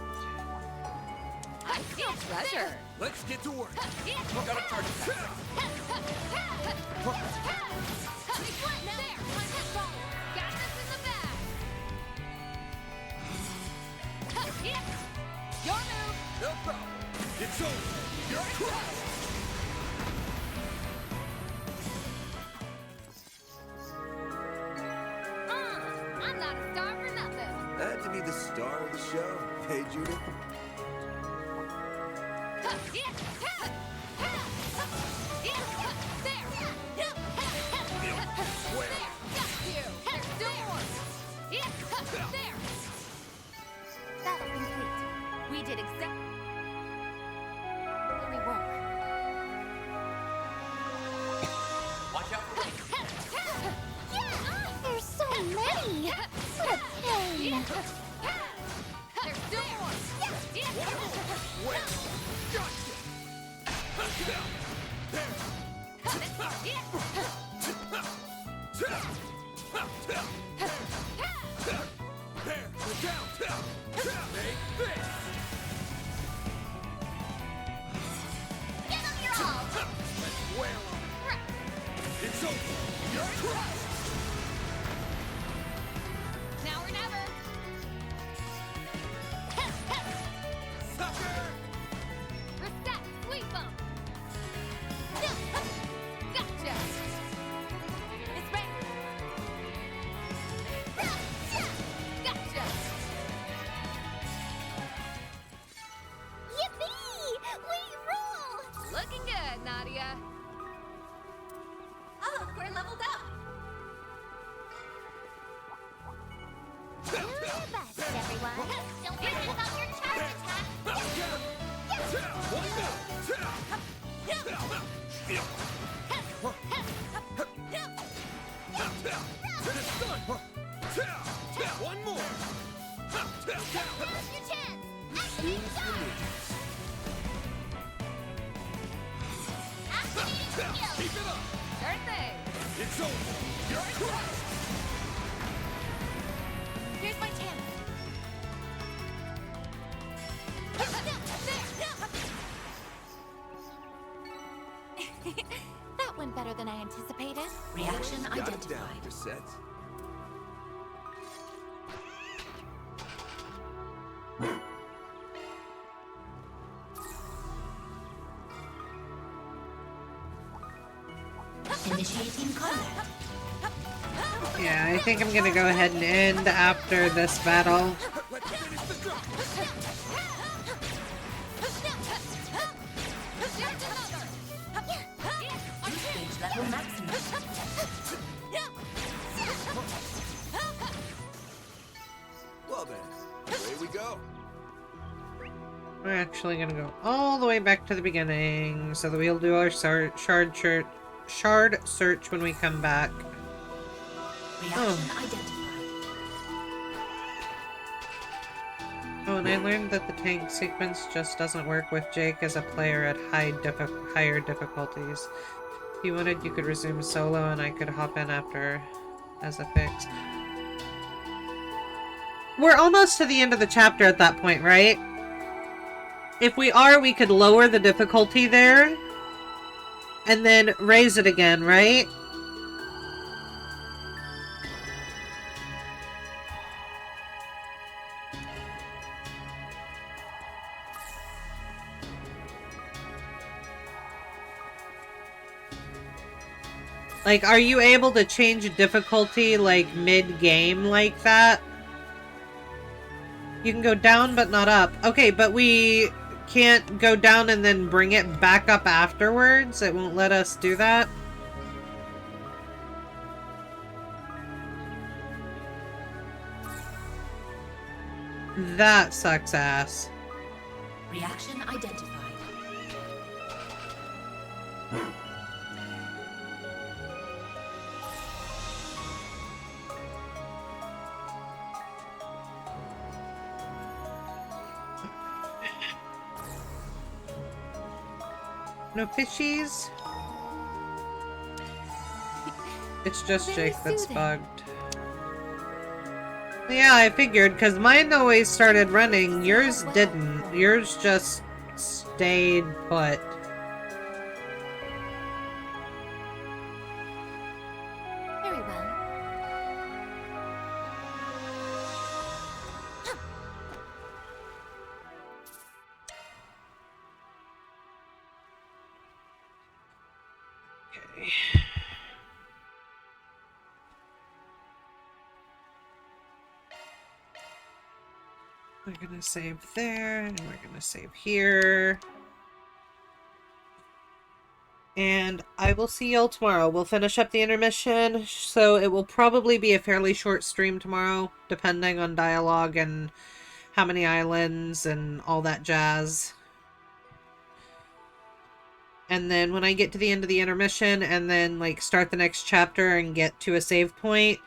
I feel treasure. Let's get to work. Gotta charge it. Got this in the bag. Your move. No problem. It's over. You're crushed. I'm not a star for nothing. Had to be the star of the show. Hey, Judith. Battle complete. We did exactly work. Watch out for me. There's so many. What a pain. There's still more. Wait. Gotcha. There, we're down. Take this. Give them your all. Let's wail on it. It's over. You're crushed. Now or never. Sucker. Risette, sweep 'em. Gotcha. It's ready. Gotcha. Don't forget about your charge attack! One more! Now's your chance! Activating skill! Keep it up! Sure thing. It's over! You're crushed! Here's my chance. That went better than I anticipated. Reaction Got it identified. down, Risette. Initiating combat. Yeah, I think I'm gonna go ahead and end after this battle. Let's finish the drop! Stage level maximum. Well then, away we go. We're actually gonna go all the way back to the beginning so that we'll do our shard search when we come back. Reaction identified. Oh, and I learned that the tank sequence just doesn't work with Jake as a player at higher difficulties. If you wanted, you could resume solo and I could hop in after as a fix. We're almost to the end of the chapter at that point, right? If we are, we could lower the difficulty there and then raise it again, right? Like, are you able to change difficulty, like, mid-game like that? You can go down, but not up. Okay, but we can't go down and then bring it back up afterwards? It won't let us do that? That sucks ass. Reaction identified. No fishies? It's just Jake that's bugged. Yeah, I figured, because mine always started running. Yours didn't. Yours just stayed put. Very well. Okay. We're gonna save there, and we're gonna save here. And I will see y'all tomorrow. We'll finish up the intermission, so it will probably be a fairly short stream tomorrow, depending on dialogue and how many islands and all that jazz. And then when I get to the end of the intermission and then like start the next chapter and get to a save point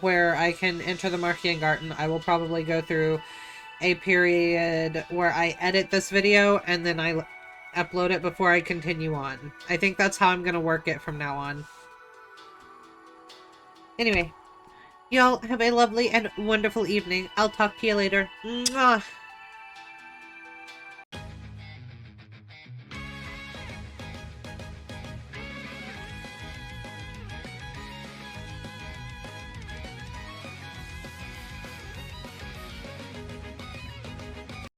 where I can enter the Märchen Garten, I will probably go through a period where I edit this video and then I upload it before I continue on. I think that's how I'm going to work it from now on. Anyway, y'all have a lovely and wonderful evening. I'll talk to you later. Mwah!